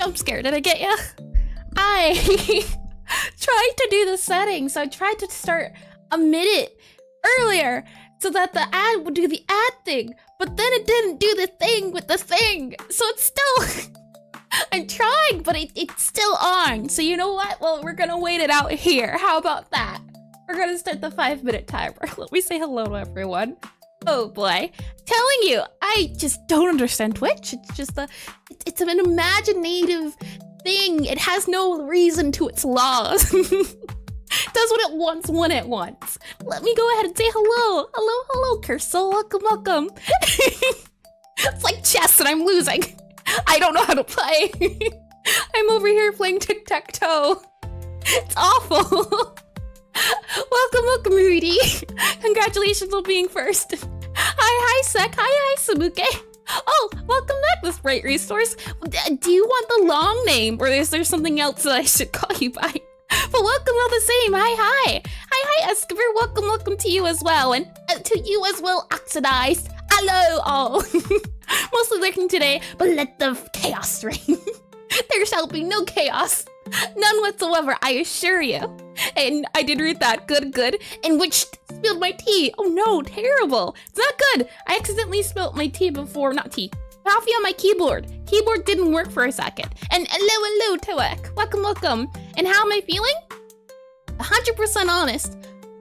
jump scare. Did I get ya? I tried to do the settings. So I tried to start a minute earlier so that the ad would do the ad thing, but then it didn't do the thing with the thing. So it's still, I'm trying, but it's still on. So you know what? Well, we're gonna wait it out here. How about that? We're gonna start the 5-minute timer. Let me say hello to everyone. Oh boy. Telling you, I just don't understand Twitch. It's just it's an imaginative thing. It has no reason to its laws. Does what it wants when it wants. Let me go ahead and say hello. Hello, Cursor. Welcome. It's like chess and I'm losing. I don't know how to play. I'm over here playing tic-tac-toe. It's awful. Welcome, Rudy. Congratulations on being first. Hi, Sek. Hi, Samuke. Oh, welcome back, this Bright Resource. Do you want the long name, or is there something else that I should call you by? But welcome all the same. Hi, Escobar. Welcome to you as well, and to you as well, Oxidized. Hello, all. Mostly lurking today, but let the chaos reign. There shall be no chaos. None whatsoever, I assure you. And I did read that. Good. And which spilled my tea. Oh no, terrible. It's not good. I accidentally spilled my tea before, not tea. Coffee on my keyboard. Keyboard didn't work for a second. And hello, Toek. Welcome. And how am I feeling? 100% honest.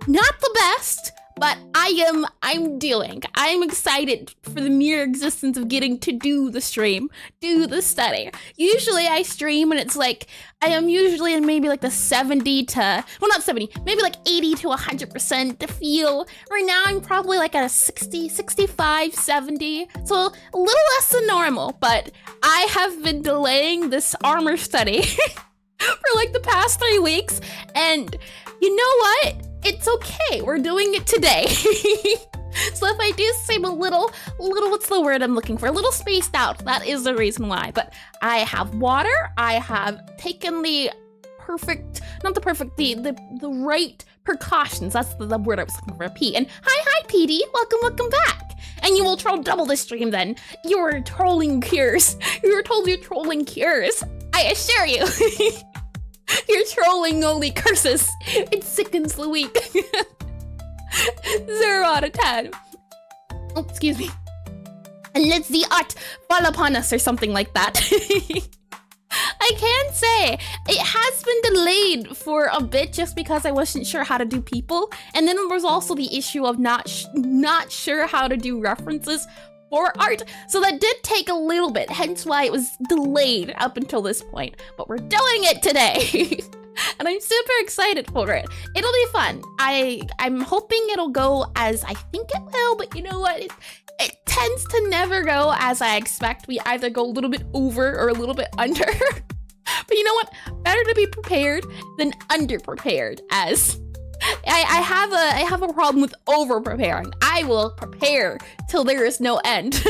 Not the best, but I'm dealing. I'm excited for the mere existence of getting to do the stream, do the study. Usually I stream and it's like, I am usually in maybe like the 70 to, well not 70, maybe like 80 to 100% to feel. Right now I'm probably like at a 60, 65, 70. So a little less than normal, but I have been delaying this armor study for like the past 3 weeks. And you know what? It's okay, we're doing it today. So if I do seem a little, what's the word I'm looking for? A little spaced out, that is the reason why. But I have water, I have taken the right precautions. That's the word I was looking for, P. And hi, PD, welcome back. And you will troll double the stream then. You're trolling cures. You were told you're trolling cures. I assure you. You're trolling only curses. It sickens the weak. 0 out of 10. Oh, excuse me. And let the art fall upon us or something like that. I can say it has been delayed for a bit just because I wasn't sure how to do people. And then there was also the issue of not sure how to do references for art. So that did take a little bit, hence why it was delayed up until this point. But we're doing it today. And I'm super excited for it. It'll be fun. I'm hoping it'll go as I think it will, but you know what? It tends to never go as I expect. We either go a little bit over or a little bit under. But you know what? Better to be prepared than under-prepared, as I have a problem with over-preparing. I will prepare till there is no end.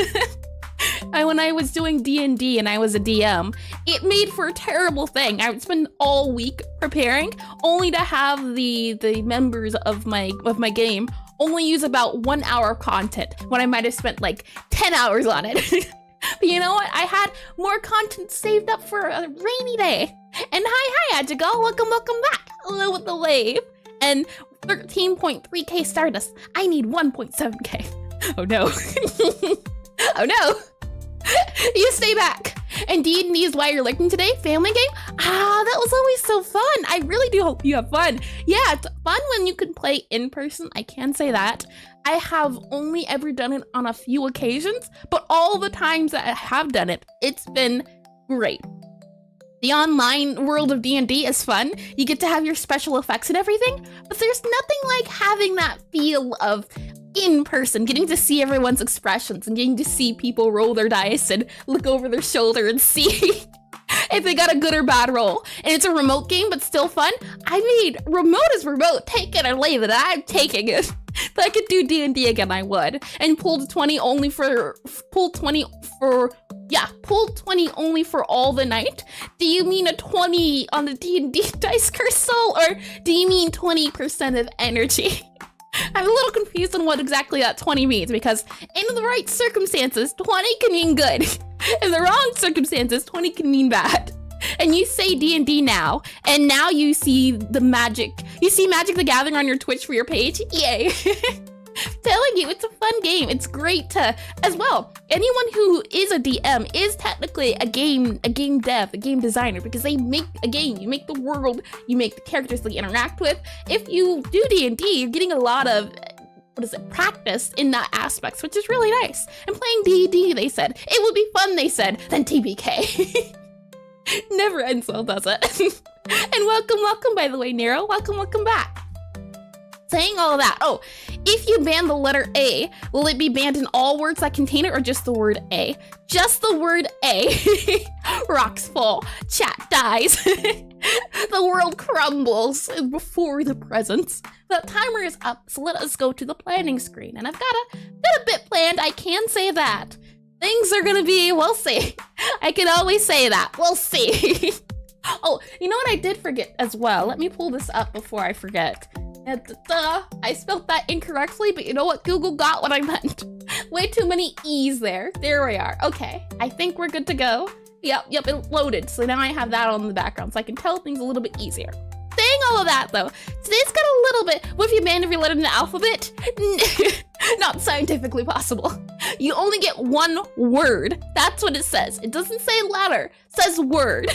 When I was doing D&D and I was a DM, it made for a terrible thing. I would spend all week preparing, only to have the members of my game only use about 1 hour of content when I might have spent like 10 hours on it. But you know what? I had more content saved up for a rainy day. And hi, Ajigal. Welcome back. Hello with the wave. And 13.3k Stardust. I need 1.7k. Oh no. Oh no. You stay back. And D&D is why you're lurking today? Family game? That was always so fun. I really do hope you have fun. Yeah, it's fun when you can play in person. I can say that. I have only ever done it on a few occasions, but all the times that I have done it, it's been great. The online world of D&D is fun. You get to have your special effects and everything, but there's nothing like having that feel of in person, getting to see everyone's expressions and getting to see people roll their dice and look over their shoulder and see if they got a good or bad roll. And it's a remote game, but still fun. I mean, remote is remote. Take it or leave it. I'm taking it. If I could do D&D again, I would. And pull 20 only for all the night. Do you mean a 20 on the D&D dice crystal, or do you mean 20% of energy? I'm a little confused on what exactly that 20 means, because in the right circumstances, 20 can mean good. In the wrong circumstances, 20 can mean bad. and you say D&D now, and now you see the Magic the Gathering on your Twitch for your page, yay. Telling you, it's a fun game. It's great to, as well, anyone who is a DM is technically a game dev, a game designer, because they make a game. You make the world, you make the characters that you interact with. If you do D&D, you're getting a lot of, practice in that aspect, which is really nice. And playing D&D, they said, it would be fun, they said, than TBK. Never ends well, does it? And welcome, by the way, Nero. Welcome back. Saying all of that, oh, if you ban the letter A, will it be banned in all words that contain it or just the word A? Just the word A. Rocks fall, chat dies. The world crumbles before the presence. The timer is up, so let us go to the planning screen. And I've got a bit planned, I can say that. Things are gonna be, we'll see. I can always say that, we'll see. Oh, you know what I did forget as well? Let me pull this up before I forget. I spelled that incorrectly, but you know what? Google got what I meant. Way too many E's there. There we are. Okay, I think we're good to go. Yep, it loaded. So now I have that on the background, so I can tell things a little bit easier. Saying all of that, though, today's got a little bit, what if you banned every letter in the alphabet? Not scientifically possible. You only get one word. That's what it says. It doesn't say letter, it says word.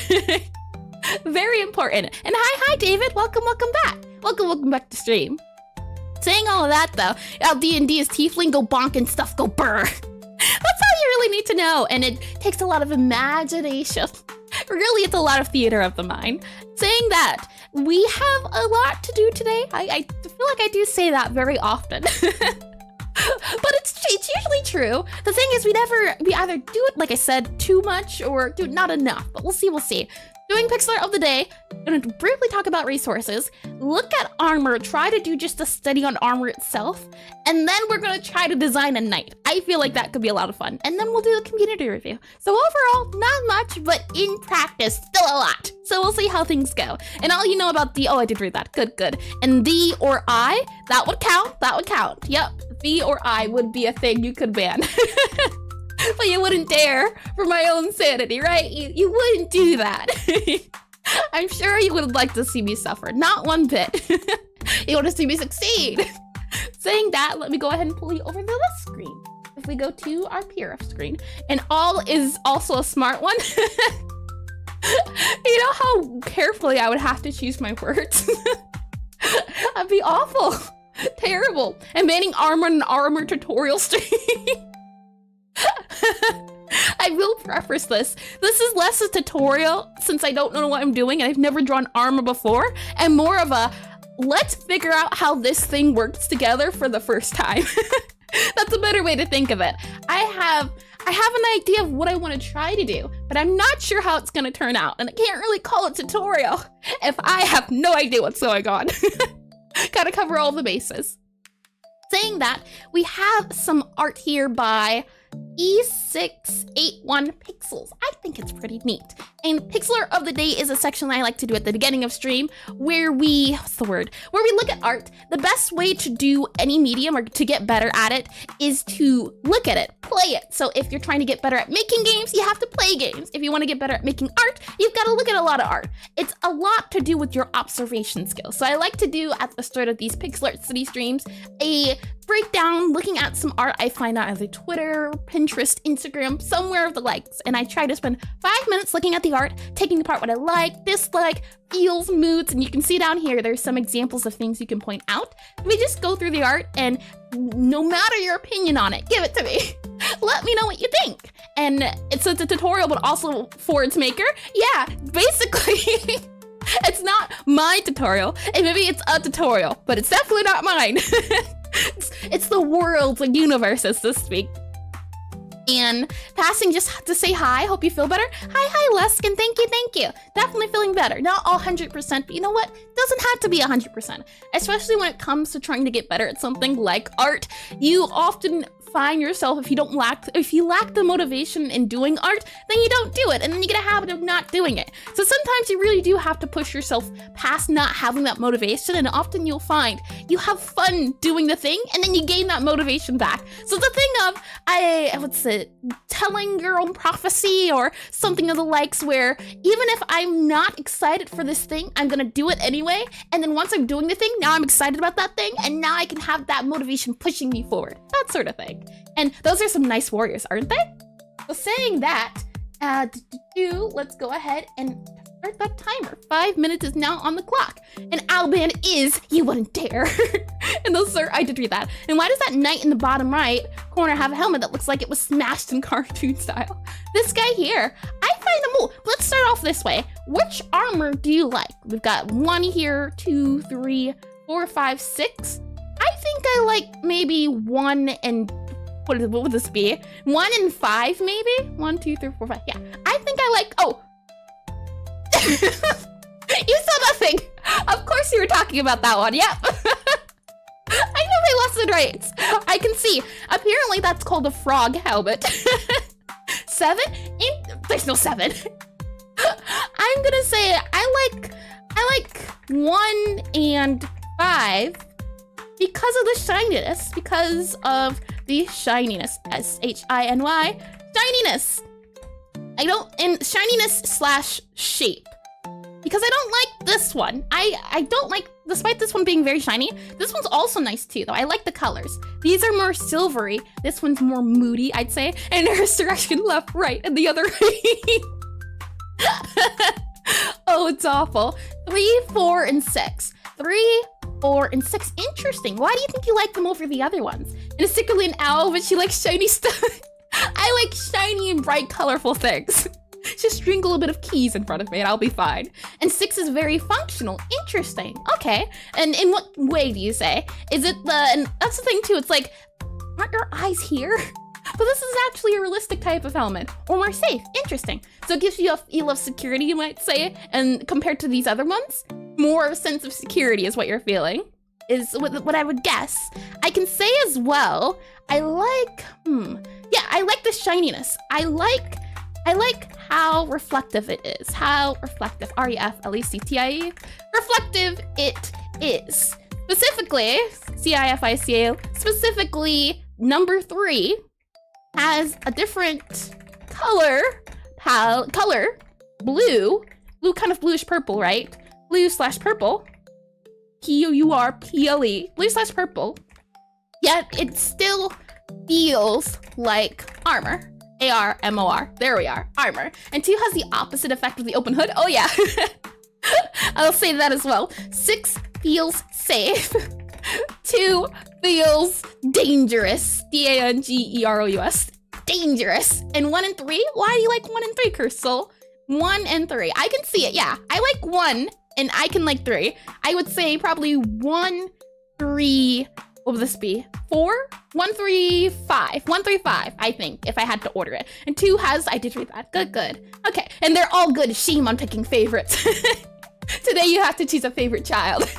Very important. And hi, David. Welcome back. Welcome back to stream. Saying all of that, though, how D&D is tiefling, go bonk and stuff, go burr. That's all you really need to know, and it takes a lot of imagination. Really, it's a lot of theater of the mind. Saying that, we have a lot to do today. I feel like I do say that very often. But it's usually true. The thing is, we either do it, like I said, too much or do not enough, but we'll see. Doing Pixelart of the day, gonna briefly talk about resources, look at armor, try to do just a study on armor itself, and then we're gonna try to design a knight. I feel like that could be a lot of fun. And then we'll do the community review. So overall, not much, but in practice, still a lot. So we'll see how things go. And all you know about the, oh, I did read that, good. And the or I, that would count. Yep, the or I would be a thing you could ban. But you wouldn't dare for my own sanity, right? You wouldn't do that. I'm sure you would like to see me suffer. Not one bit. You want to see me succeed. Saying that, let me go ahead and pull you over to this screen. If we go to our PRF screen, and all is also a smart one. You know how carefully I would have to choose my words? That'd be awful. Terrible. And banning armor and armor tutorial stream. I will preface this. This is less a tutorial since I don't know what I'm doing and I've never drawn armor before, and more of a let's figure out how this thing works together for the first time. That's a better way to think of it. I have an idea of what I want to try to do, but I'm not sure how it's going to turn out, and I can't really call it tutorial if I have no idea what's going on. Gotta cover all the bases. Saying that, we have some art here by E681 Pixels. I think it's pretty neat. And Pixelart of the Day is a section I like to do at the beginning of stream where we look at art. The best way to do any medium or to get better at it is to look at it, play it. So if you're trying to get better at making games, you have to play games. If you want to get better at making art, you've got to look at a lot of art. It's a lot to do with your observation skills. So I like to do at the start of these Pixelart City streams a breakdown, looking at some art I find out either Twitter, Pinterest, Instagram, somewhere of the likes, and I try to spend 5 minutes looking at the art, taking apart what I like, dislike, feels, moods, and you can see down here there's some examples of things you can point out. We just go through the art, and no matter your opinion on it, give it to me. Let me know what you think. And it's a tutorial, but also for its maker. Yeah, basically. It's not my tutorial, and maybe it's a tutorial, but it's definitely not mine. It's the world's universes this week. And passing just to say hi, hope you feel better. Hi, Leskin, thank you. Definitely feeling better. Not all 100%, but you know what? Doesn't have to be 100%, especially when it comes to trying to get better at something like art. You often find yourself, if you lack the motivation in doing art, then you don't do it, and then you get a habit of not doing it. So sometimes you really do have to push yourself past not having that motivation, and often you'll find you have fun doing the thing, and then you gain that motivation back. So the thing of, what's it, telling your own prophecy or something of the likes, where even if I'm not excited for this thing, I'm gonna do it anyway, and then once I'm doing the thing, now I'm excited about that thing, and now I can have that motivation pushing me forward. That sort of thing. And those are some nice warriors, aren't they? So saying that, let's go ahead and start that timer. 5 minutes is now on the clock. And Alban is You Wouldn't Dare. And those are, I did read that. And why does that knight in the bottom right corner have a helmet that looks like it was smashed in cartoon style? This guy here, I find them all. Let's start off this way. Which armor do you like? We've got 1 here, 2, 3, 4, 5, 6. I think I like maybe 1 and, what would this be? 1 and 5 maybe? 1, 2, 3, 4, 5, yeah. I think I like, oh. You saw nothing. Of course you were talking about that one, yep. I know they lost the rights. I can see. Apparently that's called a frog helmet. 7? There's no 7. I'm gonna say I like 1 and 5 because of the shininess. Because of the shininess. S-H-I-N-Y. Shininess. And shininess / shape. Because I don't like this one. I don't like, despite this one being very shiny, this one's also nice too, though. I like the colors. These are more silvery. This one's more moody, I'd say. And there's direction left, right, and the other right. Oh, it's awful. 3, 4, and 6. 3, 4, and 6. Interesting. Why do you think you like them over the other ones? And it's particularly an owl, but she likes shiny stuff. I like shiny and bright, colorful things. Just drink a little bit of keys in front of me and I'll be fine. And 6 is very functional. Interesting. Okay. And in what way do you say? Is it and that's the thing too. It's like, aren't your eyes here? But this is actually a realistic type of helmet, or more safe. Interesting. So it gives you a feel of security, you might say, and compared to these other ones, more of a sense of security is what you're feeling, is what I would guess. I can say as well, I like, yeah, I like the shininess. I like how reflective it is. How reflective, R-E-F-L-E-C-T-I-E, reflective it is. Specifically, C-I-F-I-C-A, specifically number 3 has a different color, blue kind of bluish purple, right? Blue / purple, P-O-U-R-P-L-E, blue / purple, yet it still feels like armor. A-R-M-O-R, there we are, armor. And 2 has the opposite effect of the open hood. Oh yeah, I'll say that as well. 6 feels safe. 2 feels dangerous. D-A-N-G-E-R-O-U-S. Dangerous. And 1 and 3? Why do you like 1 and 3, Crystal? 1 and 3. I can see it, yeah. I like 1 and I can like 3. I would say probably 1, 3, what would this be? 4? 1, 3, 5. 1, 3, 5, I think, if I had to order it. And 2 has, I did read that. Good. Okay, and they're all good. Shame on picking favorites. Today you have to choose a favorite child.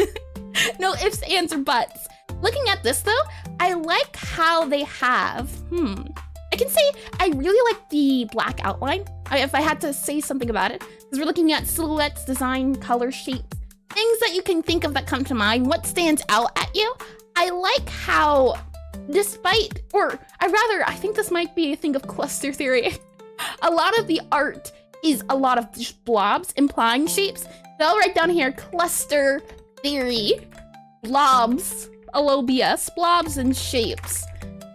No ifs, ands, or buts. Looking at this though, I like how they have, I can say I really like the black outline. If I had to say something about it, because we're looking at silhouettes, design, color, shapes, things that you can think of that come to mind, what stands out at you. I like how, I think this might be a thing of cluster theory. A lot of the art is a lot of just blobs implying shapes. So I'll write down here, cluster theory, blobs, LOBS, blobs and shapes.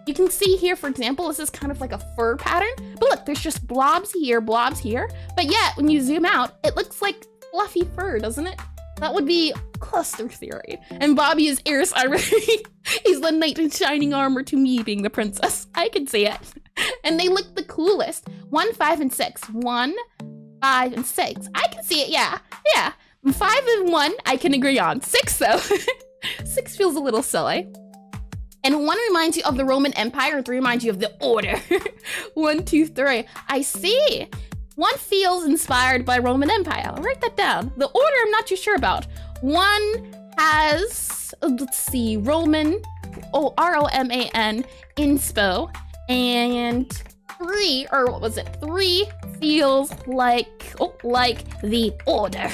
You can see here, for example, this is kind of like a fur pattern, but look, there's just blobs here, but yet when you zoom out, it looks like fluffy fur, doesn't it? That would be cluster theory. And Bobby is Eris armor. He's the knight in shining armor to me being the princess. I can see it. And they look the coolest. 1, 5, and 6. 1, 5, and 6. I can see it, yeah. 5 and 1, I can agree on. 6 though. 6 feels a little silly. And 1 reminds you of the Roman Empire, 3 reminds you of the order. 1, 2, 3. I see. 1 feels inspired by Roman Empire. I'll write that down. The order I'm not too sure about. 1 has, let's see, Roman, R-O-M-A-N, inspo. And 3, or what was it? 3 feels like, oh, like the order.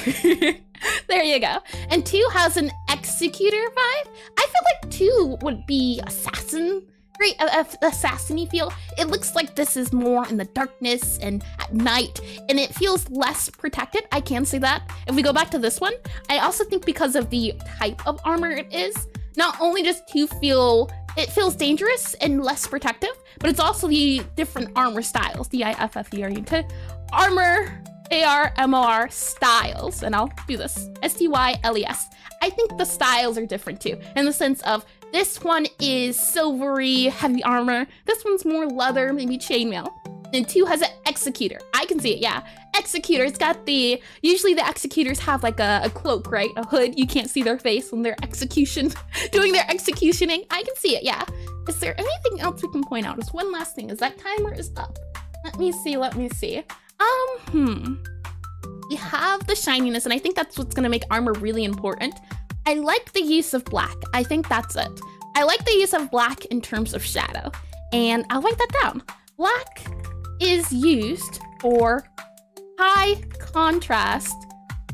There you go. And 2 has an executor vibe. I feel like 2 would be assassin. Great assassin-y feel. It looks like this is more in the darkness and at night, and it feels less protected. I can say that. If we go back to this one, I also think because of the type of armor it is, not only does 2 it feels dangerous and less protective, but it's also the different armor styles, D-I-F-F-E-R-U-K, armor, A-R-M-O-R styles, and I'll do this, S-T-Y-L-E-S. I think the styles are different too, in the sense of this one is silvery, heavy armor. This one's more leather, maybe chainmail. And 2 has an executor. I can see it, yeah. Executor, it's got usually the executors have like a cloak, right? A hood, you can't see their face when they're doing their executioning. I can see it, yeah. Is there anything else we can point out? Just one last thing, is that timer is up. Let me see. We have the shininess, and I think that's what's gonna make armor really important. I like the use of black. I think that's it. I like the use of black in terms of shadow, and I'll write that down. Black is used for high contrast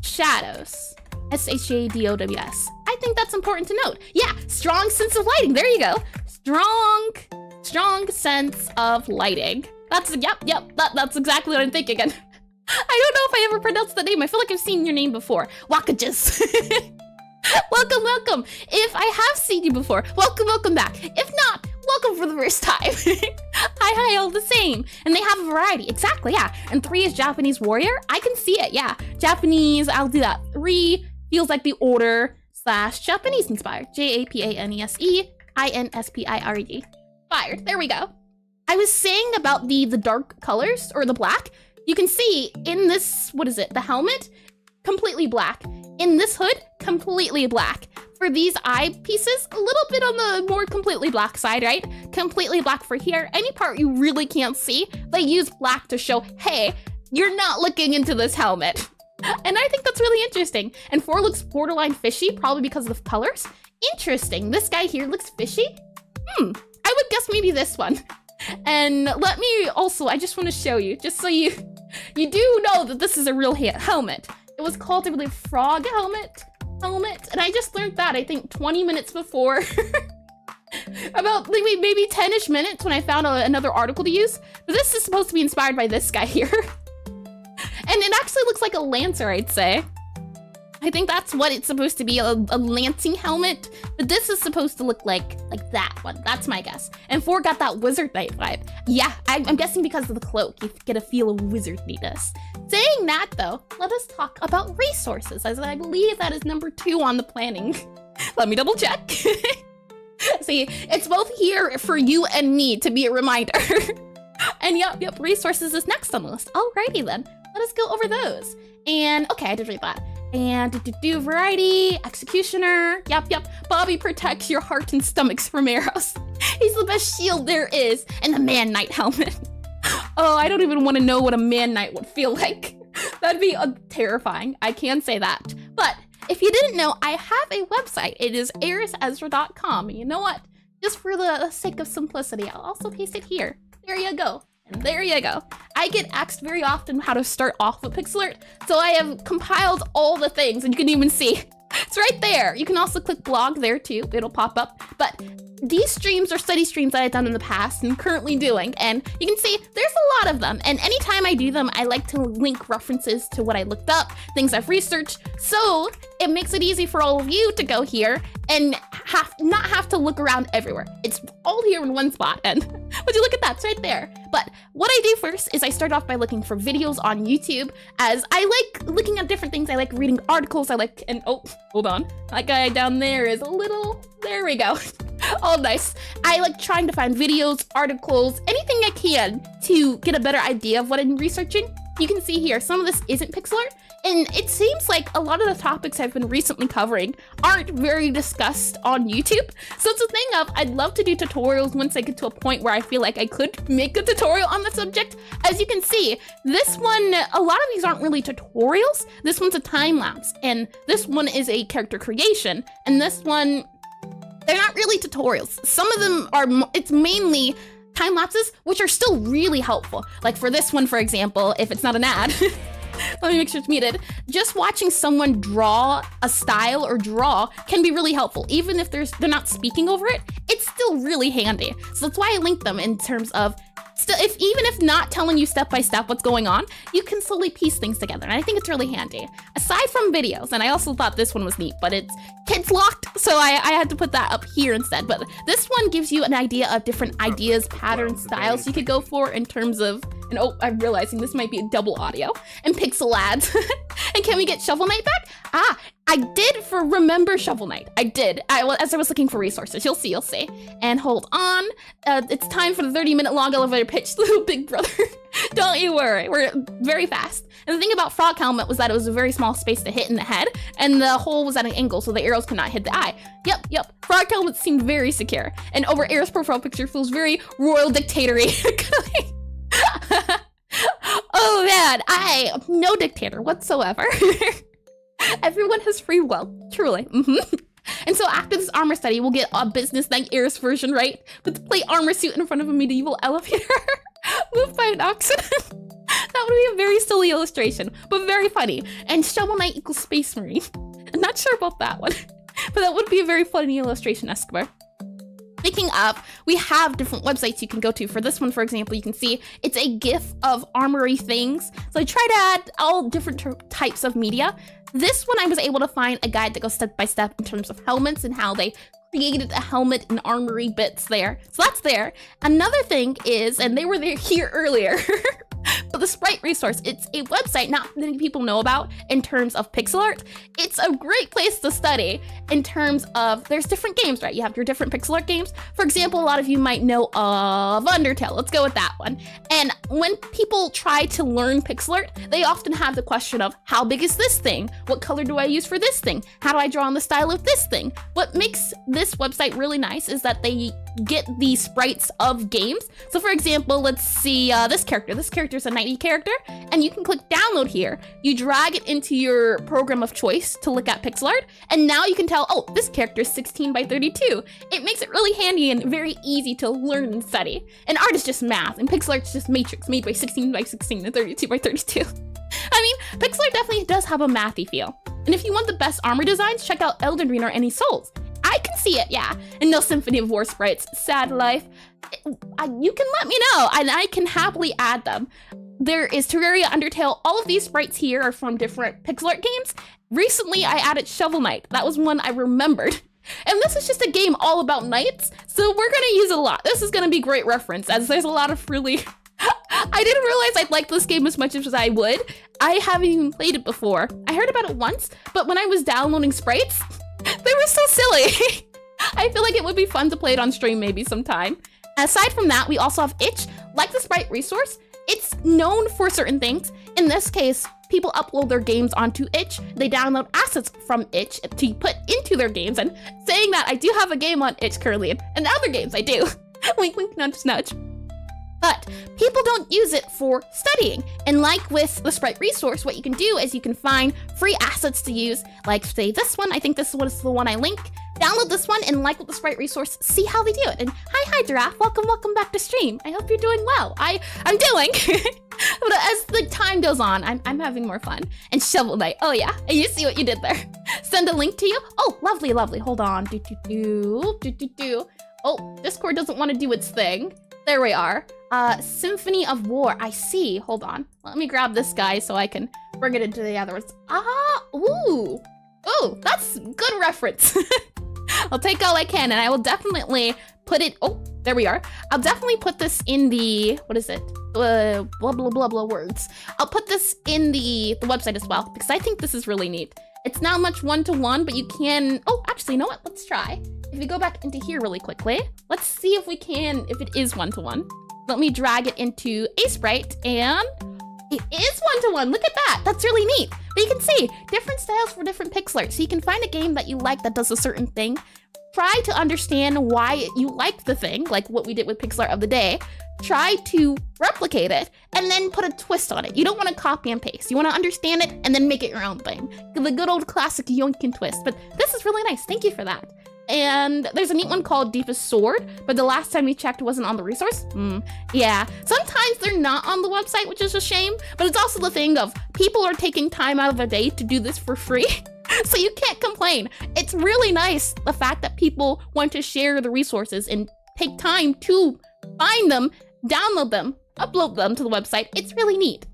shadows. S-H-A-D-O-W-S. I think that's important to note. Yeah, strong sense of lighting. There you go. Strong sense of lighting. That's exactly what I'm thinking. And I don't know if I ever pronounced the name. I feel like I've seen your name before. Wakajas. Welcome. If I have seen you before, welcome back. If not, welcome for the first time. Hi, all the same. And they have a variety. Exactly, yeah. And 3 is Japanese warrior. I can see it, yeah. Japanese, I'll do that. 3 feels like the order / Japanese inspired. J-A-P-A-N-E-S-E-I-N-S-P-I-R-E-D. Inspired. There we go. I was saying about the dark colors, or the black. You can see in this, what is it? The helmet, completely black. In this hood, completely black. For these eyepieces, a little bit on the more completely black side, right? Completely black for here. Any part you really can't see, they use black to show, hey, you're not looking into this helmet. And I think that's really interesting. And 4 looks borderline fishy, probably because of the colors. Interesting. This guy here looks fishy. I would guess maybe this one. And let me also, I just want to show you, just so you do know that this is a real helmet. It was called, I believe, frog helmet, and I just learned that, I think, 20 minutes before. About maybe 10-ish minutes when I found another article to use. But this is supposed to be inspired by this guy here. And it actually looks like a lancer, I'd say. I think that's what it's supposed to be, a lancing helmet. But this is supposed to look like that one. That's my guess. And 4 got that wizard knight vibe. Yeah, I'm guessing because of the cloak, you get a feel of wizardliness. Saying that though, let us talk about resources, as I believe that is number 2 on the planning. Let me double check. See, it's both here for you and me to be a reminder. And yep, resources is next on the list. Alrighty then, let us go over those. And okay, I did read that. And do variety, executioner, yep. Bobby protects your heart and stomachs from arrows. He's the best shield there is. And the man knight helmet. Oh, I don't even want to know what a man knight would feel like. That'd be terrifying. I can say that. But if you didn't know, I have a website. It is erisezra.com. You know what? Just for the sake of simplicity, I'll also paste it here. There you go. And there you go. I get asked very often how to start off with Pixelart, so I have compiled all the things, and you can even see. It's right there. You can also click blog there too. It'll pop up. But these streams are study streams that I've done in the past and currently doing, and you can see there's a lot of them. And anytime I do them, I like to link references to what I looked up, things I've researched, so it makes it easy for all of you to go here and not have to look around everywhere. It's all here in one spot, and would you look at that? It's right there. But what I do first is I start off by looking for videos on YouTube, as I like looking at different things. I like reading articles. And oh, hold on. That guy down there is a little, there we go. Oh, nice. I like trying to find videos, articles, anything I can to get a better idea of what I'm researching. You can see here, some of this isn't Pixelart, and it seems like a lot of the topics I've been recently covering aren't very discussed on YouTube. So it's a thing of, I'd love to do tutorials once I get to a point where I feel like I could make a tutorial on the subject. As you can see, this one, a lot of these aren't really tutorials. This one's a time lapse, and this one is a character creation, and this one, they're not really tutorials. Some of them are, it's mainly time lapses, which are still really helpful. Like for this one, for example, if it's not an ad, let me make sure it's muted. Just watching someone draw a style or draw can be really helpful. Even if they're not speaking over it, it's still really handy. So that's why I linked them in terms of even if not telling you step by step what's going on, you can slowly piece things together. And I think it's really handy. Aside from videos, and I also thought this one was neat, but it's kids locked, so I had to put that up here instead. But this one gives you an idea of different ideas, patterns, styles you could go for in terms of, and oh, I'm realizing this might be a double audio, and pixel ads. And can we get Shovel Knight back? I did for Remember Shovel Knight. I did, as I was looking for resources. You'll see. And hold on, it's time for the 30-minute long elevator pitch, little big brother. Don't you worry, we're very fast. And the thing about Frog Helmet was that it was a very small space to hit in the head, and the hole was at an angle so the arrows could not hit the eye. Yep, Frog Helmet seemed very secure. And over Air's profile picture feels very royal dictatory. Oh man, no dictator whatsoever. Everyone has free will, truly. And so after this armor study, we'll get a Business Knight Air's version, right? With the plate armor suit in front of a medieval elevator, moved by an oxen. That would be a very silly illustration, but very funny. And Shovel Knight equals Space Marine. I'm not sure about that one, but that would be a very funny illustration, Escobar. Speaking of, we have different websites you can go to. For this one, for example, you can see it's a GIF of armory things. So I try to add all different types of media. This one, I was able to find a guide that goes step by step in terms of helmets and how they created a helmet and armory bits there. So that's there. Another thing is, and they were here earlier, but the Sprite resource, it's a website not many people know about in terms of pixel art. It's a great place to study in terms of, there's different games, right? You have your different pixel art games. For example, a lot of you might know of Undertale. Let's go with that one. And when people try to learn pixel art, they often have the question of, how big is this thing? What color do I use for this thing? How do I draw on the style of this thing? What makes this website really nice is that they get the sprites of games. So for example, let's see this character. This character is a knighty character, and you can click download here. You drag it into your program of choice to look at pixel art, and now you can tell, oh, this character is 16 by 32. It makes it really handy and very easy to learn and study. And art is just math, and pixel art is just matrix made by 16 by 16 and 32 by 32. I mean, pixel art definitely does have a mathy feel. And if you want the best armor designs, check out Elden Ring or Any Souls. I can see it, yeah. And no Symphony of War sprites, sad life. You can let me know, and I can happily add them. There is Terraria, Undertale. All of these sprites here are from different pixel art games. Recently, I added Shovel Knight. That was one I remembered. And this is just a game all about knights, so we're gonna use it a lot. This is gonna be great reference, as there's a lot of really... I didn't realize I'd like this game as much as I would. I haven't even played it before. I heard about it once, but when I was downloading sprites, they were so silly. I feel like it would be fun to play it on stream maybe sometime. Aside from that, we also have Itch. Like the Sprite resource, it's known for certain things. In this case, people upload their games onto Itch. They download assets from Itch to put into their games. And saying that, I do have a game on Itch currently, and other games I do. Wink, wink, nudge, nudge. But people don't use it for studying. And like with the Sprite resource, what you can do is you can find free assets to use, like say this one. I think this was the one I link. Download this one and like with the Sprite resource, see how they do it. And hi Giraffe, welcome back to stream. I hope you're doing well. I'm doing. But as the time goes on, I'm having more fun. And Shovel Knight, oh yeah, and you see what you did there. Send a link to you. Oh, lovely, hold on. Oh, Discord doesn't want to do its thing. There we are. Symphony of War, I see. Hold on. Let me grab this guy so I can bring it into the other ones. Ooh, that's good reference. I'll take all I can, and I will definitely put it, oh, there we are. I'll definitely put this in the, what is it? Blah, blah, blah, blah words. I'll put this in the website as well, because I think this is really neat. It's not much one-to-one, but you can, oh, actually, you know what? Let's try. If we go back into here really quickly, let's see if we can, if it is one-to-one. Let me drag it into Aseprite, and it is one-to-one. Look at that. That's really neat. But you can see different styles for different pixel art. So you can find a game that you like that does a certain thing. Try to understand why you like the thing, like what we did with Pixelart of the day. Try to replicate it and then put a twist on it. You don't want to copy and paste. You want to understand it and then make it your own thing. The good old classic yoink and twist. But this is really nice. Thank you for that. And there's a neat one called Deepest Sword, but the last time we checked it wasn't on the resource. Yeah, sometimes they're not on the website, which is a shame, but it's also the thing of people are taking time out of their day to do this for free. So you can't complain. It's really nice, the fact that people want to share the resources and take time to find them, download them, upload them to the website. It's really neat.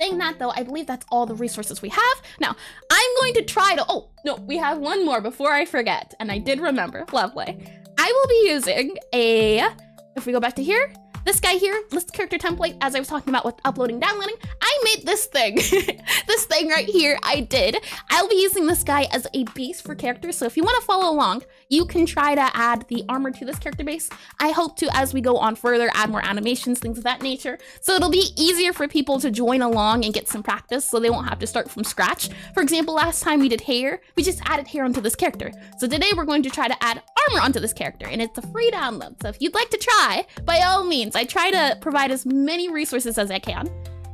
Saying that though, I believe that's all the resources we have. Now, I'm going to try to, oh, no, we have one more before I forget. And I did remember, lovely. I will be using if we go back to here, this guy here, list character template, as I was talking about with uploading, downloading, I made this thing. This thing right here, I did. I'll be using this guy as a base for characters, so if you want to follow along, you can try to add the armor to this character base. I hope to, as we go on further, add more animations, things of that nature, so it'll be easier for people to join along and get some practice, so they won't have to start from scratch. For example, last time we did hair, we just added hair onto this character. So today we're going to try to add armor onto this character, and it's a free download, so if you'd like to try, by all means, I try to provide as many resources as I can.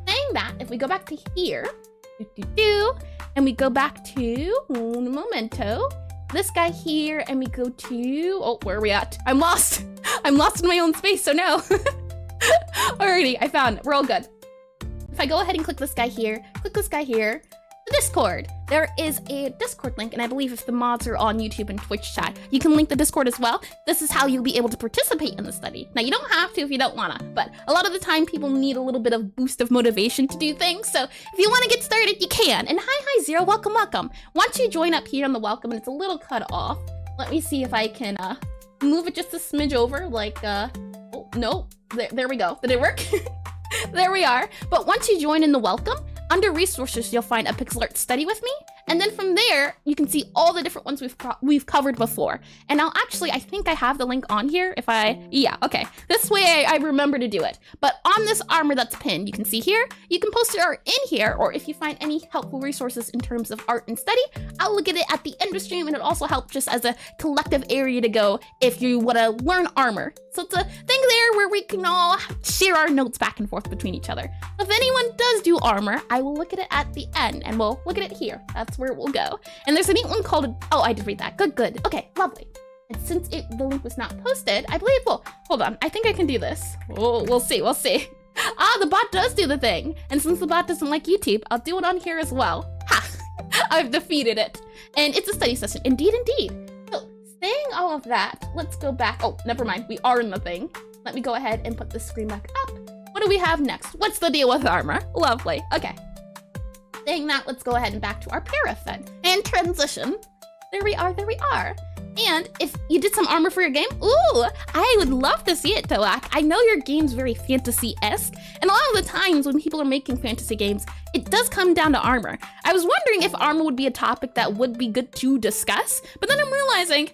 Saying that, if we go back to here, and we go back to un momento, this guy here, and we go to, oh, where are we at? I'm lost. I'm lost in my own space, so no. Alrighty, I found it. We're all good. If I go ahead and click this guy here, the Discord. There is a Discord link, and I believe if the mods are on YouTube and Twitch chat, you can link the Discord as well. This is how you'll be able to participate in the study. Now, you don't have to if you don't wanna, but a lot of the time people need a little bit of boost of motivation to do things, so if you wanna get started, you can. And hi Zero, welcome. Once you join up here on the welcome, and it's a little cut off, let me see if I can move it just a smidge over, like, oh, no, there we go. Did it work? There we are. But once you join in the welcome, under resources, you'll find a Pixelart study with me. And then from there, you can see all the different ones we've covered before. And I'll actually, I think I have the link on here yeah, okay. This way I remember to do it. But on this armor that's pinned, you can see here, you can post your art in here, or if you find any helpful resources in terms of art and study, I'll look at it at the end of stream, and it'll also help just as a collective area to go if you want to learn armor. So it's a thing there where we can all share our notes back and forth between each other. If anyone does do armor, I will look at it at the end, and we'll look at it here. That's where we'll go. And there's a neat one called, oh, I did read that. Good. Okay, lovely. And since the link was not posted, I believe, well, hold on. I think I can do this. Oh, we'll see. Ah, the bot does do the thing. And since the bot doesn't like YouTube, I'll do it on here as well. Ha! I've defeated it. And it's a study session. Indeed. So, saying all of that, let's go back. Oh, never mind. We are in the thing. Let me go ahead and put the screen back up. What do we have next? What's the deal with armor? Lovely. Okay. Saying that, let's go ahead and back to our paraff then. And transition. There we are. And if you did some armor for your game, ooh, I would love to see it, Toak. I know your game's very fantasy-esque, and a lot of the times when people are making fantasy games, it does come down to armor. I was wondering if armor would be a topic that would be good to discuss, but then I'm realizing,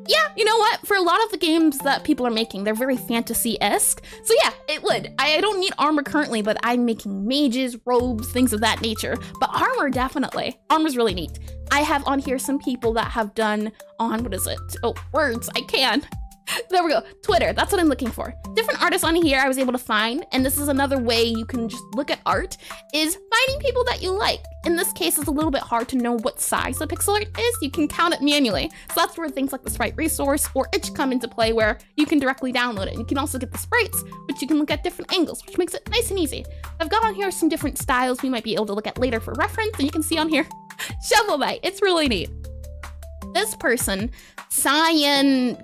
yeah, you know what? For a lot of the games that people are making, they're very fantasy-esque. So yeah, it would. I don't need armor currently, but I'm making mages, robes, things of that nature. But armor, definitely. Armor's really neat. I have on here some people that have done on, what is it? Oh, words, I can. There we go, Twitter, that's what I'm looking for. Different artists on here I was able to find, and this is another way you can just look at art, is finding people that you like. In this case, it's a little bit hard to know what size the pixel art is. You can count it manually. So that's where things like the sprite resource or itch come into play, where you can directly download it. And you can also get the sprites, which you can look at different angles, which makes it nice and easy. I've got on here some different styles we might be able to look at later for reference, and you can see on here, Shovel Knight, it's really neat. This person, Cyangamu?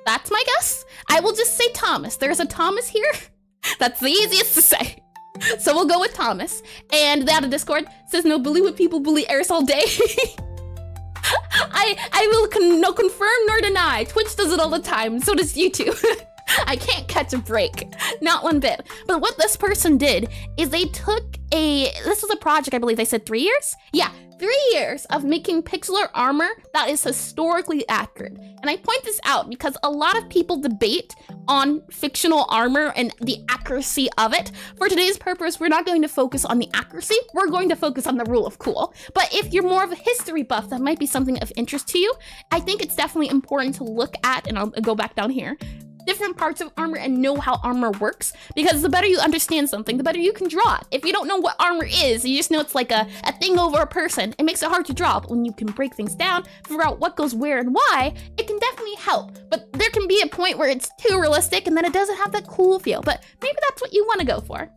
That's my guess. I will just say Thomas. There's a Thomas here. That's the easiest to say. So we'll go with Thomas. And that of Discord says no bully with people bully airs all day. I will no confirm nor deny. Twitch does it all the time. So does YouTube. I can't catch a break. Not one bit. But what this person did is they took this was a project, I believe they said 3 years? Yeah, 3 years of making pixel armor that is historically accurate. And I point this out because a lot of people debate on fictional armor and the accuracy of it. For today's purpose, we're not going to focus on the accuracy, we're going to focus on the rule of cool. But if you're more of a history buff, that might be something of interest to you. I think it's definitely important to look at, and I'll go back down here, different parts of armor and know how armor works, because the better you understand something, the better you can draw it. If you don't know what armor is, you just know it's like a thing over a person, it makes it hard to draw. But when you can break things down, figure out what goes where and why, it can definitely help. But there can be a point where it's too realistic and then it doesn't have that cool feel, but maybe that's what you want to go for.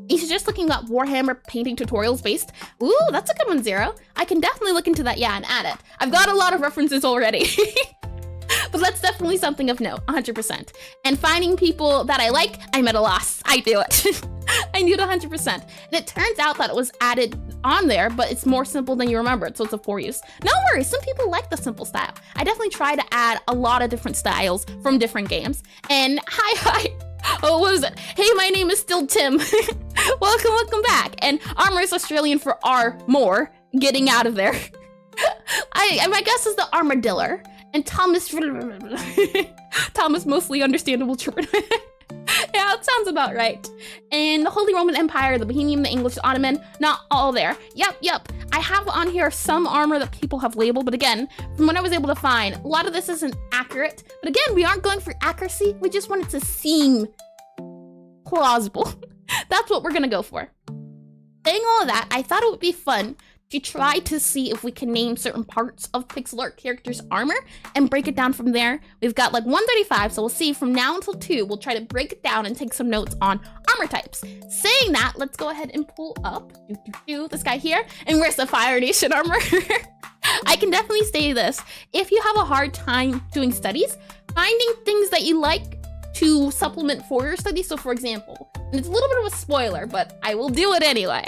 You should just looking up Warhammer painting tutorials based. Ooh, that's a good one, Zero. I can definitely look into that, yeah, and add it. I've got a lot of references already. But that's definitely something of note, 100%. And finding people that I like, I'm at a loss. I do it. I knew it 100%. And it turns out that it was added on there, but it's more simple than you remembered, so it's a for use. No worries, some people like the simple style. I definitely try to add a lot of different styles from different games. And hi. Oh, what was it? Hey, my name is still Tim. welcome back. And armor is Australian for more, getting out of there. My guess is the armadillo. And Thomas, Thomas mostly understandable German. Yeah, it sounds about right. And the Holy Roman Empire, the Bohemian, the English, the Ottoman, not all there. Yep. I have on here some armor that people have labeled, but again, from what I was able to find, a lot of this isn't accurate. But again, we aren't going for accuracy. We just want it to seem plausible. That's what we're gonna go for. Saying all of that, I thought it would be fun to try to see if we can name certain parts of Pixelart characters' armor and break it down from there. We've got like 135, so we'll see from now until 2. We'll try to break it down and take some notes on armor types. Saying that, let's go ahead and pull up this guy here. And where's the Fire Nation armor? I can definitely say this. If you have a hard time doing studies, finding things that you like to supplement for your studies. So for example, and it's a little bit of a spoiler, but I will do it anyway.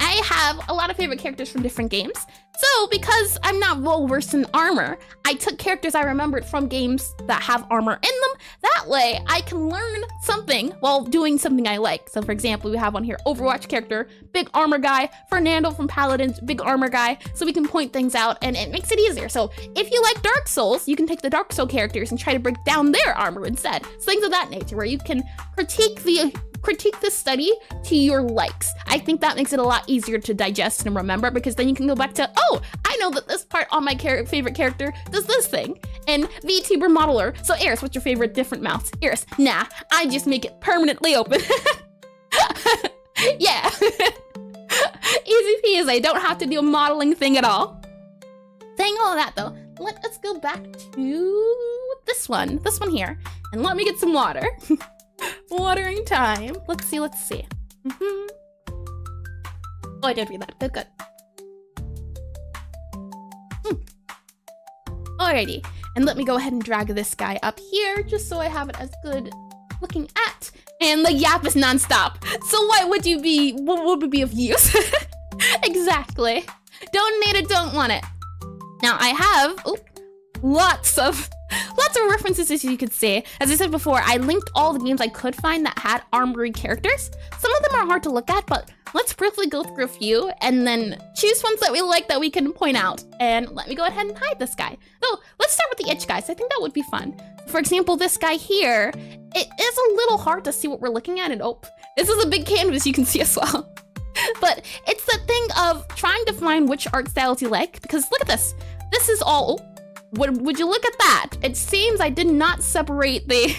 I have a lot of favorite characters from different games. So because I'm not well versed in armor, I took characters I remembered from games that have armor in them. That way I can learn something while doing something I like. So for example, we have on here Overwatch character, big armor guy, Fernando from Paladins, big armor guy. So we can point things out and it makes it easier. So if you like Dark Souls, you can take the Dark Souls characters and try to break down their armor instead. So things of that nature where you can critique the study to your likes. I think that makes it a lot easier to digest and remember, because then you can go back to, oh, I know that this part on my favorite character does this thing. And VTuber modeler. So Eris, what's your favorite different mouse? Eris, nah, I just make it permanently open. Yeah. Easy peasy, I don't have to do a modeling thing at all. Saying all that though, let us go back to this one here. And let me get some water. Watering time. Let's see. Oh, I did read that. Good. Alrighty, and let me go ahead and drag this guy up here just so I have it as good looking at. And the yap is non-stop. So why would you be? What would be of use? Exactly. Don't need it, don't want it. Now I have lots of references, as you could see. As I said before, I linked all the games I could find that had armory characters. Some of them are hard to look at, but let's briefly go through a few and then choose ones that we like that we can point out. And let me go ahead and hide this guy. So let's start with the itch guys. I think that would be fun. For example, this guy here, it is a little hard to see what we're looking at. And this is a big canvas you can see as well. But it's the thing of trying to find which art styles you like, because look at this. This is all, would you look at that? It seems I did not separate the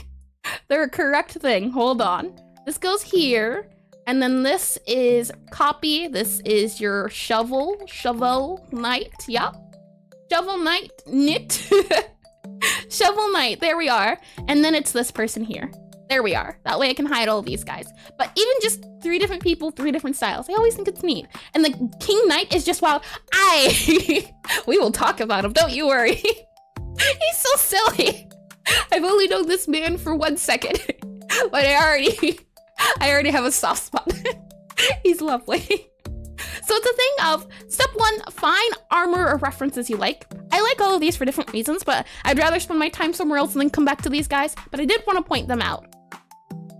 correct thing. Hold on. This goes here, and then this is copy. This is your shovel knight. Yep. Shovel knight knit. Shovel knight. There we are. And then it's this person here. There we are. That way I can hide all these guys. But even just 3 different people, 3 different styles. I always think it's neat. And the King Knight is just, wow, we will talk about him, don't you worry. He's so silly. I've only known this man for 1 second, but I already have a soft spot. He's lovely. So it's a thing of, step 1, find armor or references you like. I like all of these for different reasons, but I'd rather spend my time somewhere else and then come back to these guys, but I did want to point them out.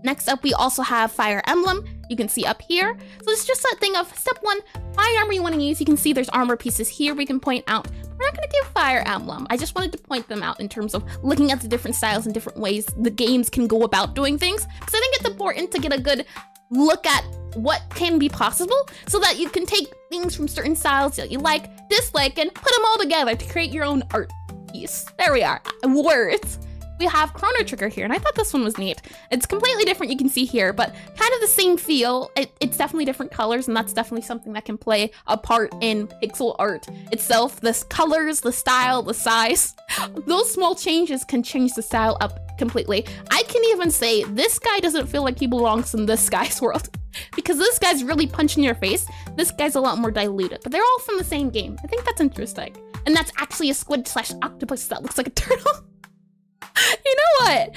Next up, we also have Fire Emblem. You can see up here. So it's just that thing of step 1, find armor you want to use. You can see there's armor pieces here we can point out. We're not going to do Fire Emblem. I just wanted to point them out in terms of looking at the different styles and different ways the games can go about doing things. Because I think it's important to get a good look at what can be possible so that you can take things from certain styles that you like, dislike, and put them all together to create your own art piece. There we are. Words. we have Chrono Trigger here, and I thought this one was neat. It's completely different, you can see here, but kind of the same feel. It's definitely different colors, and that's definitely something that can play a part in pixel art itself. The colors, the style, the size, those small changes can change the style up completely. I can even say this guy doesn't feel like he belongs in this guy's world, because this guy's really punching your face. This guy's a lot more diluted, but they're all from the same game. I think that's interesting. And that's actually a squid slash octopus that looks like a turtle. You know what?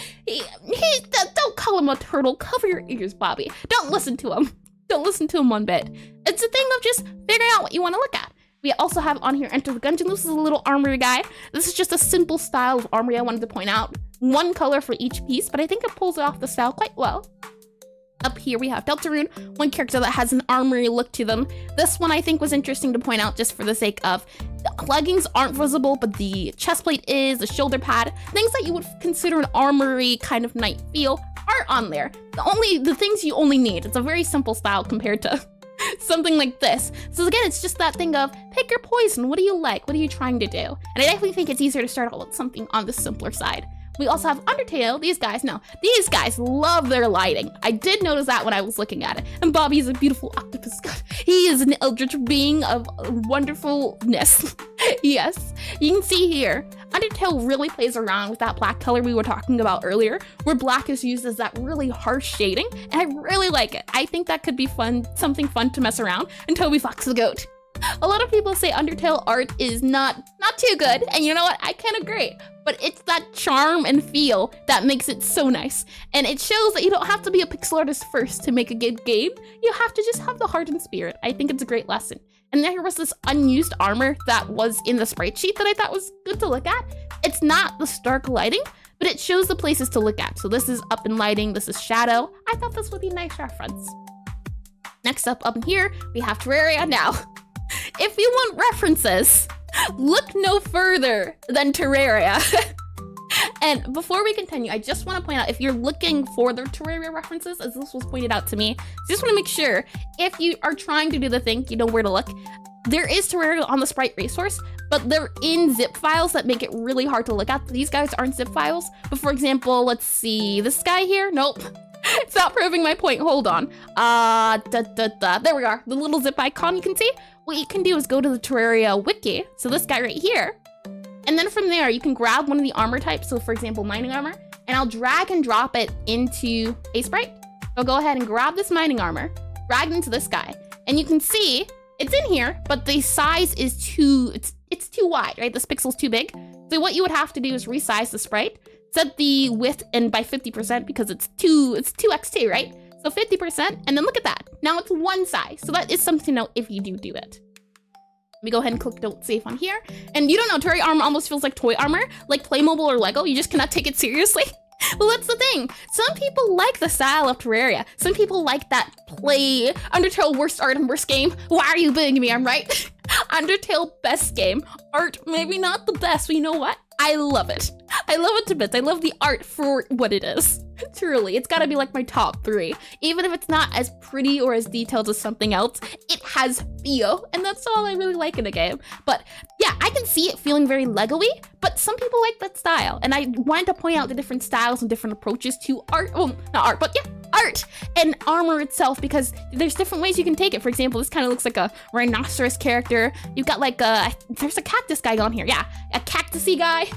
Don't call him a turtle. Cover your ears, Bobby. Don't listen to him. Don't listen to him one bit. It's a thing of just figuring out what you want to look at. We also have on here Enter the Gungeon. This is a little armory guy. This is just a simple style of armory I wanted to point out. One color for each piece, but I think it pulls off the style quite well. Up here we have Deltarune, one character that has an armory look to them. This one I think was interesting to point out just for the sake of the leggings aren't visible, but the chest plate is, the shoulder pad, things that you would consider an armory kind of knight feel aren't on there. The things you only need. It's a very simple style compared to something like this. So again, it's just that thing of pick your poison. What do you like? What are you trying to do? And I definitely think it's easier to start out with something on the simpler side. We also have Undertale. These guys love their lighting. I did notice that when I was looking at it. And Bobby is a beautiful octopus god. He is an eldritch being of wonderfulness. Yes, you can see here, Undertale really plays around with that black color we were talking about earlier, where black is used as that really harsh shading, and I really like it. I think that could be fun, something fun to mess around, and Toby Fox the goat. A lot of people say Undertale art is not too good, and you know what? I can agree. But it's that charm and feel that makes it so nice. And it shows that you don't have to be a pixel artist first to make a good game. You have to just have the heart and spirit. I think it's a great lesson. And there was this unused armor that was in the sprite sheet that I thought was good to look at. It's not the stark lighting, but it shows the places to look at. So this is up in lighting, this is shadow. I thought this would be a nice reference. Next up here, we have Terraria now. If you want references, look no further than Terraria. And before we continue, I just want to point out, if you're looking for the Terraria references, as this was pointed out to me, just want to make sure, if you are trying to do the thing, you know where to look. There is Terraria on the sprite resource, but they're in zip files that make it really hard to look at. These guys aren't zip files, but for example, let's see, this guy here, nope. It's not proving my point, hold on. There we are, the little zip icon you can see. What you can do is go to the Terraria wiki, so this guy right here, and then from there you can grab one of the armor types, so for example mining armor, and I'll drag and drop it into Aseprite. So go ahead and grab this mining armor, drag it into this guy, and you can see it's in here, but the size is it's too wide, right? This pixel's too big. So what you would have to do is resize the sprite, set the width and by 50% because it's 2x2, right? So 50%, and then look at that. Now it's one size. So that is something to note if you do it. Let me go ahead and click don't save on here. And you don't know, Terraria armor almost feels like toy armor, like Playmobil or Lego. You just cannot take it seriously. Well, that's the thing. Some people like the style of Terraria. Some people like that play. Undertale worst art and worst game. Why are you begging me? I'm right. Undertale best game. Art maybe not the best, but you know what? I love it. I love it to bits. I love the art for what it is. Truly, it's gotta be like my top 3. Even if it's not as pretty or as detailed as something else, it has feel, and that's all I really like in a game. But yeah, I can see it feeling very Lego-y, but some people like that style, and I wanted to point out the different styles and different approaches to art. Well, not art, but yeah, art and armor itself, because there's different ways you can take it. For example, this kind of looks like a rhinoceros character. You've got like there's a cactus guy on here. Yeah, a cactusy guy.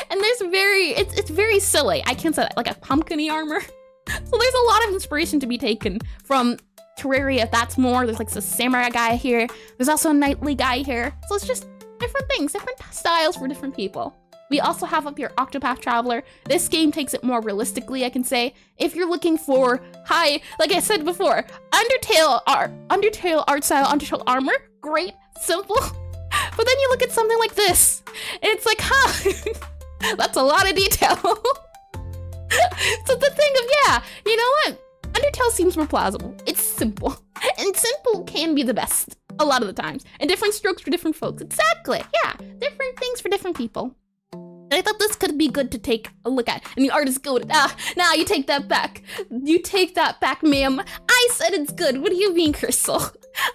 And it's very silly. I can't say that, like a pumpkin-y armor. So there's a lot of inspiration to be taken from Terraria, if that's more. There's like the samurai guy here. There's also a knightly guy here. So it's just different things, different styles for different people. We also have up here Octopath Traveler. This game takes it more realistically, I can say. If you're looking for high, like I said before, Undertale art style, Undertale armor, great, simple. But then you look at something like this, and it's like, huh, that's a lot of detail. So the thing of, yeah, you know what? Undertale seems more plausible. It's simple. And simple can be the best a lot of the times. And different strokes for different folks. Exactly, yeah. Different things for different people. And I thought this could be good to take a look at. And the art is good. Nah, you take that back. You take that back, ma'am. I said it's good. What do you mean, Crystal?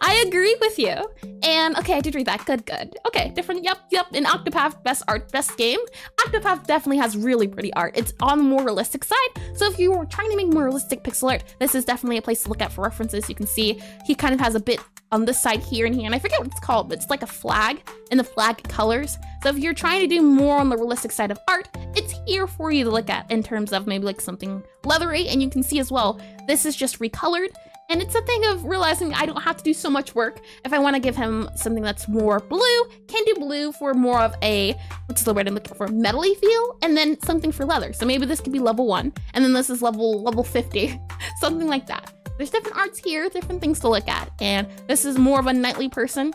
I agree with you. And okay, I did read that. Good. Okay, different. Yep. In Octopath, best art, best game. Octopath definitely has really pretty art. It's on the more realistic side. So if you were trying to make more realistic pixel art, this is definitely a place to look at for references. You can see he kind of has a bit on this side here and here, and I forget what it's called, but it's like a flag and the flag colors. So if you're trying to do more on the realistic side of art, it's here for you to look at in terms of maybe like something leathery. And you can see as well, this is just recolored. And it's a thing of realizing I don't have to do so much work. If I want to give him something that's more blue, can do blue for more of a, what's the word I'm looking for, metally feel, and then something for leather. So maybe this could be level 1, and then this is level 50, something like that. There's different arts here, different things to look at. And this is more of a knightly person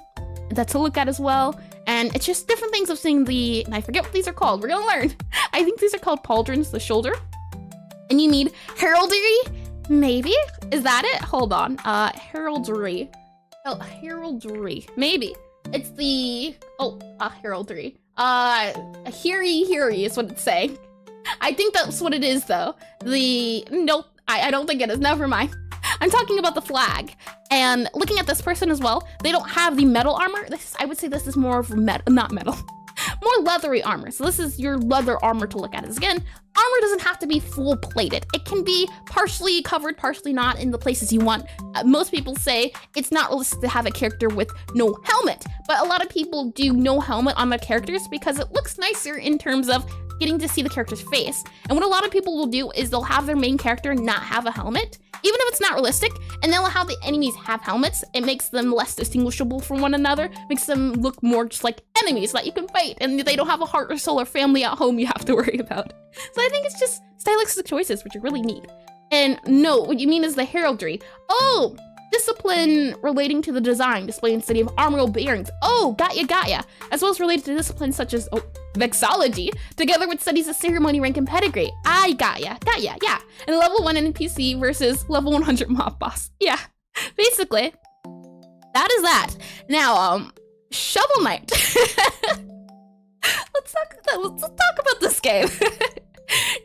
that's to look at as well. And it's just different things of seeing the, and I forget what these are called, we're gonna learn. I think these are called pauldrons, the shoulder. And you need heraldry. Maybe? Is that it? Hold on. Heraldry. Oh, heraldry. Maybe. It's the... Oh, heraldry. Heary is what it's saying. I think that's what it is, though. Nope. I don't think it is. Never mind. I'm talking about the flag. And looking at this person as well, they don't have the metal armor. I would say this is more of not metal. More leathery armor. So this is your leather armor to look at. Again, armor doesn't have to be full plated. It can be partially covered, partially not in the places you want. Most people say it's not realistic to have a character with no helmet, but a lot of people do no helmet on their characters because it looks nicer in terms of getting to see the character's face. And what a lot of people will do is they'll have their main character not have a helmet, even if it's not realistic, and they'll have the enemies have helmets. It makes them less distinguishable from one another, makes them look more just like enemies that you can fight, and they don't have a heart or soul or family at home you have to worry about. So I think it's just stylistic choices, which are really neat. And no, what you mean is the heraldry. Oh, discipline relating to the design, display in city of armorial bearings. Oh, got ya. As well as related to disciplines such as, vexology, together with studies of ceremony, rank, and pedigree. I got ya, yeah. And level 1 NPC versus level 100 mob boss. Yeah, basically, that is that. Now, Shovel Knight. Let's talk about this game.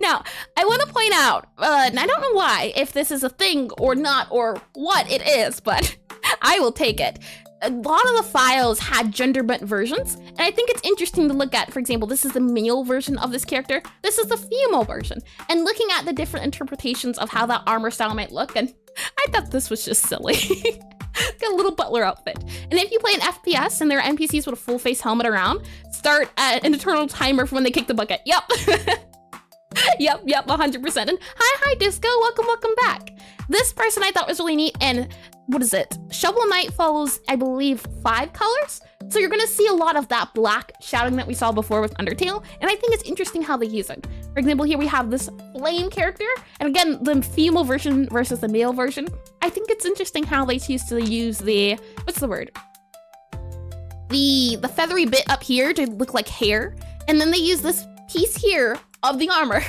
Now, I want to point out, and I don't know why, if this is a thing or not, or what it is, but I will take it. A lot of the files had gender bent versions, and I think it's interesting to look at. For example, this is the male version of this character. This is the female version. And looking at the different interpretations of how that armor style might look, and I thought this was just silly. Got a little butler outfit. And if you play an FPS and there are NPCs with a full face helmet around, start at an eternal timer for when they kick the bucket. Yep. Yep, 100%. And hi, Disco, welcome back. This person I thought was really neat, and what is it? Shovel Knight follows, I believe, 5 colors. So you're gonna see a lot of that black shadowing that we saw before with Undertale, and I think it's interesting how they use it. For example, here we have this flame character, and again, the female version versus the male version. I think it's interesting how they choose to use the, what's the word? The feathery bit up here to look like hair, and then they use this piece here of the armor.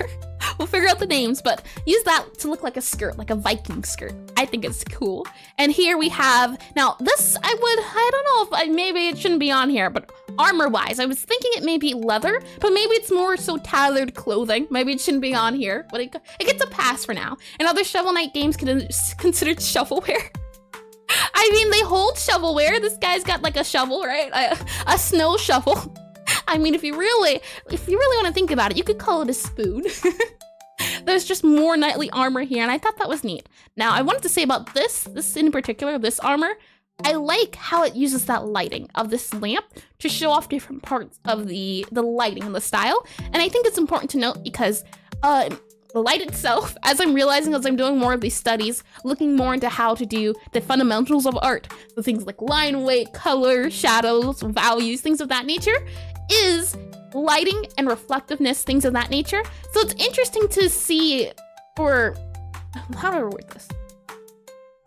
We'll figure out the names, but use that to look like a skirt, like a Viking skirt. I think it's cool. And here we have, now this I don't know if maybe it shouldn't be on here, but armor-wise, I was thinking it may be leather, but maybe it's more so tailored clothing. Maybe it shouldn't be on here, but it gets a pass for now. And other Shovel Knight games considered shovelware. I mean, they hold shovelware. This guy's got like a shovel, right? A snow shovel. I mean, if you really want to think about it, you could call it a spoon. There's just more knightly armor here, and I thought that was neat. Now, I wanted to say about this in particular, this armor, I like how it uses that lighting of this lamp to show off different parts of the lighting and the style. And I think it's important to note because the light itself, as I'm realizing as I'm doing more of these studies, looking more into how to do the fundamentals of art, the things like line weight, color, shadows, values, things of that nature, is lighting and reflectiveness, things of that nature. So it's interesting to see, or how do I word this?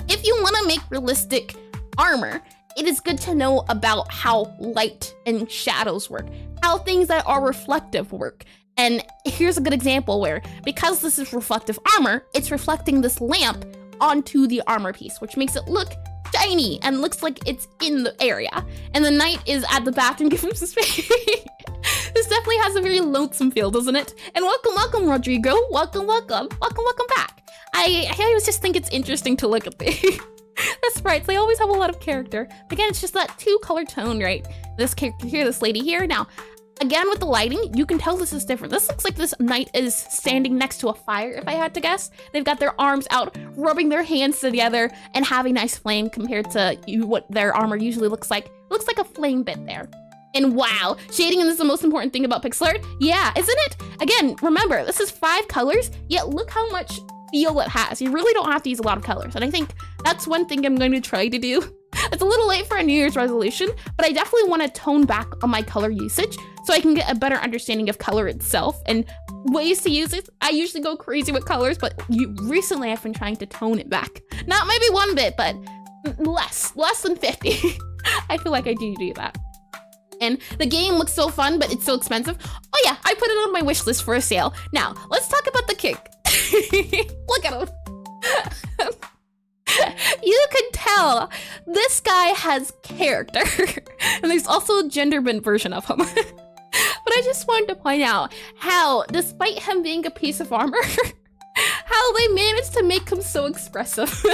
If you want to make realistic armor, it is good to know about how light and shadows work, how things that are reflective work. And here's a good example where, because this is reflective armor, it's reflecting this lamp onto the armor piece, which makes it look shiny and looks like it's in the area. And the knight is at the bathroom giving some space. This definitely has a very lonesome feel, doesn't it? And welcome, Rodrigo. Welcome back. I always just think it's interesting to look at the Aseprites, they always have a lot of character. But again, it's just that 2-color tone, right? This character here, this lady here. Now, again, with the lighting, you can tell this is different. This looks like this knight is standing next to a fire, if I had to guess. They've got their arms out, rubbing their hands together, and having nice flame compared to what their armor usually looks like. It looks like a flame bit there. And wow, shading is the most important thing about pixel art. Yeah, isn't it? Again, remember, this is 5 colors, yet look how much feel it has. You really don't have to use a lot of colors. And I think that's one thing I'm going to try to do. It's a little late for a New Year's resolution, but I definitely want to tone back on my color usage so I can get a better understanding of color itself and ways to use it. I usually go crazy with colors, but recently I've been trying to tone it back. Not maybe 1 bit, but less than 50. I feel like I do that. And the game looks so fun, but it's so expensive. Oh yeah, I put it on my wish list for a sale. Now, let's talk about the kick. Look at him. You can tell this guy has character. And there's also a gender bent version of him. But I just wanted to point out how, despite him being a piece of armor, how they managed to make him so expressive.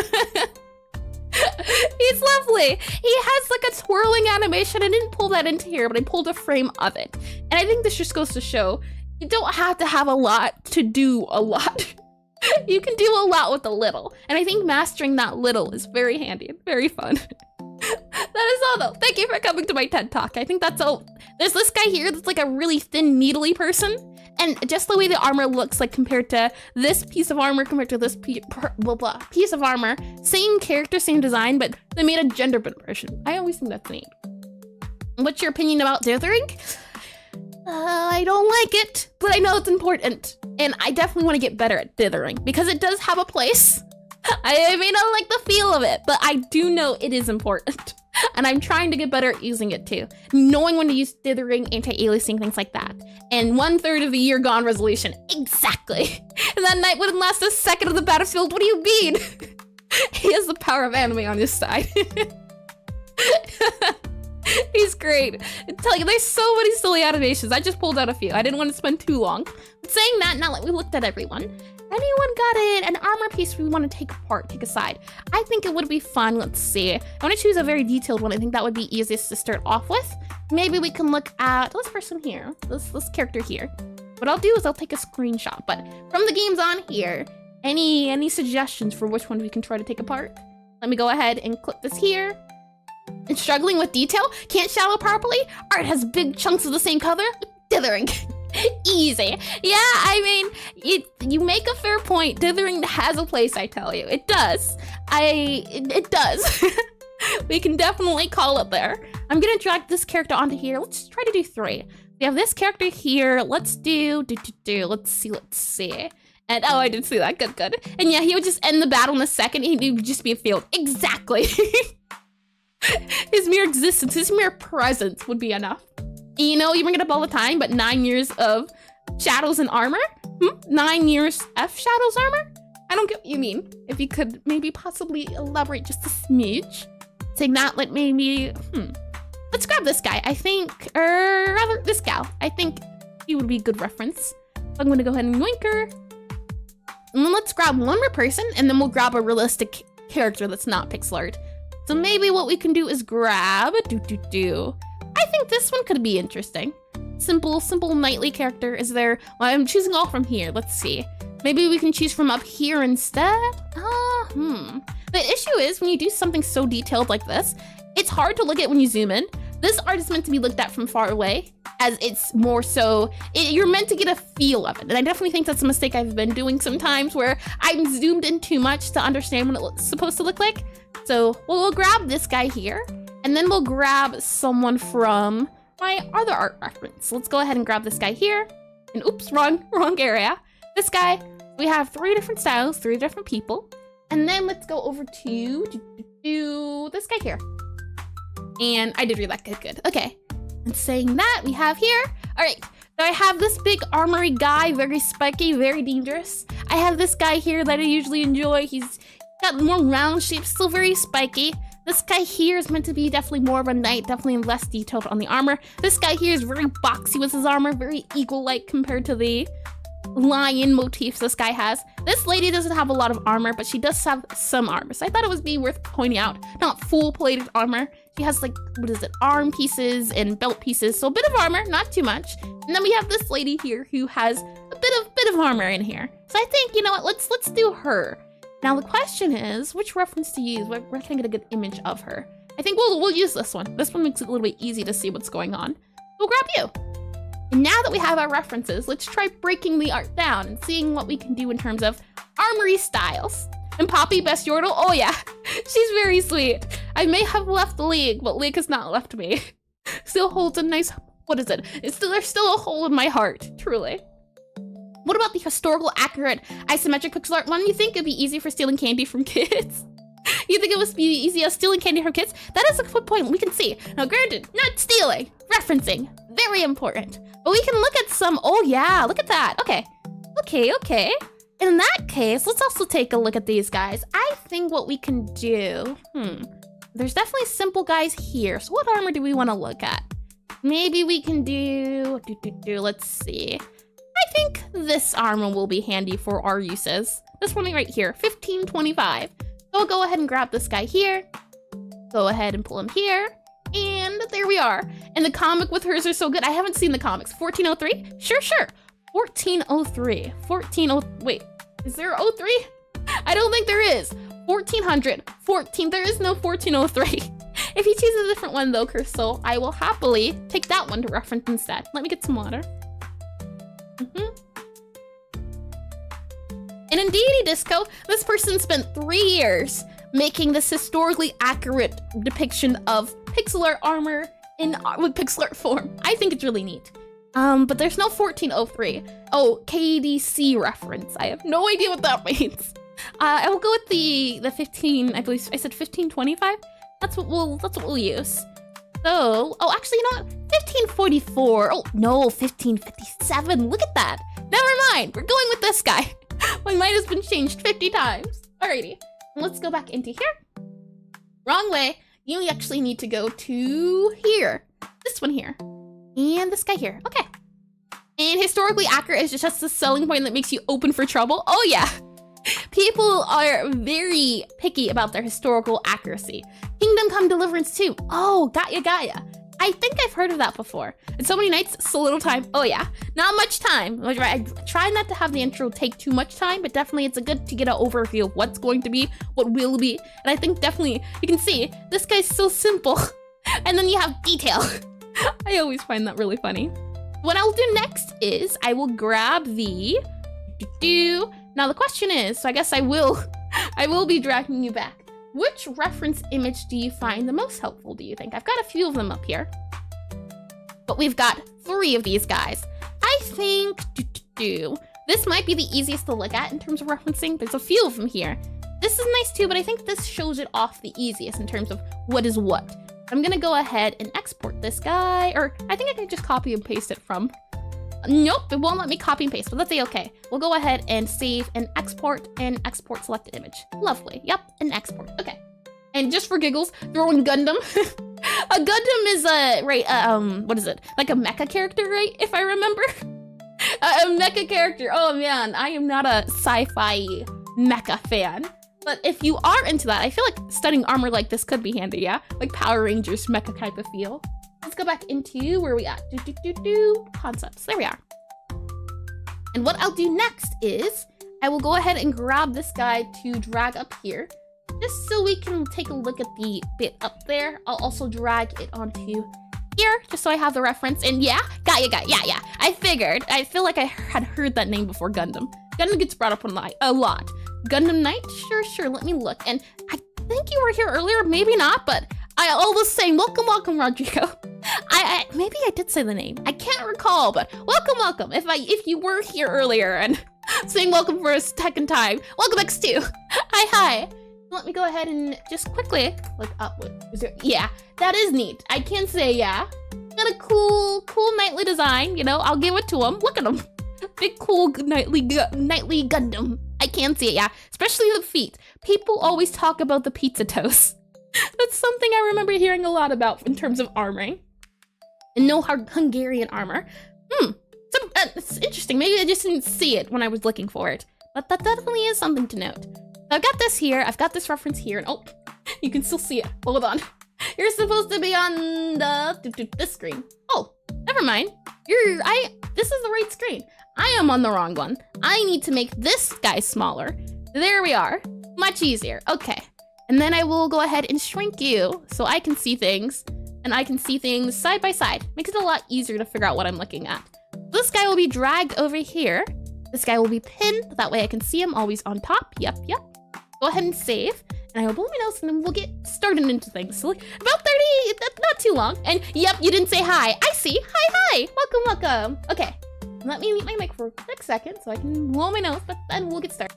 He's lovely. He has like a twirling animation. I didn't pull that into here, but I pulled a frame of it. And I think this just goes to show you don't have to have a lot to do a lot. You can do a lot with a little. And I think mastering that little is very handy and very fun. That is all though. Thank you for coming to my TED Talk. I think that's all. There's this guy here that's like a really thin, needly person. And just the way the armor looks like compared to this piece of armor compared to this piece of armor. Same character, same design, but they made a gender bent version. I always think that's neat. What's your opinion about dithering? I don't like it, but I know it's important. And I definitely want to get better at dithering because it does have a place. I may not like the feel of it, but I do know it is important. And I'm trying to get better at using it too. Knowing when to use dithering, anti-aliasing, things like that. And 1/3 of the year gone resolution. Exactly. And that knight wouldn't last a second of the battlefield. What do you mean? He has the power of anime on his side. He's great. I tell you, there's so many silly animations. I just pulled out a few. I didn't want to spend too long. But saying that, now that we looked at everyone, anyone got an armor piece we want to take apart, take aside? I think it would be fun. Let's see. I want to choose a very detailed one. I think that would be easiest to start off with. Maybe we can look at this person here, this character here. What I'll do is I'll take a screenshot. But from the games on here, any suggestions for which one we can try to take apart? Let me go ahead and click this here. And struggling with detail? Can't shadow properly? Art has big chunks of the same color? Dithering. Easy. Yeah, I mean, you make a fair point. Dithering has a place, I tell you. It does. It does. We can definitely call it there. I'm gonna drag this character onto here. Let's try to do 3. We have this character here. Let's do. Let's see. And oh, I did see that. Good. And yeah, he would just end the battle in a second. He would just be a field. Exactly. His mere existence, his mere presence would be enough. You know, you bring it up all the time, but 9 years of shadows and armor? 9 years F shadows armor? I don't get what you mean. If you could maybe possibly elaborate just a smidge. Saying that, like maybe, let's grab this guy. I think, or rather this gal. I think he would be a good reference. I'm gonna go ahead and yoink her. And then let's grab one more person, and then we'll grab a realistic character that's not pixel art. So maybe what we can do is grab I think this one could be interesting. Simple knightly character. Is there? Well, I'm choosing all from here. Let's see. Maybe we can choose from up here instead. The issue is when you do something so detailed like this, it's hard to look at when you zoom in. This art is meant to be looked at from far away, as it's more so, you're meant to get a feel of it. And I definitely think that's a mistake I've been doing sometimes where I'm zoomed in too much to understand what it's supposed to look like. So we'll grab this guy here, and then we'll grab someone from my other art reference. Let's go ahead and grab this guy here. And oops, wrong area. This guy, we have 3 different styles, 3 different people. And then let's go over to this guy here. And I did read that good. Okay. And saying that, we have here. All right. So I have this big armory guy, very spiky, very dangerous. I have this guy here that I usually enjoy. He's got more round shapes, still very spiky. This guy here is meant to be definitely more of a knight, definitely less detailed on the armor. This guy here is very boxy with his armor, very eagle-like compared to the lion motifs this guy has. This lady doesn't have a lot of armor, but she does have some armor. So I thought it was worth pointing out. Not full plated armor. She has like, what is it? Arm pieces and belt pieces. So a bit of armor, not too much. And then we have this lady here who has a bit of armor in here. So I think, you know what? Let's do her. Now the question is, which reference to use? Where can I get a good image of her? I think we'll use this one. This one makes it a little bit easy to see what's going on. We'll grab you. And now that we have our references, let's try breaking the art down and seeing what we can do in terms of armory styles. And Poppy, best Yordle, oh yeah, she's very sweet. I may have left League, but League has not left me. Still holds a nice, what is it? There's still a hole in my heart, truly. What about the historical accurate isometric pixel art one? You think it'd be easy for stealing candy from kids? You think it would be easy as stealing candy from kids? That is a good point, we can see. Now granted, not stealing, referencing, very important. But we can look at some, oh yeah, look at that. Okay. In that case, let's also take a look at these guys. I think what we can do, there's definitely simple guys here. So what armor do we want to look at? Maybe we can do, let's see. I think this armor will be handy for our uses. This one right here, 1525. So we'll go ahead and grab this guy here. Go ahead and pull him here. And there we are. And the comic with hers are so good. I haven't seen the comics. 1403? Sure. 1403. Wait, is there 03? I don't think there is. 1400. There is no 1403. If you choose a different one though, Crystal, I will happily take that one to reference instead. Let me get some water. And indeedy, Disco, this person spent 3 years making this historically accurate depiction of pixel art armor with pixel art form. I think it's really neat. But there's no 1403. Oh, KDC reference. I have no idea what that means. I will go with the 15, I believe I said 1525. That's what we'll use. So, oh, actually, you know what? 1544. Oh, no, 1557. Look at that. Never mind. We're going with this guy. My mind has been changed 50 times. Alrighty. Let's go back into here. Wrong way. You actually need to go to here. This one here. And this guy here. Okay. And historically accurate is just the selling point that makes you open for trouble. Oh, yeah. People are very picky about their historical accuracy. Kingdom Come Deliverance 2. Oh, got ya. I think I've heard of that before. And so many nights, so little time. Oh yeah, not much time. I try not to have the intro take too much time, but definitely it's good to get an overview of what's going to be, what will be. And I think definitely, you can see, this guy's so simple. And then you have detail. I always find that really funny. What I'll do next is I will grab the, now the question is, so I guess I will be dragging you back. Which reference image do you find the most helpful, do you think? I've got a few of them up here. But we've got 3 of these guys. I think, this might be the easiest to look at in terms of referencing. There's a few of them here. This is nice too, but I think this shows it off the easiest in terms of what is what. I'm gonna go ahead and export this guy, or I think I can just copy and paste it from. Nope, it won't let me copy and paste, but that's okay. We'll go ahead and save and export selected image. Lovely, yep, and export, okay. And just for giggles, throwing Gundam. A Gundam is what is it? Like a mecha character, right? If I remember. A mecha character, oh man, I am not a sci-fi mecha fan. But if you are into that, I feel like studying armor like this could be handy, yeah? Like Power Rangers mecha type of feel. Let's go back into where we at. Concepts. There we are. And what I'll do next is I will go ahead and grab this guy to drag up here, just so we can take a look at the bit up there. I'll also drag it onto here, just so I have the reference. And yeah, got ya. I figured. I feel like I had heard that name before. Gundam. Gundam gets brought up a lot. Gundam Knight? Sure. Let me look. And I think you were here earlier. Maybe not, but all the same, welcome, Rodrigo. Maybe I did say the name. I can't recall, but welcome. If you were here earlier and saying welcome for a second time, welcome X2. Hi. Let me go ahead and just quickly look up. Yeah, that is neat. I can say yeah. Got a cool knightly design. You know, I'll give it to him. Look at him. Big cool knightly Gundam. I can see it, yeah. Especially the feet. People always talk about the pizza toes. That's something I remember hearing a lot about in terms of armoring. And no Hungarian armor. It's interesting. Maybe I just didn't see it when I was looking for it. But that definitely is something to note. So I've got this here. I've got this reference here. And oh, you can still see it. Hold on. You're supposed to be on this screen. Oh, never mind. This is the right screen. I am on the wrong one. I need to make this guy smaller. There we are. Much easier. Okay. And then I will go ahead and shrink you so I can see things. And I can see things side by side. Makes it a lot easier to figure out what I'm looking at. This guy will be dragged over here. This guy will be pinned. That way I can see him always on top. Yep. Go ahead and save. And I will blow my nose and then we'll get started into things. So like, about 30, not too long. And yep, you didn't say hi. I see. Hi. Welcome. Okay. Let me mute my mic for a quick second so I can blow my nose, but then we'll get started.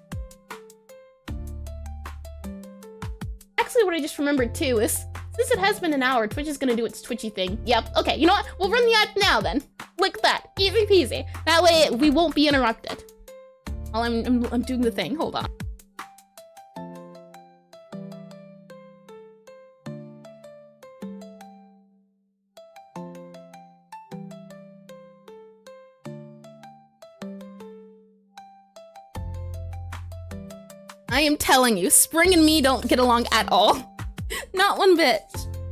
Actually, what I just remembered too is, since it has been an hour, Twitch is gonna do its twitchy thing. Yep, okay, you know what? We'll run the ad now then. Like that, easy peasy. That way we won't be interrupted while I'm doing the thing. Hold on. I am telling you, Spring and me don't get along at all. Not one bit.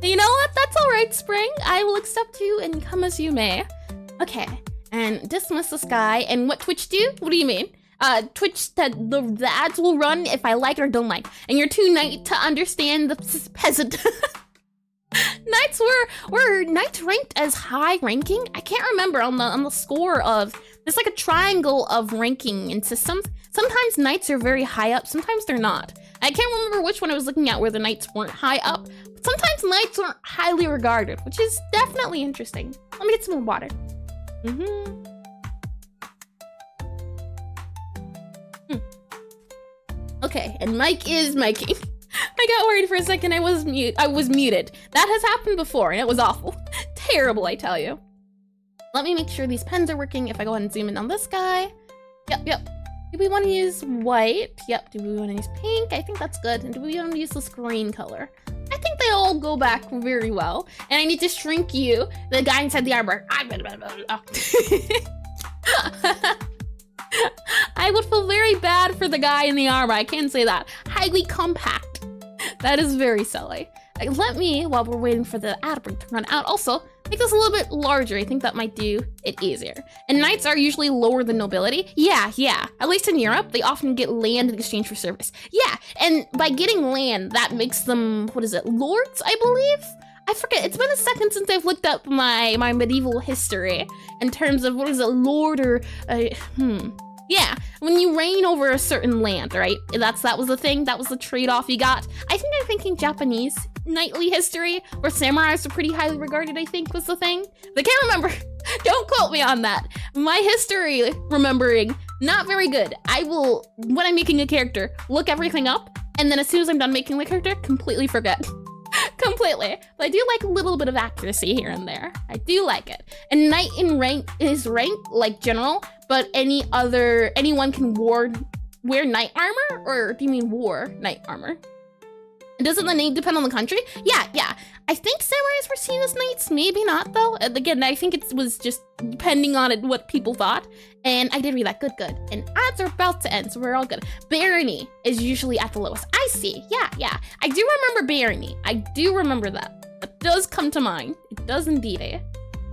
You know what? That's all right, Spring. I will accept you and come as you may. Okay, and dismiss this guy. And what Twitch do? What do you mean? Twitch, the ads will run if I like or don't like. And you're too nice to understand the peasant. Knights were Knights ranked as high ranking? I can't remember on the score of. There's like a triangle of ranking into sometimes Knights are very high up, sometimes they're not. I can't remember which one I was looking at where the Knights weren't high up, but sometimes Knights aren't highly regarded, which is definitely interesting. Let me get some more water. Okay, and Mike is miking. I got worried for a second. I was muted. That has happened before, and it was awful. Terrible, I tell you. Let me make sure these pens are working. If I go ahead and zoom in on this guy. Yep. Do we want to use white? Yep. Do we want to use pink? I think that's good. And do we want to use this green color? I think they all go back very well. And I need to shrink you, the guy inside the armor. I would feel very bad for the guy in the armor. I can say that. Highly compact. That is very silly. Let me, while we're waiting for the ad break to run out, also make this a little bit larger. I think that might do it easier. And knights are usually lower than nobility. Yeah. At least in Europe, they often get land in exchange for service. Yeah, and by getting land, that makes them, what is it, lords, I believe? I forget, it's been a second since I've looked up my medieval history in terms of, what is it, lord or, yeah, when you reign over a certain land, right? That was the thing, that was the trade-off you got. I think I'm thinking Japanese knightly history, where samurais are pretty highly regarded, I think was the thing. I can't remember. Don't quote me on that. My history remembering, not very good. I will, when I'm making a character, look everything up, and then as soon as I'm done making the character, completely forget. Completely. But I do like a little bit of accuracy here and there. I do like it. And knight in rank is rank like general, but anyone can wear knight armor? Or do you mean war knight armor? And doesn't the name depend on the country? Yeah. I think samurais were seen as knights, maybe not though. Again, I think it was just depending on what people thought. And I did read that, good. And ads are about to end, so we're all good. Barony is usually at the lowest. I see, yeah. I do remember barony, I do remember that. That does come to mind, it does indeed.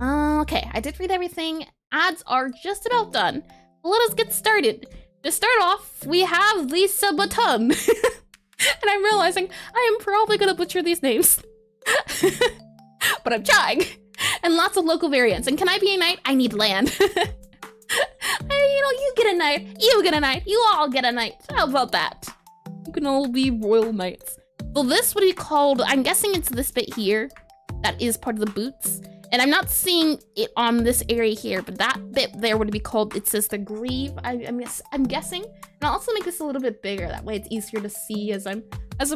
Okay, I did read everything. Ads are just about done. Let us get started. To start off, we have Lisa Button. And I'm realizing I am probably gonna butcher these names. But I'm trying. And lots of local variants. And can I be a knight? I need land. You get a knight. You get a knight. You all get a knight. How about that? You can all be royal knights. So this would be called, I'm guessing it's this bit here. That is part of the boots. And I'm not seeing it on this area here, but that bit there would be called, it says the greave, I'm guessing. And I'll also make this a little bit bigger, that way it's easier to see as I'm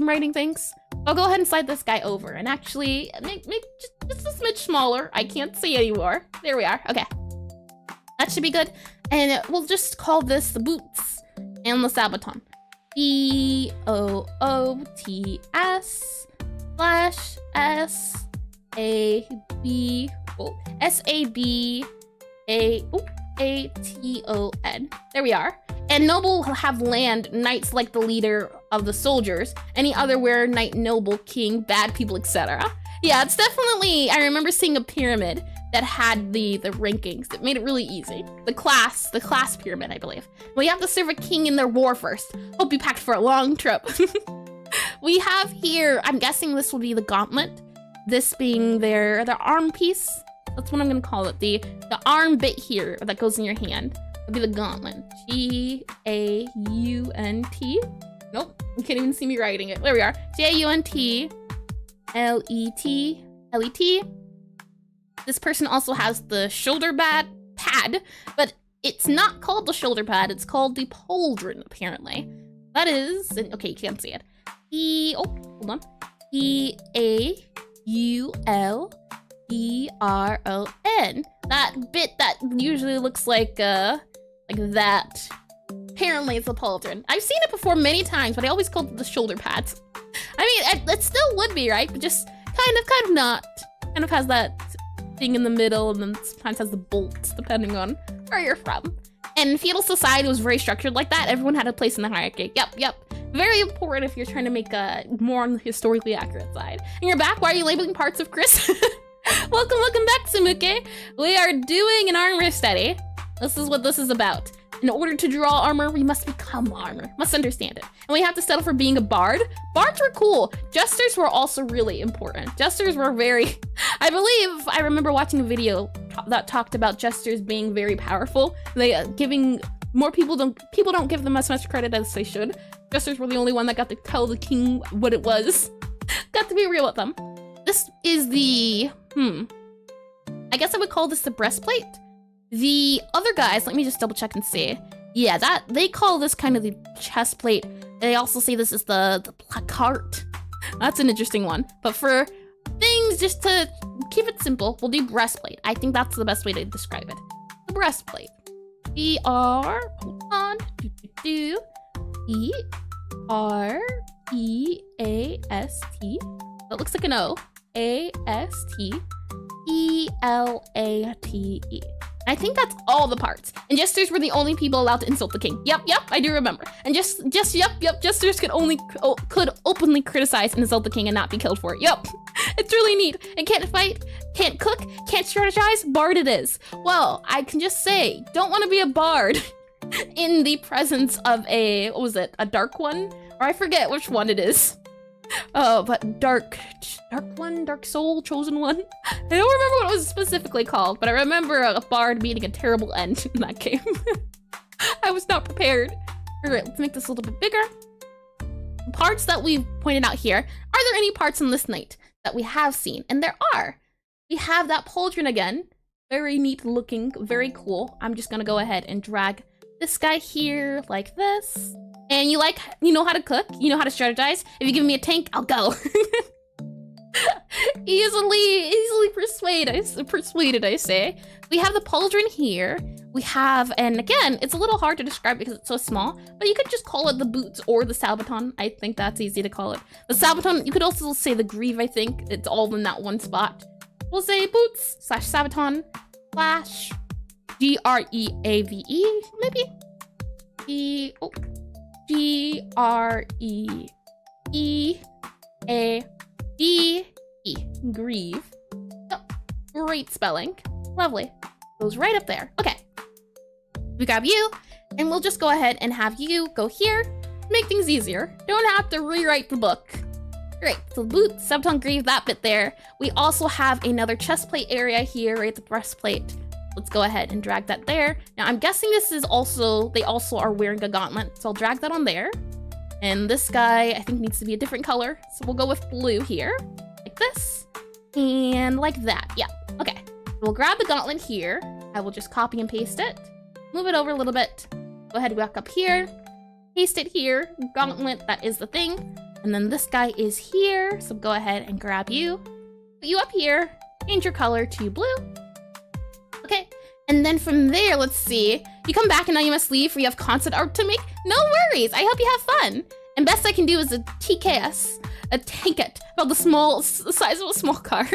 writing things. I'll go ahead and slide this guy over and actually make just a smidge smaller. I can't see anymore. There we are, okay. That should be good. And we'll just call this the boots and the sabaton. BOOTS /SAB Aton. There we are. And noble will have land, knights like the leader of the soldiers, any other where knight, noble, king, bad people, etc. Yeah, it's definitely, I remember seeing a pyramid that had the rankings. It made it really easy. The class pyramid, I believe. We have to serve a king in their war first. Hope you packed for a long trip. We have here, I'm guessing this will be the gauntlet. This being their arm piece. That's what I'm gonna call it. The arm bit here that goes in your hand would be the gauntlet. G-A-U-N-T. Nope, you can't even see me writing it. There we are. G-A-U-N-T-L-E-T. This person also has the shoulder pad, but it's not called the shoulder pad. It's called the pauldron, apparently. That is, okay, you can't see it. Hold on. E-A-U-L-E-R-O-N. That bit that usually looks like that. Apparently it's a pauldron. I've seen it before many times, but I always called it the shoulder pads. I mean, it still would be, right? But just kind of not. Kind of has that thing in the middle, and then sometimes has the bolts, depending on where you're from. And feudal society was very structured like that. Everyone had a place in the hierarchy. Yep. Very important if you're trying to make a more on the historically accurate side. And you're back. Why are you labeling parts of Chris? Welcome back, Samuke. We are doing an armor study. This is what this is about. In order to draw armor, we must become armor. Must understand it. And we have to settle for being a bard. Bards were cool. Jesters were also really important. Jesters were very... I remember watching a video that talked about jesters being very powerful. They giving more people don't give them as much credit as they should. Jesters were the only one that got to tell the king what it was. Got to be real with them. This is the... I guess I would call this the breastplate. The other guys, let me just double check and see. Yeah, they call this kind of the chest plate. They also say this is the placard. That's an interesting one. But for things, just to keep it simple, we'll do breastplate. I think that's the best way to describe it. The breastplate. hold on, E-R-E-A-S-T. That looks like an O. A-S-T-E-L-A-T-E. I think that's all the parts. And jesters were the only people allowed to insult the king. Yep, I do remember. And jesters could openly criticize and insult the king and not be killed for it. Yep, it's really neat. And can't fight, can't cook, can't strategize, bard it is. Well, I can just say, don't want to be a bard in the presence of a, what was it, a dark one? Or I forget which one it is. Oh, but dark one, dark soul, chosen one. I don't remember what it was specifically called, but I remember a bard meeting a terrible end in that game. I was not prepared. All right, let's make this a little bit bigger. Parts that we've pointed out here. Are there any parts in this night that we have seen? And there are. We have that pauldron again. Very neat looking, very cool. I'm just gonna go ahead and drag this guy here like this. And you know how to cook, you know how to strategize. If you give me a tank, I'll go. easily persuaded, I say. We have the pauldron here. We have, and again, it's a little hard to describe because it's so small, but you could just call it the boots or the sabaton. I think that's easy to call it. The sabaton, you could also say the greave, I think. It's all in that one spot. We'll say boots / sabaton / G-R-E-A-V-E, maybe? G-R-E-E-A-V-E. Greave. Oh, great spelling. Lovely. Goes right up there. Okay. We grab you, and we'll just go ahead and have you go here. Make things easier. Don't have to rewrite the book. Great. So boot, sabaton, greave, that bit there. We also have another chest plate area here, right at the breastplate. Let's go ahead and drag that there. Now I'm guessing this is also, they also are wearing a gauntlet. So I'll drag that on there. And this guy, I think needs to be a different color. So we'll go with blue here, like this. And like that, yeah, okay. We'll grab the gauntlet here. I will just copy and paste it. Move it over a little bit. Go ahead, back up here. Paste it here, gauntlet, that is the thing. And then this guy is here. So go ahead and grab you. Put you up here, change your color to blue. Okay, and then from there, let's see. You come back and now you must leave, for you have concept art to make. No worries, I hope you have fun. And best I can do is a TKS, a tanket, about the size of a small car.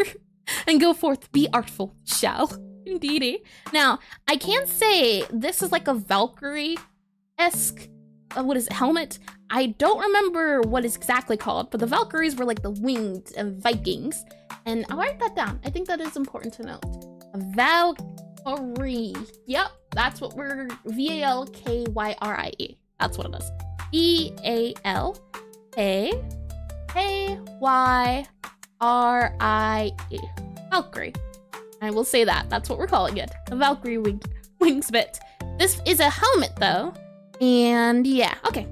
And go forth, be artful, shall. Indeedy. Now, I can say this is like a Valkyrie-esque, what is it, helmet? I don't remember what it's exactly called, but the Valkyries were like the winged Vikings. And I'll write that down. I think that is important to note. A Valkyrie. Yep, that's what we're, V-A-L-K-Y-R-I-E. That's what it is. V-A-L-K-Y-R-I-E. Valkyrie. I will say that. That's what we're calling it. A Valkyrie wings bit. This is a helmet though. And yeah, okay.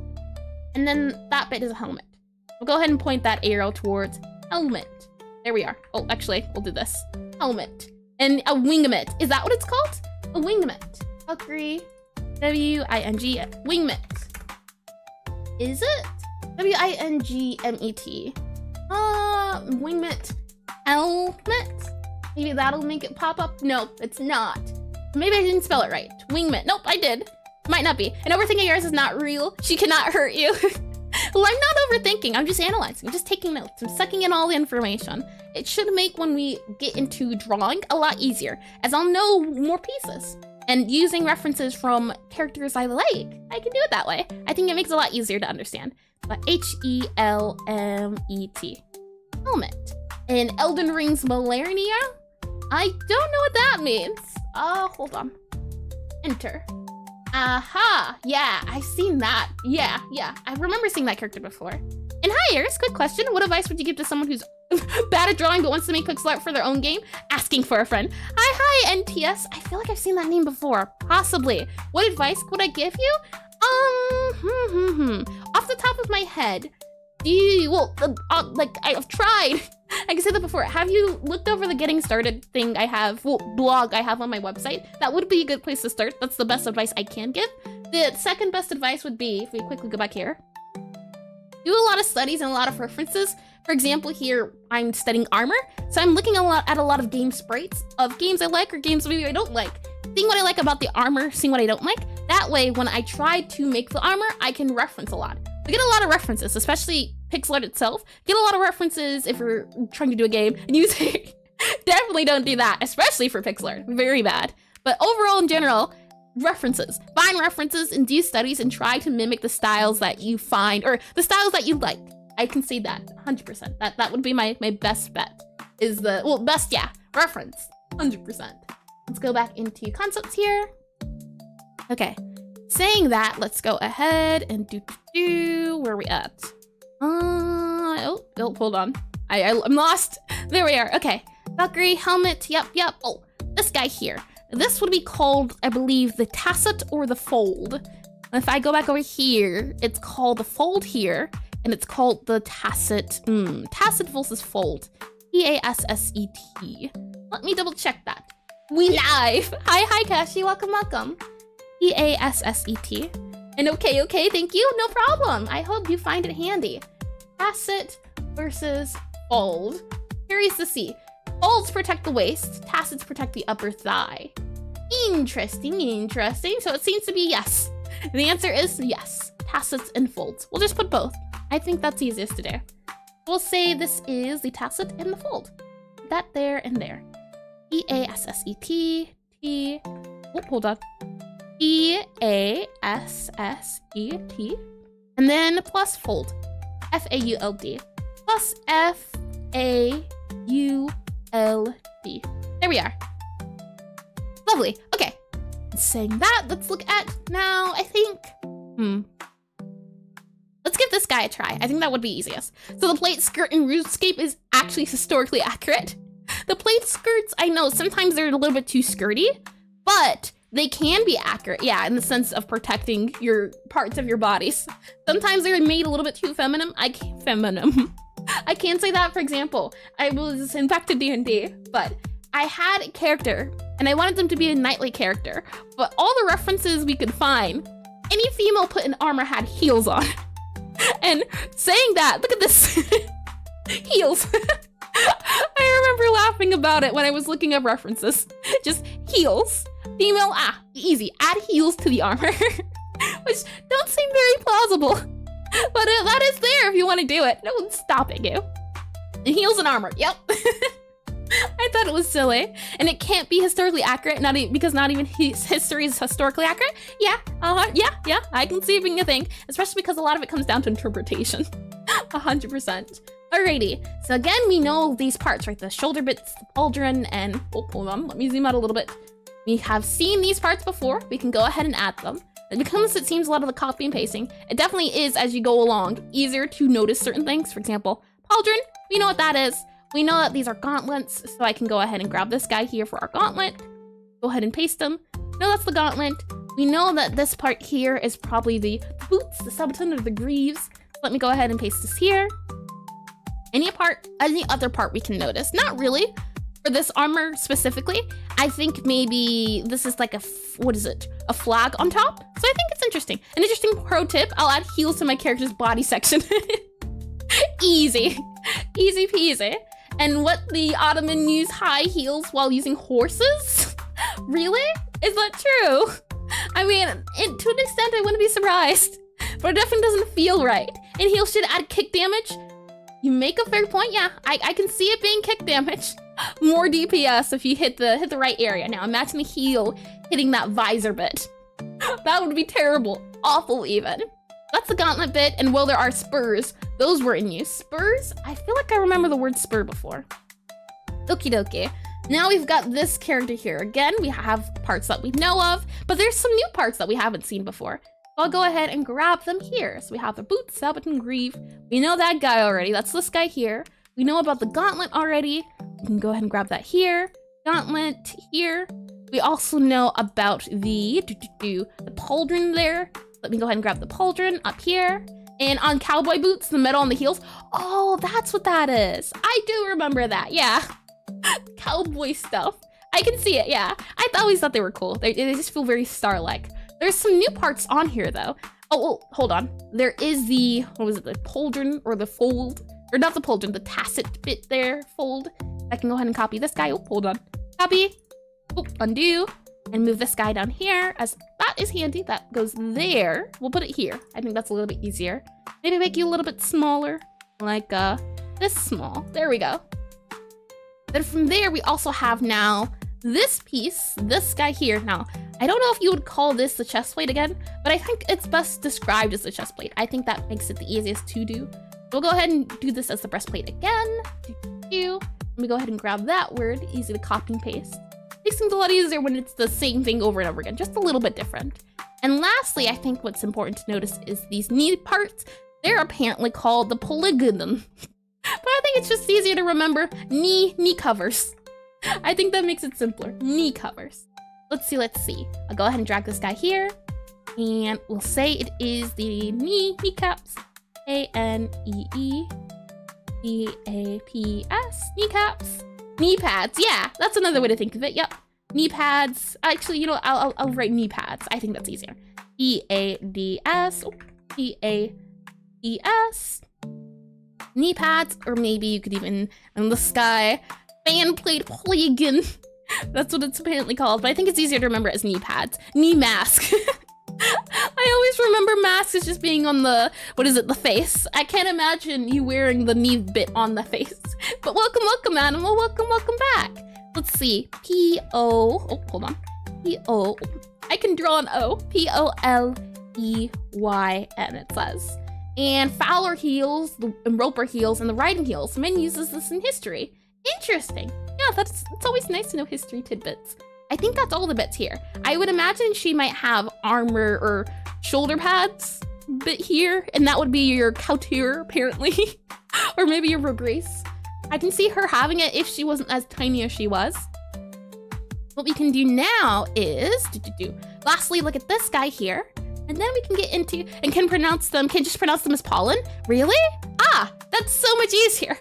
And then that bit is a helmet. We'll go ahead and point that arrow towards helmet. There we are. Oh, actually, we'll do this. Helmet. And a wingmet. Is that what it's called? A wingmet. Valkyrie. W-I-N-G. Wingmet. Is it? W-I-N-G-M-E-T. Wingmet. Helmet? Maybe that'll make it pop up. Nope, it's not. Maybe I didn't spell it right. Wingmet. Nope, I did. Might not be. And overthinking yours is not real. She cannot hurt you. Well, I'm not overthinking. I'm just analyzing. I'm just taking notes. I'm sucking in all the information. It should make when we get into drawing a lot easier, as I'll know more pieces. And using references from characters I like, I can do it that way. I think it makes it a lot easier to understand. But H-E-L-M-E-T. Helmet. In Elden Ring's Millennia? I don't know what that means. Hold on. Enter. Aha! Yeah, I've seen that. Yeah. I remember seeing that character before. And hi, Iris, quick question. What advice would you give to someone who's bad at drawing but wants to make pixel art for their own game? Asking for a friend. Hi, NTS. I feel like I've seen that name before. Possibly. What advice would I give you? Off the top of my head, I've tried. I can say that before. Have you looked over the getting started thing I have, blog I have on my website? That would be a good place to start. That's the best advice I can give. The second best advice would be, if we quickly go back here, do a lot of studies and a lot of references. For example, here I'm studying armor, so I'm looking at a lot of game sprites of games I like or games maybe I don't like. Seeing what I like about the armor, seeing what I don't like. That way, when I try to make the armor, I can reference a lot. We get a lot of references, especially Pixelart itself. Get a lot of references if you're trying to do a game, and you say, definitely don't do that, especially for Pixelart. Very bad. But overall, in general, references. Find references and do studies and try to mimic the styles that you find, or the styles that you like. I can say that 100%. That would be my best bet. Is the, well, best, yeah, reference, 100%. Let's go back into concepts here. Okay, saying that, let's go ahead and where are we at? Hold on. I'm lost. There we are. Okay, Valkyrie helmet. Yep. Oh, this guy here. This would be called, I believe, the tacet or the fold. And if I go back over here, it's called the fold here, and it's called the tacet. Tacet versus fold. T-A-S-S-E-T. Let me double check that. We live. Hi, Kashi. Welcome. T-A-S-S-E-T. And okay, thank you. No problem. I hope you find it handy. Tacet versus fold. Curious to see. Folds protect the waist. Tacets protect the upper thigh. Interesting. So it seems to be yes. The answer is yes. Tacets and folds. We'll just put both. I think that's easiest to do. We'll say this is the tacet and the fold. That there and there. T-A-S-S-E-T. T. Oh, hold on. T-A-S-S-E-T. And then plus fold. F-A-U-L-D. Plus F-A-U-L-D. There we are. Lovely. Okay. Saying that, let's look at now, I think, let's give this guy a try. I think that would be easiest. So the plate skirt in RuneScape is actually historically accurate. The plate skirts, I know sometimes they're a little bit too skirty, but they can be accurate, yeah, in the sense of protecting your parts of your bodies. Sometimes they're made a little bit too feminine. I can't say that, for example. I was in fact to D&D, but I had a character, and I wanted them to be a knightly character, but all the references we could find, any female put in armor had heels on. And saying that, look at this. Heels. I remember laughing about it when I was looking up references. Just heels. Female, easy. Add heels to the armor. Which don't seem very plausible. But that is there if you want to do it. No one's stopping you. And heels and armor, yep. I thought it was silly, and it can't be historically accurate, because not even history is historically accurate. Yeah, yeah, I can see it being a thing, especially because a lot of it comes down to interpretation. 100%. Alrighty, so again, we know these parts, right? The shoulder bits, the pauldron, and hold on, let me zoom out a little bit. We have seen these parts before. We can go ahead and add them. And because it seems a lot of the copy and pasting, it definitely is, as you go along, easier to notice certain things. For example, pauldron, we know what that is. We know that these are gauntlets, so I can go ahead and grab this guy here for our gauntlet. Go ahead and paste them. No, that's the gauntlet. We know that this part here is probably the boots, the subaltern, or the greaves. Let me go ahead and paste this here. Any other part we can notice? Not really. For this armor specifically, I think maybe this is like a flag on top? So I think it's interesting. An interesting pro tip, I'll add heels to my character's body section. Easy. Easy peasy. And what the Ottoman use high heels while using horses? Really? Is that true? I mean, to an extent, I wouldn't be surprised. But it definitely doesn't feel right. And heels should add kick damage. You make a fair point, yeah. I can see it being kick damage. More DPS if you hit the right area. Now imagine the heel hitting that visor bit. That would be terrible. Awful even. That's the gauntlet bit, and well, there are spurs. Those were in use. Spurs? I feel like I remember the word spur before. Okie dokie. Now we've got this character here. Again, we have parts that we know of, but there's some new parts that we haven't seen before. So I'll go ahead and grab them here. So we have the boots, sabot, and greave. We know that guy already. That's this guy here. We know about the gauntlet already. We can go ahead and grab that here. Gauntlet here. We also know about the pauldron there. Let me go ahead and grab the pauldron up here. And on cowboy boots, the metal on the heels. Oh, that's what that is. I do remember that, yeah. Cowboy stuff. I can see it, yeah. I always thought they were cool. They just feel very star-like. There's some new parts on here, though. Oh, well, hold on. There is the, the pauldron or the fold? Or not the pauldron, the tacit bit there, fold. I can go ahead and copy this guy. Oh, hold on. Copy. Oh, undo. And move this guy down here, as that is handy. That goes there. We'll put it here. I think that's a little bit easier. Maybe make you a little bit smaller, like this small. There we go. Then from there, we also have now this piece, this guy here. Now, I don't know if you would call this the chest plate again, but I think it's best described as the chest plate. I think that makes it the easiest to do. We'll go ahead and do this as the breastplate again. Let me go ahead and grab that word, easy to copy and paste. Makes things a lot easier when it's the same thing over and over again, just a little bit different. And lastly, I think what's important to notice is these knee parts. They're apparently called the polygon. But I think it's just easier to remember knee covers. I think that makes it simpler, knee covers. Let's see. I'll go ahead and drag this guy here. And we'll say it is the kneecaps. A-N-E-E-C-A-P-S, kneecaps. Knee pads, yeah, that's another way to think of it, yep. Knee pads, actually, you know, I'll write knee pads. I think that's easier. E-A-D-S, P-A-D-S. Knee pads, or maybe you could even, in the sky, fan plate polygon. That's what it's apparently called, but I think it's easier to remember as knee pads. Knee mask. I always remember masks as just being on the, the face. I can't imagine you wearing the knee bit on the face. But welcome, animal. Welcome back. Let's see. P-O, oh, hold on. P-O, I can draw an O. P-O-L-E-Y-N, it says. And Fowler heels, and Roper heels, and the riding heels. Men uses this in history. Interesting. Yeah, it's always nice to know history tidbits. I think that's all the bits here. I would imagine she might have armor or shoulder pads bit here, and that would be your couture, apparently. Or maybe your grace. I can see her having it if she wasn't as tiny as she was. What we can do now is, lastly, look at this guy here. And then we can get into, and can just pronounce them as pollen. Really? Ah, that's so much easier.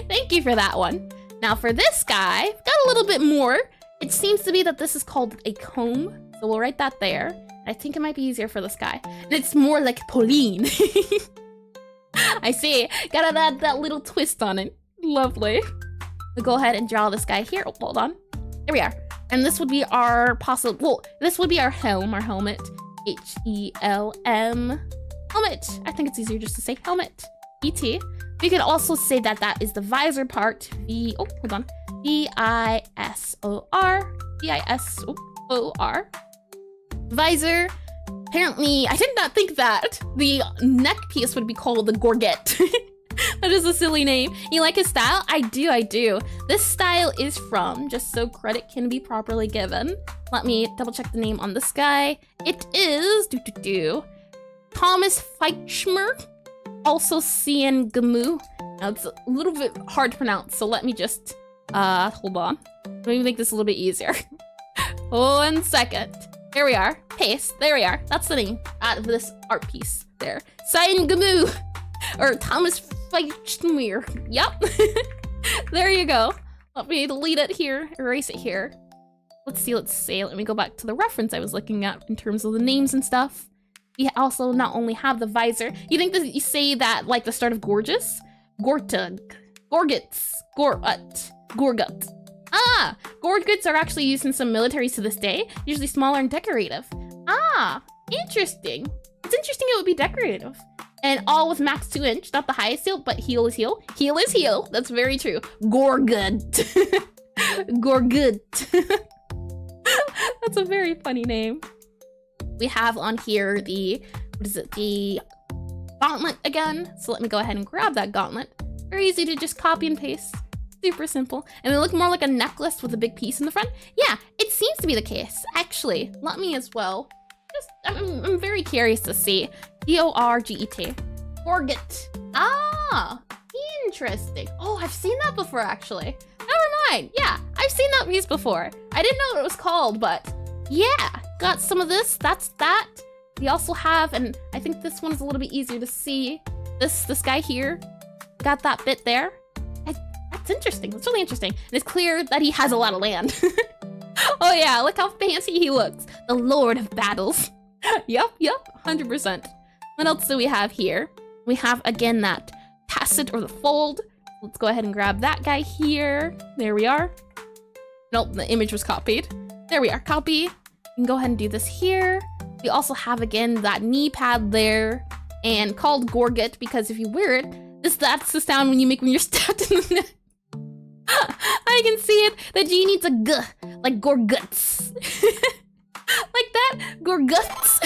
Thank you for that one. Now for this guy, got a little bit more. It seems to be that this is called a comb, so we'll write that there. I think it might be easier for this guy. And it's more like Pauline. I see, gotta add that little twist on it. Lovely. We'll go ahead and draw this guy here. Oh, hold on. There we are. And this would be our this would be our helmet. H-E-L-M. Helmet. I think it's easier just to say helmet. E-T. We could also say that that is the visor part. Oh, hold on. D-I-S-O-R. D-I-S-O-R. Visor. Apparently, I did not think that the neck piece would be called the gorget. That is a silly name. You like his style? I do. This style is from, just so credit can be properly given. Let me double check the name on this guy. It is, Thomas Feichmer, also Cien Gamu. Now it's a little bit hard to pronounce, so let me just, hold on. Let me make this a little bit easier. 1 second. There we are. Paste. There we are. That's the name out of this art piece there. Cien Gamu. Or Thomas Feichmer. Yep. There you go. Let me delete it here. Erase it here. Let's see. Let me go back to the reference I was looking at in terms of the names and stuff. We also not only have the visor. You think that you say that like the start of gorgeous? Gortug. Gorgets. Gorgut. Ah! Gorguts are actually used in some militaries to this day, usually smaller and decorative. Ah! Interesting. It's interesting it would be decorative. And all with max 2-inch, not the highest heel, but heel is heel. Heel is heel. That's very true. Gorgut. Gorgut. That's a very funny name. We have on here the gauntlet again. So let me go ahead and grab that gauntlet. Very easy to just copy and paste. Super simple. And they look more like a necklace with a big piece in the front. Yeah, it seems to be the case. Actually, let me as well. I'm very curious to see. Gorget. Gorget. Ah, interesting. Oh, I've seen that before, actually. Never mind. Yeah, I've seen that piece before. I didn't know what it was called, but yeah, got some of this. That's that. We also have, and I think this one is a little bit easier to see. This guy here, got that bit there. That's interesting. That's really interesting. And it's clear that he has a lot of land. Oh yeah, look how fancy he looks. The Lord of Battles. Yep, 100%. What else do we have here? We have, again, that tacit or the fold. Let's go ahead and grab that guy here. There we are. Nope, the image was copied. There we are, copy. You can go ahead and do this here. We also have, again, that knee pad there. And called Gorget, because if you wear it, that's the sound when you're stabbed in the neck. I can see it. The G needs a G, like Gorguts. Like that, Gorguts.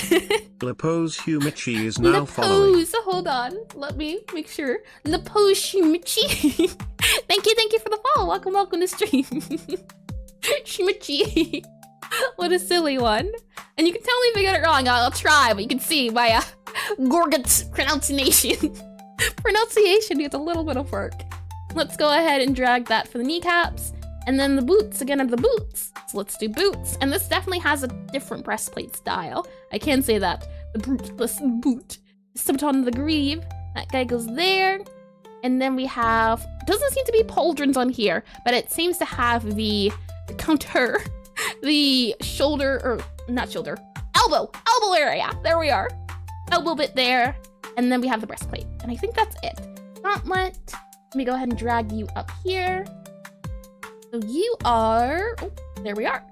Lepose Humichi is now following. Lepose, hold on. Let me make sure. Lepose Humichi. Thank you for the follow. Welcome to stream. Humichi. What a silly one. And you can tell me if I get it wrong. I'll try, but you can see my Gorguts pronunciation. Pronunciation needs a little bit of work. Let's go ahead and drag that for the kneecaps. And then the boots, again, are the boots. So let's do boots. And this definitely has a different breastplate style. I can say that. The boot. Stepped on the greave. That guy goes there. And then we have, doesn't seem to be pauldrons on here, but it seems to have the counter, the shoulder, or not shoulder, elbow area. There we are. Elbow bit there. And then we have the breastplate. And I think that's it. Gauntlet. Let me go ahead and drag you up here. So you are, oh, there we are.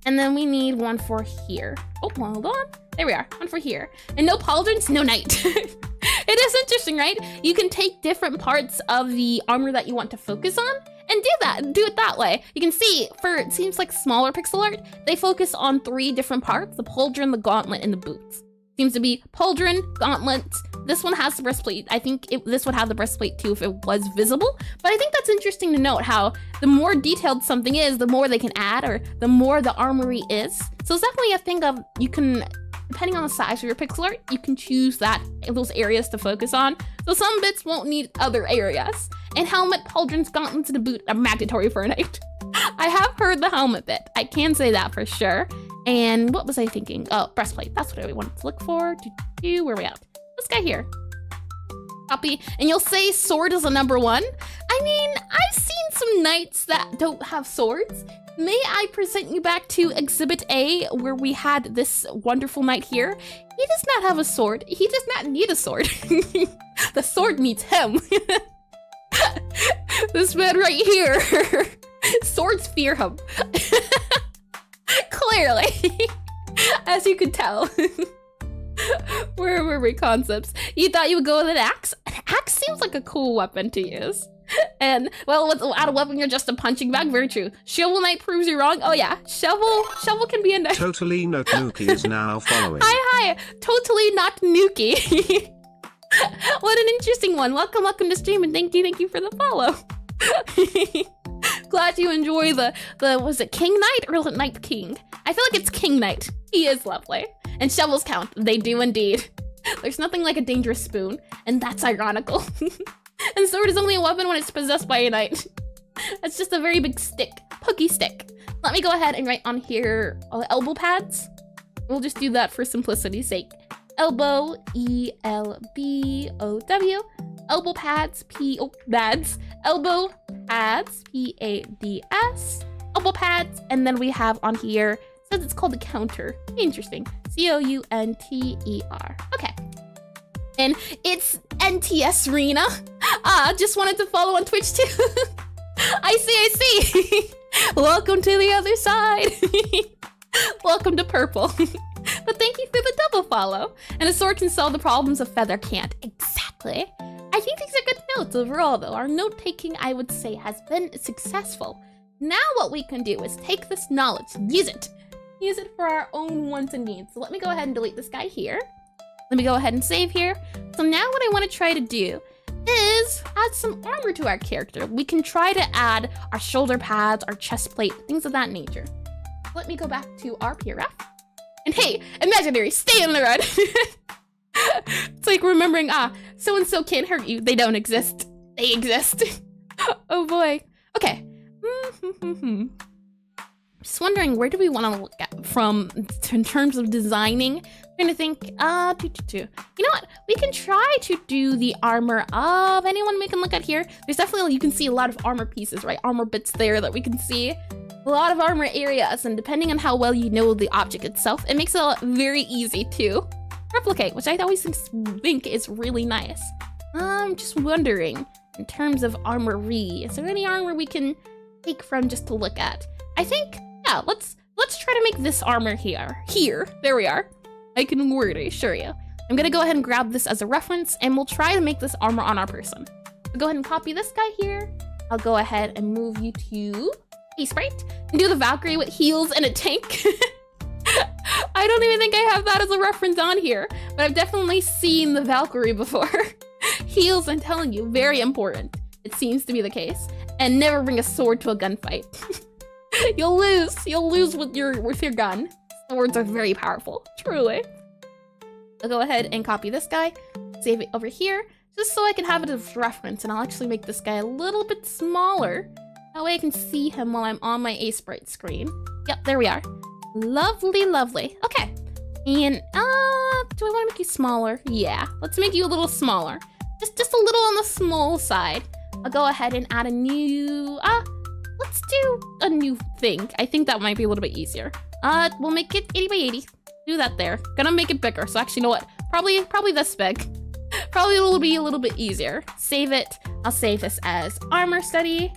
And then we need one for here. Oh, hold on. There we are, one for here. And no pauldrons, no knight. It is interesting, right? You can take different parts of the armor that you want to focus on and do it that way. You can see, it seems like smaller pixel art, they focus on 3 different parts, the pauldron, the gauntlet, and the boots. Seems to be pauldron, gauntlet. This one has the breastplate. I think this would have the breastplate too if it was visible. But I think that's interesting to note how the more detailed something is, the more they can add, or the more the armory is. So it's definitely a thing of, you can, depending on the size of your pixel art, you can choose those areas to focus on. So some bits won't need other areas. And helmet, pauldrons, gauntlets, and a boot are mandatory for a knight. I have heard the helmet bit. I can say that for sure. And what was I thinking? Oh, breastplate. That's what I wanted to look for. Where are we at? This guy here. Copy. And you'll say sword is a number 1. I mean, I've seen some knights that don't have swords. May I present you back to Exhibit A, where we had this wonderful knight here? He does not have a sword. He does not need a sword. The sword needs him. This man right here. Swords fear him. Clearly. As you could tell. Where were we? Concepts. You thought you would go with an axe? An axe seems like a cool weapon to use. And, well, without a weapon, you're just a punching bag. Very true. Shovel Knight proves you wrong. Oh, yeah. Shovel can be a knight. Totally not Nuki is now following. Hi. Totally not Nuki. What an interesting one. Welcome to stream, and thank you for the follow. Glad you enjoy the was it King Knight or Knight King? I feel like it's King Knight. He is lovely. And shovels count. They do indeed. There's nothing like a dangerous spoon, and that's ironical. And sword is only a weapon when it's possessed by a knight. It's just a very big stick. Pokey stick. Let me go ahead and write on here elbow pads. We'll just do that for simplicity's sake. Elbow, E-L-B-O-W. Elbow pads, pads. Elbow pads, P-A-D-S. Elbow pads, and then we have on here, says it's called a counter. Interesting. C-O-U-N-T-E-R. Okay. And it's NTS Rena. Just wanted to follow on Twitch too. I see. Welcome to the other side. Welcome to purple. But thank you for the double follow. And a sword can solve the problems a feather can't. Exactly. I think these are good notes overall though. Our note taking, I would say, has been successful. Now what we can do is take this knowledge, use it for our own wants and needs. So let me go ahead and delete this guy here. Let me go ahead and save here. So now what I want to try to do is add some armor to our character. We can try to add our shoulder pads, our chest plate, things of that nature. Let me go back to our PRF. And hey, imaginary, stay in the run. It's like remembering, so-and-so can't hurt you. They don't exist. They exist. Oh boy. Okay. Just wondering, where do we want to look at from in terms of designing? I'm trying to think, you know what? We can try to do the armor of anyone we can look at here. There's definitely, you can see a lot of armor pieces, right? Armor bits there that we can see. A lot of armor areas, and depending on how well you know the object itself, it makes it very easy to replicate, which I always think is really nice. I'm just wondering, in terms of armory, is there any armor we can take from just to look at? I think, yeah, let's try to make this armor here. There we are. I can word it, assure you. I'm gonna go ahead and grab this as a reference, and we'll try to make this armor on our person. So go ahead and copy this guy here. I'll go ahead and move you to Aseprite and do the Valkyrie with heels and a tank. I don't even think I have that as a reference on here, but I've definitely seen the Valkyrie before. Heels, I'm telling you, very important. It seems to be the case. And never bring a sword to a gunfight. You'll lose with your gun. Swords are very powerful, truly. I'll go ahead and copy this guy, save it over here, just so I can have it as reference, and I'll actually make this guy a little bit smaller. That way I can see him while I'm on my Aseprite screen. Yep, there we are. Lovely, lovely. Okay. And, do I want to make you smaller? Yeah, let's make you a little smaller. Just a little on the small side. I'll go ahead and add a new, let's do a new thing. I think that might be a little bit easier. We'll make it 80 by 80. Do that there. Gonna make it bigger, so actually, you know what? Probably this big. Probably it'll be a little bit easier. Save it. I'll save this as armor study.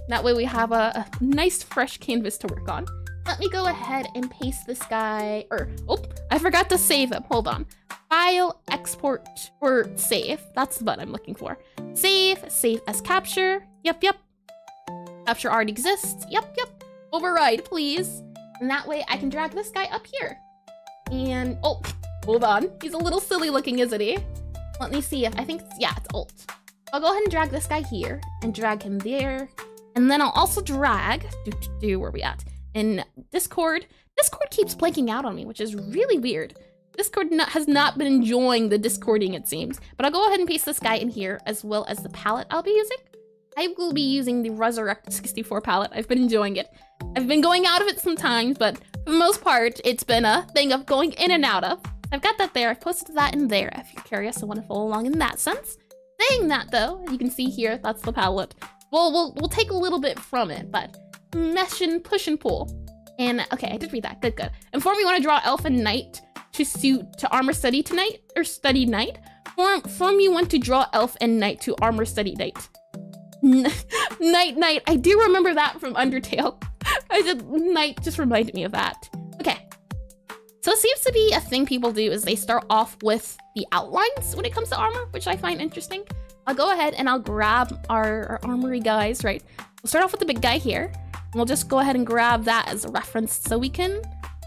That way we have a nice fresh canvas to work on. Let me go ahead and paste this guy, I forgot to save him. Hold on. File, export, or save. That's the button I'm looking for. Save as capture. Yep. Capture already exists. Yep. Override, please. And that way I can drag this guy up here. And, hold on. He's a little silly looking, isn't he? Let me see if, it's Alt. I'll go ahead and drag this guy here and drag him there. And then I'll also drag, where are we at? In Discord. Discord keeps blanking out on me, which is really weird. Discord has not been enjoying the Discording, it seems. But I'll go ahead and paste this guy in here, as well as the palette I'll be using. I will be using the Resurrect 64 palette. I've been enjoying it. I've been going out of it sometimes, but for the most part, it's been a thing of going in and out of. I've got that there. I've posted that in there if you're curious and want to follow along in that sense. Saying that though, you can see here, that's the palette. Well, we'll take a little bit from it, but mesh and push and pull. And okay, I did read that. Good. Inform you want to draw elf and knight to armor study tonight or study knight. Form you want to draw elf and knight to armor study knight. Knight. I do remember that from Undertale. I said knight just reminded me of that. Okay. So it seems to be a thing people do is they start off with the outlines when it comes to armor, which I find interesting. I'll go ahead and I'll grab our armory guys, right? We'll start off with the big guy here. And we'll just go ahead and grab that as a reference so we can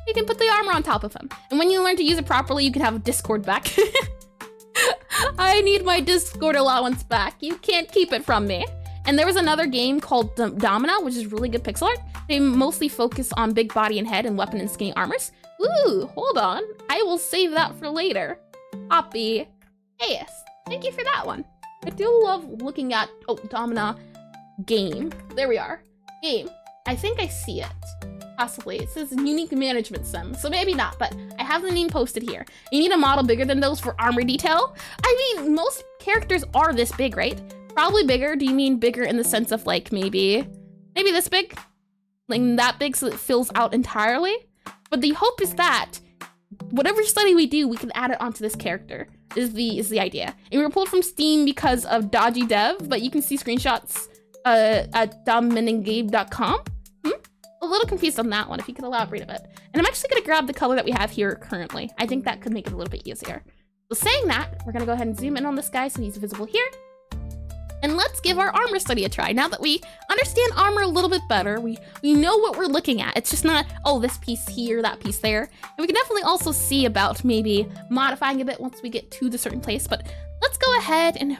put the armor on top of him. And when you learn to use it properly, you can have Discord back. I need my Discord allowance back. You can't keep it from me. And there was another game called Domina, which is really good pixel art. They mostly focus on big body and head and weapon and skinny armors. Ooh, hold on. I will save that for later. Hoppy. Hey, yes. Thank you for that one. I do love looking at, oh, Domina game. There we are. Game. I think I see it. Possibly. It says unique management sim, so maybe not, but I have the name posted here. You need a model bigger than those for armor detail. I mean, most characters are this big, right? Probably bigger. Do you mean bigger in the sense of like maybe this big? Like that big so it fills out entirely? But the hope is that whatever study we do, we can add it onto this character is the idea. And we were pulled from Steam because of dodgy dev, but you can see screenshots at dominigabe.com. A little confused on that one, if you could elaborate a bit. And I'm actually gonna grab the color that we have here currently. I think that could make it a little bit easier. So saying that, we're gonna go ahead and zoom in on this guy so he's visible here. And let's give our armor study a try. Now that we understand armor a little bit better, we know what we're looking at. It's just not, oh, this piece here, that piece there. And we can definitely also see about maybe modifying a bit once we get to the certain place. But let's go ahead and,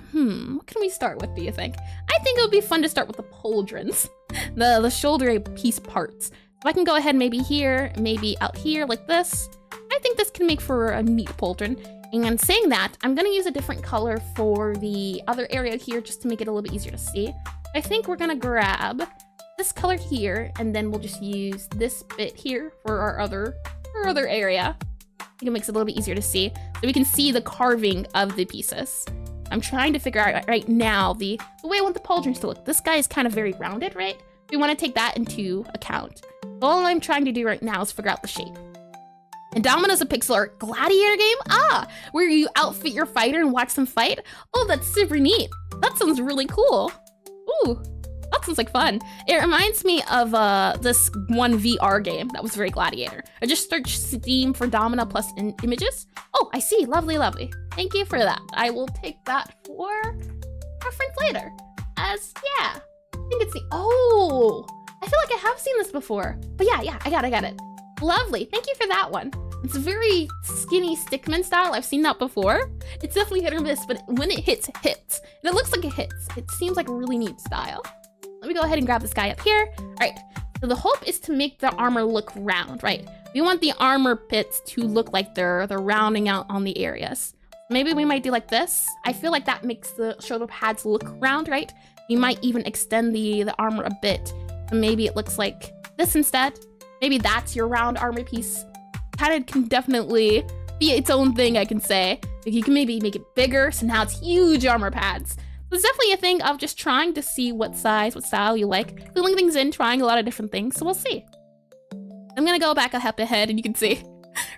what can we start with, do you think? I think it would be fun to start with the pauldrons, the shoulder piece parts. So I can go ahead maybe here, maybe out here like this. I think this can make for a neat pauldron. And saying that, I'm gonna use a different color for the other area here just to make it a little bit easier to see. I think we're gonna grab this color here, and then we'll just use this bit here for our other area. I think it makes it a little bit easier to see, so we can see the carving of the pieces. I'm trying to figure out right now the way I want the pauldrons to look. This guy is kind of very rounded, right? We want to take that into account. All I'm trying to do right now is figure out the shape. And Domina's a pixel art gladiator game? Where you outfit your fighter and watch them fight? Oh, that's super neat. That sounds really cool. Ooh, that sounds like fun. It reminds me of this one VR game that was very gladiator. I just searched Steam for Domina plus images. Oh, I see, lovely, lovely. Thank you for that. I will take that for reference later. Yeah, I think it's the, oh, I feel like I have seen this before. But yeah, I got it. Lovely, thank you for that one. It's a very skinny stickman style. I've seen that before. It's definitely hit or miss, but when it hits, it hits. And it looks like it hits. It seems like a really neat style. Let me go ahead and grab this guy up here. All right, so the hope is to make the armor look round, right? We want the armor pits to look like they're rounding out on the areas. Maybe we might do like this. I feel like that makes the shoulder pads look round, right? You might even extend the armor a bit. So maybe it looks like this instead. Maybe that's your round armor piece. Kind of can definitely be its own thing, I can say. Like you can maybe make it bigger, so now it's huge armor pads. So it's definitely a thing of just trying to see what size, what style you like. Filling things in, trying a lot of different things, so we'll see. I'm gonna go back a step ahead and you can see.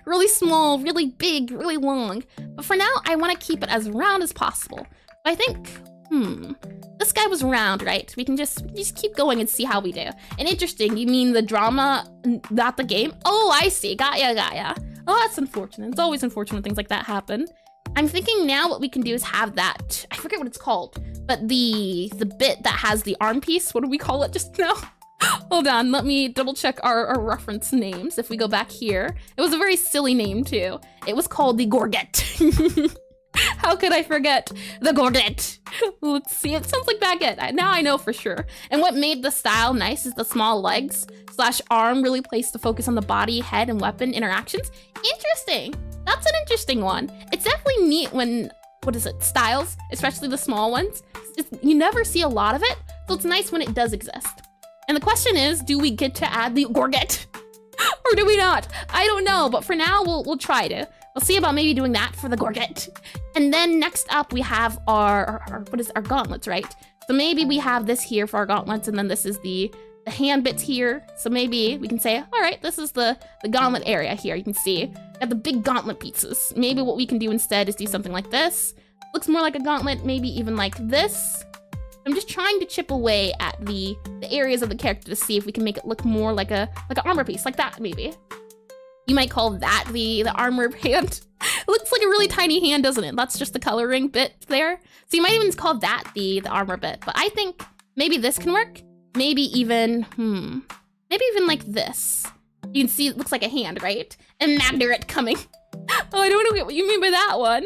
Really small, really big, really long. But for now, I want to keep it as round as possible. I think, this guy was round, right? We can just keep going and see how we do. And interesting, you mean the drama, not the game? Oh, I see, got ya. Oh, that's unfortunate. It's always unfortunate when things like that happen. I'm thinking now what we can do is have that, I forget what it's called, but the bit that has the arm piece, what do we call it just now? Hold on, let me double check our reference names. If we go back here, it was a very silly name too. It was called the Gorget. How could I forget the Gorget? Let's see, it sounds like baguette. Now I know for sure. And what made the style nice is the small legs / arm really placed the focus on the body, head, and weapon interactions. Interesting. That's an interesting one. It's definitely neat when, styles, especially the small ones. You never see a lot of it, so it's nice when it does exist. And the question is, do we get to add the Gorget? Or do we not? I don't know, but for now, we'll try to. We'll see about maybe doing that for the Gorget. And then next up, we have our gauntlets, right? So maybe we have this here for our gauntlets, and then this is the hand bits here. So maybe we can say, all right, this is the gauntlet area here. You can see got the big gauntlet pieces. Maybe what we can do instead is do something like this. Looks more like a gauntlet, maybe even like this. I'm just trying to chip away at the areas of the character to see if we can make it look more like an armor piece, like that maybe. You might call that the armor band. looks like a really tiny hand, doesn't it? That's just the coloring bit there. So you might even call that the armor bit. But I think maybe this can work. Maybe even, maybe even like this. You can see it looks like a hand, right? And Magnerit coming. Oh, I don't know what you mean by that one.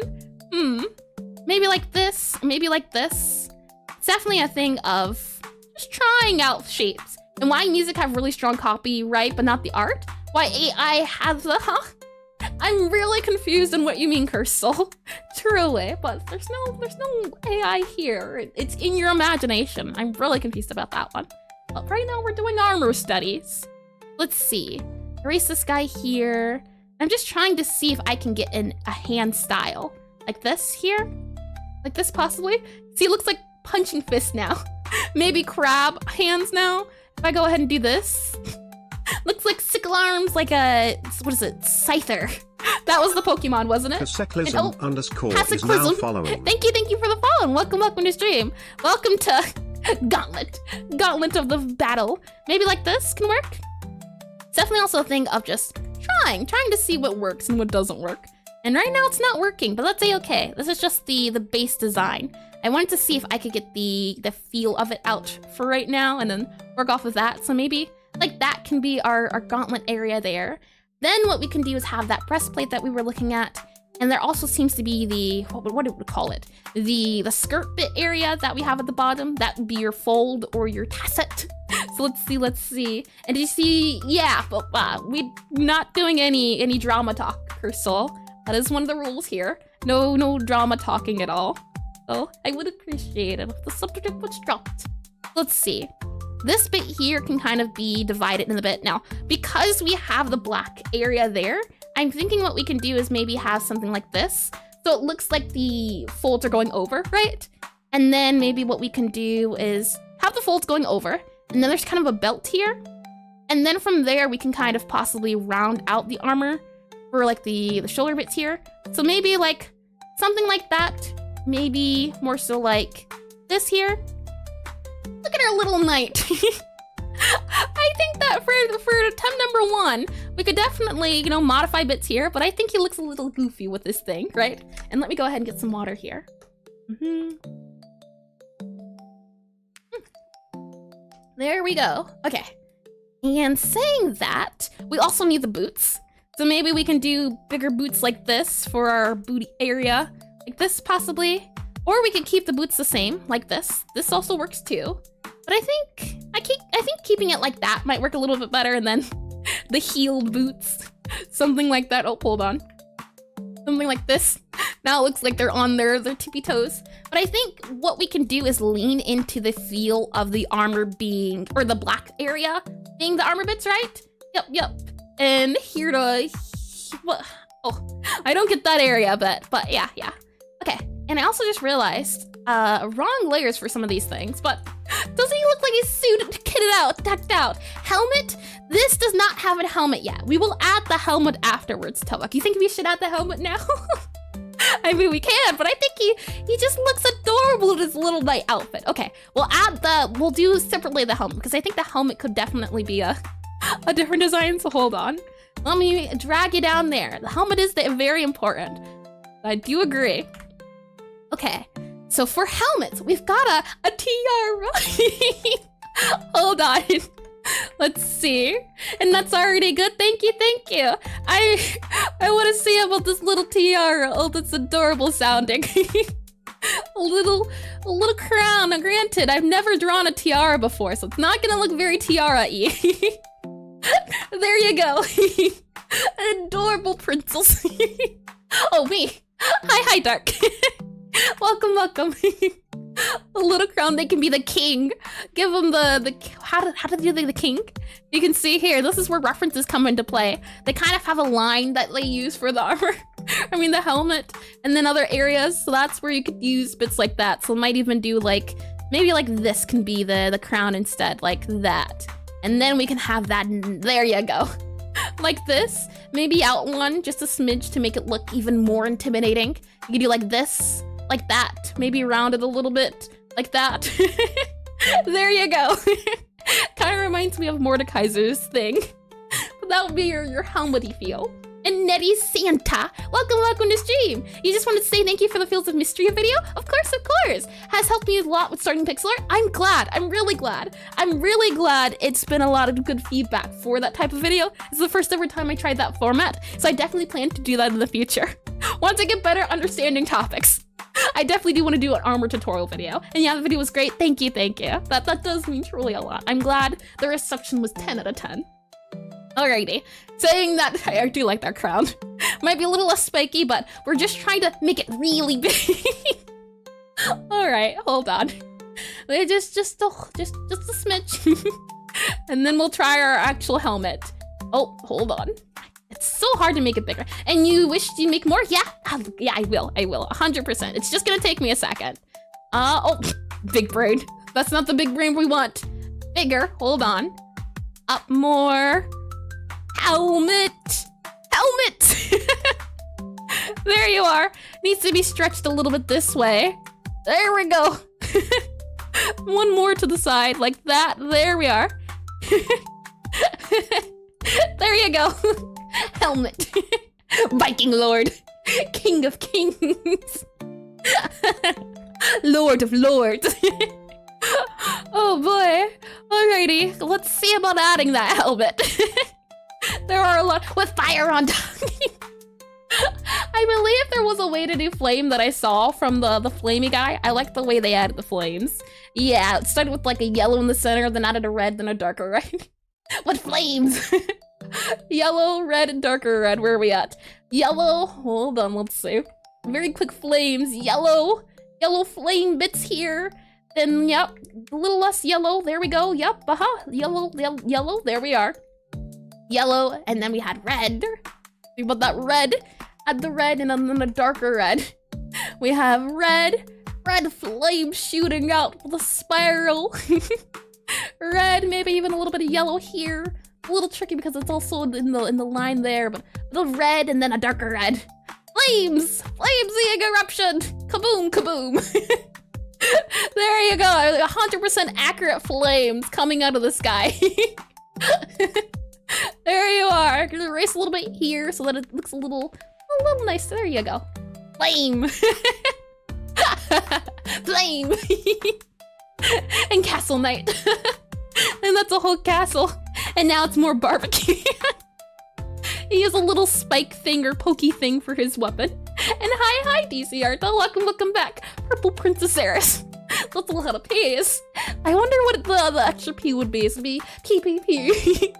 Maybe like this, maybe like this. It's definitely a thing of just trying out shapes. And why music have really strong copyright, but not the art? Why AI has the, I'm really confused on what you mean, Cursal. Truly, but there's no AI here. It's in your imagination. I'm really confused about that one. But right now we're doing armor studies. Let's see. Erase this guy here. I'm just trying to see if I can get in a hand style. Like this here? Like this possibly? See, it looks like punching fist now. Maybe crab hands now. If I go ahead and do this. Looks like sickle arms, like a, what is it, Scyther. That was the Pokemon, wasn't it? Cataclysm underscore is now following. Thank you for the follow. Welcome to stream. Welcome to Gauntlet of the battle. Maybe like this can work. It's definitely also a thing of just trying to see what works and what doesn't work. And right now it's not working, but that's okay. This is just the base design. I wanted to see if I could get the feel of it out for right now and then work off of that. So maybe like that can be our gauntlet area there. Then what we can do is have that breastplate that we were looking at. And there also seems to be the, what do we call it? The skirt bit area that we have at the bottom. That would be your fold or your tasset. So let's see. And you see, yeah, but we're not doing any drama talk, Cursal. That is one of the rules here. No drama talking at all. So I would appreciate it if the subject was dropped. Let's see. This bit here can kind of be divided in a bit. Now, because we have the black area there, I'm thinking what we can do is maybe have something like this. So it looks like the folds are going over, right? And then maybe what we can do is have the folds going over. And then there's kind of a belt here. And then from there, we can kind of possibly round out the armor for like the shoulder bits here. So maybe like something like that. Maybe more so like this here. Look at our little knight. I think that for attempt number 1, we could definitely, modify bits here, but I think he looks a little goofy with this thing, right? And let me go ahead and get some water here. There we go. Okay. And saying that, we also need the boots. So maybe we can do bigger boots like this for our booty area. Like this possibly. Or we could keep the boots the same, like this. This also works too. But I think keeping it like that might work a little bit better, and then the heeled boots. Something like that. Oh, hold on. Something like this. Now it looks like they're on their tippy toes. But I think what we can do is lean into the feel of the armor being, or the black area being the armor bits, right? Yep. And here to, what? Oh, I don't get that area, but yeah. Okay, and I also just realized, wrong layers for some of these things, but doesn't he look like he's suited, kitted out, decked out? Helmet? This does not have a helmet yet. We will add the helmet afterwards, Tobak. You think we should add the helmet now? I mean, we can, but I think he just looks adorable in his little knight outfit. Okay, we'll do separately the helmet, because I think the helmet could definitely be a different design, so hold on. Let me drag you down there. The helmet is very important. I do agree. Okay, so for helmets, we've got a tiara. Hold on. Let's see. And that's already good. Thank you. I want to see about this little tiara. Oh, that's adorable sounding. a little crown. Now, granted, I've never drawn a tiara before, so it's not gonna look very tiara-y. There you go. An adorable princess. Oh, me. Hi, Dark. Welcome. A little crown, they can be the king. Give them the how to do the king? You can see here, this is where references come into play. They kind of have a line that they use for the armor. I mean, the helmet, and then other areas. So that's where you could use bits like that. So it might even do like, maybe like this can be the crown instead, like that. And then we can have that, there you go. Like this, maybe out one, just a smidge to make it look even more intimidating. You could do like this, like that, maybe round it a little bit, like that. There you go. Kind of reminds me of Mordekaiser's thing. But that would be your helmety feel. And Nettie Santa. Welcome to stream. You just wanted to say thank you for the Fields of Mystery video? Of course. Has helped me a lot with starting Pixelart. I'm really glad it's been a lot of good feedback for that type of video. It's the first ever time I tried that format, so I definitely plan to do that in the future. Once I get better understanding topics. I definitely do want to do an armor tutorial video. And yeah, the video was great. Thank you. That does mean truly a lot. I'm glad the reception was 10 out of 10. Alrighty. Saying that, I do like that crown. Might be a little less spiky, but we're just trying to make it really big. Alright, hold on. Just a smidge. And then we'll try our actual helmet. Oh, hold on. It's so hard to make it bigger. And you wish to make more? Yeah, I will, 100%. It's just gonna take me a second. Oh, big brain. That's not the big brain we want. Bigger, hold on. Up more. Helmet. There you are. Needs to be stretched a little bit this way. There we go. One more to the side, like that. There we are. There you go. Helmet. Viking Lord. King of Kings. Lord of Lords. Oh boy. Alrighty, let's see about adding that helmet. There are a lot with fire on top. I believe there was a way to do flame that I saw from the flamey guy. I like the way they added the flames. Yeah, it started with like a yellow in the center, then added a red, then a darker red. What flames? Yellow, red, and darker red. Where are we at? Yellow. Hold on, let's see. Very quick flames. Yellow flame bits here. Then, yep, a little less yellow. There we go. Yep, yellow. There we are. Yellow, and then we had red. Think about that red. Add the red, and then a darker red. We have red flame shooting out with a spiral. Red, maybe even a little bit of yellow here. A little tricky because it's also in the line there, but the red and then a darker red. Flames, the eruption. Kaboom. There you go. 100% accurate flames coming out of the sky. There you are. Gonna erase a little bit here so that it looks a little nice. There you go. Flame. Flame. And castle night. And that's a whole castle. And now it's more barbecue. He has a little spike thing or pokey thing for his weapon. And hi DC Art. Welcome back. Purple Princess Eris. Let's look at a piece. I wonder what the extra P would be. It would be PPP.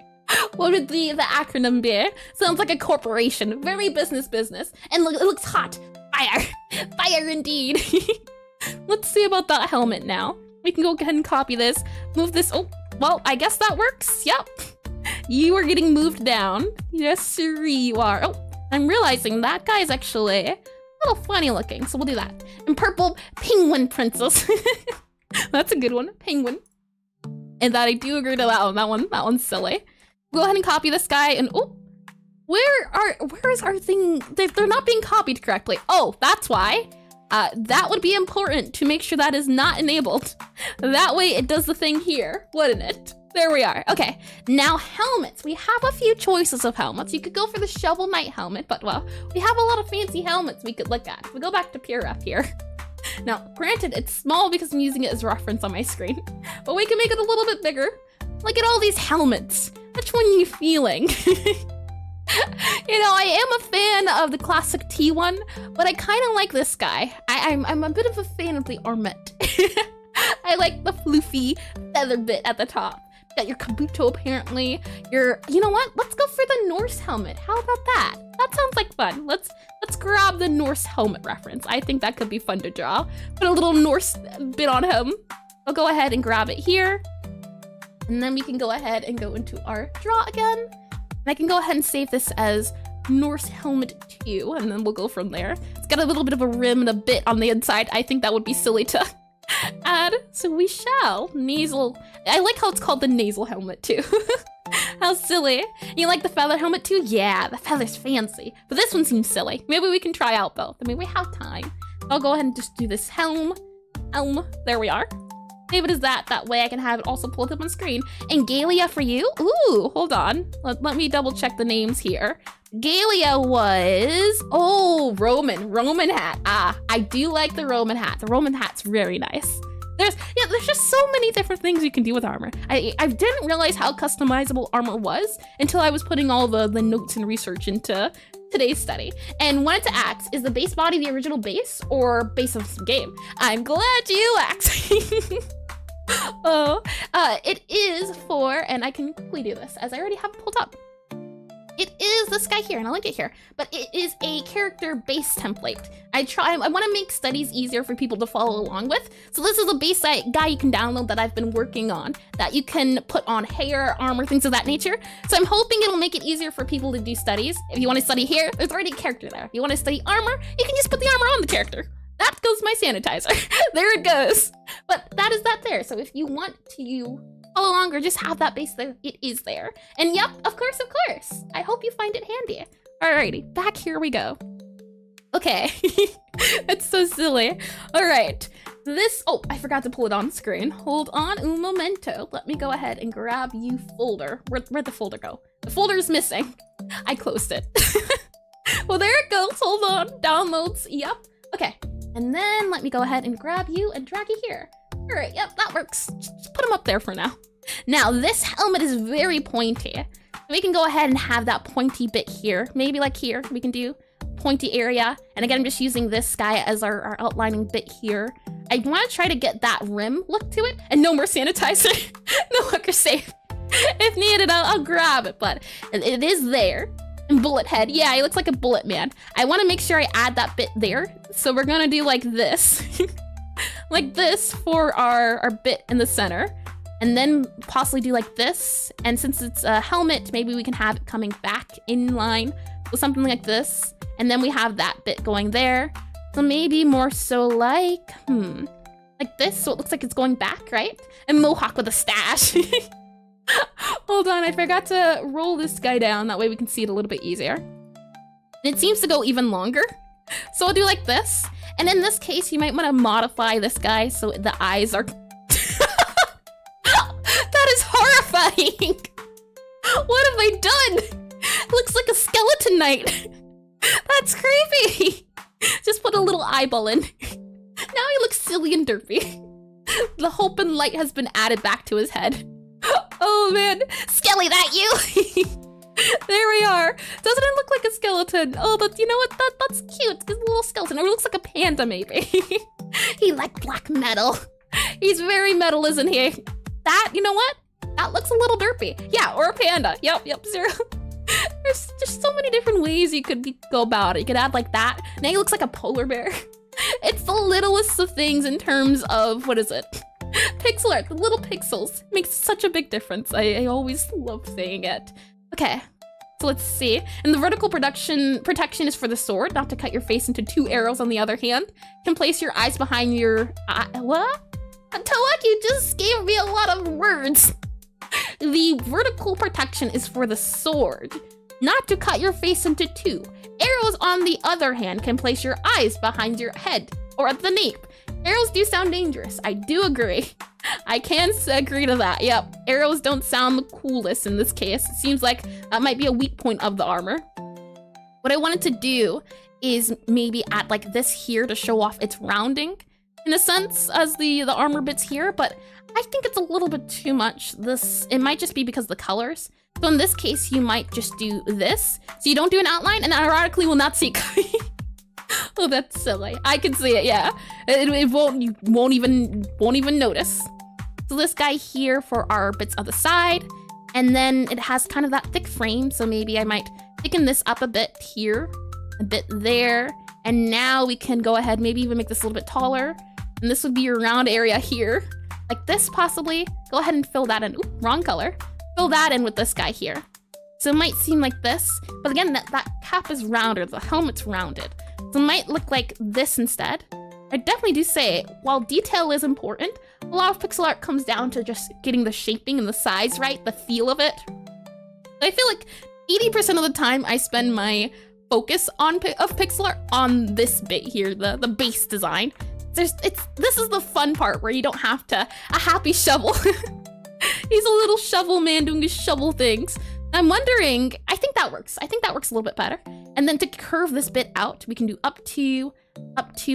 What would the acronym be? Sounds like a corporation. Very business. And look, it looks hot. Fire indeed. Let's see about that helmet now. We can go ahead and copy this. Move this. Oh, well, I guess that works. Yep. You are getting moved down. Yes, sir, you are. Oh, I'm realizing that guy's actually a little funny looking, so we'll do that. And purple penguin princess. That's a good one. Penguin. And that I do agree to that one. That one's silly. Go ahead and copy this guy and oh, where is our thing? They're not being copied correctly. Oh, that's why. That would be important to make sure that is not enabled. That way it does the thing here, wouldn't it? There we are. Okay, now helmets. We have a few choices of helmets. You could go for the Shovel Knight helmet, but well, we have a lot of fancy helmets we could look at. We go back to Pure Up here. Now, granted, it's small because I'm using it as reference on my screen, but we can make it a little bit bigger. Look at all these helmets. Which one are you feeling? You know, I am a fan of the classic T one, but I kind of like this guy. I'm a bit of a fan of the Armet. I like the floofy feather bit at the top. Got your Kabuto apparently. You know what? Let's go for the Norse helmet. How about that? That sounds like fun. Let's grab the Norse helmet reference. I think that could be fun to draw. Put a little Norse bit on him. I'll go ahead and grab it here. And then we can go ahead and go into our draw again. And I can go ahead and save this as Norse helmet 2, and then we'll go from there. It's got a little bit of a rim and a bit on the inside. I think that would be silly to add, so we shall. Nasal. I like how it's called the nasal helmet too. How silly. You like the feather helmet too? Yeah, the feather's fancy. But this one seems silly. Maybe we can try out both. I mean, we have time. I'll go ahead and just do this helm. There we are. save it as that. That way I can have it also pulled up on screen. And Galia for you? Ooh, hold on. Let me double check the names here. Galia was, oh, Roman hat. Ah, I do like the Roman hat. The Roman hat's very nice. There's just so many different things you can do with armor. I didn't realize how customizable armor was until I was putting all the notes and research into today's study. And wanted to ask, is the base body the original base or base of some game? I'm glad you asked. It is for, and I can quickly do this as I already have it pulled up. It is this guy here, and I'll link it here, but it is a character base template. I want to make studies easier for people to follow along with. So this is a base guy you can download that I've been working on, that you can put on hair, armor, things of that nature. So I'm hoping it'll make it easier for people to do studies. If you want to study hair, there's already a character there. If you want to study armor, you can just put the armor on the character. That goes my sanitizer. There it goes. But that is that there. So if you want to follow along or just have that base there, it is there. And yep, of course. I hope you find it handy. Alrighty, back here we go. Okay, it's so silly. All right, oh, I forgot to pull it on screen. Hold on, un momento. Let me go ahead and grab you folder. Where'd the folder go? The folder is missing. I closed it. Well, there it goes, hold on, downloads, yep. Okay, and then let me go ahead and grab you and drag you here. All right, yep, that works. Just put them up there for now. Now, this helmet is very pointy. We can go ahead and have that pointy bit here. Maybe like here, we can do pointy area. And again, I'm just using this guy as our outlining bit here. I want to try to get that rim look to it. And no more sanitizer. No longer safe. If needed, I'll grab it, but it is there. And bullet head, yeah, he looks like a bullet man. I want to make sure I add that bit there. So we're gonna do like this. Like this for our bit in the center. And then possibly do like this. And since it's a helmet, maybe we can have it coming back in line with something like this. And then we have that bit going there. So maybe more so like this. So it looks like it's going back, right? And mohawk with a stash. Hold on, I forgot to roll this guy down. That way we can see it a little bit easier. And it seems to go even longer. So I'll do like this. And in this case, you might want to modify this guy so the eyes are... That is horrifying! What have I done? Looks like a skeleton knight. That's creepy! Just put a little eyeball in. Now he looks silly and derpy. The hope and light has been added back to his head. Oh man, Skelly, that you? There we are. Doesn't it look like a skeleton? Oh, but you know what? That's cute. It's a little skeleton. Or it looks like a panda, maybe. He like black metal. He's very metal, isn't he? That, you know what? That looks a little derpy. Yeah, or a panda. Yep, Zero. There's just so many different ways you could go about it. You could add like that. Now he looks like a polar bear. It's the littlest of things in terms of, what is it? Pixelart, the little pixels. Makes such a big difference. I always love saying it. Okay, so let's see. And the vertical protection is for the sword, not to cut your face into 2 arrows on the other hand. You can place your eyes behind your what? Toak, you just gave me a lot of words. The vertical protection is for the sword, not to cut your face into 2. Arrows, on the other hand, can place your eyes behind your head or at the nape. Arrows do sound dangerous. I do agree. I can agree to that. Yep, arrows don't sound the coolest in this case. It seems like that might be a weak point of the armor. What I wanted to do is maybe add like this here to show off its rounding, in a sense, as the armor bits here, but I think it's a little bit too much. It might just be because of the colors. So in this case, you might just do this. So you don't do an outline and ironically will not see. Oh, that's silly. I can see it, yeah. You won't even notice. So this guy here for our bits on the side, and then it has kind of that thick frame, so maybe I might thicken this up a bit here, a bit there, and now we can go ahead, maybe even make this a little bit taller, and this would be your round area here, like this possibly. Go ahead and fill that in. Ooh, wrong color. Fill that in with this guy here. So it might seem like this, but again, that cap is rounded, the helmet's rounded. So it might look like this instead. I definitely do say, while detail is important, a lot of pixel art comes down to just getting the shaping and the size right, the feel of it. I feel like 80% of the time I spend my focus of pixel art on this bit here, the base design. This is the fun part where you don't have to, a happy shovel. He's a little shovel man doing his shovel things. I'm wondering, I think that works. I think that works a little bit better. And then to curve this bit out, we can do up to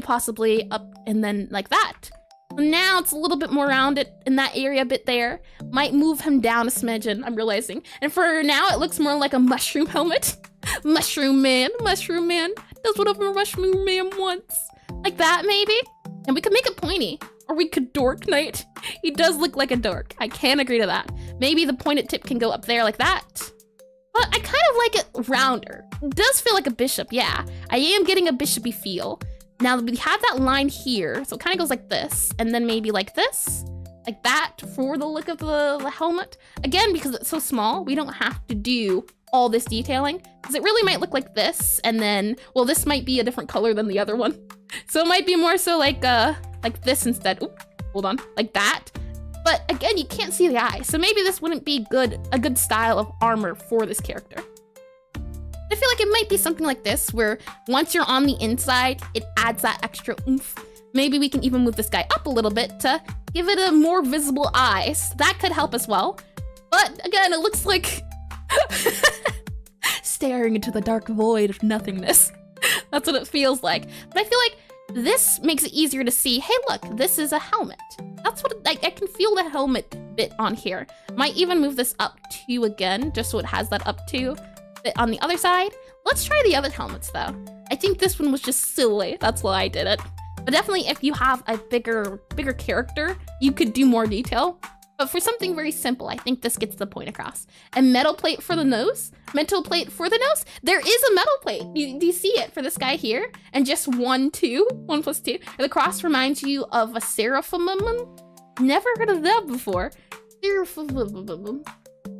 possibly up, and then like that. So now it's a little bit more rounded in that area bit there. Might move him down a smidgen, I'm realizing. And for now, it looks more like a mushroom helmet. Mushroom man does whatever mushroom man wants. Like that, maybe? And we could make it pointy. Or we could dork knight. He does look like a dork. I can agree to that. Maybe the pointed tip can go up there like that. But I kind of like it rounder. It does feel like a bishop, yeah. I am getting a bishopy feel. Now we have that line here, so it kind of goes like this, and then maybe like this, like that for the look of the helmet. Again, because it's so small, we don't have to do all this detailing, because it really might look like this, and then, well, this might be a different color than the other one. So it might be more so like this instead. Oop, hold on, like that. But again, you can't see the eye, so maybe this wouldn't be a good style of armor for this character. I feel like it might be something like this, where once you're on the inside, it adds that extra oomph. Maybe we can even move this guy up a little bit to give it a more visible eyes. That could help as well. But again, it looks like staring into the dark void of nothingness. That's what it feels like. But I feel like this makes it easier to see, hey look, this is a helmet. That's what, I can feel the helmet bit on here. Might even move this up to again, just so it has that up to bit on the other side. Let's try the other helmets though. I think this one was just silly, that's why I did it. But definitely if you have a bigger character, you could do more detail. But for something very simple, I think this gets the point across. A metal plate for the nose, metal plate for the nose. There is a metal plate. Do you see it for this guy here? And just 1 + 2. The cross reminds you of a seraphim. Never heard of that before. Seraphim.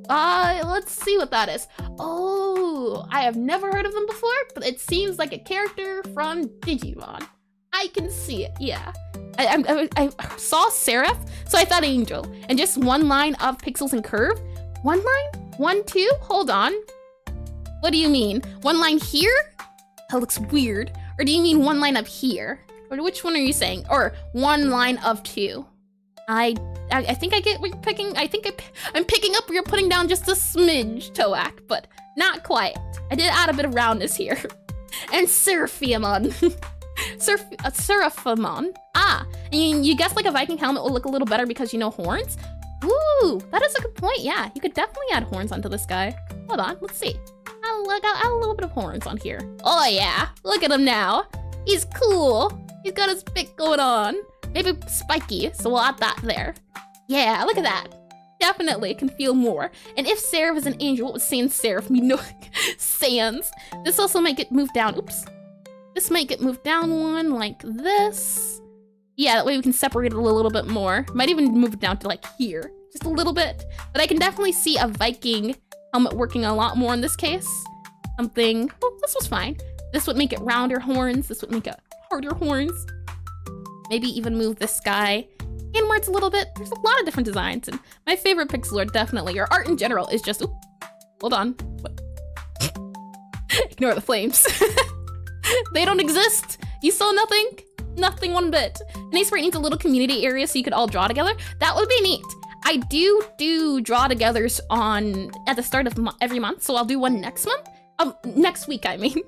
Let's see what that is. Oh, I have never heard of them before, but it seems like a character from Digimon. I can see it, yeah. I saw Seraph, so I thought Angel. And just 1 line of pixels and curve. 1 line? 1, 2? Hold on. What do you mean? 1 line here? That looks weird. Or do you mean 1 line up here? Or which one are you saying? Or 1 line of 2? I think I get what you're picking. I think I'm picking up where you're putting down just a smidge, Toak, but not quite. I did add a bit of roundness here. And Seraphimon. Seraphimon. And you guess like a Viking helmet will look a little better because you know horns? Ooh, that is a good point. Yeah, you could definitely add horns onto this guy. Hold on, let's see. I'll add a little bit of horns on here. Oh yeah, look at him now. He's cool. He's got his bit going on. Maybe spiky, so we'll add that there. Yeah, look at that. Definitely can feel more. And if Seraph is an angel, what was sans serif? You know, sans. This also might get moved down. Oops. This might get moved down 1 like this. Yeah, that way we can separate it a little bit more. Might even move it down to like here, just a little bit. But I can definitely see a Viking helmet working a lot more in this case. Something, well, this was fine. This would make it rounder horns. This would make it harder horns. Maybe even move this guy inwards a little bit. There's a lot of different designs, and my favorite pixel art definitely, or art in general, is just, hold on. What? Ignore the flames. They don't exist. You saw nothing? Nothing one bit. And Aseprite needs a little community area so you could all draw together. That would be neat. I do draw togethers at the start of every month, so I'll do one next month. Next week, I mean.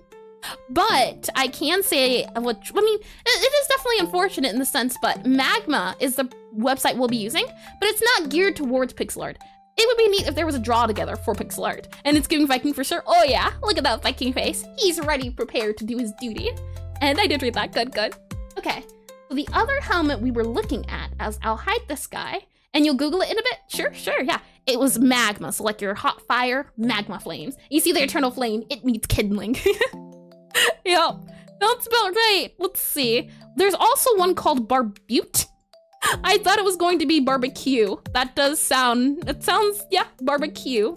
But I can say, it is definitely unfortunate in the sense, but Magma is the website we'll be using, but it's not geared towards pixel art. It would be neat if there was a draw together for pixel art, and it's giving Viking for sure. Oh yeah, look at that Viking face. He's ready, prepared to do his duty. And I did read that, good. Okay, so the other helmet we were looking at, I'll hide this guy, and you'll Google it in a bit. Sure, yeah. It was magma, so like your hot fire, magma flames. You see the eternal flame, it means kindling. Yep, that's about right. Let's see. There's also one called Barbute. I thought it was going to be barbecue. That does sound, yeah, barbecue.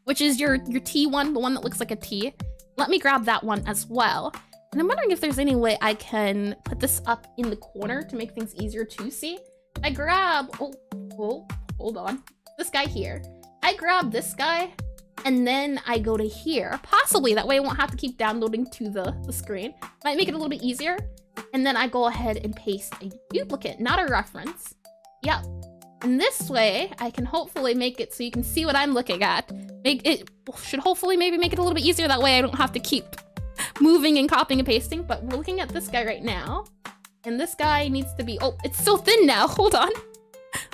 Which is your T one, the one that looks like a T. Let me grab that one as well. And I'm wondering if there's any way I can put this up in the corner to make things easier to see. I grab, hold on. This guy here. I grab this guy And then I go to here, possibly, that way I won't have to keep downloading to the screen. Might make it a little bit easier. And then I go ahead and paste a duplicate, not a reference. Yep. And this way, I can hopefully make it so you can see what I'm looking at. Should hopefully maybe make it a little bit easier, that way I don't have to keep moving and copying and pasting. But we're looking at this guy right now. And this guy needs to be, oh, it's so thin now, hold on.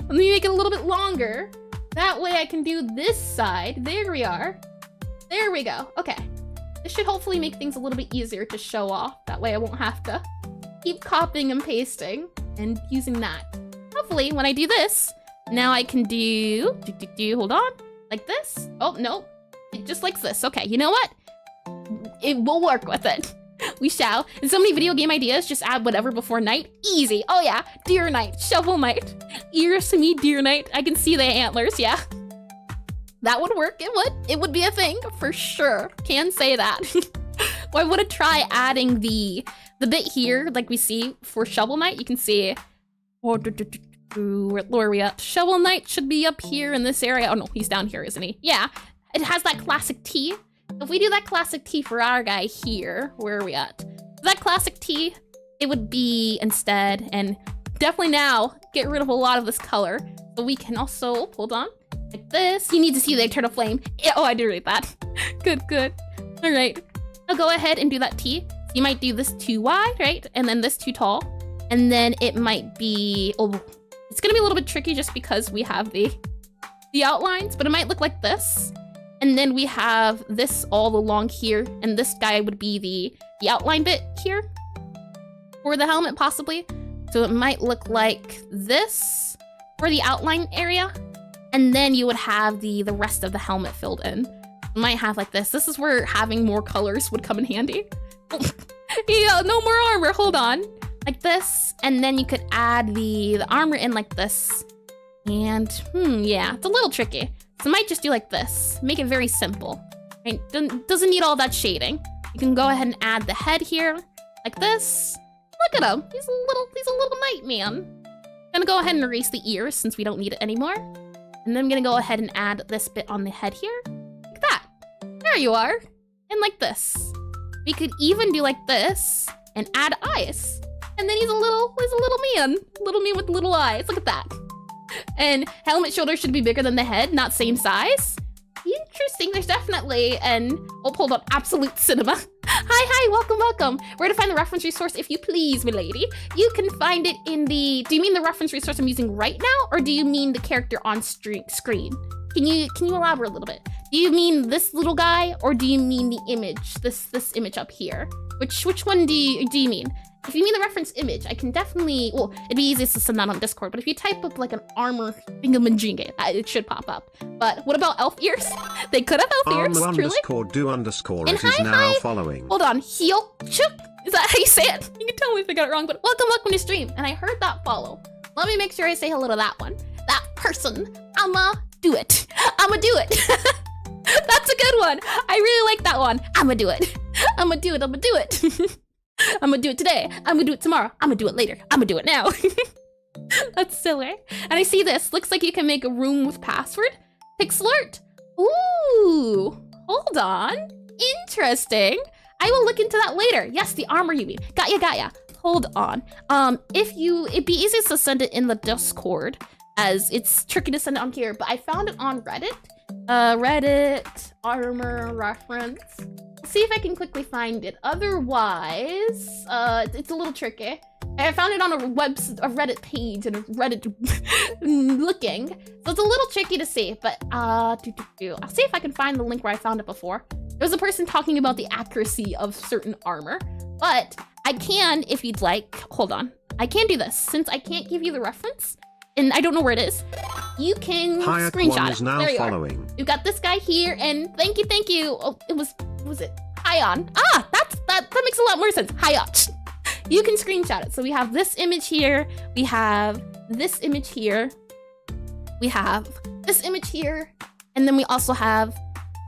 Let me make it a little bit longer. That way I can do this side. There we are. There we go. Okay. This should hopefully make things a little bit easier to show off. That way I won't have to keep copying and pasting and using that. Hopefully when I do this, now I can hold on, like this. Oh, no, it just like this. Okay, you know what? It will work with it. We shall. And so many video game ideas, just add whatever before night. Easy. Oh yeah, deer night, shovel night. Ears to me, deer night. I can see the antlers, yeah. That would work, it would. It would be a thing, for sure. Can say that. Well, I want to try adding the bit here, like we see for Shovel Knight. You can see, where are we at? Shovel Knight should be up here in this area. Oh no, he's down here, isn't he? Yeah, it has that classic T. If we do that classic T for our guy here, where are we at? That classic T, it would be instead, and definitely now get rid of a lot of this color. So we can also, hold on, like this. You need to see the eternal flame. Yeah, oh, I did read that. Good, good. All right, I'll go ahead and do that T. So you might do this too wide, right? And then this too tall. And then it might be, oh, it's gonna be a little bit tricky just because we have the outlines, but it might look like this. And then we have this all along here, and this guy would be the outline bit here for the helmet, possibly. So it might look like this for the outline area, and then you would have the rest of the helmet filled in. It might have like this. This is where having more colors would come in handy. Yeah, no more armor, hold on. Like this, and then you could add the armor in like this. And, yeah, it's a little tricky. So I might just do like this, make it very simple. Right? Doesn't need all that shading. You can go ahead and add the head here, like this. Look at him, he's a little knight man. I'm gonna go ahead and erase the ears since we don't need it anymore. And then I'm gonna go ahead and add this bit on the head here, like that. There you are, and like this. We could even do like this and add eyes. And then he's a little man with little eyes, look at that. And helmet shoulder should be bigger than the head, not same size. Interesting, there's definitely an, oh, hold on, absolute cinema. Hi, welcome, welcome. Where to find the reference resource, if you please, milady? You can find it in the, do you mean the reference resource I'm using right now? Or do you mean the character on screen? Can you elaborate a little bit? Do you mean this little guy, or do you mean the image, this image up here? Which one do you mean? If you mean the reference image, I can definitely, well, it'd be easiest to send that on Discord, but if you type up like an armor thingamajiggy, it should pop up. But what about elf ears? They could have elf ears, truly. _do_ it is now following. Hold on, heel chook? Is that how you say it? You can tell me if I got it wrong, but welcome to stream. And I heard that follow. Let me make sure I say hello to that one. That person, I'ma do it. I'ma do it. That's a good one. I really like that one. I'ma do it. I'ma do it, I'ma do it. I'm gonna do it today. I'm gonna do it tomorrow. I'm gonna do it later. I'm gonna do it now. That's silly. And I see this. Looks like you can make a room with password. Pixelart. Ooh, hold on. Interesting. I will look into that later. Yes, the armor you mean. Got ya. Hold on. It'd be easiest to send it in the Discord, as it's tricky to send it on here, but I found it on Reddit. Reddit armor reference. See if I can quickly find it. Otherwise, it's a little tricky. I found it on a Reddit page and a Reddit looking, so it's a little tricky to see. But I'll see if I can find the link where I found it before. There was a person talking about the accuracy of certain armor, but I can, if you'd like. Hold on, I can do this since I can't give you the reference, and I don't know where it is. You can screenshot it. There you are. You've got this guy here, and thank you. Oh, was it Hyon? Ah, that makes a lot more sense. Hyon. You can screenshot it. So we have this image here. We have this image here. We have this image here, and then we also have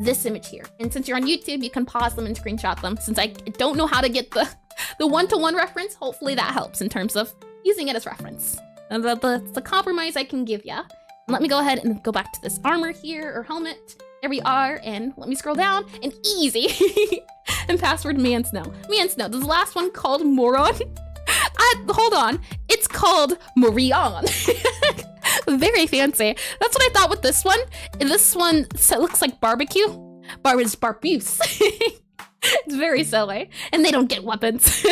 this image here. And since you're on YouTube, you can pause them and screenshot them. Since I don't know how to get the one-to-one reference, hopefully that helps in terms of using it as reference. And the compromise I can give ya. Let me go ahead and go back to this armor here, or helmet. There we are, and let me scroll down, and easy. And password Man Snow. Man Snow, this last one called Moron. Hold on, it's called Morion. Very fancy. That's what I thought with this one. And this one looks like barbecue. Is barbuse. It's very silly. And they don't get weapons.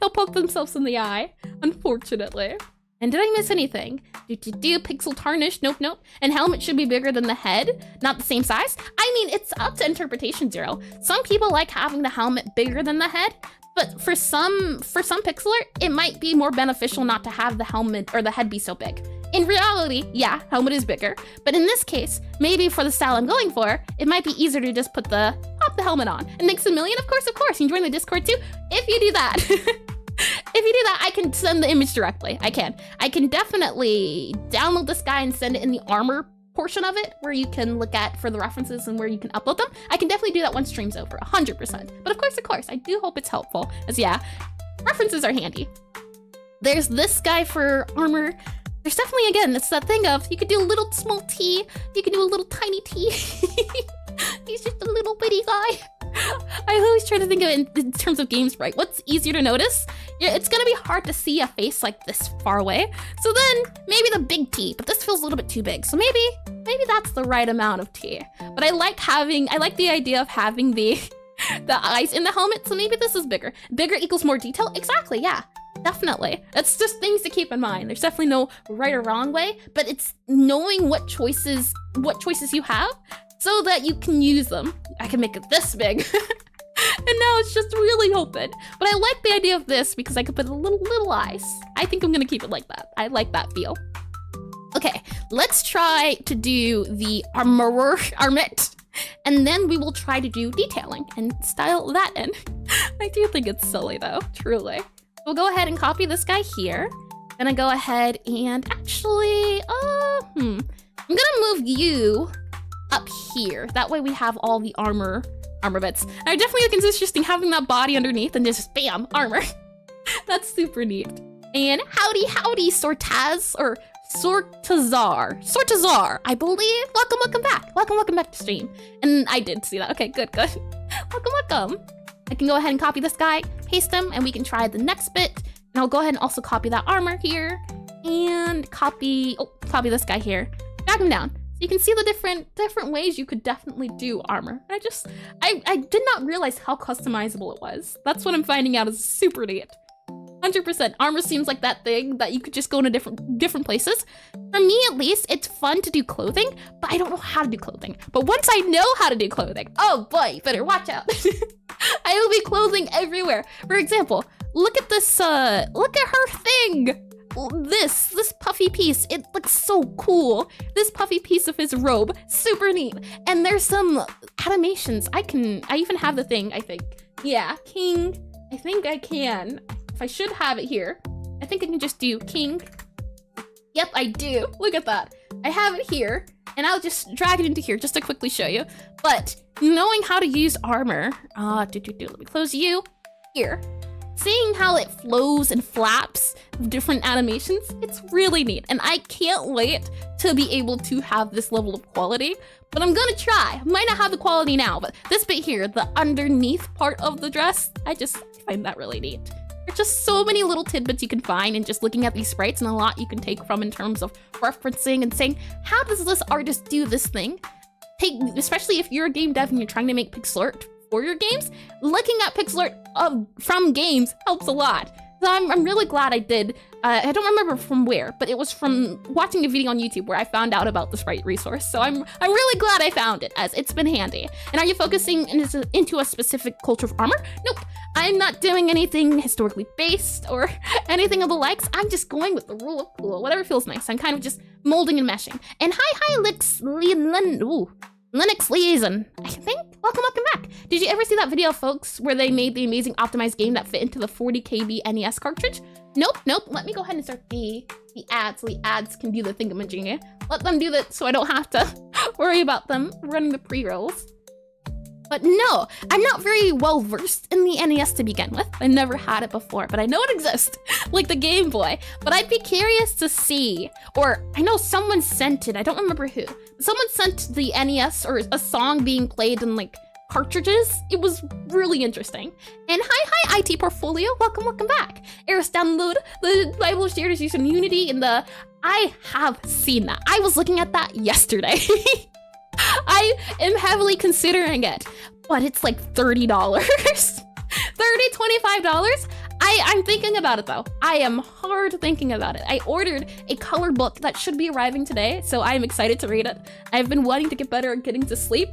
They'll poke themselves in the eye, unfortunately. And did I miss anything? Pixel tarnish, nope. And helmet should be bigger than the head, not the same size. I mean, it's up to interpretation, Zero. Some people like having the helmet bigger than the head, but for some pixel art, it might be more beneficial not to have the helmet or the head be so big. In reality, yeah, helmet is bigger, but in this case, maybe for the style I'm going for, it might be easier to just pop the helmet on. And thanks a million, of course, you join the Discord too. If you do that, I can send the image directly. I can definitely download this guy and send it in the armor portion of it, where you can look at for the references and where you can upload them. I can definitely do that once stream's over, 100%. But of course, I do hope it's helpful, as yeah, references are handy. There's this guy for armor. There's definitely, again, it's that thing of, you could do a little small T, you could do a little tiny T. He's just a little bitty guy. I always try to think of it in terms of game sprite. What's easier to notice? Yeah, it's gonna be hard to see a face like this far away. So then, maybe the big T, but this feels a little bit too big. So maybe that's the right amount of T. But I like the idea of having the eyes in the helmet, so maybe this is bigger. Bigger equals more detail? Exactly, yeah. Definitely. It's just things to keep in mind. There's definitely no right or wrong way, but it's knowing what choices you have so that you can use them. I can make it this big. And now it's just really open. But I like the idea of this because I could put a little eyes. I think I'm gonna keep it like that. I like that feel. Okay, let's try to do the armament. And then we will try to do detailing and style that in. I do think it's silly though, truly. We'll go ahead and copy this guy here. Then I go ahead and actually, I'm gonna move you up here. That way we have all the armor bits. I definitely think it's interesting having that body underneath and just bam, armor. That's super neat. And howdy, Sortaz, or Sortazar, I believe. Welcome back. Welcome back to stream. And I did see that. Okay, good. Welcome. I can go ahead and copy this guy, paste him, and we can try the next bit. And I'll go ahead and also copy that armor here, and copy this guy here. Drag him down. So you can see the different ways you could definitely do armor. And I did not realize how customizable it was. That's what I'm finding out is super neat. 100%. Armor seems like that thing that you could just go into different places. For me, at least, it's fun to do clothing, but I don't know how to do clothing. But once I know how to do clothing, oh boy, you better watch out. I will be clothing everywhere. For example, look at this, look at her thing. This puffy piece, it looks so cool. This puffy piece of his robe, super neat. And there's some animations. I even have the thing, I think. Yeah, king, I think I can. If I should have it here, I think I can just do king. Yep, I do. Look at that. I have it here, and I'll just drag it into here just to quickly show you. But knowing how to use armor, let me close you here. Seeing how it flows and flaps with different animations, it's really neat. And I can't wait to be able to have this level of quality, but I'm gonna try. I might not have the quality now, but this bit here, the underneath part of the dress, I just find that really neat. There's just so many little tidbits you can find in just looking at these sprites, and a lot you can take from in terms of referencing and saying, how does this artist do this thing? Especially if you're a game dev and you're trying to make pixel art for your games, looking at pixel art from games helps a lot. So I'm really glad I did. I don't remember from where, but it was from watching a video on YouTube where I found out about the sprite resource. So I'm really glad I found it, as it's been handy. And are you focusing into a specific culture of armor? Nope. I'm not doing anything historically based or anything of the likes. I'm just going with the rule of cool, whatever feels nice. I'm kind of just molding and meshing. And hi, Linux Liaison, I think. Welcome back. Did you ever see that video, folks, where they made the amazing optimized game that fit into the 40 KB NES cartridge? Nope. Let me go ahead and start the ads so the ads can do the thingamajiggy. Let them do that so I don't have to worry about them running the pre-rolls. But no, I'm not very well versed in the NES to begin with. I never had it before, but I know it exists, like the Game Boy. But I'd be curious to see, or I know someone sent it, I don't remember who. Someone sent the NES or a song being played in like cartridges. It was really interesting. And hi IT Portfolio, welcome back. Eris download the Bible shares using Unity in the, I have seen that. I was looking at that yesterday. I am heavily considering it, but it's like $30. $25. I'm thinking about it though. I am hard thinking about it. I ordered a color book that should be arriving today, so I'm excited to read it. I've been wanting to get better at getting to sleep.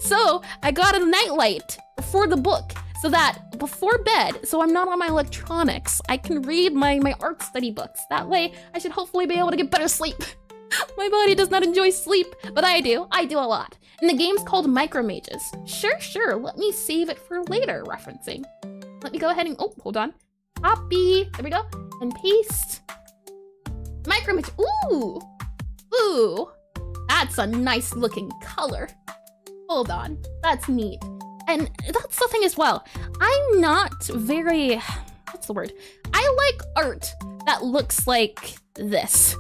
So I got a nightlight for the book so that before bed, so I'm not on my electronics, I can read my art study books. That way I should hopefully be able to get better sleep. My body does not enjoy sleep, but I do. I do a lot. And the game's called Micromages. Sure. Let me save it for later referencing. Let me go ahead and, oh, hold on. Copy, there we go. And paste. Micromage, ooh. That's a nice looking color. Hold on, that's neat. And that's the thing as well. I'm not very, what's the word? I like art that looks like this.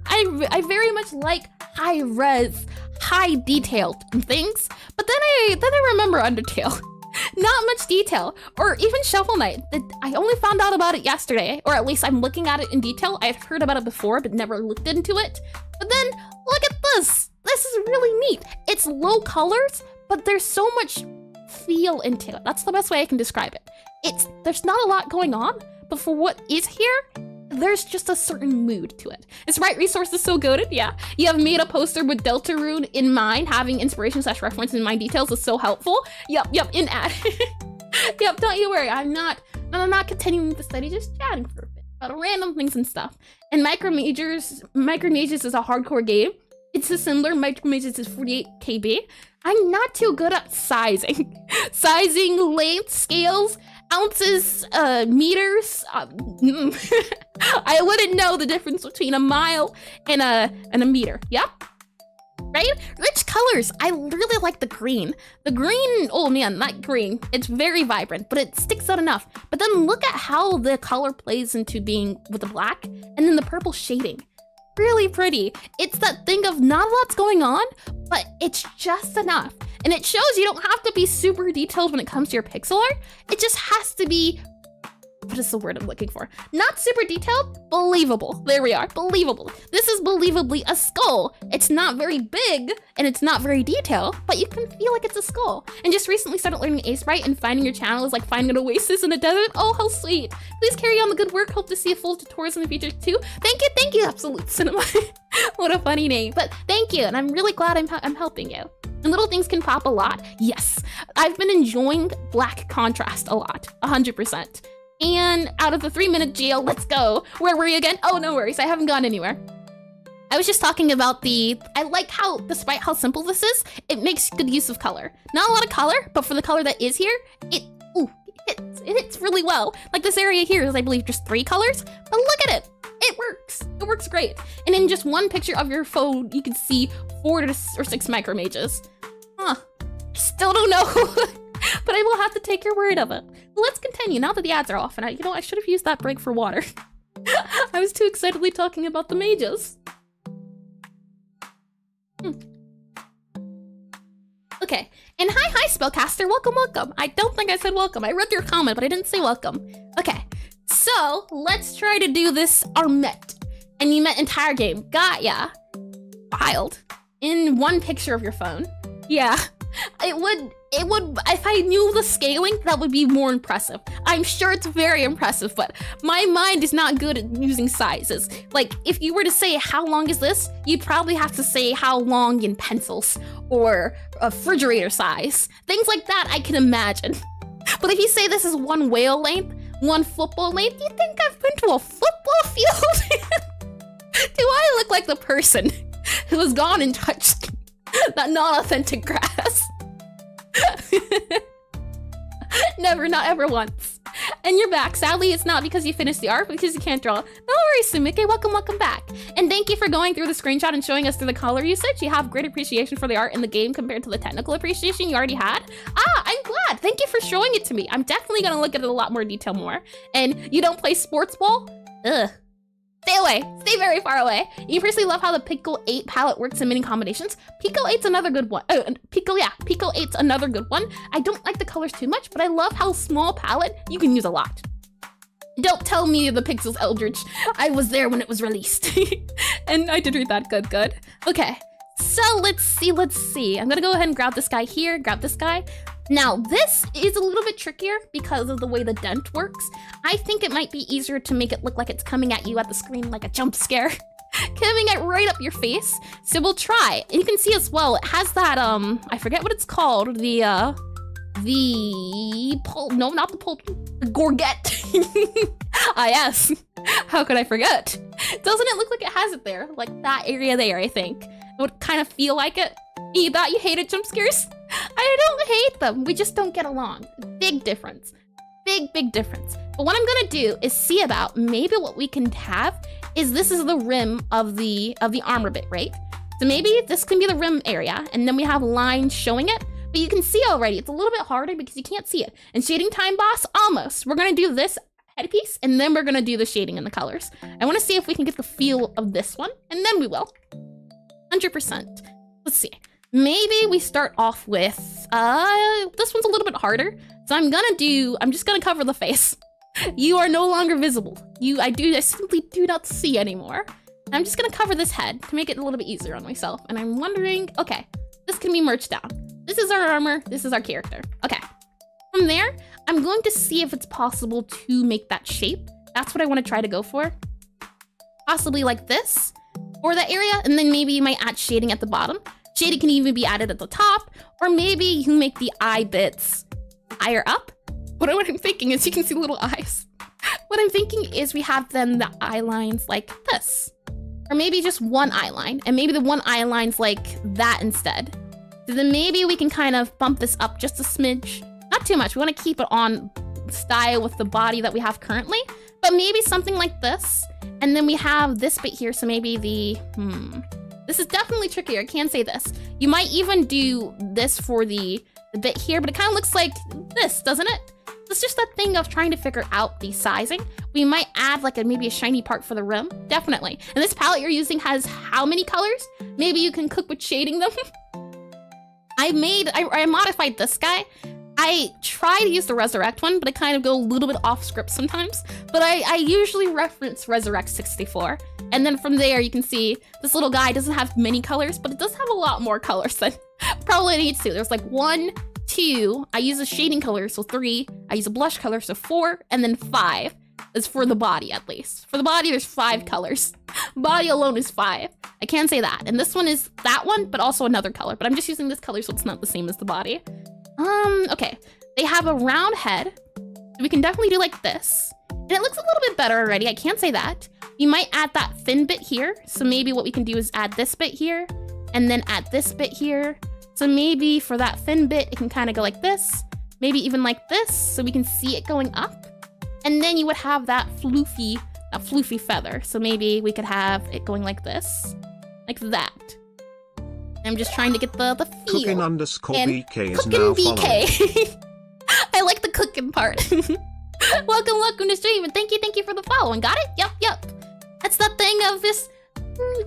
I very much like high res, high detailed things, but then I remember Undertale. Not much detail, or even Shovel Knight. I only found out about it yesterday, or at least I'm looking at it in detail. I've heard about it before, but never looked into it. But then, look at this. This is really neat. It's low colors, but there's so much feel into it. That's the best way I can describe it. There's not a lot going on, but for what is here, there's just a certain mood to it. Its Sprite resource is so goated, yeah. You have made a poster with Deltarune in mind. Having inspiration/reference in mind details is so helpful. Yep, in ad. Yep, don't you worry. I'm not continuing the study, just chatting for a bit about random things and stuff. And Micromages is a hardcore game. It's a similar, Micromages is 48 KB. I'm not too good at sizing. Sizing, length, scales, ounces, meters. I wouldn't know the difference between a mile and a meter. Yep. Right? Rich colors. I really like the green. The green, oh man, that green. It's very vibrant, but it sticks out enough. But then look at how the color plays into being with the black and then the purple shading. Really pretty. It's that thing of not a lot's going on, but it's just enough. And it shows you don't have to be super detailed when it comes to your pixel art. It just has to be, what is the word I'm looking for? Not super detailed, believable. There we are, believable. This is believably a skull. It's not very big and it's not very detailed, but you can feel like it's a skull. And just recently started learning Aseprite, and finding your channel is like finding an oasis in a desert. Oh, how sweet. Please carry on the good work. Hope to see a full tutorials in the future too. Thank you, Absolute Cinema. What a funny name, but thank you. And I'm really glad I'm helping you. And little things can pop a lot. Yes, I've been enjoying black contrast a lot, 100%. And out of the 3-minute jail, let's go. Where were you again? Oh, no worries, I haven't gone anywhere. I was just talking about I like how, despite how simple this is, it makes good use of color. Not a lot of color, but for the color that is here, it hits really well. Like this area here is, I believe, just 3 colors, but look at it. It works. It works great. And in just one picture of your phone, you can see 4 or 6 Micromages. Huh. Still don't know. But I will have to take your word of it. Well, let's continue now that the ads are off. And I should have used that break for water. I was too excitedly talking about the mages. Okay. And hi, Spellcaster. Welcome. I don't think I said welcome. I read your comment, but I didn't say welcome. Okay. So let's try to do this Armet. And you met entire game. Got ya. Wild. In one picture of your phone. Yeah. It would, if I knew the scaling, that would be more impressive. I'm sure it's very impressive, but my mind is not good at using sizes. Like, if you were to say, how long is this? You'd probably have to say how long in pencils, or a refrigerator size. Things like that I can imagine. But if you say this is one whale length, one football length, do you think I've been to a football field? Do I look like the person who has gone and touched that non-authentic grass? Never, not ever once. And you're back. Sadly, it's not because you finished the art, because you can't draw. No worries, Sumike. Welcome back. And thank you for going through the screenshot and showing us through the color usage. You have great appreciation for the art in the game compared to the technical appreciation you already had. I'm glad. Thank you for showing it to me. I'm definitely gonna look at it a lot more detail more. And you don't play sports ball? Ugh. Stay away. Stay very far away. You personally love how the Pico 8 palette works in many combinations. Pico 8's another good one. Pico 8's another good one. I don't like the colors too much, but I love how small palette you can use a lot. Don't tell me the Pixels Eldritch. I was there when it was released. And I did read that. Good. Okay. So let's see. I'm gonna go ahead and grab this guy here, grab this guy. Now, this is a little bit trickier because of the way the dent works. I think it might be easier to make it look like it's coming at you at the screen like a jump scare. Coming at right up your face. So we'll try. And you can see as well, it has that, I forget what it's called. The Gorget. Ah, yes. How could I forget? Doesn't it look like it has it there? Like that area there, I think. It would kind of feel like it. You thought you hated jump scares? I don't hate them. We just don't get along. Big difference. Big difference. But what I'm gonna do is see about maybe what we can have is this is the rim of the armor bit, right? So maybe this can be the rim area, and then we have lines showing it. But you can see already, it's a little bit harder because you can't see it. And shading time boss, almost. We're gonna do this headpiece, and then we're gonna do the shading and the colors. I wanna see if we can get the feel of this one, and then we will. 100%. Let's see. Maybe we start off with, this one's a little bit harder. So I'm just gonna cover the face. You are no longer visible. I simply do not see anymore. I'm just gonna cover this head to make it a little bit easier on myself. And I'm wondering, okay, this can be merged down. This is our armor, this is our character. Okay. From there, I'm going to see if it's possible to make that shape. That's what I wanna try to go for. Possibly like this, or that area, and then maybe you might add shading at the bottom. Shading can even be added at the top, or maybe you make the eye bits higher up. What I'm thinking is you can see little eyes. What I'm thinking is we have then the eye lines like this. Or maybe just one eye line, and maybe the one eye line's like that instead. So then maybe we can kind of bump this up just a smidge. Not too much, we wanna keep it on style with the body that we have currently, but maybe something like this. And then we have this bit here, so maybe this is definitely trickier, I can say this. You might even do this for the bit here, but it kind of looks like this, doesn't it? It's just that thing of trying to figure out the sizing. We might add like maybe a shiny part for the rim, definitely. And this palette you're using has how many colors? Maybe you can cook with shading them. I modified this guy. I try to use the Resurrect one, but I kind of go a little bit off script sometimes. But I usually reference Resurrect 64. And then from there, you can see this little guy doesn't have many colors, but it does have a lot more colors than probably needs to. There's like 1, 2, I use a shading color, so 3, I use a blush color, so 4, and then 5 is for the body at least. For the body, there's 5 colors. Body alone is 5. I can say that. And this one is that one, but also another color. But I'm just using this color so it's not the same as the body. Okay. They have a round head. We can definitely do like this. And it looks a little bit better already, I can't say that. You might add that thin bit here. So maybe what we can do is add this bit here, and then add this bit here. So maybe for that thin bit, it can kind of go like this. Maybe even like this, so we can see it going up. And then you would have that floofy feather. So maybe we could have it going like this, like that. I'm just trying to get the feel. Cooking underscore and BK is now BK. I like the cooking part. Welcome to stream, and thank you for the following. Got it? Yep. That's the thing of this,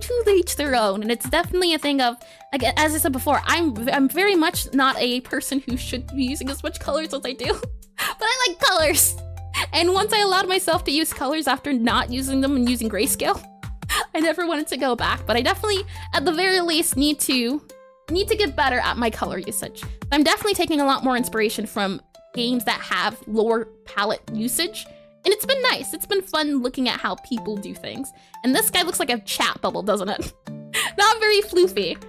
to each their own, and it's definitely a thing of, like, as I said before, I'm very much not a person who should be using as much colors as I do, but I like colors. And once I allowed myself to use colors after not using them and using grayscale, I never wanted to go back. But I definitely, at the very least, need to get better at my color usage. I'm definitely taking a lot more inspiration from games that have lower palette usage, and it's been nice. It's been fun looking at how people do things. And this guy looks like a chat bubble, doesn't it? Not very floofy.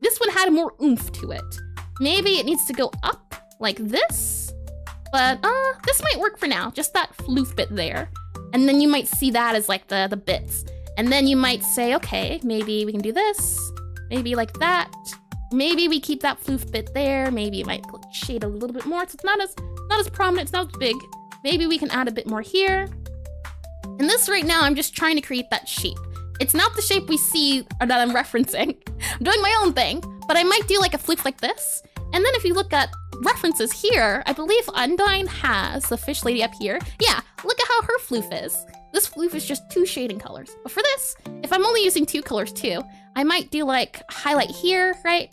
This one had more oomph to it. Maybe it needs to go up like this, but this might work for now. Just that floof bit there, and then you might see that as like the bits, and then you might say, okay, maybe we can do this, maybe like that. Maybe we keep that floof bit there. Maybe it might shade a little bit more so it's not as prominent, it's not as big. Maybe we can add a bit more here. And this right now, I'm just trying to create that shape. It's not the shape we see or that I'm referencing. I'm doing my own thing, but I might do like a floof like this. And then if you look at references here, I believe Undyne has the fish lady up here. Yeah, look at how her floof is. This floof is just 2 shading colors. But for this, if I'm only using 2 colors too, I might do like highlight here, right?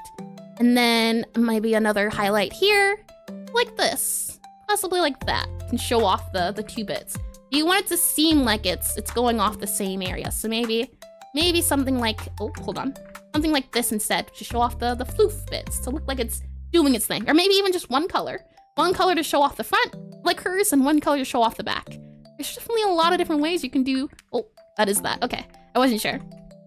And then maybe another highlight here, like this. Possibly like that, can show off the 2 bits. You want it to seem like it's going off the same area. So maybe something like, oh, hold on. Something like this instead to show off the floof bits to look like it's doing its thing. Or maybe even just one color. One color to show off the front, like hers, and one color to show off the back. There's definitely a lot of different ways you can do. Oh, that is that. Okay, I wasn't sure.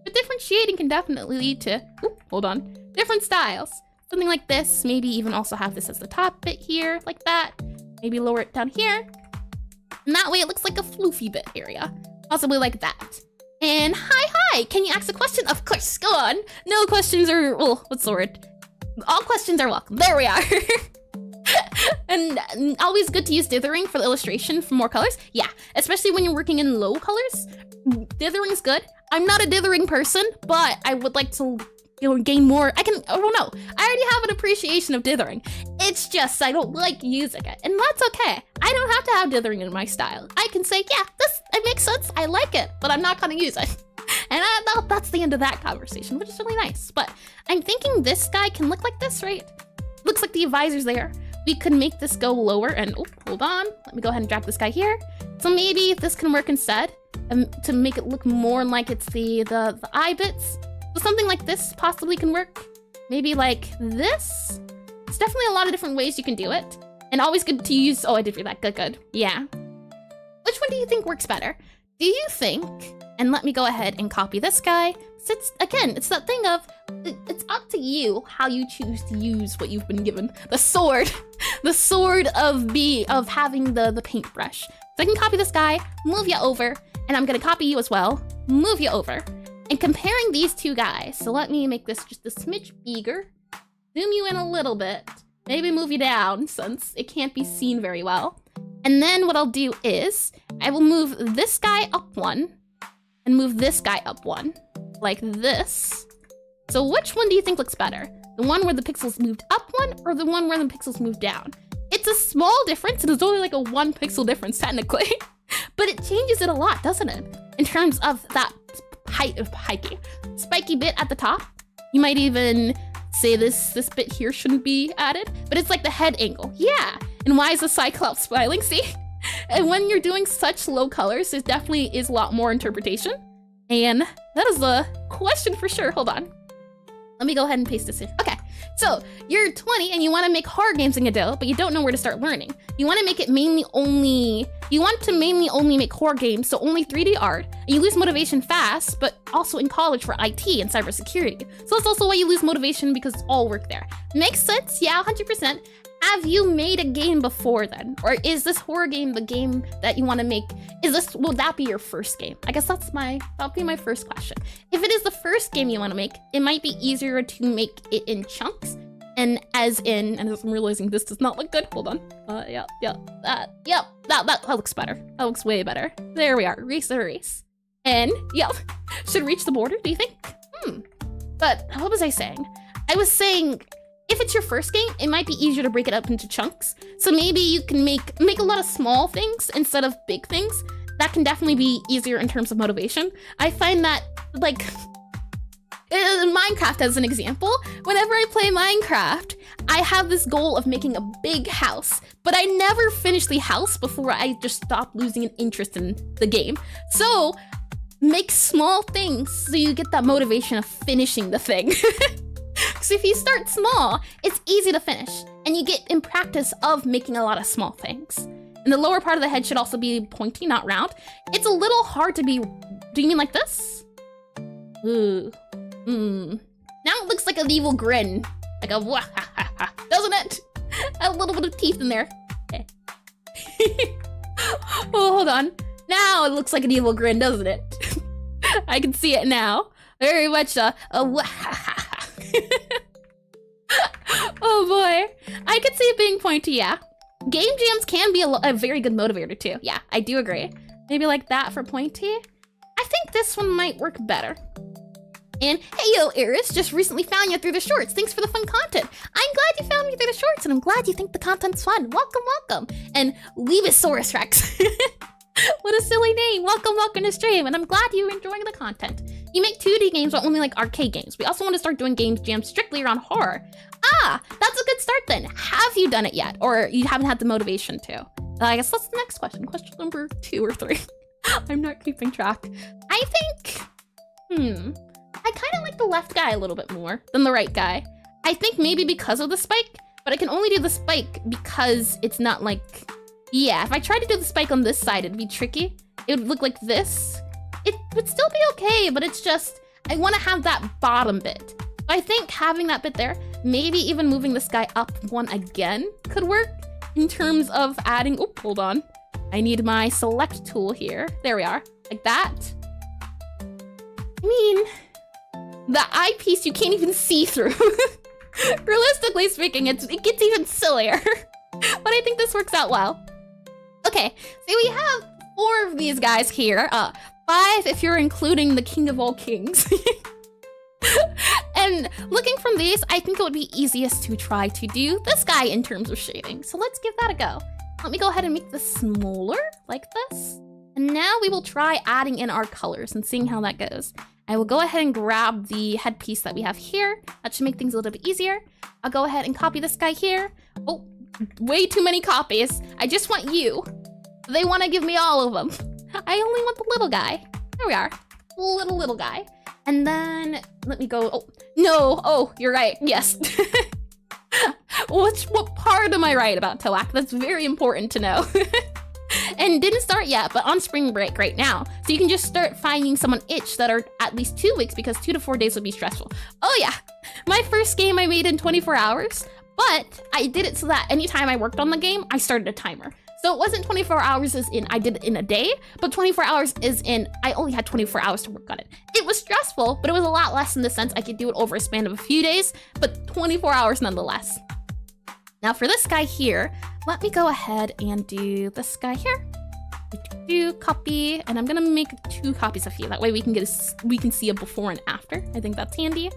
But different shading can definitely lead to, oh, hold on, different styles. Something like this, maybe even also have this as the top bit here, like that. Maybe lower it down here. And that way it looks like a floofy bit area. Possibly like that. And hi, can you ask a question? Of course, go on. No questions are, well, what's the word? All questions are welcome. There we are. And always good to use dithering for the illustration for more colors. Yeah, especially when you're working in low colors. Dithering is good. I'm not a dithering person, but I would like to gain more. I don't know. I already have an appreciation of dithering. It's just I don't like using it, and that's okay. I don't have to have dithering in my style. I can say, yeah, it makes sense. I like it, but I'm not gonna use it. And that's the end of that conversation, which is really nice. But I'm thinking this guy can look like this, right? Looks like the advisor's there. We could make this go lower and, oh, hold on. Let me go ahead and drop this guy here. So maybe this can work instead to make it look more like it's the eye bits. So something like this possibly can work. Maybe like this. It's definitely a lot of different ways you can do it. And always good to use, oh, I did read that, good. Yeah. Which one do you think works better? Do you think, and let me go ahead and copy this guy. Again, it's that thing of, it's up to you how you choose to use what you've been given. The sword of having the paintbrush. So I can copy this guy, move you over, and I'm gonna copy you as well, move you over. And comparing these 2 guys, so let me make this just a smidge bigger, zoom you in a little bit, maybe move you down since it can't be seen very well. And then what I'll do is, I will move this guy up 1, and move this guy up 1, like this. So which one do you think looks better? The one where the pixels moved up 1, or the one where the pixels moved down? It's a small difference, and it's only like a 1 pixel difference technically, but it changes it a lot, doesn't it? In terms of that spiky bit at the top. You might even say this bit here shouldn't be added, but it's like the head angle. Yeah, and why is the Cyclops smiling? See? And when you're doing such low colors, there definitely is a lot more interpretation. And that is the question for sure. Hold on. Let me go ahead and paste this in. Okay, so you're 20 and you want to make horror games in Godot, but you don't know where to start learning. You want to make it mainly only make horror games, so only 3D art, and you lose motivation fast, but also in college for IT and cybersecurity. So that's also why you lose motivation, because it's all work there. Makes sense? Yeah, 100%. Have you made a game before then? Or is this horror game the game that you want to make? Will that be your first game? I guess that'll be my first question. If it is the first game you want to make, it might be easier to make it in chunks. And as I'm realizing this does not look good. Hold on. That looks better. That looks way better. There we are. Erase. And should reach the border, do you think? But what was I saying? I was saying, if it's your first game, it might be easier to break it up into chunks. So maybe you can make a lot of small things instead of big things. That can definitely be easier in terms of motivation. I find that, like, in Minecraft as an example, whenever I play Minecraft, I have this goal of making a big house, but I never finish the house before I just stop losing an interest in the game. So make small things so you get that motivation of finishing the thing. Because if you start small, it's easy to finish, and you get in practice of making a lot of small things. And the lower part of the head should also be pointy, not round. It's a little hard to be, do you mean like this? Ooh. Now it looks like an evil grin. Like a wah ha ha ha, doesn't it? A little bit of teeth in there. Okay. Oh, hold on. Now it looks like an evil grin, doesn't it? I can see it now. Very much a wah ha ha ha. Oh boy. I could see it being pointy, yeah. game jams can be a very good motivator too. Yeah, I do agree. Maybe like that for pointy. I think this one might work better. And hey, yo, Eris, just recently found you through the shorts. Thanks for the fun content. I'm glad you found me through the shorts, and I'm glad you think the content's fun. Welcome, welcome. And Levosaurus Rex. What a silly name. Welcome, welcome to stream. And I'm glad you're enjoying the content. You make 2D games, but only like arcade games. We also want to start doing games jams strictly around horror. Ah, that's a good start then. Have you done it yet? Or you haven't had the motivation to? I guess that's the next question. Question number 2 or 3. I'm not keeping track. I think, I kind of like the left guy a little bit more than the right guy. I think maybe because of the spike, but I can only do the spike because it's not like, yeah, if I tried to do the spike on this side, it'd be tricky. It would look like this. It would still be okay, but it's just, I want to have that bottom bit. So I think having that bit there, maybe even moving this guy up one again could work in terms of adding, oh, hold on. I need my select tool here. There we are, like that. I mean, the eyepiece you can't even see through. Realistically speaking, it gets even sillier. But I think this works out well. Okay, so we have 4 of these guys here. 5 if you're including the king of all kings. And looking from these, I think it would be easiest to try to do this guy in terms of shading. So let's give that a go. Let me go ahead and make this smaller, like this. And now we will try adding in our colors and seeing how that goes. I will go ahead and grab the headpiece that we have here. That should make things a little bit easier. I'll go ahead and copy this guy here. Oh, way too many copies. I just want you. They want to give me all of them. I only want the little guy. There we are. Little guy. And then let me go. Oh, no. Oh, you're right. Yes. What part am I right about, Toak? That's very important to know. And didn't start yet, but on spring break right now. So you can just start finding someone itch that are at least 2 weeks because 2 to 4 days would be stressful. Oh yeah, my first game I made in 24 hours, but I did it so that anytime I worked on the game, I started a timer. So it wasn't 24 hours as in I did it in a day, but 24 hours is in I only had 24 hours to work on it. It was stressful, but it was a lot less in the sense I could do it over a span of a few days, but 24 hours nonetheless. Now for this guy here, let me go ahead and do this guy here. Do copy, and I'm gonna make 2 copies of you. That way we can see a before and after. I think that's handy.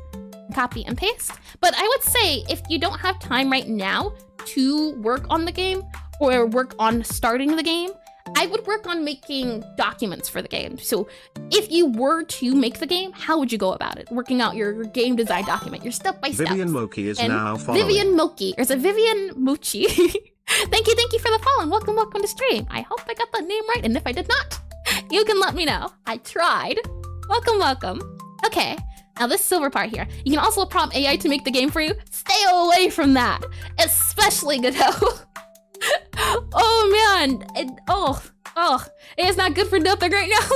Copy and paste. But I would say if you don't have time right now to work on the game or work on starting the game, I would work on making documents for the game. So if you were to make the game, how would you go about it? Working out your game design document, your step-by-step. Vivian Moki is now following. Vivian Moki, or is it Vivian Mochi? Thank you for the follow, and welcome to stream. I hope I got that name right, and if I did not, you can let me know. I tried. Welcome. Okay, now this silver part here. You can also prompt AI to make the game for you. Stay away from that, especially Godot. Oh man, it is not good for nothing right now.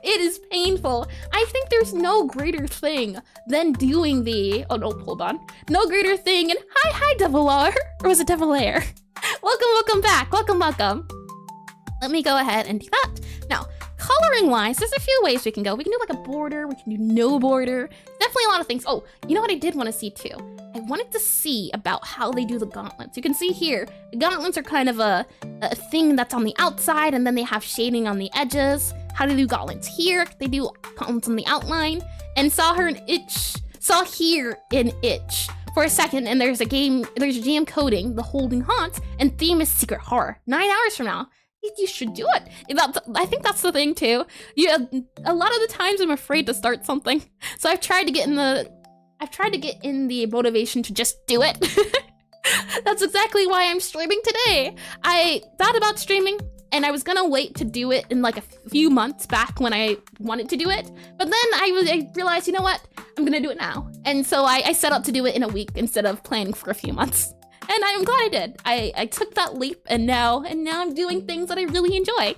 It is painful. I think there's no greater thing than doing the, oh no, hold on. No greater thing, and hi Devilar, or was it Devilair? Welcome back, welcome. Let me go ahead and do that. Now, coloring wise, there's a few ways we can go. We can do like a border, we can do no border. Definitely a lot of things. Oh, you know what I did want to see too? I wanted to see about how they do the gauntlets. You can see here, the gauntlets are kind of a thing that's on the outside, and then they have shading on the edges. How do they do gauntlets here? They do gauntlets on the outline. And saw here an itch for a second, and there's jam coding, the holding haunts, and theme is secret horror. 9 hours from now. You should do it. I think that's the thing too. A lot of the times I'm afraid to start something, so I've tried to get in the motivation to just do it. That's exactly why I'm streaming today. I thought about streaming, and I was gonna wait to do it in like a few months back when I wanted to do it, but then I realized, you know what? I'm gonna do it now, and so I set up to do it in a week instead of planning for a few months. And I'm glad I did. I took that leap, and now I'm doing things that I really enjoy.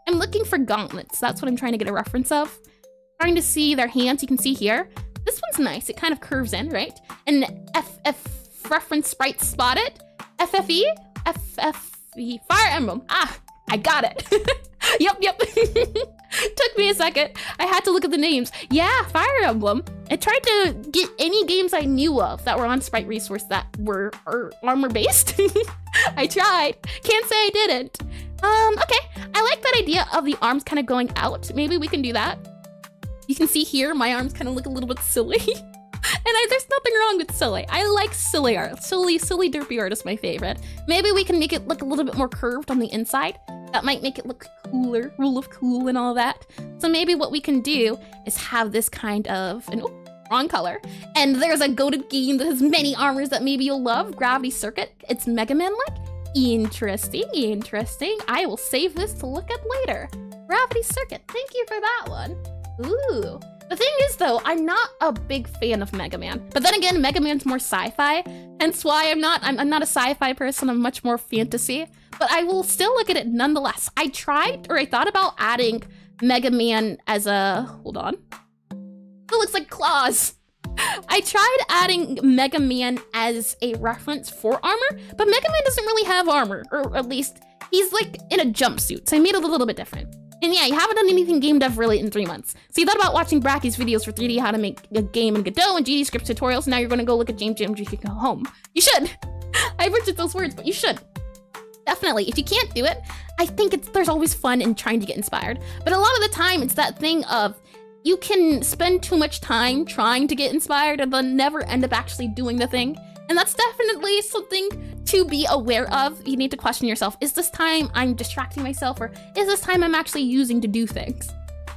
I'm looking for gauntlets. That's what I'm trying to get a reference of. Trying to see their hands. You can see here. This one's nice. It kind of curves in, right? And FF reference sprite spotted. FFE? FFE. Fire Emblem. Ah, I got it. Yep. Took me a second. I had to look at the names. Yeah, Fire Emblem. I tried to get any games I knew of that were on Sprite Resource that were armor based. I tried. Can't say I didn't. Okay. I like that idea of the arms kind of going out. Maybe we can do that. You can see here, my arms kind of look a little bit silly. And there's nothing wrong with silly. I like silly art. Silly derpy art is my favorite. Maybe we can make it look a little bit more curved on the inside. That might make it look cooler, rule of cool and all that. So maybe what we can do is have this kind of, wrong color. And there's a goated game that has many armors that maybe you'll love. Gravity Circuit. It's Mega Man-like. Interesting. I will save this to look at later. Gravity Circuit. Thank you for that one. Ooh. The thing is, though, I'm not a big fan of Mega Man. But then again, Mega Man's more sci-fi, hence why I'm not a sci-fi person. I'm much more fantasy. But I will still look at it nonetheless. I thought about adding Mega Man as a... Hold on. It looks like claws. I tried adding Mega Man as a reference for armor, but Mega Man doesn't really have armor, or at least he's like in a jumpsuit, so I made it a little bit different. And yeah, you haven't done anything game dev really in 3 months. So you thought about watching Bracky's videos for 3D, how to make a game in Godot and GD script tutorials. Now you're going to go look at James Go home. You should. I butchered those words, but you should. Definitely. If you can't do it, I think there's always fun in trying to get inspired. But a lot of the time, it's that thing of you can spend too much time trying to get inspired and then never end up actually doing the thing. And that's definitely something to be aware of. You need to question yourself. Is this time I'm distracting myself, or is this time I'm actually using to do things?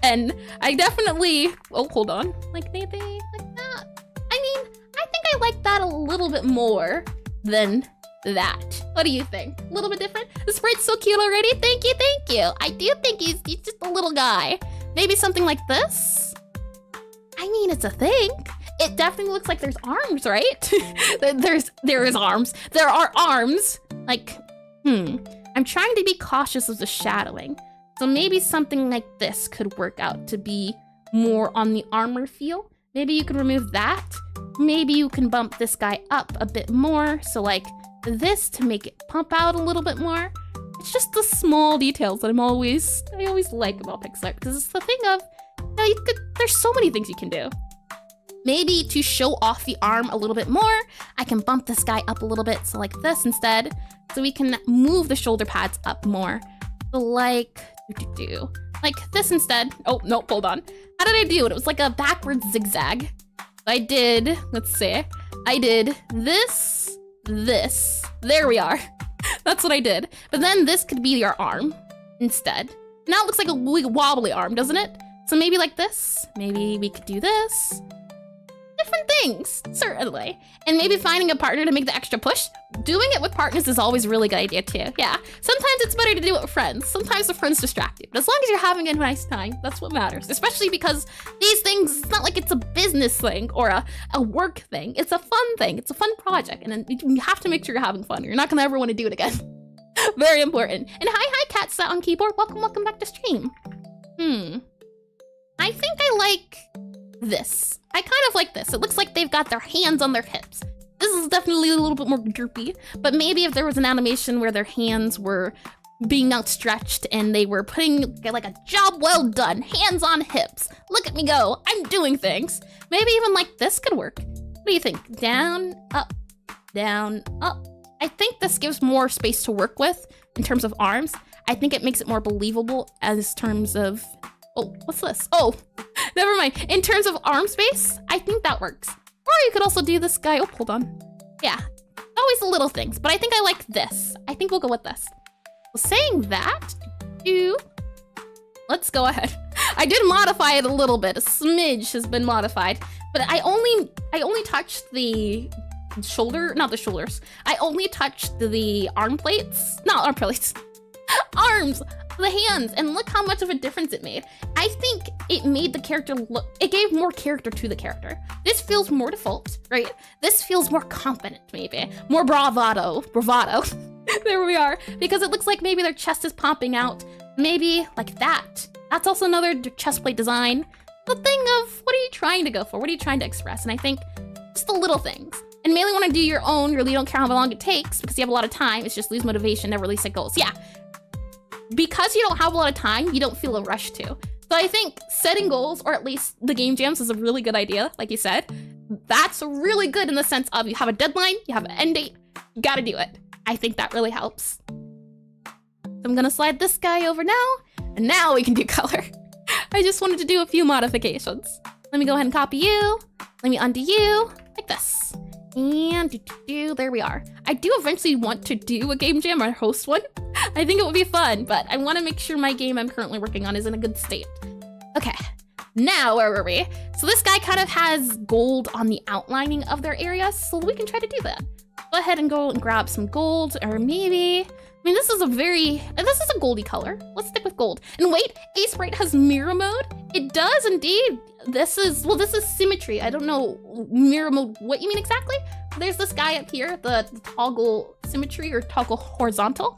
And I definitely, hold on. Like maybe like that. I mean, I think I like that a little bit more than that. What do you think? A little bit different? The sprite's so cute already. Thank you. I do think he's just a little guy. Maybe something like this? I mean, it's a thing. It definitely looks like there's arms, right? There is arms. There are arms. Like, I'm trying to be cautious of the shadowing. So maybe something like this could work out to be more on the armor feel. Maybe you could remove that. Maybe you can bump this guy up a bit more. So like this to make it pump out a little bit more. It's just the small details that I always like about Pixelart, because it's the thing of, there's so many things you can do. Maybe to show off the arm a little bit more, I can bump this guy up a little bit, so like this instead, so we can move the shoulder pads up more. So like, like this instead. Oh, no, hold on. How did I do it? It was like a backwards zigzag. I did, let's see, I did this. There we are. That's what I did. But then this could be your arm instead. Now it looks like a wobbly arm, doesn't it? So maybe like this. Maybe we could do this. Different things, certainly. And maybe finding a partner to make the extra push. Doing it with partners is always a really good idea too. Yeah, sometimes it's better to do it with friends. Sometimes the friends distract you. But as long as you're having a nice time, that's what matters. Especially because these things, it's not like it's a business thing or a work thing. It's a fun thing. It's a fun project. And then you have to make sure you're having fun. You're not gonna ever want to do it again. Very important. And hi, Cat Sat on keyboard. Welcome back to stream. I think I like this. I kind of like this. It looks like they've got their hands on their hips. This is definitely a little bit more derpy, but maybe if there was an animation where their hands were being outstretched and they were putting like a job well done, hands on hips. Look at me go, I'm doing things. Maybe even like this could work. What do you think? Down, up, down, up. I think this gives more space to work with in terms of arms. I think it makes it more believable as terms of, oh, what's this? Oh, never mind. In terms of arm space, I think that works. Or you could also do this guy. Oh, hold on. Yeah, always the little things, but I think I like this. I think we'll go with this. Well, saying that, let's go ahead. I did modify it a little bit. A smidge has been modified, but I only touched the shoulder, not the shoulders. I only touched the arm plates, not arm plates, arms. The hands, and look how much of a difference it made. I think it made the character look, it gave more character to the character. This feels more default, right? This feels more confident, maybe. More bravado. There we are. Because it looks like maybe their chest is popping out. Maybe like that. That's also another chest plate design. The thing of, what are you trying to go for? What are you trying to express? And I think just the little things. And mainly want to do your own, really don't care how long it takes because you have a lot of time. It's just lose motivation, never really set goals. Yeah. because you don't have a lot of time, you don't feel a rush to. So I think setting goals, or at least the game jams, is a really good idea, like you said. That's really good in the sense of you have a deadline, you have an end date, you gotta do it. I think that really helps. So I'm gonna slide this guy over now, and now we can do color. I just wanted to do a few modifications. Let me go ahead and copy you. Let me undo you, like this. And there we are. I do eventually want to do a game jam or host one. I think it would be fun, but I want to make sure my game I'm currently working on is in a good state. Okay, now where were we? So this guy kind of has gold on the outlining of their area, so we can try to do that. Go ahead and go and grab some gold, or maybe, I mean, this is a goldy color. Let's stick with gold. And wait, Aseprite has mirror mode? It does indeed. This is symmetry. I don't know mirror mode, what you mean exactly? There's this guy up here, the toggle symmetry or toggle horizontal.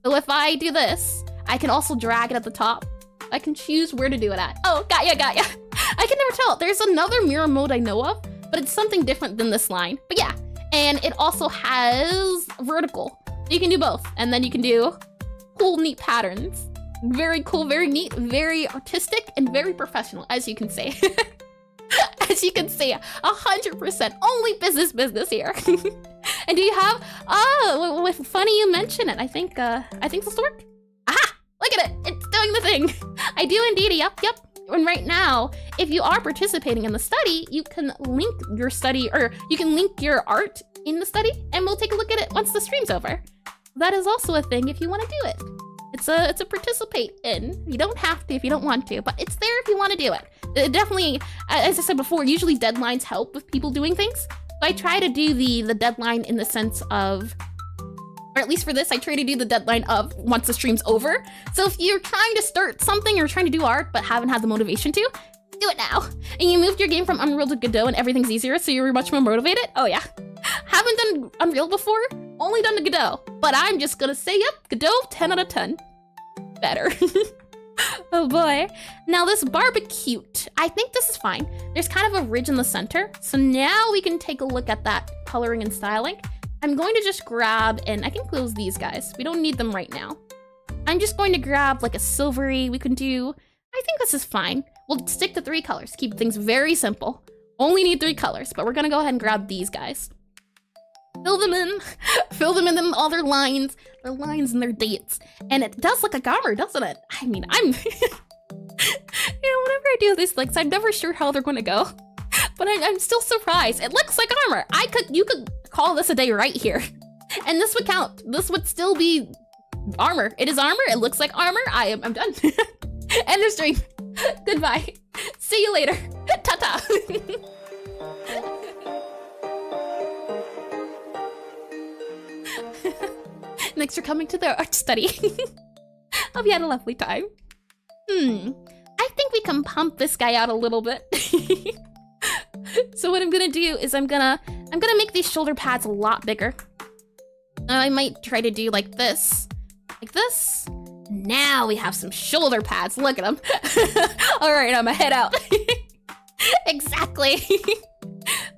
So if I do this, I can also drag it at the top. I can choose where to do it at. Oh, got ya. I can never tell. There's another mirror mode I know of, but it's something different than this line. But yeah, and it also has vertical. So you can do both, and then you can do cool, neat patterns. Very cool, very neat, very artistic, and very professional, as you can see. As you can see, 100% only business here. And do you have, funny you mention it. I think this will work. Aha, look at it, it's doing the thing. I do indeed, yep. And right now, if you are participating in the study, you can link your study, or you can link your art in the study, and we'll take a look at it once the stream's over. That is also a thing if you want to do it. It's a participate in. You don't have to if you don't want to, but it's there if you want to do it. It definitely, as I said before, usually deadlines help with people doing things. So I try to do the deadline in the sense of, or at least for this, I try to do the deadline of once the stream's over. So if you're trying to start something or trying to do art but haven't had the motivation to, do it now. And you moved your game from Unreal to Godot and everything's easier, so you're much more motivated? Oh yeah. Haven't done Unreal before, only done the Godot. But I'm just gonna say, yep, Godot, 10 out of 10. Better. Oh boy. Now this barbecue, I think this is fine. There's kind of a ridge in the center. So now we can take a look at that coloring and styling. I'm going to just grab, and I can close these guys. We don't need them right now. I'm just going to grab like a silvery, we can do, I think this is fine. We'll stick to 3 colors, keep things very simple. Only need 3 colors, but we're gonna go ahead and grab these guys. Fill them in them, all their lines and their dates. And it does look like armor, doesn't it? I mean, I'm, whenever I do these things, I'm never sure how they're gonna go. But I'm still surprised. It looks like armor. You could call this a day right here. And this would count. This would still be armor. It is armor, it looks like armor. I'm done. End of stream. Goodbye. See you later. Ta-ta. Thanks for coming to the art study. Hope you had a lovely time. I think we can pump this guy out a little bit. So what I'm gonna do is I'm gonna make these shoulder pads a lot bigger. I might try to do like this. Like this. Now we have some shoulder pads. Look at them. All right, I'm gonna head out. Exactly.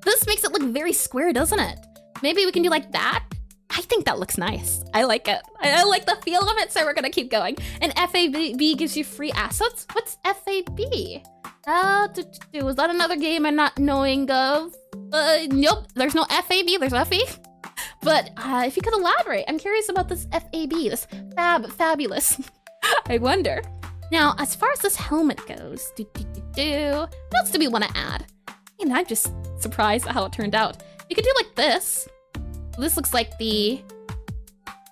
This makes it look very square, doesn't it? Maybe we can do like that. I think that looks nice. I like it. I like the feel of it, so we're gonna keep going. And FAB gives you free assets? What's FAB? Was that another game I'm not knowing of? Nope, there's no FAB, there's FE. But if you could elaborate, I'm curious about this FAB, this fabulous. I wonder. Now, as far as this helmet goes, what else do we want to add? And I'm just surprised at how it turned out. You could do like this. This looks like the,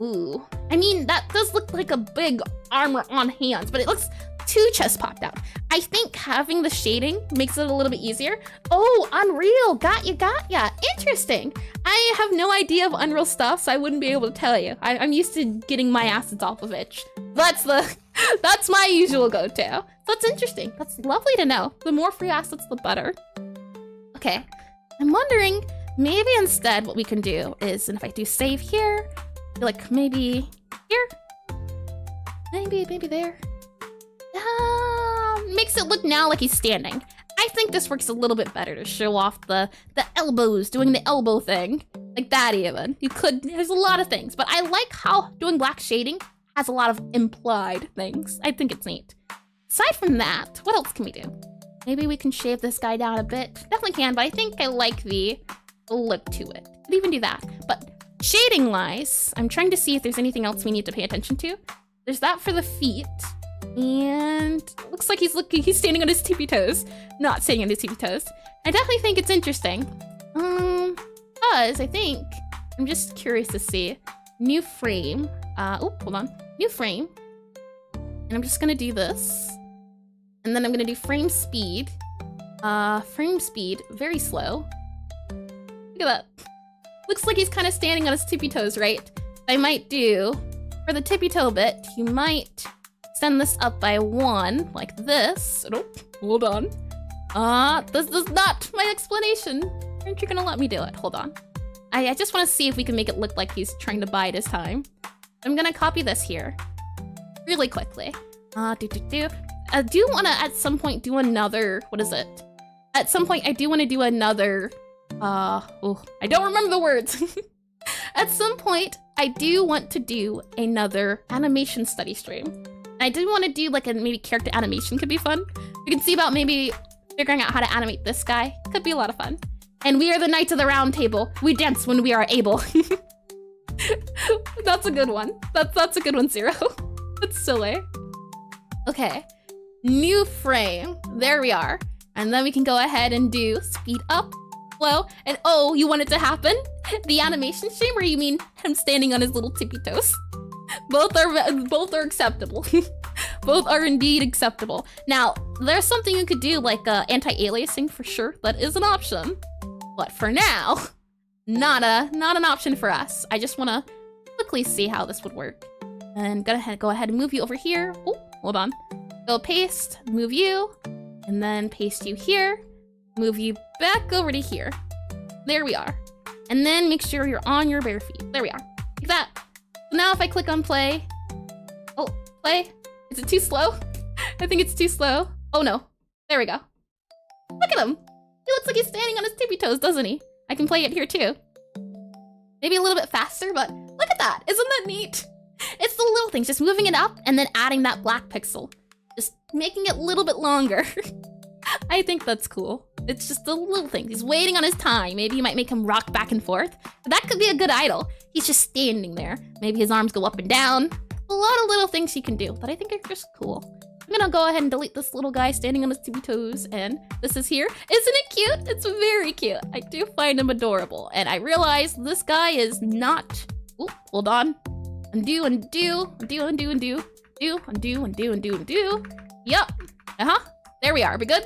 ooh. I mean, that does look like a big armor on hands, but it looks 2 chests popped out. I think having the shading makes it a little bit easier. Oh, Unreal, got ya. Interesting. I have no idea of Unreal stuff, so I wouldn't be able to tell you. I'm used to getting my assets off of itch. That's my usual go-to. So that's interesting. That's lovely to know. The more free assets, the better. Okay, I'm wondering, maybe instead what we can do is, and if I do save here, like maybe here, maybe there. Makes it look now like he's standing. I think this works a little bit better to show off the elbows, doing the elbow thing. Like that even. You could, there's a lot of things, but I like how doing black shading, has a lot of implied things. I think it's neat. Aside from that, what else can we do? Maybe we can shave this guy down a bit. Definitely can, but I think I like the look to it. Could even do that. But shading-wise, I'm trying to see if there's anything else we need to pay attention to. There's that for the feet. And it looks like he's standing on his tippy toes. Not standing on his tippy toes. I definitely think it's interesting. Because I think, I'm just curious to see. New frame. Hold on. New frame. And I'm just gonna do this. And then I'm gonna do frame speed. Frame speed, very slow. Look at that. Looks like he's kind of standing on his tippy toes, right? I might do, for the tippy toe bit, you might send this up by 1, like this. Oh, hold on. This is not my explanation. Aren't you gonna let me do it? Hold on. I just want to see if we can make it look like he's trying to bide his time. I'm gonna copy this here really quickly. I do want to at some point do another, what is it? At some point I do want to do another, I don't remember the words. At some point I do want to do another animation study stream. I do want to do like a maybe character animation could be fun. We can see about maybe figuring out how to animate this guy. Could be a lot of fun. And we are the Knights of the Round Table. We dance when we are able. That's a good one. That's a good one, Zero. That's silly. Okay. New frame. There we are. And then we can go ahead and do speed up, slow, and oh, you want it to happen? The animation stream, or you mean him standing on his little tippy toes? Both are acceptable. Both are indeed acceptable. Now, there's something you could do like anti-aliasing for sure. That is an option. But for now, not an option for us. I just want to quickly see how this would work. And go ahead and move you over here. Oh, hold on. Go paste, move you, and then paste you here. Move you back over to here. There we are. And then make sure you're on your bare feet. There we are. Like that. So now if I click on play. Oh, play. Is it too slow? I think it's too slow. Oh no. There we go. Look at him. He looks like he's standing on his tippy toes, doesn't he? I can play it here too. Maybe a little bit faster, but look at that. Isn't that neat? It's the little things, just moving it up and then adding that black pixel. Just making it a little bit longer. I think that's cool. It's just the little things. He's waiting on his time. Maybe you might make him rock back and forth. But that could be a good idol. He's just standing there. Maybe his arms go up and down. A lot of little things he can do, but I think are just cool. I'm gonna go ahead and delete this little guy standing on his tippy toes, and this is here. Isn't it cute? It's very cute. I do find him adorable, and I realize this guy is not... Ooh, hold on. Undo, undo, undo, undo, undo, undo, undo, undo, undo, undo. Yup. There we are. Are we good?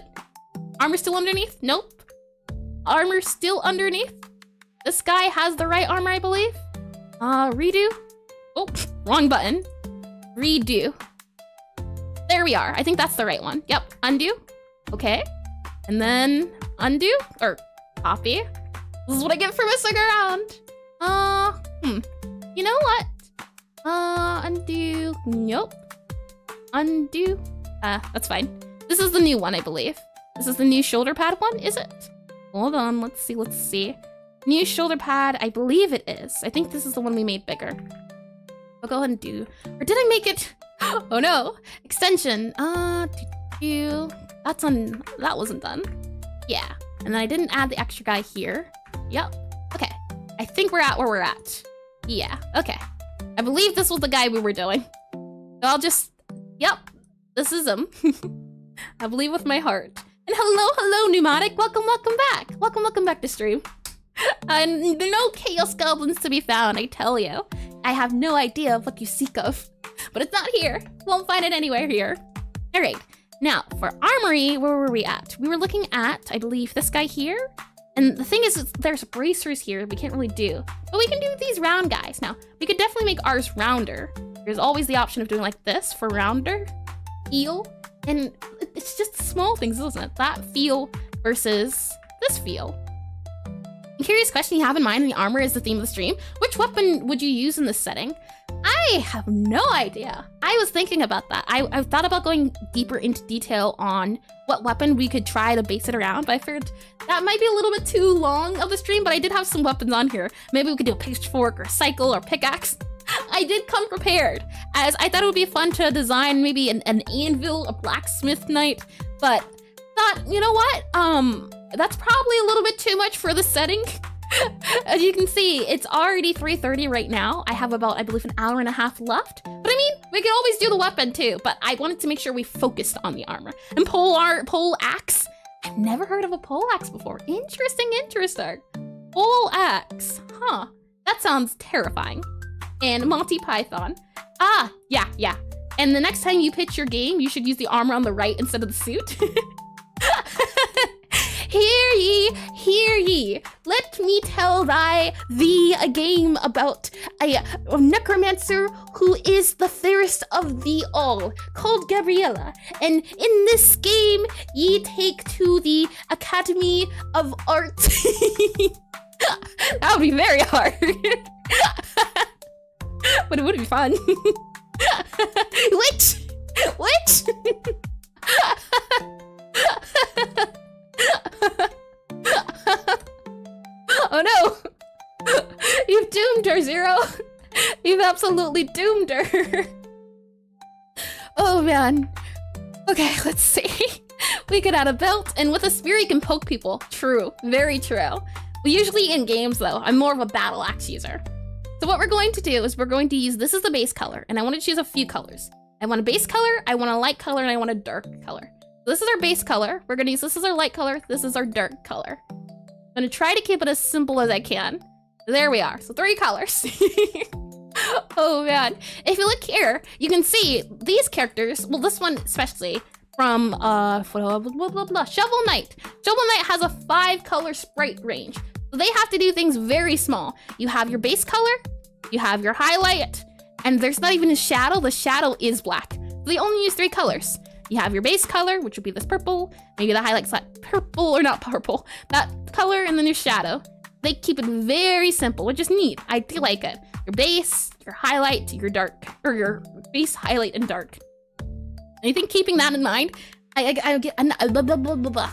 Armor still underneath? Nope. Armor still underneath. This guy has the right armor, I believe. Redo. Oh, wrong button. Redo. There we are. I think that's the right one. Yep. Undo. Okay. And then undo or copy. This is what I get for messing around. You know what? Undo. Nope. Undo. That's fine. This is the new one, I believe. This is the new shoulder pad one, is it? Hold on. Let's see. New shoulder pad. I believe it is. I think this is the one we made bigger. I'll go ahead and do. Or did I make it? Oh no. Extension. That's on. That wasn't done. Yeah. And then I didn't add the extra guy here. Yep. Okay. I think we're at where we're at. Yeah. Okay. I believe this was the guy we were doing. So I'll just. Yep. This is him. I believe with my heart. And hello, Pneumatic. Welcome back. Welcome back to stream. And no chaos goblins to be found, I tell you. I have no idea of what you seek of. But it's not here. Won't find it anywhere here. All right. Now, for armory, where were we at? We were looking at, I believe, this guy here. And the thing is, there's bracers here we can't really do. But we can do these round guys. Now, we could definitely make ours rounder. There's always the option of doing like this for rounder. Feel. And it's just small things, isn't it? That feel versus this feel. A curious question you have in mind in the armor is the theme of the stream. Which weapon would you use in this setting? I have no idea. I was thinking about that. I thought about going deeper into detail on what weapon we could try to base it around, but I figured that might be a little bit too long of the stream, but I did have some weapons on here. Maybe we could do a pitchfork or a cycle or pickaxe. I did come prepared, as I thought it would be fun to design maybe an anvil, a blacksmith knight, but thought, you know what? That's probably a little bit too much for the setting. As you can see, it's already 3:30 right now. I have about, I believe, an hour and a half left. But I mean, we can always do the weapon too, but I wanted to make sure we focused on the armor. And pole axe. I've never heard of a pole axe before. Interesting. Pole axe. Huh. That sounds terrifying. And Monty Python. Ah, yeah. And the next time you pitch your game, you should use the armor on the right instead of the suit. Hear ye, let me tell thee a game about a necromancer who is the fairest of thee all, called Gabriella. And in this game, ye take to the Academy of Arts. That would be very hard. But it would be fun. Which? Oh no! You've doomed her, Zero! You've absolutely doomed her! Oh man. Okay, let's see. We could add a belt, and with a spear you can poke people. True, very true. Well, usually in games though, I'm more of a battle axe user. So what we're going to do is we're going to use, this is the base color, and I want to choose a few colors. I want a base color, I want a light color, and I want a dark color. This is our base color. We're gonna use, this is our light color, this is our dark color. I'm gonna try to keep it as simple as I can. There we are, so 3 colors. Oh man, if you look here, you can see these characters, well this one especially, from Shovel Knight. Shovel Knight has a 5 color sprite range. So they have to do things very small. You have your base color, you have your highlight, and there's not even a shadow. The shadow is black. So they only use 3 colors. You have your base color, which would be this purple. Maybe the highlight's that purple, or not purple, that color, and then your shadow. They keep it very simple, which is neat. I do like it. Your base, your highlight, your dark, or your base, highlight, and dark. And I think keeping that in mind, I get blah, blah, blah, blah, blah.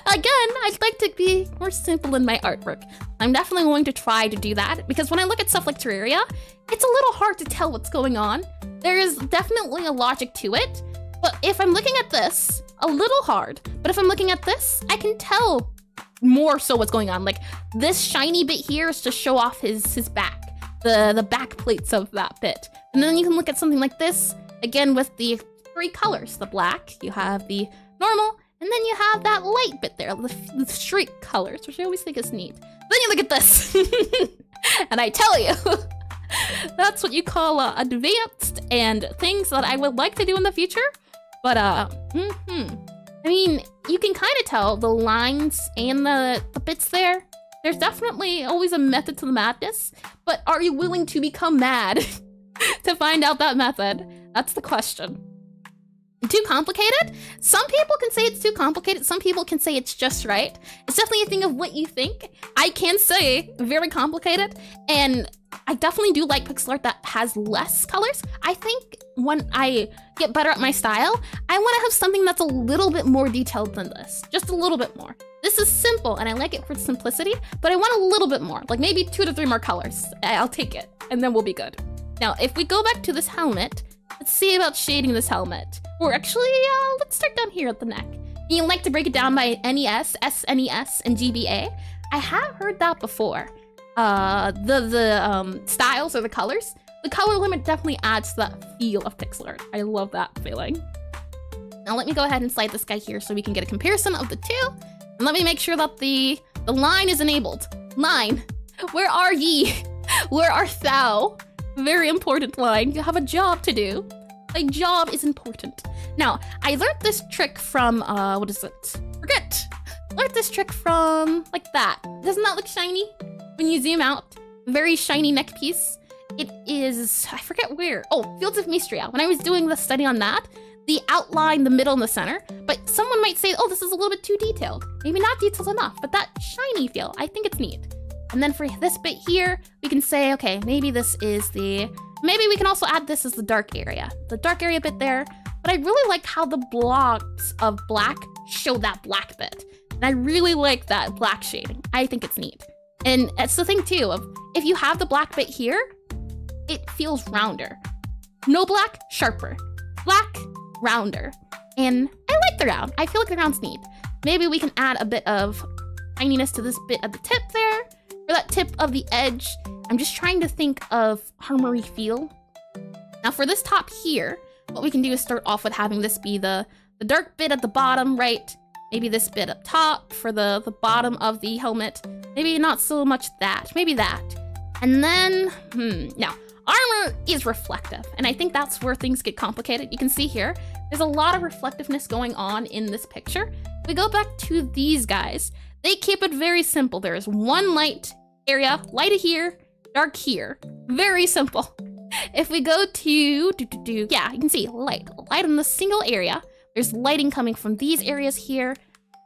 Again, I'd like to be more simple in my artwork. I'm definitely going to try to do that, because when I look at stuff like Terraria, it's a little hard to tell what's going on. There is definitely a logic to it, but if I'm looking at this, a little hard, but if I'm looking at this, I can tell more so what's going on. Like this shiny bit here is to show off his back, the back plates of that bit. And then you can look at something like this, again with the 3 colors, the black, you have the normal, and then you have that light bit there, the streak colors, which I always think is neat. Then you look at this, and I tell you, that's what you call advanced and things that I would like to do in the future. But I mean, you can kind of tell the lines and the bits there. There's definitely always a method to the madness, but are you willing to become mad to find out that method? That's the question. Too complicated? Some people can say it's too complicated. Some people can say it's just right. It's definitely a thing of what you think. I can say very complicated, and I definitely do like pixel art that has less colors. I think when I get better at my style, I want to have something that's a little bit more detailed than this. Just a little bit more. This is simple, and I like it for simplicity, but I want a little bit more. Like maybe 2 to 3 more colors. I'll take it, and then we'll be good. Now, if we go back to this helmet, let's see about shading this helmet. Or actually, let's start down here at the neck. You like to break it down by NES, SNES, and GBA. I have heard that before. The styles or the colors. The color limit definitely adds to that feel of pixel art. I love that feeling. Now let me go ahead and slide this guy here so we can get a comparison of the 2. And let me make sure that the line is enabled. Line, where are ye? Where art thou? Very important line. You have a job to do. A job is important. Now, I learned this trick from, what is it? Forget. Learned this trick from, like that. Doesn't that look shiny? When you zoom out, very shiny neck piece. It is, I forget where. Oh, Fields of Mistria. When I was doing the study on that, the outline, the middle, and the center. But someone might say, oh, this is a little bit too detailed. Maybe not detailed enough, but that shiny feel, I think it's neat. And then for this bit here, we can say, okay, maybe this is the, maybe we can also add this as the dark area. The dark area bit there. But I really like how the blocks of black show that black bit. And I really like that black shading. I think it's neat. And it's the thing too, of if you have the black bit here, it feels rounder. No black, sharper. Black, rounder. And I like the round. I feel like the round's neat. Maybe we can add a bit of shininess to this bit at the tip there, or that tip of the edge. I'm just trying to think of armory feel. Now for this top here, what we can do is start off with having this be the dark bit at the bottom, right? Maybe this bit up top for the bottom of the helmet. Maybe not so much that, maybe that. And then, now, armor is reflective, and I think that's where things get complicated. You can see here, there's a lot of reflectiveness going on in this picture. If we go back to these guys, they keep it very simple. There is one light area, light here, dark here. Very simple. If we go to, yeah, you can see light in the single area. There's lighting coming from these areas here.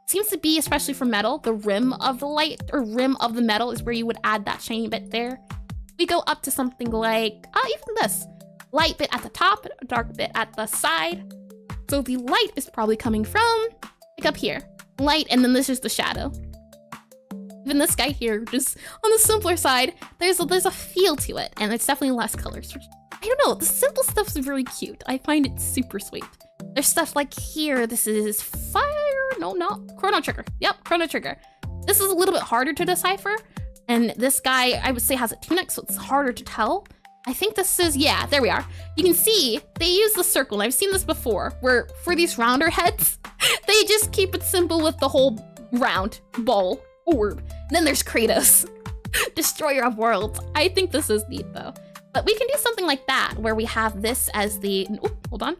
Seems to be, especially for metal, the rim of the light or rim of the metal is where you would add that shiny bit there. We go up to something like, even this. Light bit at the top, dark bit at the side. So the light is probably coming from, like up here. Light, and then this is the shadow. Even this guy here, just on the simpler side, there's a feel to it, and it's definitely less colors. Which, I don't know, the simple stuff's really cute. I find it super sweet. There's stuff like here, this is fire, no, not Chrono Trigger. Yep, Chrono Trigger. This is a little bit harder to decipher, and this guy, I would say, has a tunic, so it's harder to tell. I think this is, yeah, there we are. You can see they use the circle, and I've seen this before, where for these rounder heads, they just keep it simple with the whole round ball orb. And then there's Kratos, destroyer of worlds. I think this is neat though. But we can do something like that, where we have this as the, oh, hold on,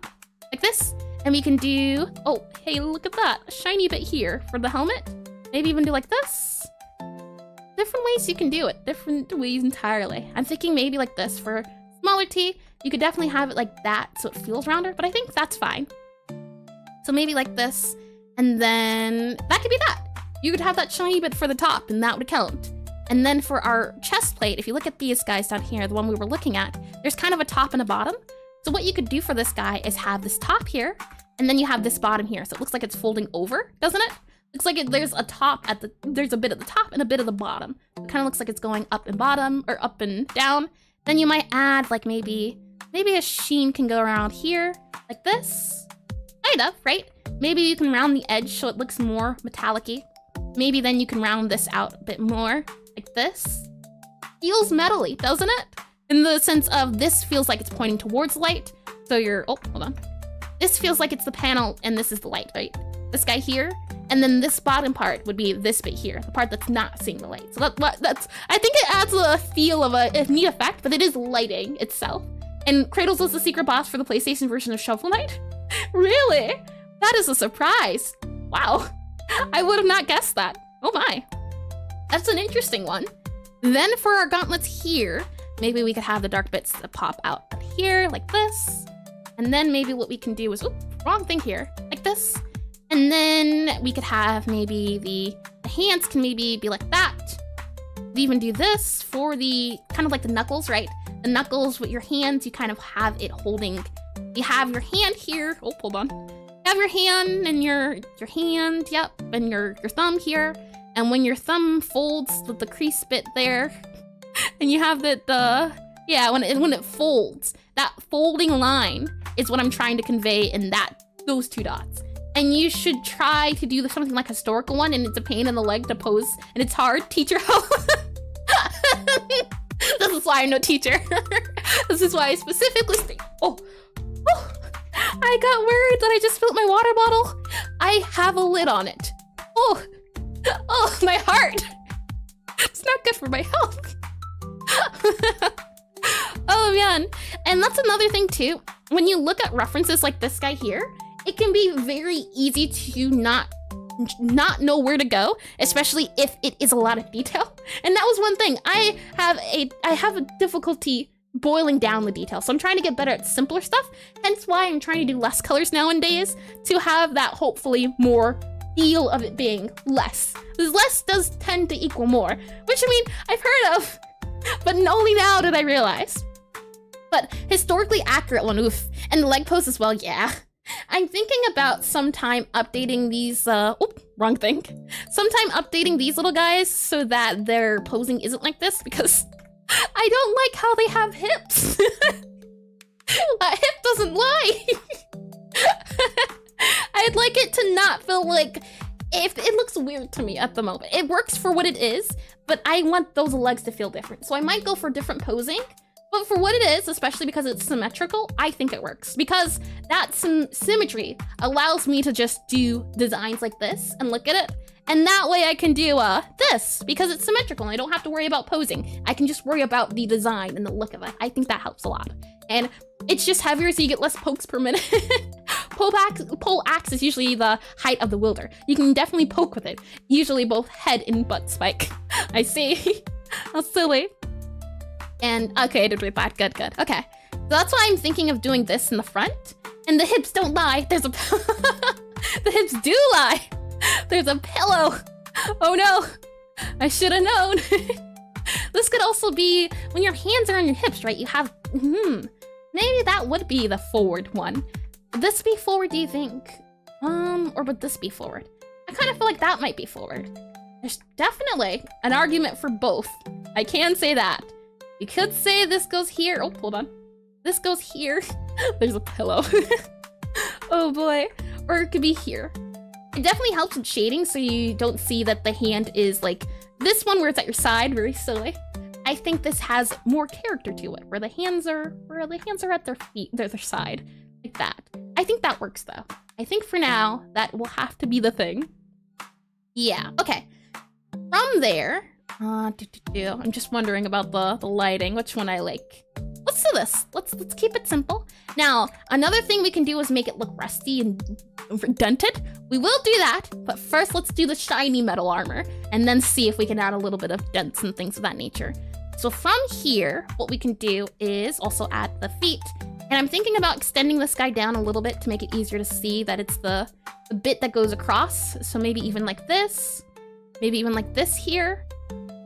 like this. And we can do, oh, hey, look at that, a shiny bit here for the helmet. Maybe even do like this. Different ways you can do it, different ways entirely. I'm thinking maybe like this for smaller T. You could definitely have it like that so it feels rounder, but I think that's fine. So maybe like this, and then that could be that. You could have that shiny bit for the top, and that would count. And then for our chest plate, if you look at these guys down here, the one we were looking at, there's kind of a top and a bottom. So what you could do for this guy is have this top here, and then you have this bottom here. So it looks like it's folding over, doesn't it? Looks like there's a top at the, there's a bit at the top and a bit at the bottom. It kind of looks like it's going up and bottom, or up and down. Then you might add like maybe a sheen can go around here, like this. Kind of, right? Maybe you can round the edge so it looks more metallic-y. Maybe then you can round this out a bit more, like this. Feels metally, doesn't it? In the sense of this feels like it's pointing towards light. So you're, oh, hold on. This feels like it's the panel and this is the light, right? This guy here, and then this bottom part would be this bit here, the part that's not seeing the light. So that's, I think it adds a feel of a neat effect, but it is lighting itself. And Kratos was the secret boss for the PlayStation version of Shovel Knight? Really? That is a surprise. Wow. I would have not guessed that. Oh my. That's an interesting one. Then for our gauntlets here, maybe we could have the dark bits that pop out here like this. And then maybe what we can do is, oops, wrong thing here, like this. And then we could have maybe the hands can maybe be like that. We even do this for the, kind of like the knuckles, right? The knuckles with your hands, you kind of have it holding, you have your hand here. Oh, hold on. You have your hand and your hand, yep, and your thumb here. And when your thumb folds with the crease bit there, and you have yeah, when it folds, that folding line is what I'm trying to convey in those two dots. And you should try to do something like historical one, and it's a pain in the leg to pose, and it's hard. Teacher help. This is why I'm no teacher. This is why I specifically say, oh, I got worried that I just spilled my water bottle. I have a lid on it. Oh, my heart. It's not good for my health. Oh man, and that's another thing too. When you look at references like this guy here, it can be very easy to not know where to go, especially if it is a lot of detail. And that was one thing. I have a difficulty boiling down the detail, so I'm trying to get better at simpler stuff. Hence why I'm trying to do less colors nowadays, to have that hopefully more feel of it being less. Because less does tend to equal more, which I mean, I've heard of, but only now did I realize. But historically accurate one, oof. And the leg pose as well, yeah. I'm thinking about sometime updating these, wrong thing. Sometime updating these little guys so that their posing isn't like this, because I don't like how they have hips. That hip doesn't lie. I'd like it to not feel like, if it looks weird to me at the moment. It works for what it is, but I want those legs to feel different. So I might go for different posing, but for what it is, especially because it's symmetrical, I think it works. Because that symmetry allows me to just do designs like this and look at it. And that way I can do this, because it's symmetrical and I don't have to worry about posing. I can just worry about the design and the look of it. I think that helps a lot. And it's just heavier, so you get less pokes per minute. Pole axe is usually the height of the wielder. You can definitely poke with it. Usually both head and butt spike. I see. How silly. And okay, I did with that. Good, good. Okay. So that's why I'm thinking of doing this in the front. And the hips don't lie. There's a the hips do lie. There's a pillow. Oh no. I should have known. This could also be when your hands are on your hips, right? You have maybe that would be the forward one. Would this be forward, do you think? Or would this be forward? I kind of feel like that might be forward. There's definitely an argument for both. I can say that. You could say this goes here. Oh, hold on. This goes here. There's a pillow. Oh boy. Or it could be here. It definitely helps with shading so you don't see that the hand is like this one where it's at your side, very silly. I think this has more character to it, where the hands are at their feet, their side, like that. I think that works though. I think for now, that will have to be the thing. Yeah, okay. From there, I'm just wondering about the lighting, which one I like. Let's do this. Let's keep it simple. Now, another thing we can do is make it look rusty and dented. We will do that, but first let's do the shiny metal armor and then see if we can add a little bit of dents and things of that nature. So from here, what we can do is also add the feet. And I'm thinking about extending this guy down a little bit to make it easier to see that it's the bit that goes across. So maybe even like this, maybe even like this here.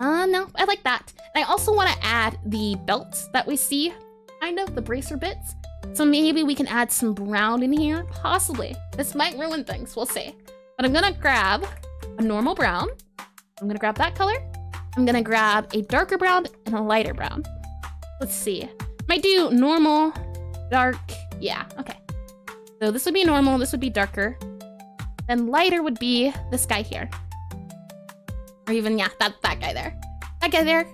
No, I like that. And I also want to add the belts that we see, kind of the bracer bits. So maybe we can add some brown in here, possibly. This might ruin things, we'll see. But I'm gonna grab a normal brown. I'm gonna grab that color. I'm gonna grab a darker brown and a lighter brown. Let's see. Might do normal, dark, yeah, okay. So this would be normal, this would be darker. Then lighter would be this guy here. Or even, yeah, that guy there. That guy there.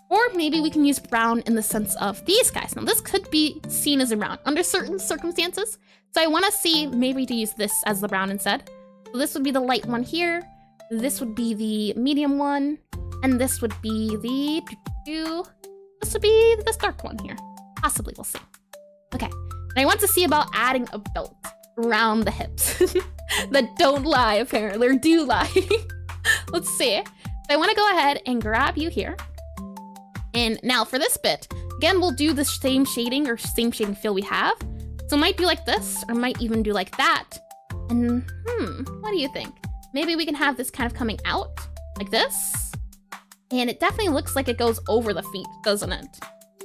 Or maybe we can use brown in the sense of these guys. Now this could be seen as a brown under certain circumstances. So I want to see maybe to use this as the brown instead. So this would be the light one here. This would be the medium one. And this would be this would be this dark one here. Possibly, we'll see. Okay, and I want to see about adding a belt around the hips. That don't lie, apparently, or do lie. Let's see. So I want to go ahead and grab you here. And now for this bit, again, we'll do the same shading or same shading feel we have. So it might be like this, or might even do like that. And what do you think? Maybe we can have this kind of coming out like this. And it definitely looks like it goes over the feet, doesn't it?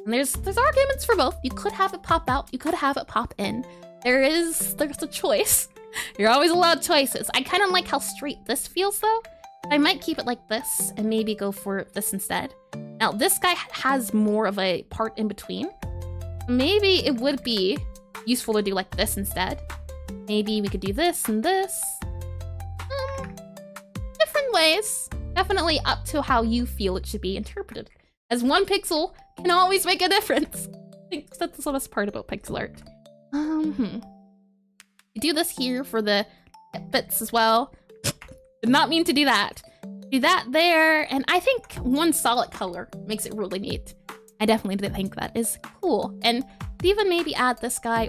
And there's arguments for both. You could have it pop out, you could have it pop in. There's a choice. You're always allowed choices. I kind of like how straight this feels though. I might keep it like this and maybe go for this instead. Now this guy has more of a part in between. Maybe it would be useful to do like this instead. Maybe we could do this and this. Different ways. Definitely up to how you feel it should be interpreted. As one pixel can always make a difference. I think that's the best part about pixel art. You do this here for the bits as well. Did not mean to do that. Do that there, and I think one solid color makes it really neat. I definitely think that is cool. And even maybe add this guy,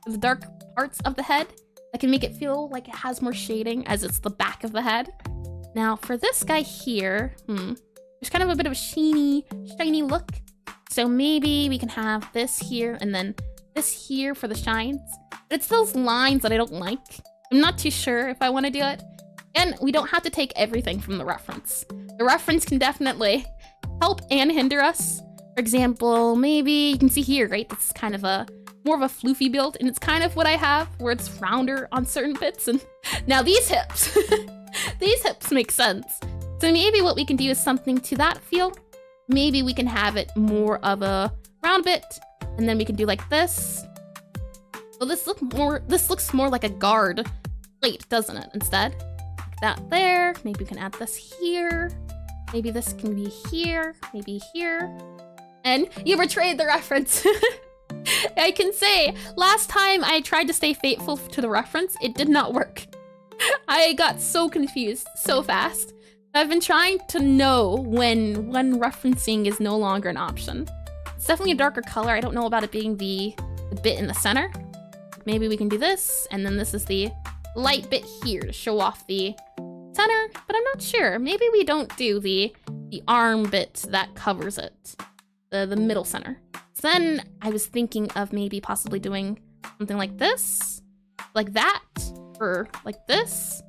the dark parts of the head. That can make it feel like it has more shading as it's the back of the head. Now for this guy here, there's kind of a bit of a shiny look. So maybe we can have this here and then this here for the shines. But it's those lines that I don't like. I'm not too sure if I want to do it. And we don't have to take everything from the reference. The reference can definitely help and hinder us. For example, maybe you can see here, right? This is kind of more of a floofy build, and it's kind of what I have, where it's rounder on certain bits. And now these hips, these hips make sense. So maybe what we can do is something to that feel. maybe we can have it more of a round bit, and then we can do like this. So this looks more like a guard plate, doesn't it? Instead, like that there. Maybe we can add this here. Maybe this can be here. Maybe here. And you betrayed the reference. I can say, last time I tried to stay faithful to the reference, it did not work. I got so confused so fast. I've been trying to know when referencing is no longer an option. It's definitely a darker color. I don't know about it being the bit in the center. Maybe we can do this, and then this is the light bit here to show off the center, but I'm not sure. Maybe we don't do the arm bit that covers it, the middle center. So then I was thinking of maybe possibly doing something like this, like that, or like this.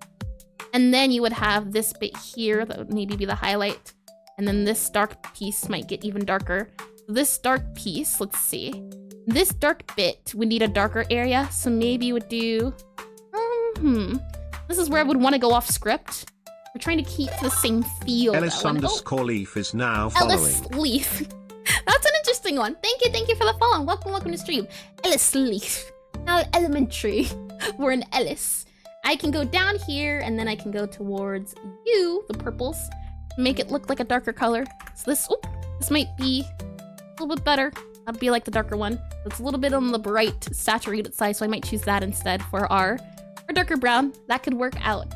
And then you would have this bit here that would maybe be the highlight. And then this dark piece might get even darker. This dark piece, let's see. This dark bit would need a darker area. So maybe you would do, this is where I would want to go off script. We're trying to keep the same feel. Ellis_Leaf is now following. Ellis Leaf. That's an interesting one. Thank you for the follow. Welcome to stream. Ellis Leaf. Now elementary. We're in Ellis. I can go down here, and then I can go towards you, the purples, make it look like a darker color. So this might be a little bit better. That'd be like the darker one. It's a little bit on the bright, saturated side, so I might choose that instead for our darker brown. That could work out.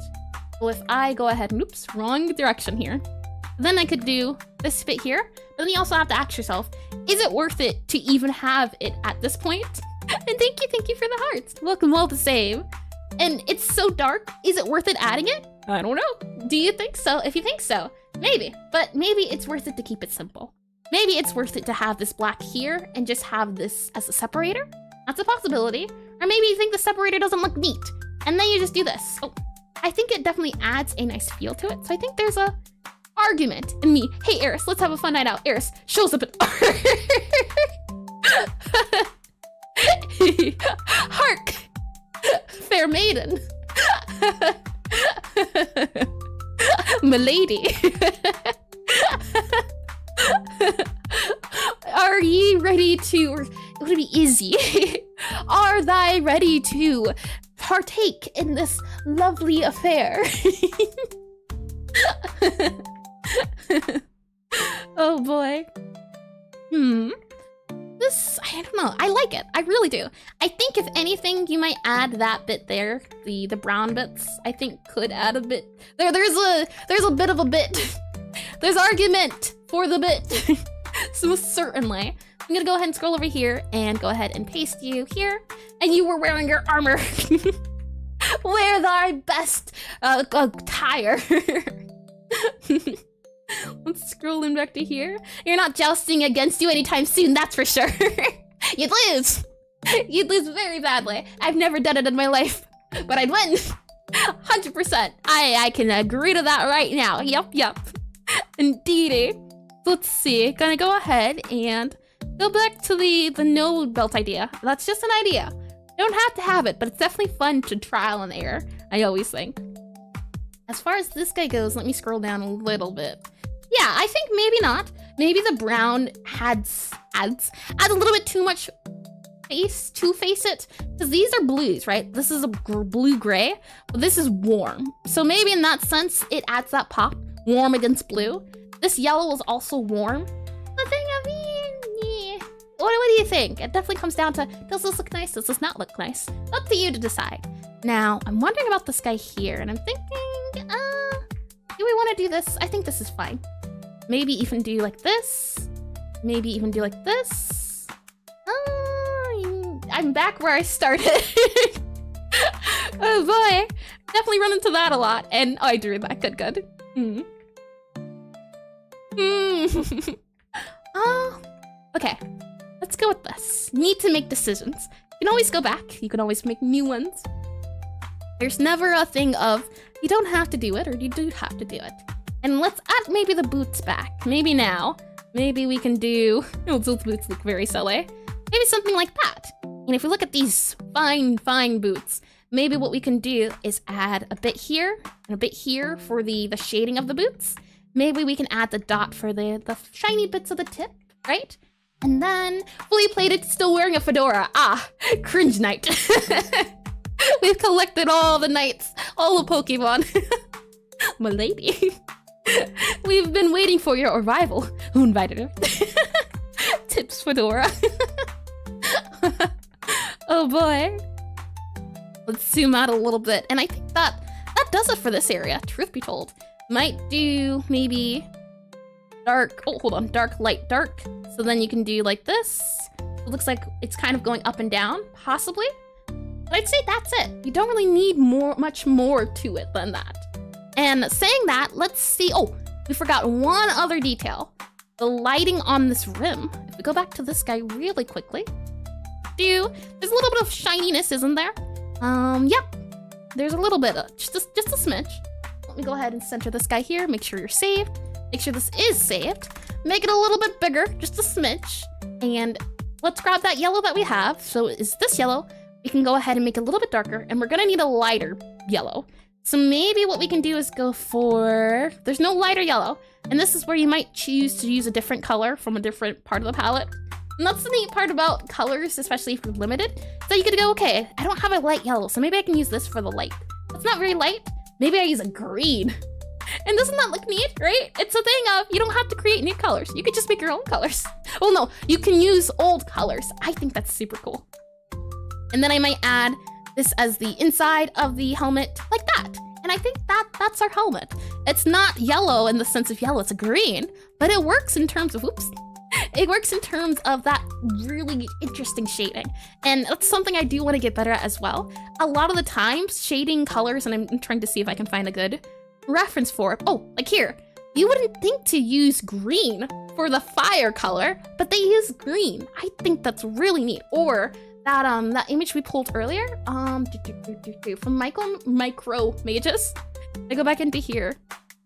So if I go ahead, oops, wrong direction here. Then I could do this bit here, but then you also have to ask yourself, is it worth it to even have it at this point? And thank you for the hearts. Welcome all the same. And it's so dark, is it worth it adding it? I don't know. Do you think so? If you think so, maybe. But maybe it's worth it to keep it simple. Maybe it's worth it to have this black here and just have this as a separator. That's a possibility. Or maybe you think the separator doesn't look neat, and then you just do this. Oh, I think it definitely adds a nice feel to it. So I think there's a argument in me. Hey, Eris, let's have a fun night out. Eris shows up at Hark! Fair maiden. Milady. Are ye ready to, or it would be easy. Are thy ready to partake in this lovely affair? Oh boy. This, I don't know. I like it. I really do. I think if anything, you might add that bit there, the brown bits. I think could add a bit. There's a bit of a bit. There's argument for the bit. So certainly, I'm gonna go ahead and scroll over here and go ahead and paste you here. And you were wearing your armor. Wear thy best attire. Let's scroll in back to here. You're not jousting against you anytime soon, that's for sure. You'd lose. You'd lose very badly. I've never done it in my life, but I'd win. 100%. I can agree to that right now. Yup. Indeedy. Let's see. Gonna go ahead and go back to the no belt idea. That's just an idea. You don't have to have it, but it's definitely fun to trial and error, I always think. As far as this guy goes, let me scroll down a little bit. Yeah, I think maybe not. Maybe the brown adds a little bit too much face to face it, because these are blues, right? This is a blue-gray, but this is warm. So maybe in that sense, it adds that pop, warm against blue. This yellow is also warm. The thing of yeah. What do you think? It definitely comes down to, does this look nice? Does this not look nice? Up to you to decide. Now, I'm wondering about this guy here, and I'm thinking, do we want to do this? I think this is fine. Maybe even do like this. Maybe even do like this. I'm back where I started. Oh boy. Definitely run into that a lot. And I drew that. Good. Okay. Let's go with this. Need to make decisions. You can always go back. You can always make new ones. There's never a thing of, you don't have to do it, or you do have to do it. And let's add maybe the boots back. Maybe now. Maybe we can do, those boots look very silly. Maybe something like that. And if we look at these fine boots, maybe what we can do is add a bit here and a bit here for the shading of the boots. maybe we can add the dot for the shiny bits of the tip, right? And then fully plated, still wearing a fedora. Ah, cringe knight. We've collected all the knights, all the Pokemon. My lady. We've been waiting for your arrival. Who invited her? Tips fedora. Oh boy. Let's zoom out a little bit. And I think that does it for this area, truth be told. Might do maybe dark, oh, hold on, dark, light, dark. So then you can do like this. It looks like it's kind of going up and down, possibly. But I'd say that's it. You don't really need much more to it than that. And saying that, let's see, oh, we forgot one other detail. The lighting on this rim. If we go back to this guy really quickly. There's a little bit of shininess, isn't there? Yep. There's a little bit of, just a smidge. Let me go ahead and center this guy here. Make sure you're saved. Make sure this is saved. Make it a little bit bigger, just a smidge. And let's grab that yellow that we have. So is this yellow? We can go ahead and make it a little bit darker, and we're gonna need a lighter yellow. So maybe what we can do is go for, there's no lighter yellow. And this is where you might choose to use a different color from a different part of the palette. And that's the neat part about colors, especially if you're limited. So you could go, okay, I don't have a light yellow, so maybe I can use this for the light. It's not very light. Maybe I use a green. And doesn't that look neat, right? It's a thing of, you don't have to create new colors. You could just make your own colors. Well, no, you can use old colors. I think that's super cool. And then I might add this as the inside of the helmet, like that. And I think that's our helmet. It's not yellow in the sense of yellow, it's a green, but it works in terms of, oops. It works in terms of that really interesting shading. And that's something I do want to get better at as well. A lot of the times, shading colors, and I'm trying to see if I can find a good reference for it. Oh, like here. You wouldn't think to use green for the fire color, but they use green. I think that's really neat. Or that image we pulled earlier, from Micro Mages. I go back into here.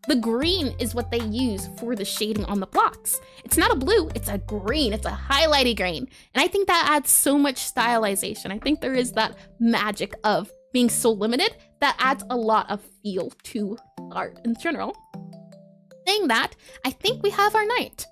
The green is what they use for the shading on the blocks. It's not a blue, it's a green. It's a highlighty green. And I think that adds so much stylization. I think there is that magic of being so limited that adds a lot of feel to art in general. Saying that, I think we have our knight.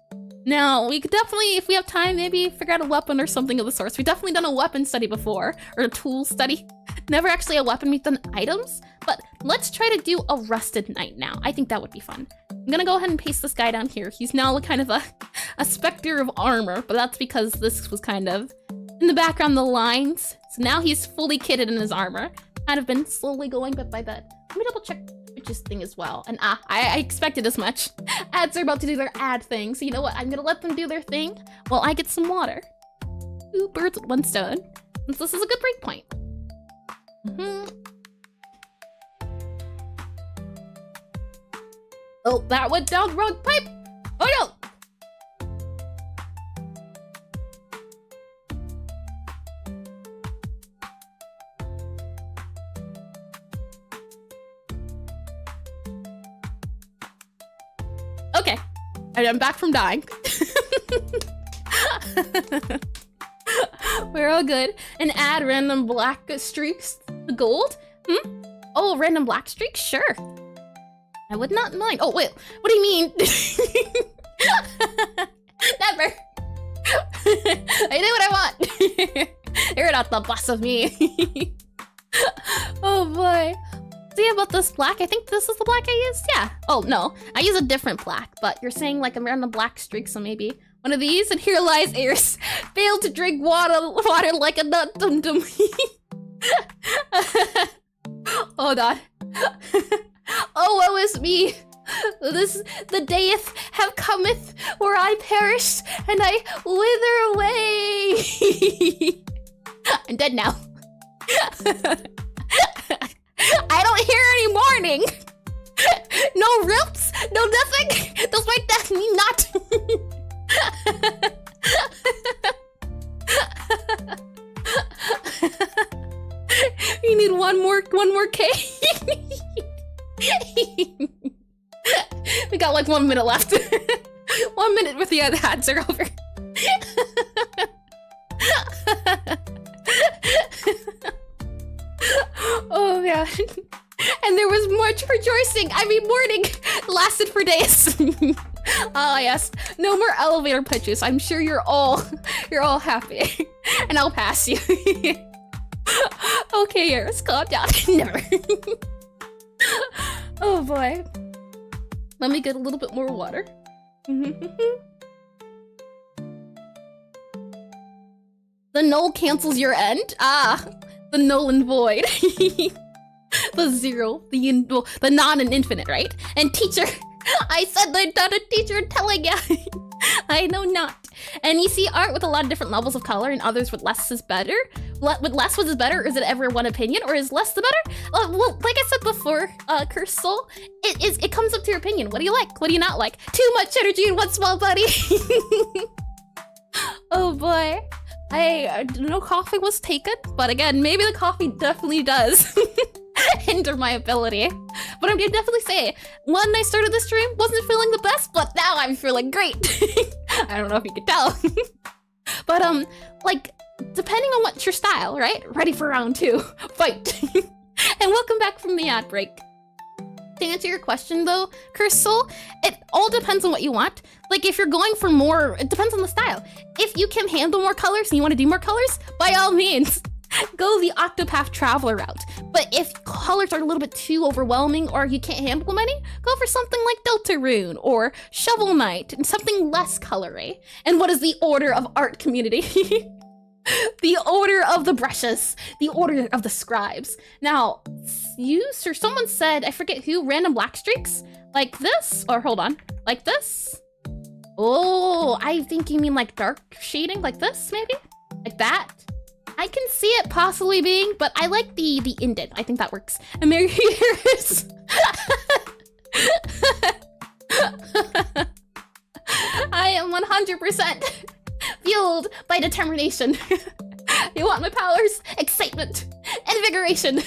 Now, we could definitely, if we have time, maybe figure out a weapon or something of the sorts. We've definitely done a weapon study before, or a tool study. Never actually a weapon, we've done items, but let's try to do a rusted knight now. I think that would be fun. I'm gonna go ahead and paste this guy down here. He's now kind of a specter of armor, but that's because this was kind of in the background, the lines. So now he's fully kitted in his armor. Kind of been slowly going bit by bit. Let me double check Twitch's thing as well. And I expected as much. Ads are about to do their ad thing, so you know what? I'm gonna let them do their thing while I get some water. 2 birds with 1 stone. Since this is a good break point. Oh, that went down the wrong pipe! Oh no! Okay, I'm back from dying. We're all good. And add random black streaks to gold? Oh, random black streaks? Sure. I would not mind. Oh, wait. What do you mean? Never. I do what I want. You're not the boss of me. Oh, boy. So yeah, about this black, I think this is the black I used? Yeah. Oh, no. I use a different black, but you're saying like a random black streak, so maybe one of these. And here lies Eris. Failed to drink water like a nut dum-dum. Oh, God. Oh, woe is me. The dayeth have cometh where I perish and I wither away. I'm dead now. I don't hear any mourning. No rips, no nothing. Those might definitely not. You need one more K. We got like 1 minute left. 1 minute with the other ads are over. Oh yeah. And there was much Rejoicing, I mean mourning, lasted for days. Ah yes, no more elevator pitches. I'm sure you're all happy. And I'll pass you. Okay, Eris, calm down. Never. Oh boy. Let me get a little bit more water. The null cancels your end? Ah, the null and void. The zero, the non and infinite, right? And teacher, I said they're not a teacher telling ya. I know not. And you see art with a lot of different levels of color and others with less is better. With less was better, is it ever one opinion or is less the better? Well, like I said before, Cursed Soul, it comes up to your opinion. What do you like? What do you not like? Too much energy in one small body. Oh boy. No coffee was taken, but again, maybe the coffee definitely does hinder my ability. But I'm gonna definitely say, when I started this stream, wasn't feeling the best, but now I'm feeling great. I don't know if you can tell. But like, depending on what's your style, right? Ready for round 2, fight. And welcome back from the ad break. To answer your question though, Cursed Soul, it all depends on what you want. Like if you're going for more, it depends on the style. If you can handle more colors and you want to do more colors, by all means, go the Octopath Traveler route. But if colors are a little bit too overwhelming or you can't handle many, go for something like Deltarune or Shovel Knight and something less colory. And what is the order of art community? The order of the brushes, the order of the scribes. Now, someone said, I forget who, random black streaks? Like this? Or hold on, like this? Oh, I think you mean like dark shading, like this maybe? Like that? I can see it possibly being, but I like the indent. I think that works. And Mary Harris. I am 100% fueled by determination. You want my powers? Excitement, invigoration.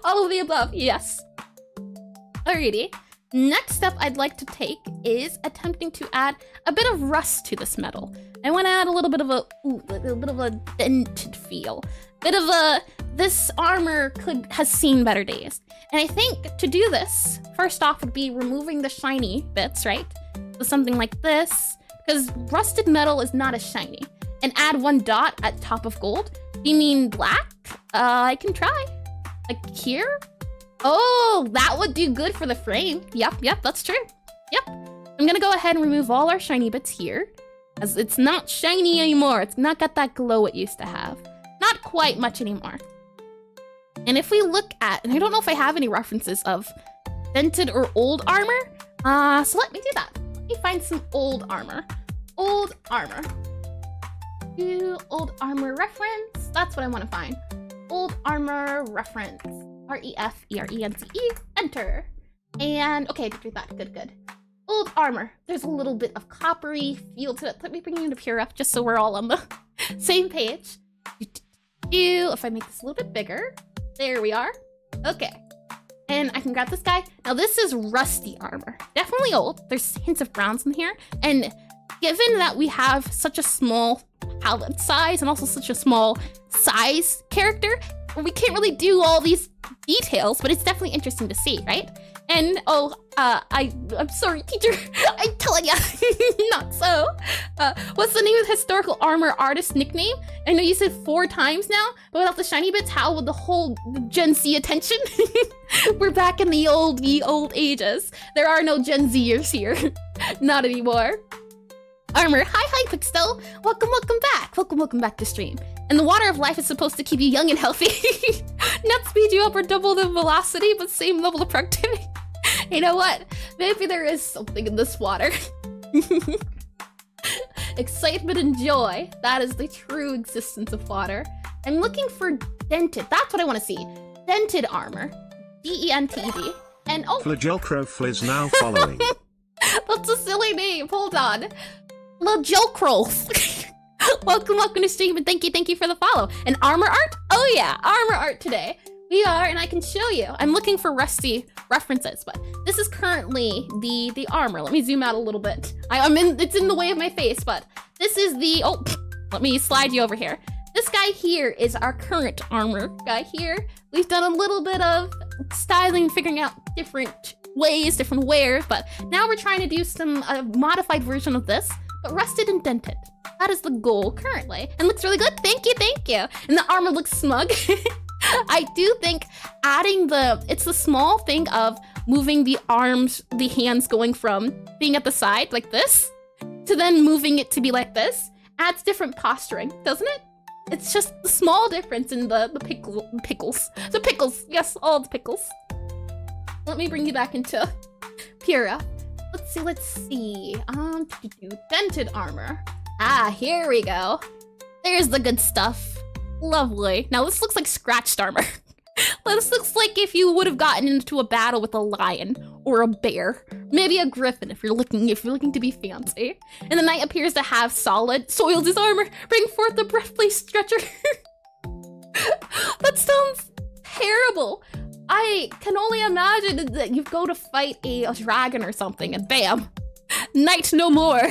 All of the above, yes. Alrighty. Next step I'd like to take is attempting to add a bit of rust to this metal. I want to add a little bit of a dented feel. This armor has seen better days. And I think to do this, first off would be removing the shiny bits, right? So something like this, because rusted metal is not as shiny. And add 1 dot at top of gold. Do you mean black? I can try. Like here? Oh, that would do good for the frame. Yep, that's true. Yep. I'm gonna go ahead and remove all our shiny bits here, as it's not shiny anymore. It's not got that glow it used to have. Not quite much anymore. And if we look at, and I don't know if I have any references of dented or old armor, so let me do that. Let me find some old armor. Old armor. Old armor reference. That's what I want to find. Old armor reference. REFERENCE. Enter. And okay, do that. Good. Old armor. There's a little bit of coppery feel to it. Let me bring you into Pure F just so we're all on the same page. If I make this a little bit bigger. There we are. Okay. And I can grab this guy. Now this is rusty armor. Definitely old. There's hints of browns in here. And given that we have such a small palette size and also such a small size character, we can't really do all these details, but it's definitely interesting to see, right? And I'm sorry, teacher, I'm telling ya, not so. What's the name of the historical armor artist nickname? I know you said 4 times now, but without the shiny bits, how would the whole Gen Z attention? We're back in the old ages. There are no Gen Zers here, not anymore. Armor, hi Pixel, welcome back. Welcome back to stream. And the water of life is supposed to keep you young and healthy. Not speed you up or double the velocity, but same level of productivity. You know what? Maybe there is something in this water. Excitement and joy. That is the true existence of water. I'm looking for dented. That's what I want to see. Dented armor. D-E-N-T-E-D. And oh. Flagelcrofl is now following. That's a silly name. Hold on. Flagelcrofl. Welcome to stream and thank you for the follow. And armor art? Oh yeah, armor art today. We are, and I can show you. I'm looking for rusty references, but this is currently the armor. Let me zoom out a little bit. It's in the way of my face, but this is the, oh, let me slide you over here. This guy here is our current armor guy here. We've done a little bit of styling, figuring out different ways, different wear, but now we're trying to do some modified version of this, but rusted and dented. That is the goal currently, and looks really good. Thank you, thank you. And the armor looks smug. I do think adding it's the small thing of moving the arms, the hands going from being at the side like this to then moving it to be like this adds different posturing, doesn't it? It's just the small difference in the pickles. The pickles, yes, all the pickles. Let me bring you back into Pura. Let's see. Dented armor. Ah, here we go. There's the good stuff. Lovely. Now this looks like scratched armor. This looks like if you would have gotten into a battle with a lion or a bear, maybe a griffin if you're looking to be fancy. And the knight appears to have soiled his armor, bring forth the breastplate stretcher. That sounds terrible. I can only imagine that you go to fight a dragon or something, and bam, knight no more.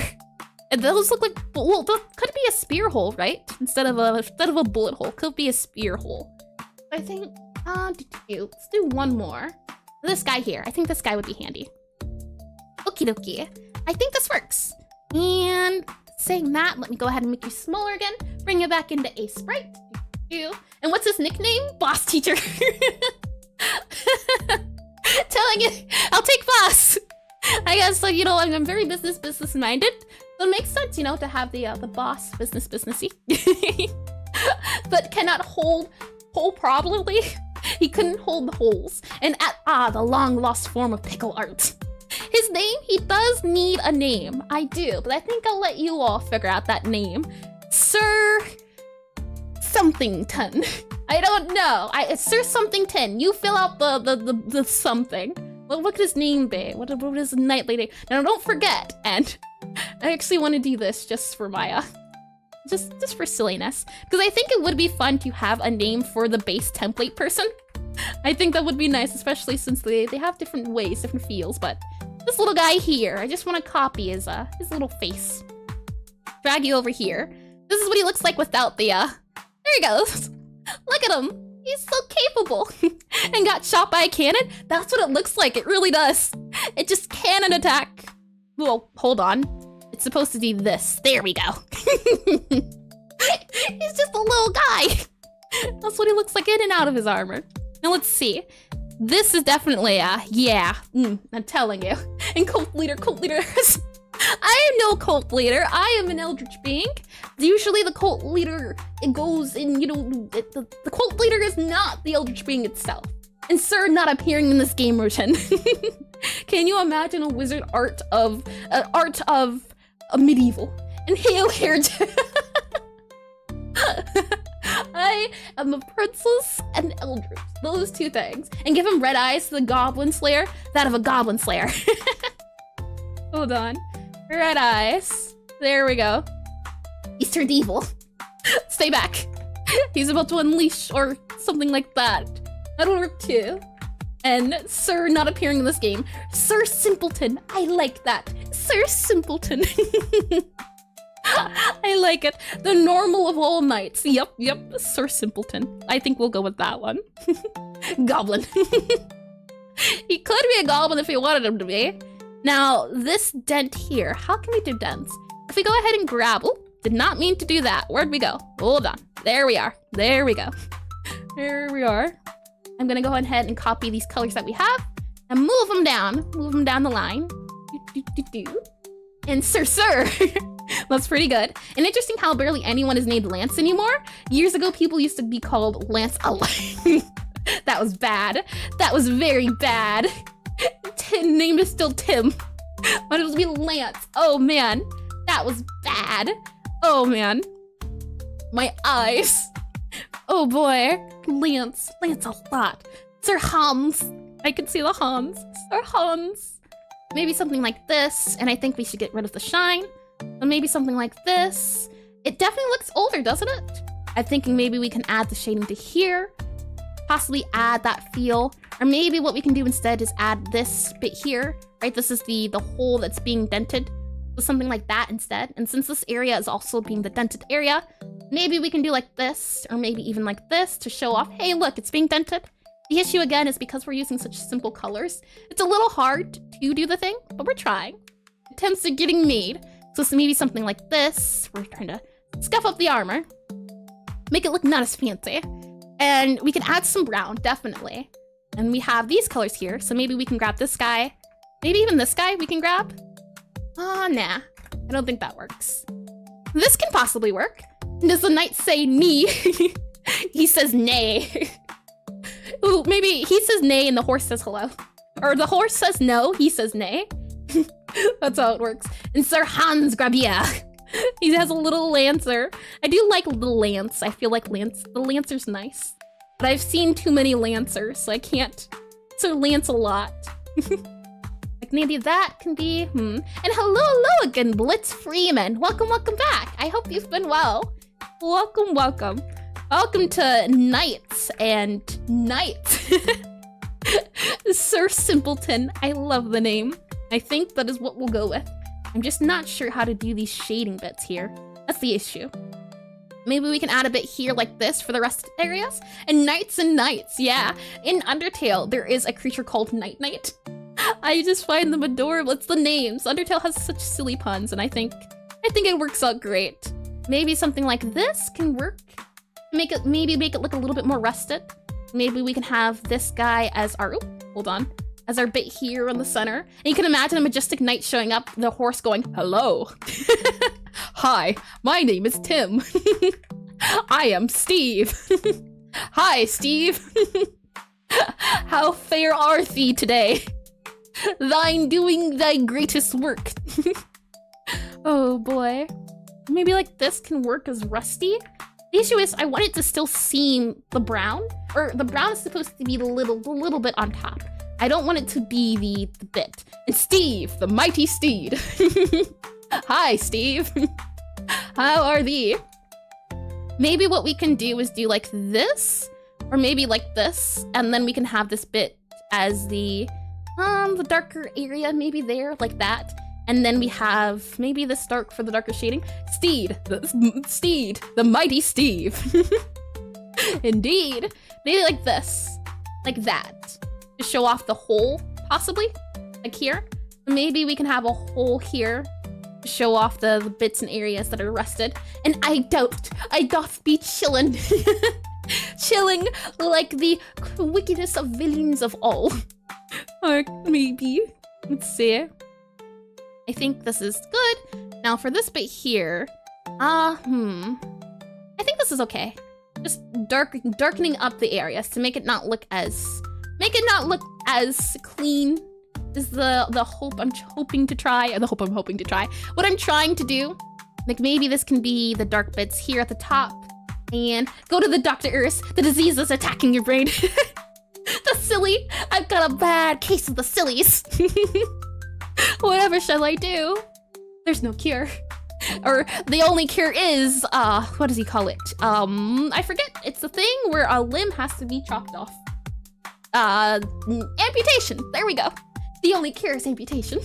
And those look like, well, that could be a spear hole, right? Instead of a bullet hole, could be a spear hole. I think, let's do one more. This guy here, I think this guy would be handy. Okie dokie, I think this works. And saying that, let me go ahead and make you smaller again. Bring you back into Aseprite. And what's his nickname? Boss teacher. Telling you, I'll take boss. I guess, like, you know, I'm very business minded. So it makes sense, you know, to have the boss businessy. But cannot hold properly. He couldn't hold the holes. And the long lost form of Pixelart. His name, he does need a name. I do, but I think I'll let you all figure out that name. Sir Somethington. I don't know. It's Sir Somethington. You fill out the something. Well, what could his name be? What is his knightly name? Now don't forget, and I actually want to do this just for my just for silliness, because I think it would be fun to have a name for the base template person. I think that would be nice, especially since they have different ways, different feels. But this little guy here, I just want to copy his little face. Drag you over here. This is what he looks like without the There he goes. Look at him. He's so capable. And got shot by a cannon? That's what it looks like. It really does. It just cannon attack. Well, hold on. It's supposed to be this. There we go. He's just a little guy. That's what he looks like in and out of his armor. Now let's see. This is definitely yeah. I'm telling you. And cult leader. I am no cult leader. I am an eldritch being. Usually the cult leader, it goes in, you know, the cult leader is not the eldritch being itself. And Sir not appearing in this game version. Can you imagine a wizard art of a medieval and hail hair? I am a princess and eldritch. Those two things. And give him red eyes to the goblin slayer, that of a goblin slayer. Hold on. Red eyes. There we go. He's turned evil. Stay back. He's about to unleash or something like that. That'll work too. And Sir not appearing in this game. Sir Simpleton. I like that. Sir Simpleton. I like it. The normal of all knights. Yep. Sir Simpleton. I think we'll go with that one. Goblin. He could be a goblin if he wanted him to be. Now, this dent here, how can we do dents? If we go ahead and grapple, did not mean to do that. Where'd we go? Hold on. There we are. There we go. There we are. I'm gonna go ahead and copy these colors that we have and move them down the line. And Sir. That's pretty good. And interesting how barely anyone is named Lance anymore. Years ago, people used to be called Lance Alive. That was bad. That was very bad. Name is still Tim. But it was be Lance. Oh man, that was bad. Oh man, my eyes. Oh boy, Lance a lot. Sir Hans. I can see the Hans. Sir Hans. Maybe something like this, and I think we should get rid of the shine. Or maybe something like this. It definitely looks older, doesn't it? I'm thinking maybe we can add the shading to here. Possibly add that feel. Or maybe what we can do instead is add this bit here, right? This is the hole that's being dented. So something like that instead. And since this area is also being the dented area, maybe we can do like this, or maybe even like this to show off, hey, look, it's being dented. The issue again is because we're using such simple colors, it's a little hard to do the thing, but we're trying. Attempts are getting made. So maybe something like this. We're trying to scuff up the armor, make it look not as fancy. And we can add some brown, definitely. And we have these colors here, so maybe we can grab this guy. Maybe even this guy we can grab. Nah, I don't think that works. This can possibly work. Does the knight say nee? He says nay. Ooh, maybe he says nay and the horse says hello. Or the horse says no, he says nay. That's how it works. And Sir Hans Grabier. He has a little lancer. I do like little lance. I feel like the lancer's nice. But I've seen too many lancers, so I can't Sir Lance-a-lot. Like maybe that can be, And hello again, Blitz Freeman. Welcome back. I hope you've been well. Welcome. Welcome to Knights and Knights. Sir Simpleton. I love the name. I think that is what we'll go with. I'm just not sure how to do these shading bits here. That's the issue. Maybe we can add a bit here like this for the rest of the areas. And Knights, yeah. In Undertale, there is a creature called Night Knight. I just find them adorable. It's the names. Undertale has such silly puns, and I think it works out great. Maybe something like this can work. Maybe make it look a little bit more rusted. Maybe we can have this guy as our, hold on, as our bit here in the center. And you can imagine a majestic knight showing up, the horse going, hello. Hi, my name is Tim. I am Steve. Hi, Steve. How fair are thee today? Thine doing thy greatest work. Oh boy. Maybe like this can work as rusty. The issue is I want it to still seem the brown, or the brown is supposed to be the little bit on top. I don't want it to be the bit. And Steve, the mighty steed. Hi, Steve. How are thee? Maybe what we can do is do like this, or maybe like this, and then we can have this bit as the darker area, maybe there, like that. And then we have maybe this dark for the darker shading. Steed, the mighty Steve. Indeed. Maybe like this, like that, to show off the hole, possibly, like here. Maybe we can have a hole here to show off the bits and areas that are rusted. And I doth be chillin'. Chilling like the wickedest of villains of all. Or maybe, let's see. I think this is good. Now for this bit here, I think this is okay. Just darkening up the areas to make it not look as clean is the hope I'm hoping to try, or the hope I'm hoping to try. What I'm trying to do, like maybe this can be the dark bits here at the top, and go to the doctors. The disease is attacking your brain. The silly, I've got a bad case of the sillies. Whatever shall I do? There's no cure. Or the only cure is, what does he call it? I forget. It's the thing where a limb has to be chopped off. Amputation. There we go. The only cure is amputation.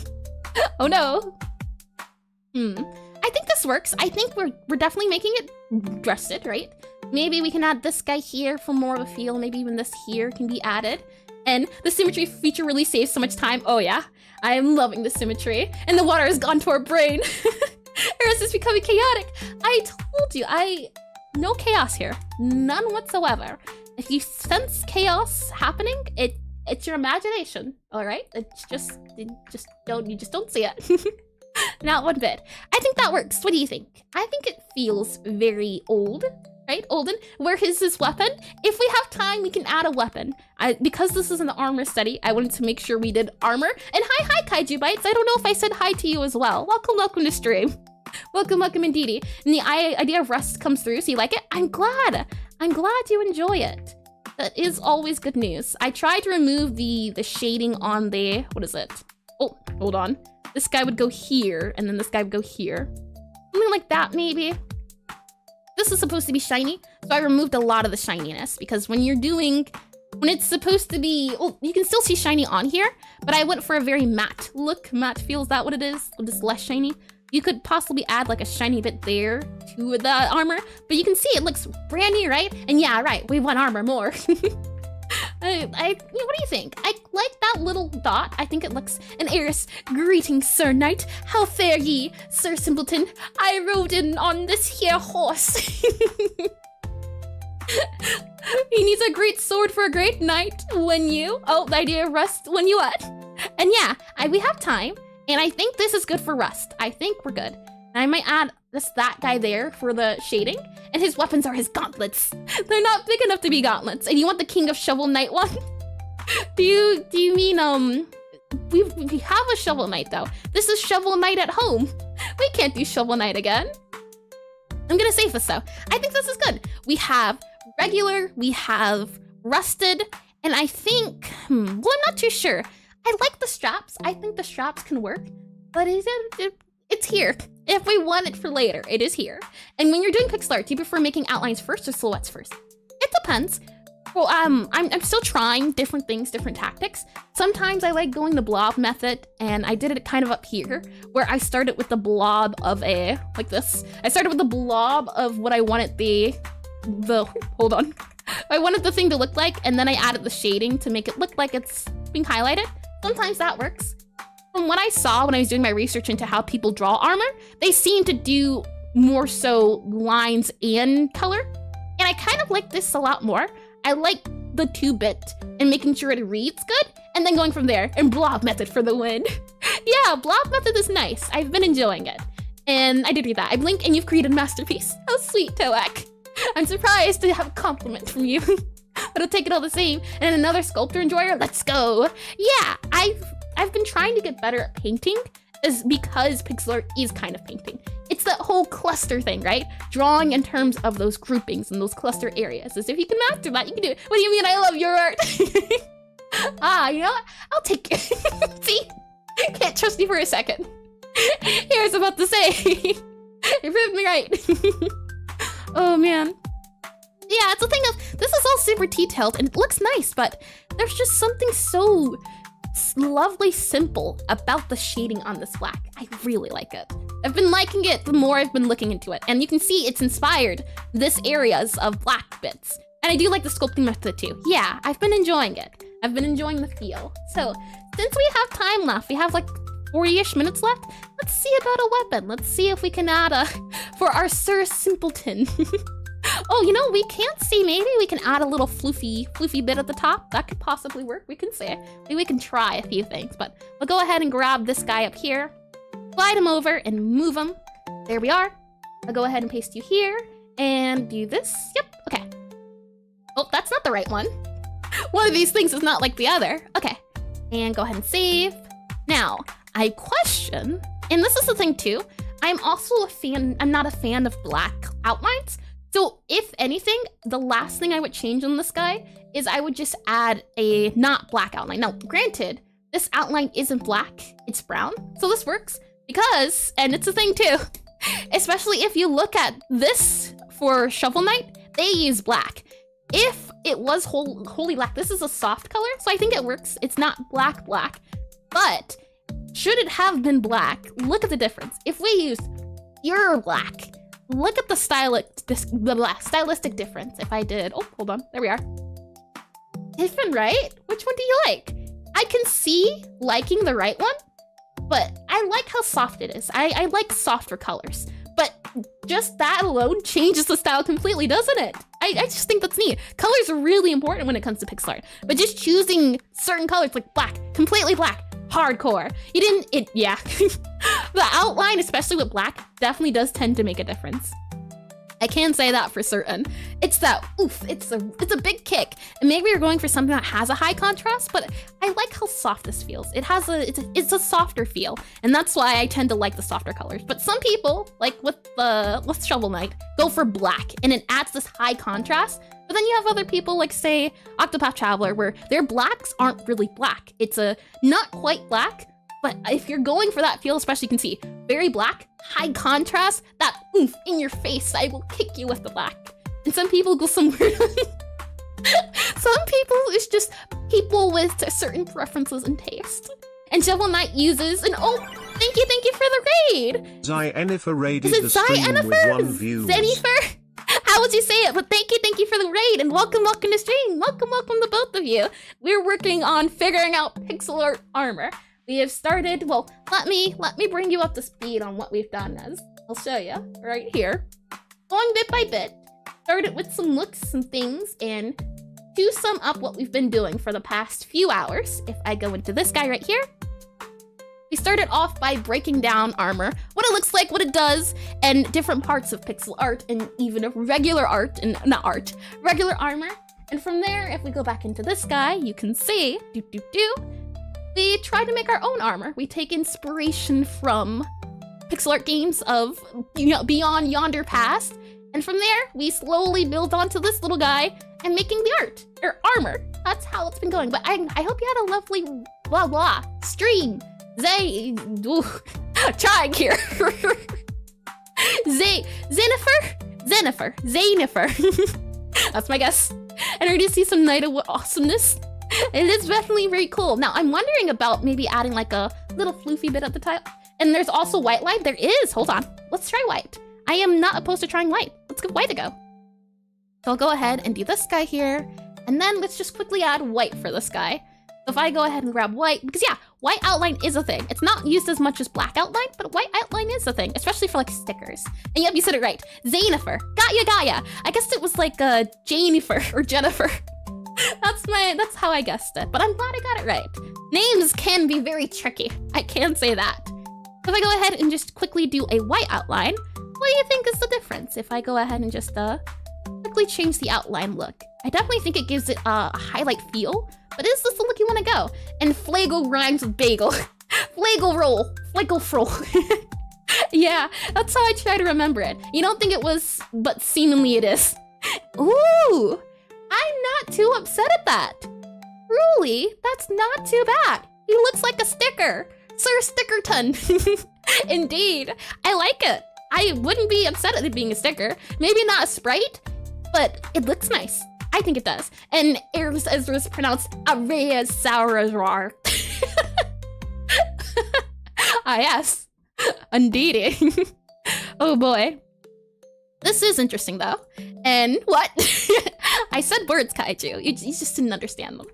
Oh no. I think this works. I think we're definitely making it rusted, right? Maybe we can add this guy here for more of a feel. Maybe even this here can be added. And the symmetry feature really saves so much time. Oh yeah, I am loving the symmetry. And the water has gone to our brain. Eris is becoming chaotic. I told you, no chaos here. None whatsoever. If you sense chaos happening, it's your imagination, all right? You just don't see it. Not one bit. I think that works. What do you think? I think it feels very old. Right, Olden, where is his weapon? If we have time, we can add a weapon. Because this is an armor study, I wanted to make sure we did armor. And hi, Kaiju Bites. I don't know if I said hi to you as well. Welcome to stream. Welcome indeedy. And the idea of rust comes through, so you like it? I'm glad you enjoy it. That is always good news. I tried to remove the shading on the, what is it? Oh, hold on. This guy would go here, and then this guy would go here. Something like that, maybe. This is supposed to be shiny, so I removed a lot of the shininess, because when it's supposed to be, well, you can still see shiny on here, but I went for a very matte look. Matte feels that what it is, just less shiny. You could possibly add like a shiny bit there to the armor, but you can see it looks brand new, right? And yeah, right, we want armor more. What do you think? I like that little dot. I think it looks an heiress. Greetings, Sir Knight. How fare ye, Sir Simpleton? I rode in on this here horse. He needs a great sword for a great knight. When you, oh, the idea of rust. When you what? And yeah, we have time, and I think this is good for rust. I think we're good. And I might add that guy there for the shading, and his weapons are his gauntlets. They're not big enough to be gauntlets. And you want the King of Shovel Knight one? Do you mean we have a Shovel Knight though. This is Shovel Knight at home. We can't do Shovel Knight again. I'm gonna save this though. I think this is good. We have regular, we have rusted, and I think, well, I'm not too sure. I like the straps. I think the straps can work, but it's here. If we want it for later, it is here. And when you're doing pixel art, do you prefer making outlines first or silhouettes first? It depends. Well, I'm still trying different things, different tactics. Sometimes I like going the blob method, and I did it kind of up here, where I started with the blob of like this. I started with the blob of what I wanted hold on. I wanted the thing to look like, and then I added the shading to make it look like it's being highlighted. Sometimes that works. From what I saw when I was doing my research into how people draw armor, they seem to do more so lines and color. And I kind of like this a lot more. I like the 2-bit and making sure it reads good, and then going from there, and blob method for the win. Yeah, blob method is nice. I've been enjoying it. And I did read that. I blink and you've created a masterpiece. How sweet, Toak. I'm surprised to have a compliment from you. But I'll take it all the same. And another sculptor enjoyer, let's go. Yeah, I've been trying to get better at painting because pixel art is kind of painting. It's that whole cluster thing, right? Drawing in terms of those groupings and those cluster areas. As if you can master that, you can do it. What do you mean I love your art? You know what? I'll take it. See? Can't trust you for a second. Here's about to say. You proved me right. Oh man. Yeah, it's a thing of, this is all super detailed and it looks nice, but there's just something so lovely simple about the shading on this black. I really like it. I've been liking it the more I've been looking into it, and you can see it's inspired this areas of black bits. And I do like the sculpting method too. Yeah, I've been enjoying it. I've been enjoying the feel. So since we have time left, we have like 40-ish minutes left, let's see about a weapon. Let's see if we can add for our Sir Simpleton. Oh, you know, we can't see. Maybe we can add a little floofy bit at the top. That could possibly work. We can see. Maybe we can try a few things, but we'll go ahead and grab this guy up here, slide him over and move him. There we are. I'll go ahead and paste you here and do this. Yep. Okay. Oh, that's not the right one. One of these things is not like the other. Okay. And go ahead and save. Now, I question, and this is the thing too, I'm not a fan of black outlines. So if anything, the last thing I would change on this guy is I would just add a not black outline. Now, granted, this outline isn't black, it's brown. So this works because, and it's a thing too, especially if you look at this for Shovel Knight, they use black. If it was wholly black, this is a soft color, so I think it works. It's not black, but should it have been black, look at the difference. If we use pure black, look at the stylistic difference. If I did, oh, hold on, there we are. Different, right? Which one do you like? I can see liking the right one, but I like how soft it is. I like softer colors, but just that alone changes the style completely, doesn't it? I just think that's neat. Colors are really important when it comes to pixel art, but just choosing certain colors like black, completely black, hardcore. Yeah. The outline, especially with black, definitely does tend to make a difference. I can say that for certain. It's that, oof, it's a big kick. And maybe you're going for something that has a high contrast, but I like how soft this feels. It's a softer feel, and that's why I tend to like the softer colors. But some people, like with Shovel Knight, go for black, and it adds this high contrast. But then you have other people like, say, Octopath Traveler, where their blacks aren't really black. It's a not quite black, but if you're going for that feel, especially you can see, very black, high contrast, that oomph in your face, I will kick you with the black. And some people go some weird. Some people, it's just people with certain preferences and taste. And Shovel Knight uses an, oh, thank you for the raid. Zyenifer raided Is it the stream with 1 view. Zenifer? How how would you say it? But thank you for the raid, and welcome to stream. Welcome to both of you. We're working on figuring out pixel art armor. We have started, well, let me bring you up to speed on what we've done as. I'll show you right here. Going bit by bit, started with some looks and things, and to sum up what we've been doing for the past few hours, if I go into this guy right here, we started off by breaking down armor, what it looks like, what it does, and different parts of pixel art, and even of regular art, and not art, regular armor. And from there, if we go back into this guy, you can see, we try to make our own armor. We take inspiration from pixel art games of, beyond yonder past, and from there, we slowly build onto this little guy and making the art, or armor. That's how it's been going. But I hope you had a lovely stream. Trying here. Zenifer. That's my guess. And we're gonna see some night of awesomeness. It is definitely very cool. Now, I'm wondering about maybe adding like a little floofy bit at the top. And there's also white line. There is. Hold on. Let's try white. I am not opposed to trying white. Let's give white a go. So I'll go ahead and do this guy here. And then let's just quickly add white for this guy. So if I go ahead and grab white, because yeah, white outline is a thing. It's not used as much as black outline, but white outline is a thing, especially for like stickers. And yep, you said it right. Zenifer. Got ya. I guessed it was like Jennifer or Jennifer. That's how I guessed it, but I'm glad I got it right. Names can be very tricky. I can say that. So if I go ahead and just quickly do a white outline, what do you think is the difference? If I go ahead and just quickly change the outline look. I definitely think it gives it a highlight feel, but is this the look you want to go? And flagel rhymes with bagel. Flagel roll. Flagel froll. Yeah, that's how I try to remember it. You don't think it was, but seemingly it is. Ooh, I'm not too upset at that. Truly, that's not too bad. He looks like a sticker. Sir Stickerton. Indeed, I like it. I wouldn't be upset at it being a sticker. Maybe not a sprite, but it looks nice. I think it does. And Ezra's pronounced Areazaurar. Ah, yes. Indeed. Oh boy. This is interesting though. And what? I said words, Kaiju. You just didn't understand them.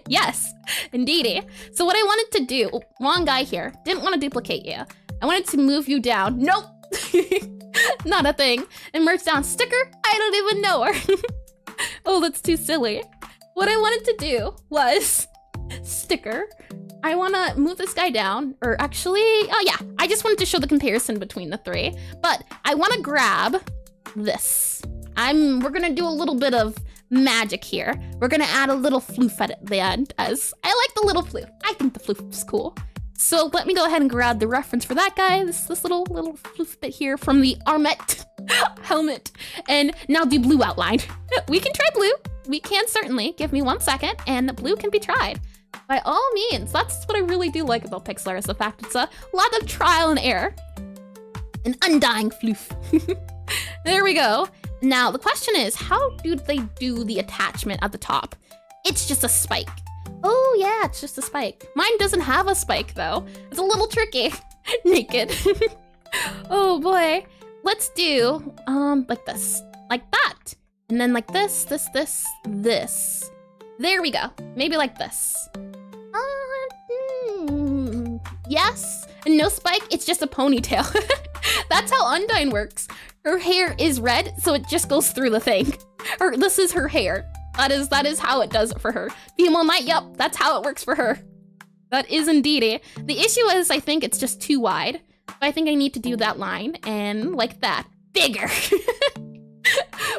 Yes, indeedy. So what I wanted to do, wrong guy here. Didn't want to duplicate you. I wanted to move you down. Nope. Not a thing. And merge down sticker? I don't even know her. Oh, that's too silly. What I wanted to do was sticker. I want to move this guy down, or actually, oh yeah, I just wanted to show the comparison between the three, but I want to grab this. We're going to do a little bit of magic here. We're going to add a little floof at the end, as I like the little floof. I think the floof is cool. So let me go ahead and grab the reference for that guy. This little floof bit here from the Armet helmet. And now the blue outline. We can try blue. We can certainly. Give me 1 second, and blue can be tried. By all means, that's what I really do like about Pixelart, is the fact it's a lot of trial and error. An undying floof. There we go. Now, the question is, how do they do the attachment at the top? It's just a spike. Oh yeah, it's just a spike. Mine doesn't have a spike though. It's a little tricky. Naked. Oh boy. Let's do, like this. Like that. And then like this. There we go. Maybe like this. Yes. And no spike, it's just a ponytail. That's how Undyne works. Her hair is red, so it just goes through the thing. Or this is her hair. That is how it does it for her. Female Knight, yep, that's how it works for her. That is indeed it. The issue is, I think it's just too wide. I think I need to do that line, and like that. Bigger.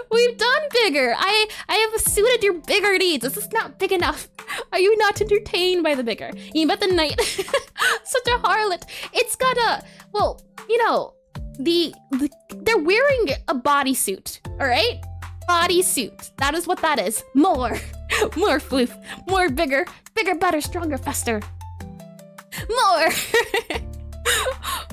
We've done bigger. I have suited your bigger needs. This is not big enough. Are you not entertained by the bigger? You bet the knight. Such a harlot. It's got a, well, you know, they're wearing a bodysuit, all right? Bodysuit. That is what that is. More floof. More bigger, better, stronger, faster. More.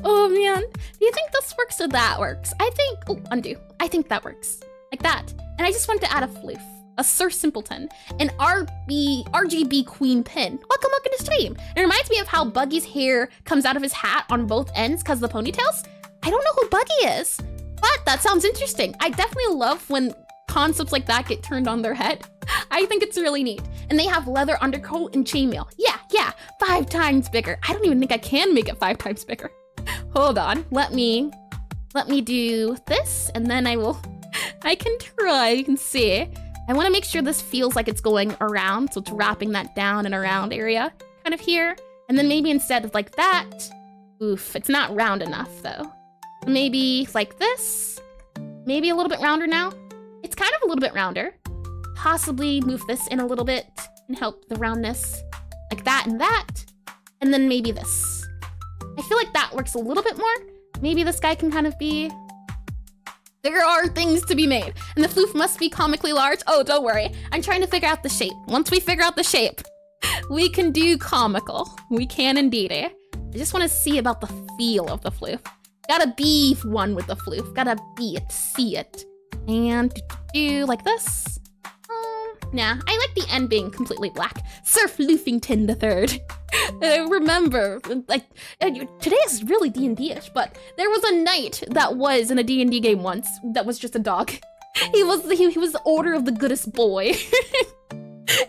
Oh man. Do you think this works or that works? I think, oh, undo. I think that works. Like that. And I just wanted to add a floof. A Sir Simpleton. An RGB Queen pin. Welcome to the stream. It reminds me of how Buggy's hair comes out of his hat on both ends because of the ponytails. I don't know who Buggy is. But that sounds interesting. I definitely love when concepts like that get turned on their head. I think it's really neat. And they have leather undercoat and chainmail. Yeah, 5 times bigger. I don't even think I can make it 5 times bigger. Hold on, let me do this, and then I can try, you can see. I wanna make sure this feels like it's going around, so it's wrapping that down and around area, kind of here. And then maybe instead of like that, oof, it's not round enough though. Maybe like this, maybe a little bit rounder now. It's kind of a little bit rounder. Possibly move this in a little bit and help the roundness, like that and that. And then maybe this. I feel like that works a little bit more. Maybe this guy can kind of be... There are things to be made. And the floof must be comically large. Oh, don't worry. I'm trying to figure out the shape. Once we figure out the shape, we can do comical. We can indeed, eh? I just want to see about the feel of the floof. Gotta be one with the floof. Gotta be it, see it. And do like this. Nah, I like the end being completely black. Sir Floofington III. Remember, like, today is really D&D-ish, but there was a knight that was in a D&D game once that was just a dog. He was the order of the goodest boy.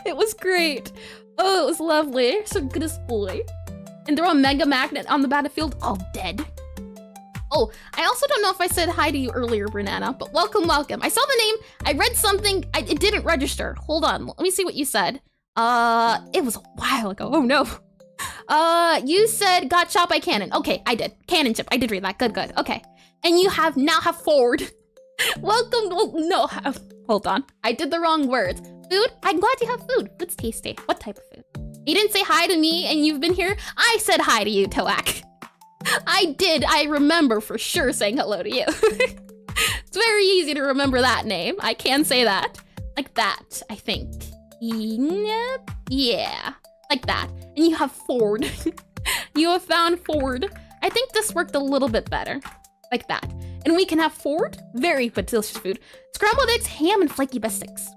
It was great. Oh, it was lovely. So goodest boy. And throw a mega magnet on the battlefield, all dead. Oh, I also don't know if I said hi to you earlier, Brunana, but welcome. I saw the name, I read something, it didn't register. Hold on, let me see what you said. It was a while ago, oh no. You said got shot by cannon. Okay, I did. Cannon ship, I did read that, good, okay. And you now have forward. Welcome, no, hold on. I did the wrong words. Food, I'm glad you have food. Food's tasty. What type of food? You didn't say hi to me and you've been here. I said hi to you, Toak. I did. I remember for sure saying hello to you. It's very easy to remember that name. I can say that. Like that, I think. Yeah. Like that. And you have Ford. You have found Ford. I think this worked a little bit better. Like that. And we can have Ford. Very delicious food. Scrambled eggs, ham, and flaky biscuits.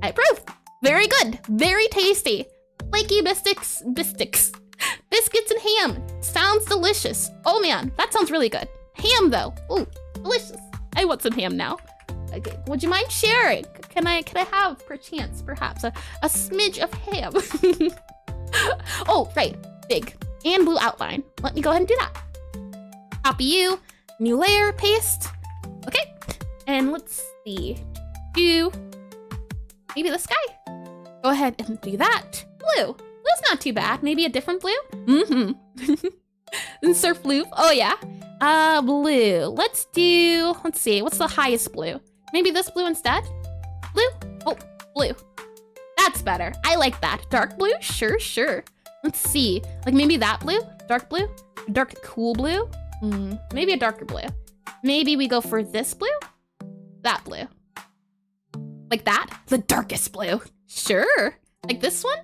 I approve. Very good. Very tasty. Flaky biscuits. Biscuits and ham. Sounds delicious. Oh man, that sounds really good. Ham though. Ooh, delicious. I want some ham now. Okay, would you mind sharing? Can I have perhaps a smidge of ham? Oh, right. Big and blue outline. Let me go ahead and do that. Copy you. New layer, paste. Okay. And let's see. Do maybe this guy. Go ahead and do that. Blue. Blue's not too bad. Maybe a different blue? Mm-hmm. Surf blue. Oh, yeah. Blue. Let's see. What's the highest blue? Maybe this blue instead? Blue? Oh, blue. That's better. I like that. Dark blue? Sure. Let's see. Like maybe that blue? Dark blue? Dark cool blue? Maybe a darker blue. Maybe we go for this blue? That blue. Like that? The darkest blue. Sure. Like this one?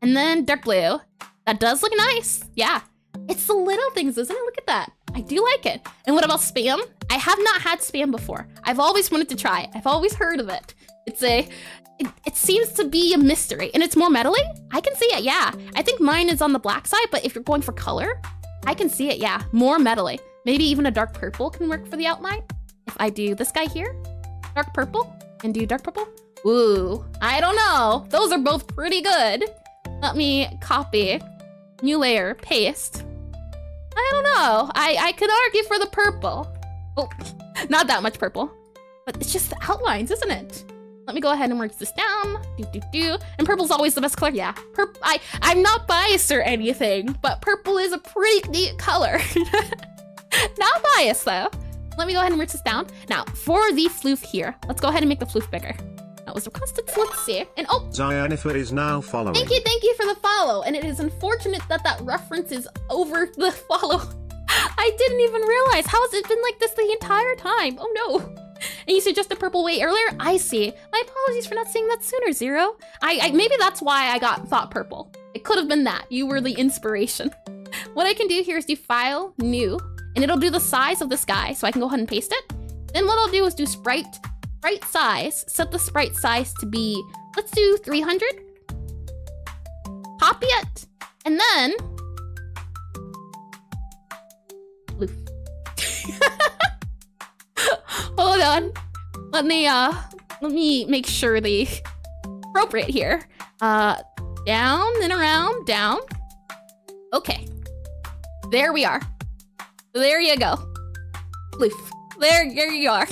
And then dark blue. That does look nice. Yeah. It's the little things, isn't it? Look at that. I do like it. And what about Spam? I have not had Spam before. I've always wanted to try it. I've always heard of it. It seems to be a mystery. And it's more metally? I can see it, yeah. I think mine is on the black side, but if you're going for color, I can see it, yeah. More metally. Maybe even a dark purple can work for the outline. If I do this guy here, dark purple, and do dark purple. Ooh, I don't know. Those are both pretty good. Let me copy, new layer, paste. I don't know. I could argue for the purple. Oh, not that much purple, but it's just the outlines, isn't it? Let me go ahead and work this down. And purple's always the best color. Yeah, I'm not biased or anything, but purple is a pretty neat color. Not biased though. Let me go ahead and work this down. Now, for the floof here, let's go ahead and make the floof bigger. That was requested, so let's see. And oh! Zionifer is now following. Thank you for the follow. And it is unfortunate that reference is over the follow. I didn't even realize. How has it been like this the entire time? Oh no. And you suggested purple way earlier? I see. My apologies for not seeing that sooner, Zero. Maybe that's why I thought purple. It could have been that. You were the inspiration. What I can do here is do file, new, and it'll do the size of this guy, so I can go ahead and paste it. Then what I'll do is do sprite size, set the sprite size to be, let's do 300. Copy it, and then, bloof. on. Let me make sure the appropriate here. Down and around, down. Okay. There we are. There you go. Floof. There you are.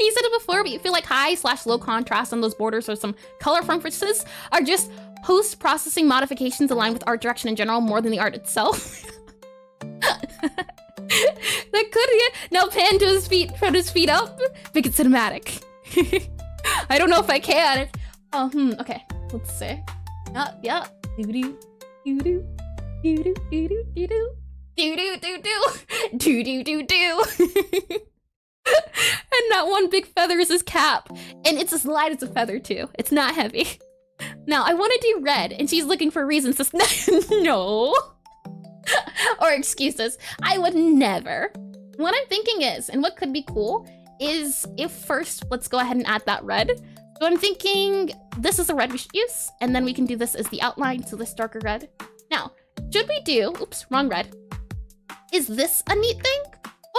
You said it before, but you feel like high/low contrast on those borders or some color preferences are just post-processing modifications aligned with art direction in general more than the art itself. That could be it. Now pan to his feet, put his feet up, make it cinematic. I don't know if I can. Okay, let's see. Yeah. Do-do, do-do, do-do, do-do, do-do. Do-do-do-do. And that one big feather is his cap. And it's as light as a feather too. It's not heavy. Now I want to do red, and she's looking for reasons to no. Or excuses. I would never. What I'm thinking is, and what could be cool, is if first, let's go ahead and add that red. So I'm thinking this is the red we should use, and then we can do this as the outline, so this darker red. Now, should we do, oops, wrong red. Is this a neat thing?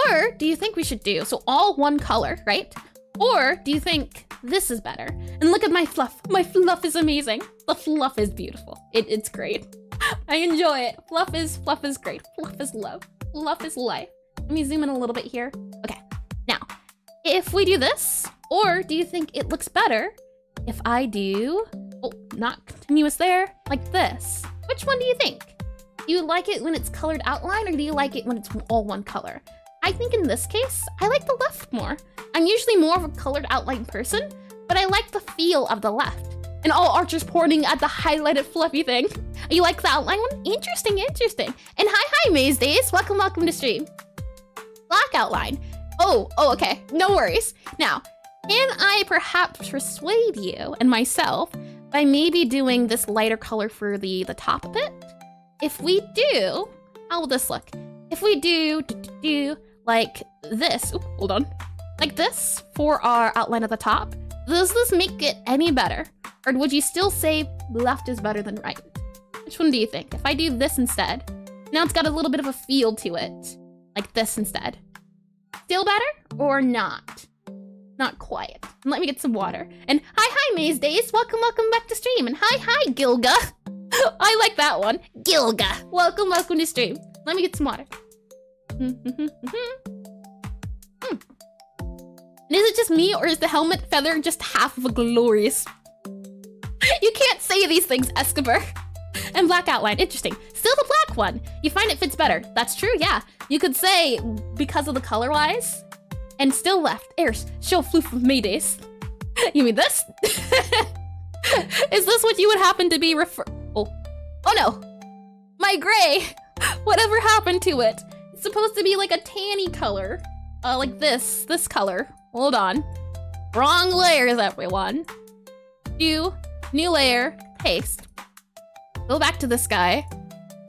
Or do you think we should do, so all one color, right? Or do you think this is better? And look at my fluff. My fluff is amazing. The fluff is beautiful. It's great. I enjoy it. Fluff is great. Fluff is love. Fluff is life. Let me zoom in a little bit here. Okay, now, if we do this, or do you think it looks better if I do, oh, not continuous there, like this? Which one do you think? Do you like it when it's colored outline, or do you like it when it's all one color? I think in this case, I like the left more. I'm usually more of a colored outline person, but I like the feel of the left. And all Archer's pointing at the highlighted fluffy thing. You like the outline one? Interesting. And hi, Maze Days. Welcome to stream. Black outline. Oh, okay. No worries. Now, can I perhaps persuade you and myself by maybe doing this lighter color for the top a bit? If we do, how will this look? If we do like this, ooh, hold on, like this for our outline at the top, does this make it any better? Or would you still say left is better than right? Which one do you think? If I do this instead, now it's got a little bit of a feel to it, like this instead. Still better or not? Not quite. Let me get some water. And hi, Maze Days. Welcome back to stream. And hi, Gilga. I like that one. Gilga. Welcome to stream. Let me get some water. And is it just me, or is the helmet feather just half of a glorious? You can't say these things, Escobar. And black outline, interesting. Still the black one. You find it fits better. That's true, yeah. You could say because of the color wise, and still left. Airs, show floof of Maydays. You mean this? Is this what you would happen to be oh no. My gray. Whatever happened to it? It's supposed to be like a tanny color. Like this color. Hold on. Wrong layers, everyone. New layer, paste. Go back to this guy.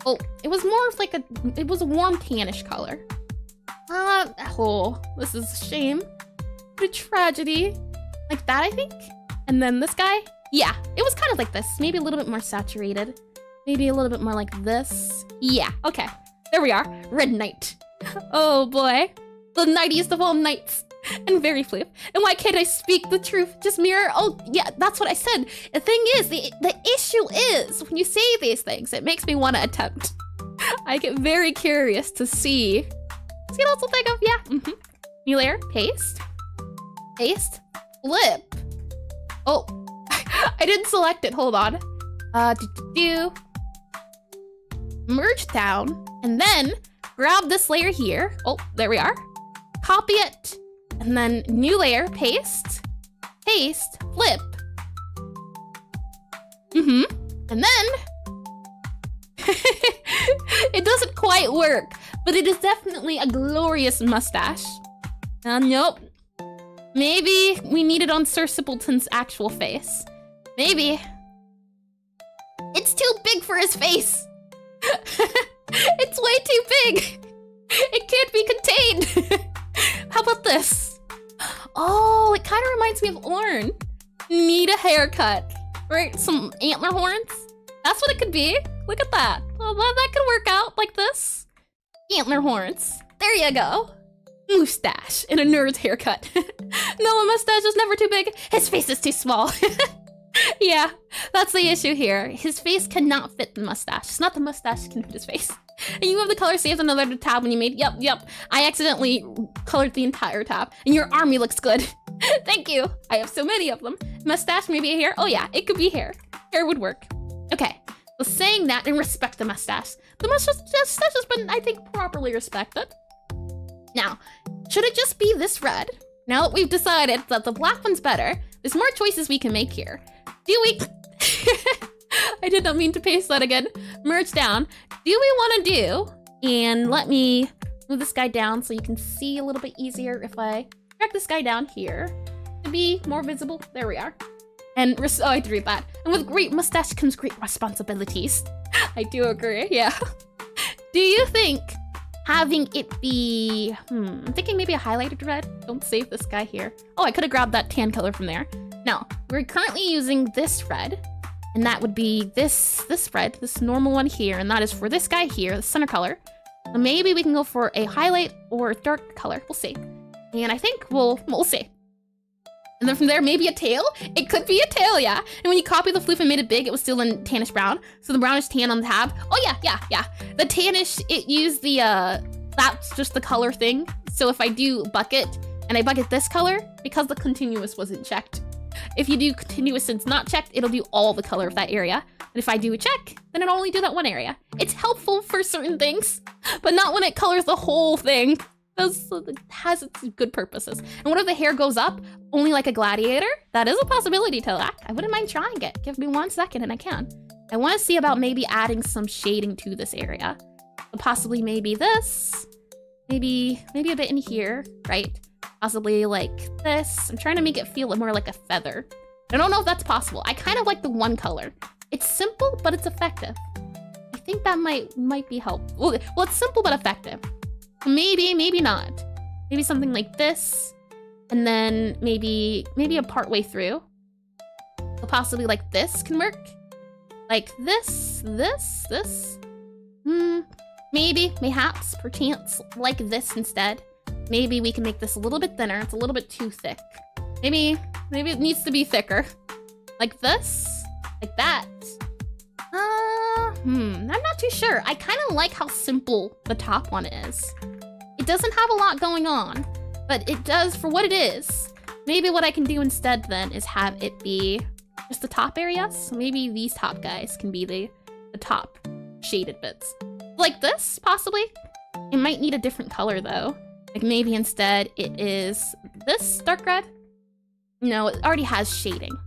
Oh, it was more of like it was a warm tannish color. Oh, this is a shame. What a tragedy. Like that, I think. And then this guy. Yeah, it was kind of like this. Maybe a little bit more saturated. Maybe a little bit more like this. Yeah, okay. There we are. Red Knight. Oh boy. The nightiest of all nights. And very flip. And why can't I speak the truth? Just mirror. Oh, yeah, that's what I said. The thing is, the issue is, when you say these things, it makes me want to attempt. I get very curious to see. You can also think of, yeah. New layer, paste, flip. Oh, I didn't select it. Hold on. Merge down, and then grab this layer here. Oh, there we are. Copy it, and then new layer, paste, flip. And then it doesn't quite work, but it is definitely a glorious mustache. Nope. Maybe we need it on Sir Simpleton's actual face. Maybe. It's too big for his face. It's way too big. It can't be contained. How about this? Oh, it kind of reminds me of Orn. Need a haircut. Right? Some antler horns. That's what it could be. Look at that. Well, that could work out like this. Antler horns. There you go. mustache and a nerd's haircut. No, a mustache is never too big. His face is too small. Yeah, that's the issue here. His face cannot fit the mustache. It's not the mustache can fit his face. And you have the color saved on another tab when you made. Yep. I accidentally colored the entire tab. And your army looks good. Thank you. I have so many of them. Mustache, maybe a hair. Oh yeah, it could be hair. Hair would work. Okay. Well, saying that and respect the mustache. The mustache has been, I think, properly respected. Now, should it just be this red? Now that we've decided that the black one's better, there's more choices we can make here. Do we... I did not mean to paste that again. Merge down. Do we want to do... And let me move this guy down so you can see a little bit easier if I drag this guy down here to be more visible. There we are. And oh, I had to read that. And with great mustache comes great responsibilities. I do agree, yeah. Do you think having it be... I'm thinking maybe a highlighted red. Don't save this guy here. Oh, I could have grabbed that tan color from there. Now, we're currently using this red. And that would be this red, this normal one here. And that is for this guy here, the center color. So maybe we can go for a highlight or a dark color. We'll see. And I think we'll see. And then from there, maybe a tail? It could be a tail, yeah. And when you copy the floof and made it big, it was still in tannish brown. So the brownish tan on the tab. Oh, yeah. The tannish, it used the, that's just the color thing. So if I do bucket, and I bucket this color, because the continuous wasn't checked. If you do continuous and it's not checked, it'll do all the color of that area. And if I do a check, then it'll only do that one area. It's helpful for certain things, but not when it colors the whole thing. It has its good purposes. And what if the hair goes up only like a gladiator? That is a possibility, Tilak. I wouldn't mind trying it. Give me 1 second and I can. I want to see about maybe adding some shading to this area. So possibly maybe this. Maybe a bit in here, right? Possibly like this. I'm trying to make it feel more like a feather. I don't know if that's possible. I kind of like the one color. It's simple, but it's effective. I think that might be helpful. Well, it's simple but effective. Maybe not. Maybe something like this, and then maybe a part way through. So possibly like this can work. Like this. Maybe, mayhaps, perchance, like this instead. Maybe we can make this a little bit thinner. It's a little bit too thick. Maybe it needs to be thicker. Like this, like that. I'm not too sure. I kind of like how simple the top one is. It doesn't have a lot going on, but it does for what it is. Maybe what I can do instead then is have it be just the top areas. So maybe these top guys can be the top shaded bits. Like this, possibly. It might need a different color though. Like maybe instead it is this dark red. No, it already has shading.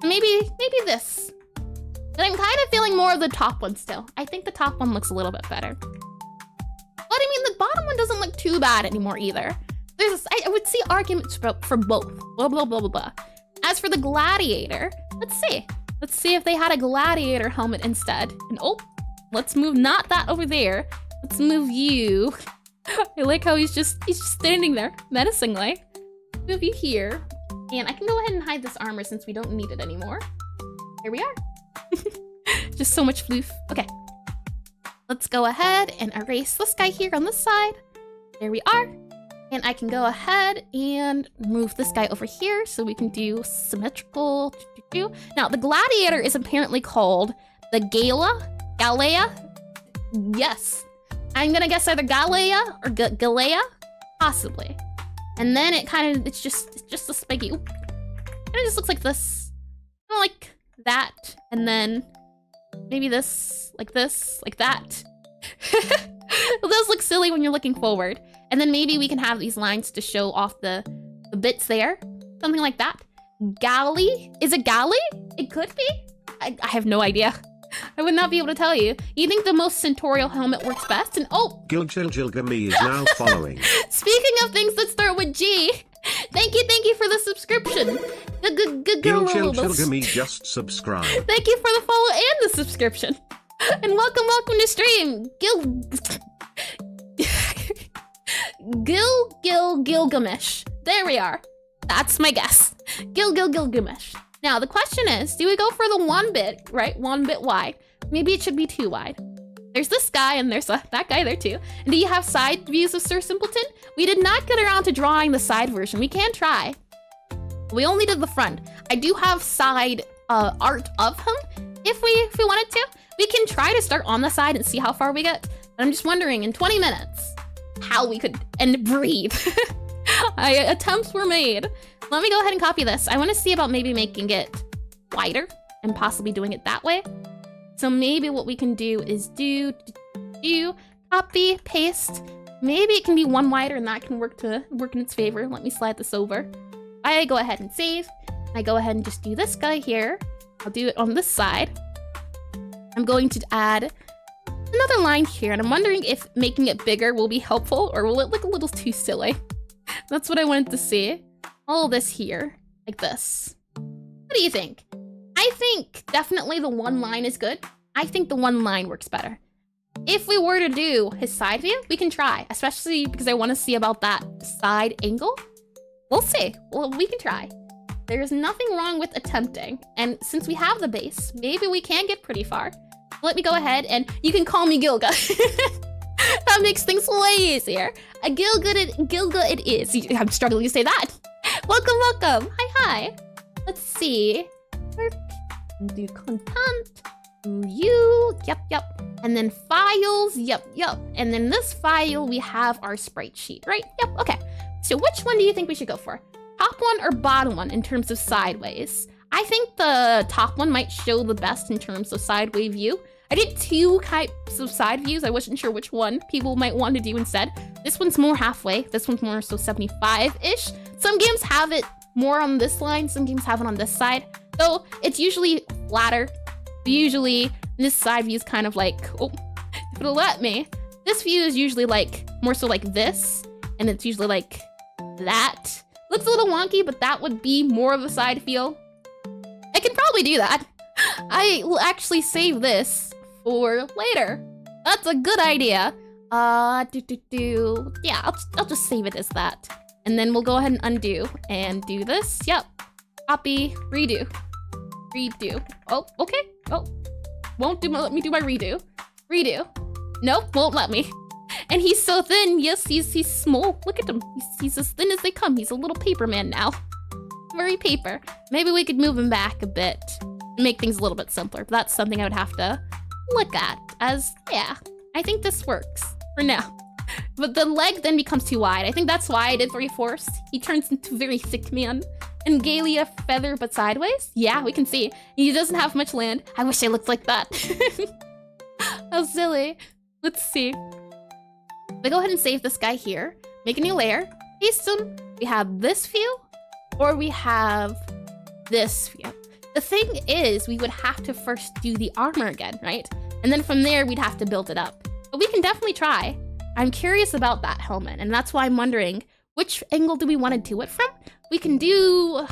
Maybe this. But I'm kind of feeling more of the top one still. I think the top one looks a little bit better. But I mean, the bottom one doesn't look too bad anymore either. I would see arguments for both. Blah, blah, blah, blah, blah. As for the gladiator, let's see. Let's see if they had a gladiator helmet instead. And oh, let's move not that over there. Let's move you. I like how he's just standing there menacingly. Move you here. And I can go ahead and hide this armor since we don't need it anymore. Here we are. Just so much floof. Okay. Let's go ahead and erase this guy here on this side. There we are. And I can go ahead and move this guy over here so we can do symmetrical. Now, the gladiator is apparently called the Galea. Yes. I'm gonna guess either Galea or Galea, possibly. And then it's just a spiky. Oop. And it just looks like this. Like that. And then maybe this, like that. It does look silly when you're looking forward. And then maybe we can have these lines to show off the bits there. Something like that. Galley? Is it galley? It could be. I have no idea. I would not be able to tell you. You think the most centaurial helmet works best? And oh! Gilgilgilgami is now following. Speaking of things that start with G, thank you for the subscription. Gilgilgilgami just subscribe. Thank you for the follow and the subscription. And welcome to stream. Gilgamesh. There we are. That's my guess. Gilgamesh. Now the question is, do we go for the 1 bit, right? 1 bit wide. Maybe it should be 2 wide. There's this guy and there's that guy there too. And do you have side views of Sir Simpleton? We did not get around to drawing the side version. We can try. We only did the front. I do have side art of him. If we wanted to, we can try to start on the side and see how far we get. But I'm just wondering in 20 minutes how we could and breathe. Attempts were made. Let me go ahead and copy this. I want to see about maybe making it wider and possibly doing it that way. So maybe what we can do is do copy, paste. Maybe it can be one wider and that can work in its favor. Let me slide this over. I go ahead and save. I go ahead and just do this guy here. I'll do it on this side. I'm going to add another line here, and I'm wondering if making it bigger will be helpful or will it look a little too silly? That's what I wanted to see. All this here, like this. What do you think? I think definitely the one line is good. I think the one line works better. If we were to do his side view, we can try, especially because I want to see about that side angle. We'll see. Well, we can try. There's nothing wrong with attempting. And since we have the base, maybe we can get pretty far. Let me go ahead and you can call me Gilga. That makes things way easier. Gilga it is. I'm struggling to say that. Welcome, welcome. Hi. Let's see. Work, do content, do you, yep. And then files, yep. And then this file, we have our sprite sheet, right? Yep, okay. So which one do you think we should go for? Top one or bottom one in terms of sideways? I think the top one might show the best in terms of sideway view. I did 2 types of side views. I wasn't sure which one people might want to do instead. This one's more halfway. This one's more so 75-ish. Some games have it more on this line. Some games have it on this side. So it's usually flatter. Usually this side view is kind of like, oh, if it'll let me. This view is usually like, more so like this. And it's usually like that. Looks a little wonky, but that would be more of a side feel. I can probably do that. I will actually save this for later. That's a good idea. Yeah, I'll just save it as that. And then we'll go ahead and undo and do this. Yep. Copy, redo. Oh, okay. Oh, won't let me do my redo. Nope, won't let me. And he's so thin. Yes, he's small. Look at him. He's as thin as they come. He's a little paper man now. Very paper. Maybe we could move him back a bit and make things a little bit simpler. But that's something I would have to look at as, yeah, I think this works for now. But the leg then becomes too wide. I think that's why I did 3/4. He turns into a very thick man. And Galia feather but sideways? Yeah, we can see. He doesn't have much land. I wish I looked like that. How silly. Let's see. We go ahead and save this guy here. Make a new layer. Paste him. We have this view or we have this view. The thing is, we would have to first do the armor again, right? And then from there, we'd have to build it up. But we can definitely try. I'm curious about that helmet, and that's why I'm wondering, which angle do we want to do it from? We can do,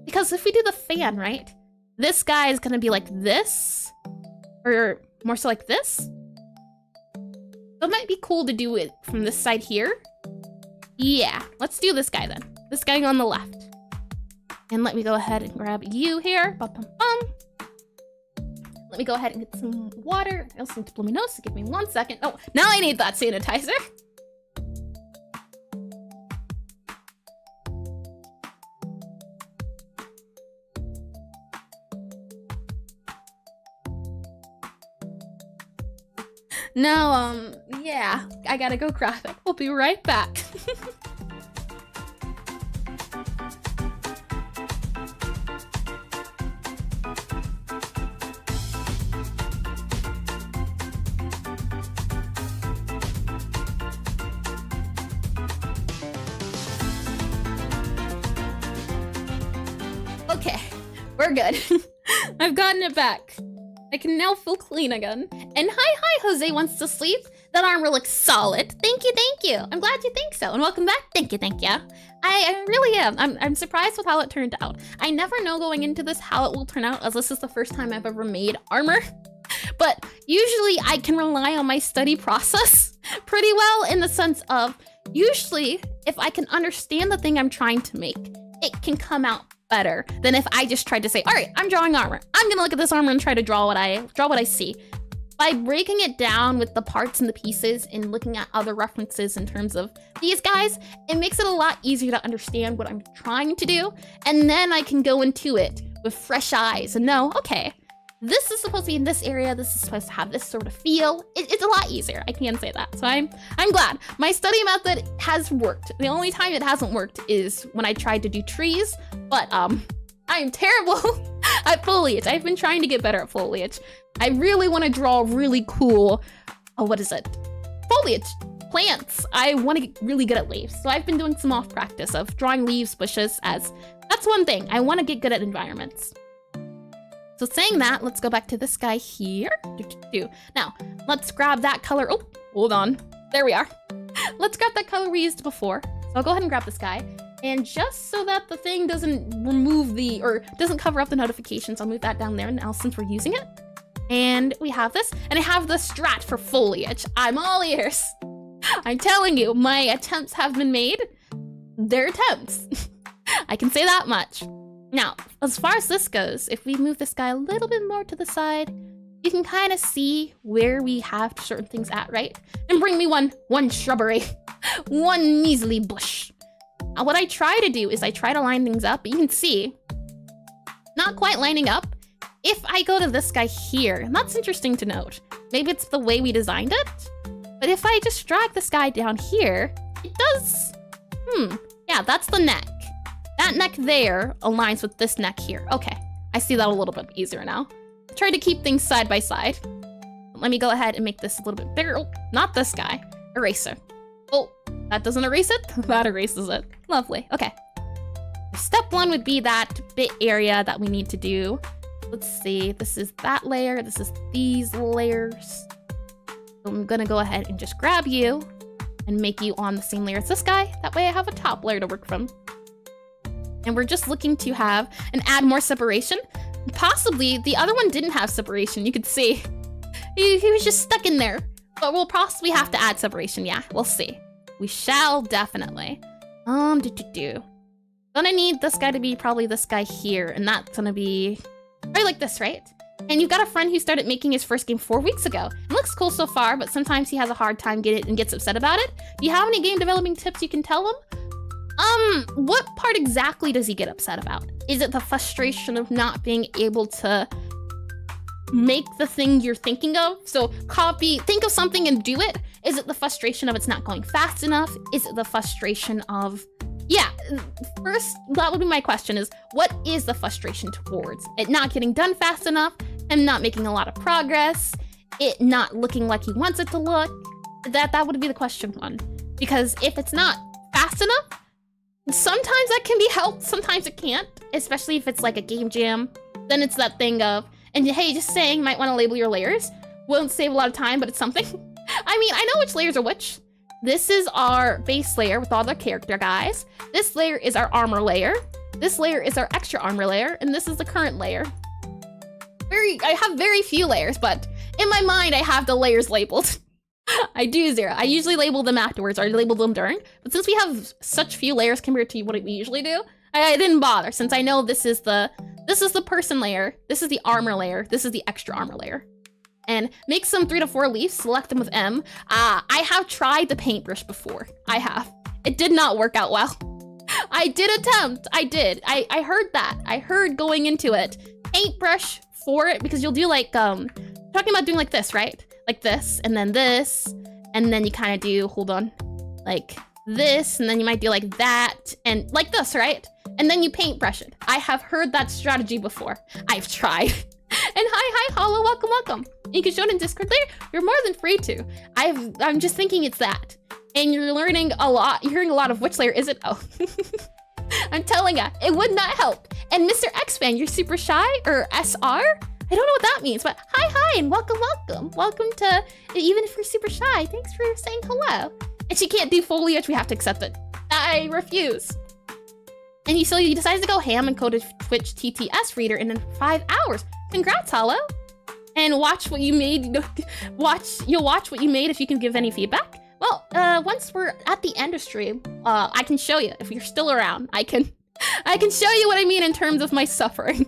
because if we do the fan, right? This guy is gonna be like this, or more so like this. So it might be cool to do it from this side here. Yeah, let's do this guy then. This guy on the left. And let me go ahead and grab you here. Bum, bum, bum. Let me go ahead and get some water. I also need to blow my nose, so give me 1 second. Oh, now I need that sanitizer. Now, yeah, I gotta go grab it. We'll be right back. Okay, we're good. I've gotten it back. I can now feel clean again. And hi, Jose wants to sleep. That armor looks solid. Thank you. I'm glad you think so. And welcome back. Thank you. I really am. I'm surprised with how it turned out. I never know going into this how it will turn out, as this is the first time I've ever made armor. But usually I can rely on my study process pretty well, in the sense of, usually if I can understand the thing I'm trying to make, it can come out better than if I just tried to say, all right, I'm drawing armor. I'm gonna look at this armor and try to draw what I see. by breaking it down with the parts and the pieces and looking at other references in terms of these guys, it makes it a lot easier to understand what I'm trying to do. And then I can go into it with fresh eyes and know, okay, this is supposed to be in this area. This is supposed to have this sort of feel. It's a lot easier. I can say that. So I'm glad. My study method has worked. The only time it hasn't worked is when I tried to do trees, but I am terrible at foliage. I've been trying to get better at foliage. I really want to draw really cool, what is it? Foliage, plants. I want to get really good at leaves. So I've been doing some off practice of drawing leaves, bushes, as that's one thing. I want to get good at environments. So saying that, let's go back to this guy here. Now, let's grab that color. Oh, hold on. There we are. Let's grab that color we used before. So I'll go ahead and grab this guy. And just so that the thing doesn't remove or doesn't cover up the notifications, I'll move that down there now since we're using it. And we have this, and I have the strat for foliage. I'm all ears. I'm telling you, my attempts have been made. They're attempts. I can say that much. Now, as far as this goes, if we move this guy a little bit more to the side, you can kind of see where we have certain things at, right? And bring me one shrubbery, one measly bush. Now, what I try to do is I try to line things up, but you can see, not quite lining up. If I go to this guy here, and that's interesting to note, maybe it's the way we designed it, but if I just drag this guy down here, it does, yeah, that's the neck. That neck there aligns with this neck here. Okay, I see that a little bit easier now. Try to keep things side by side. Let me go ahead and make this a little bit bigger. Oh, not this guy. Eraser. Oh, that doesn't erase it? That erases it. Lovely. Okay. Step one would be that bit area that we need to do. Let's see. This is that layer. This is these layers. So I'm gonna go ahead and just grab you and make you on the same layer as this guy. That way I have a top layer to work from. And we're just looking to have and add more separation. Possibly the other one didn't have separation. You could see he was just stuck in there, but we'll possibly have to add separation. Yeah, we'll see. We shall definitely. Gonna need this guy to be probably this guy here, and that's gonna be probably like this, right? And you've got a friend who started making his first game 4 weeks ago. It looks cool so far, but sometimes he has a hard time getting it and gets upset about it. Do you have any game developing tips you can tell him? What part exactly does he get upset about? Is it the frustration of not being able to make the thing you're thinking of? So think of something and do it? Is it the frustration of it's not going fast enough? Is it the frustration of, yeah, first, that would be my question is, what is the frustration towards? It not getting done fast enough, him not making a lot of progress, it not looking like he wants it to look? That would be the question one. Because if it's not fast enough, sometimes that can be helped, sometimes it can't, especially if it's like a game jam. Then it's that thing of, and hey, just saying, might want to label your layers. Won't save a lot of time, but it's something. I mean, I know which layers are which. This is our base layer with all the character guys. This layer is our armor layer. This layer is our extra armor layer, and this is the current layer. I have very few layers, but in my mind, I have the layers labeled. I do zero. I usually label them afterwards, or I label them during. But since we have such few layers compared to what we usually do, I didn't bother, since I know this is the person layer, this is the armor layer, this is the extra armor layer. And make some 3 to 4 leaves, select them with M. I have tried the paintbrush before. I have. It did not work out well. I did attempt. I did. I heard that. I heard going into it. Paintbrush for it, because you'll do like, talking about doing like this, right? Like this, and then you kind of do, hold on, like this, and then you might do like that, and like this, right? And then you paintbrush it. I have heard that strategy before. I've tried. And hi, Hollow, welcome. You can show it in Discord there. You're more than free to. I'm just thinking it's that. And you're learning a lot. You're hearing a lot of which layer is it? Oh. I'm telling ya, it would not help. And Mr. X-Fan, you're super shy, or SR? I don't know what that means, but hi, and welcome. Welcome to, even if you're super shy, thanks for saying hello. And she can't do foliage, we have to accept it. I refuse. And you decided to go ham and code a Twitch TTS reader in 5 hours. Congrats, Hollow. And watch what you made. You'll watch what you made if you can give any feedback. Well, once we're at the end of stream, I can show you if you're still around. I can show you what I mean in terms of my suffering.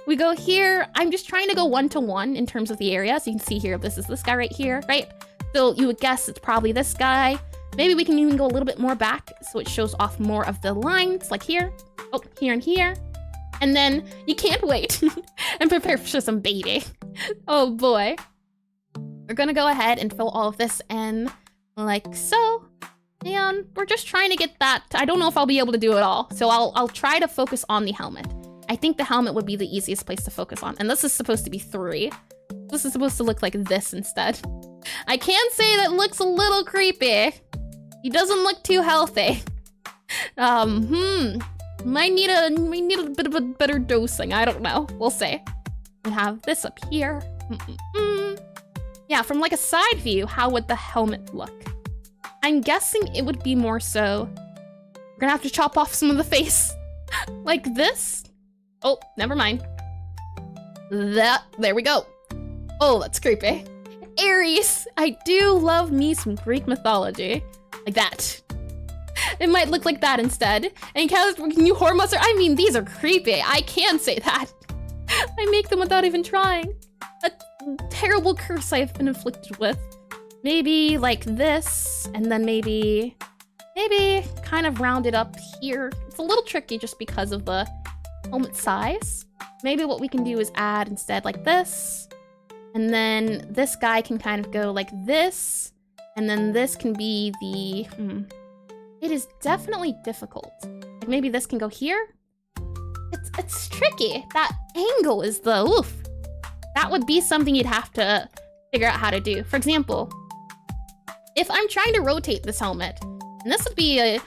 we go here. I'm just trying to go 1-to-1 in terms of the area. So you can see here, this is this guy right here, right? So you would guess it's probably this guy. Maybe we can even go a little bit more back so it shows off more of the lines, like here. Oh, here and here. And then you can't wait and prepare for some baby. Oh boy. We're gonna go ahead and fill all of this in like so. And we're just trying to get that. I don't know if I'll be able to do it all. So I'll try to focus on the helmet. I think the helmet would be the easiest place to focus on. And this is supposed to be 3. This is supposed to look like this instead. I can say that looks a little creepy. He doesn't look too healthy. Might need a bit of a better dosing. I don't know. We'll see. We have this up here. Yeah, from like a side view, how would the helmet look? I'm guessing it would be more so. We're gonna have to chop off some of the face. Like this. Oh, never mind. There we go. Oh, that's creepy. Aries. I do love me some Greek mythology. Like that. It might look like that instead. And can you horror monster? I mean, these are creepy. I can say that. I make them without even trying. A terrible curse I have been inflicted with. Maybe like this, and then maybe kind of round it up here. It's a little tricky just because of the helmet size. Maybe what we can do is add instead like this. And then this guy can kind of go like this. And then this can be the... It is definitely difficult. Like maybe this can go here. It's tricky. That angle is the oof. That would be something you'd have to figure out how to do. For example, if I'm trying to rotate this helmet, and this would be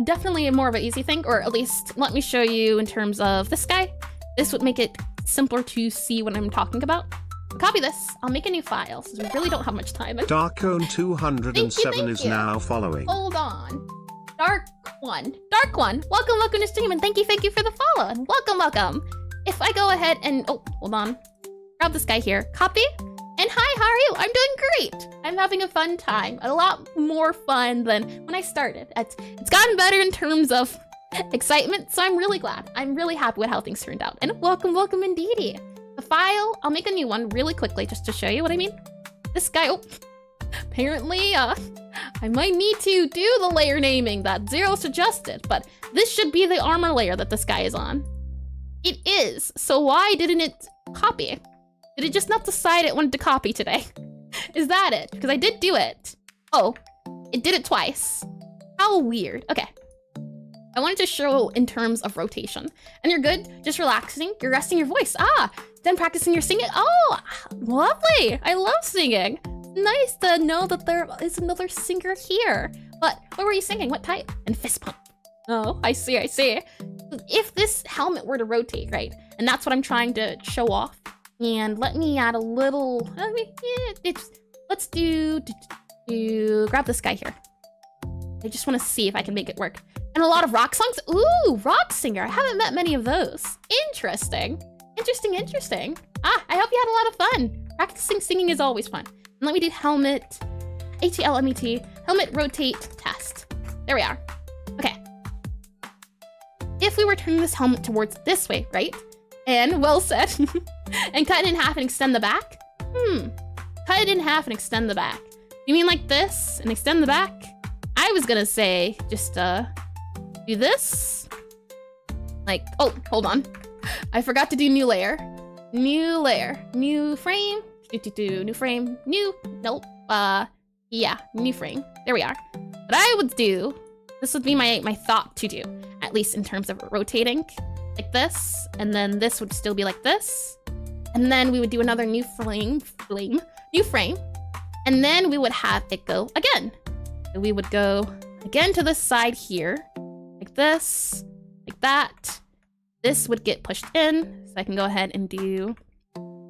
definitely more of an easy thing, or at least let me show you in terms of this guy. This would make it simpler to see what I'm talking about. Copy this. I'll make a new file since we really don't have much time. Darkone 207 is now following. Hold on. Dark one. Welcome to stream, and thank you for the follow. And welcome. If I go ahead and hold on. Grab this guy here. Copy. And hi, how are you? I'm doing great. I'm having a fun time. A lot more fun than when I started. It's gotten better in terms of excitement, so I'm really glad. I'm really happy with how things turned out. And welcome indeedy. The file, I'll make a new one really quickly just to show you what I mean. This guy, apparently, I might need to do the layer naming that Zero suggested, but this should be the armor layer that this guy is on. It is, so why didn't it copy? Did it just not decide it wanted to copy today? Is that it? Because I did do it. Oh, it did it twice. How weird. Okay. I wanted to show in terms of rotation. And you're good, just relaxing. You're resting your voice. Then practicing your singing. Oh, lovely. I love singing. Nice to know that there is another singer here. But what were you singing? What type? And fist pump. Oh, I see. If this helmet were to rotate, right? And that's what I'm trying to show off. And let me add a little, let's do, grab this guy here. I just want to see if I can make it work. And a lot of rock songs. Ooh, rock singer. I haven't met many of those. Interesting. I hope you had a lot of fun. Practicing singing is always fun. And let me do helmet, H-E-L-M-E-T, helmet rotate test. There we are. Okay. If we were turning this helmet towards this way, right? And well said. And cut it in half and extend the back? Cut it in half and extend the back. You mean like this and extend the back? I was gonna say just do this. Like, oh, hold on. I forgot to do new layer. New frame. New frame. Nope. Yeah, new frame. There we are. What I would do, this would be my thought to do, at least in terms of rotating. Like this, and then this would still be like this. And then we would do another new frame, and then we would have it go again. So we would go again to this side here, like this, like that. This would get pushed in, so I can go ahead and do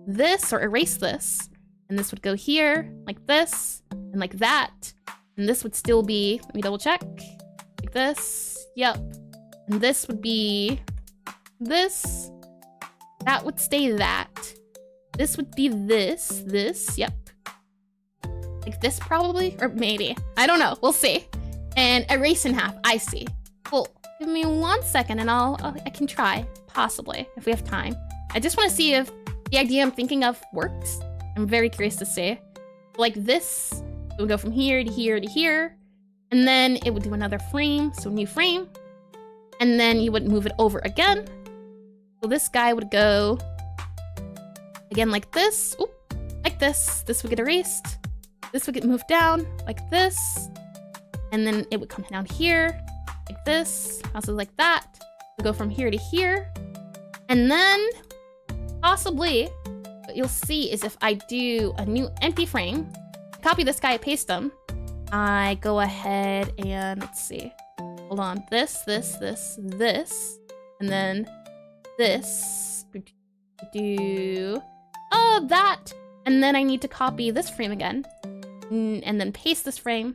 this or erase this. And this would go here, like this, and like that. And this would still be, let me double check, like this, yep. And this would be this, that would stay that. This would be this, yep. Like this probably, or maybe, I don't know, we'll see. And erase in half, I see. Well, give me 1 second and I can try, possibly, if we have time. I just want to see if the idea I'm thinking of works. I'm very curious to see. Like this, it would go from here to here to here. And then it would do another frame, so new frame. And then you would move it over again. So this guy would go again like this. Oop, like this. This would get erased. This would get moved down like this. And then it would come down here like this. Also like that. We'll go from here to here. And then possibly what you'll see is if I do a new empty frame, copy this guy, paste him, I go ahead and let's see. Hold on. This, and then this. Do that. And then I need to copy this frame again. And then paste this frame.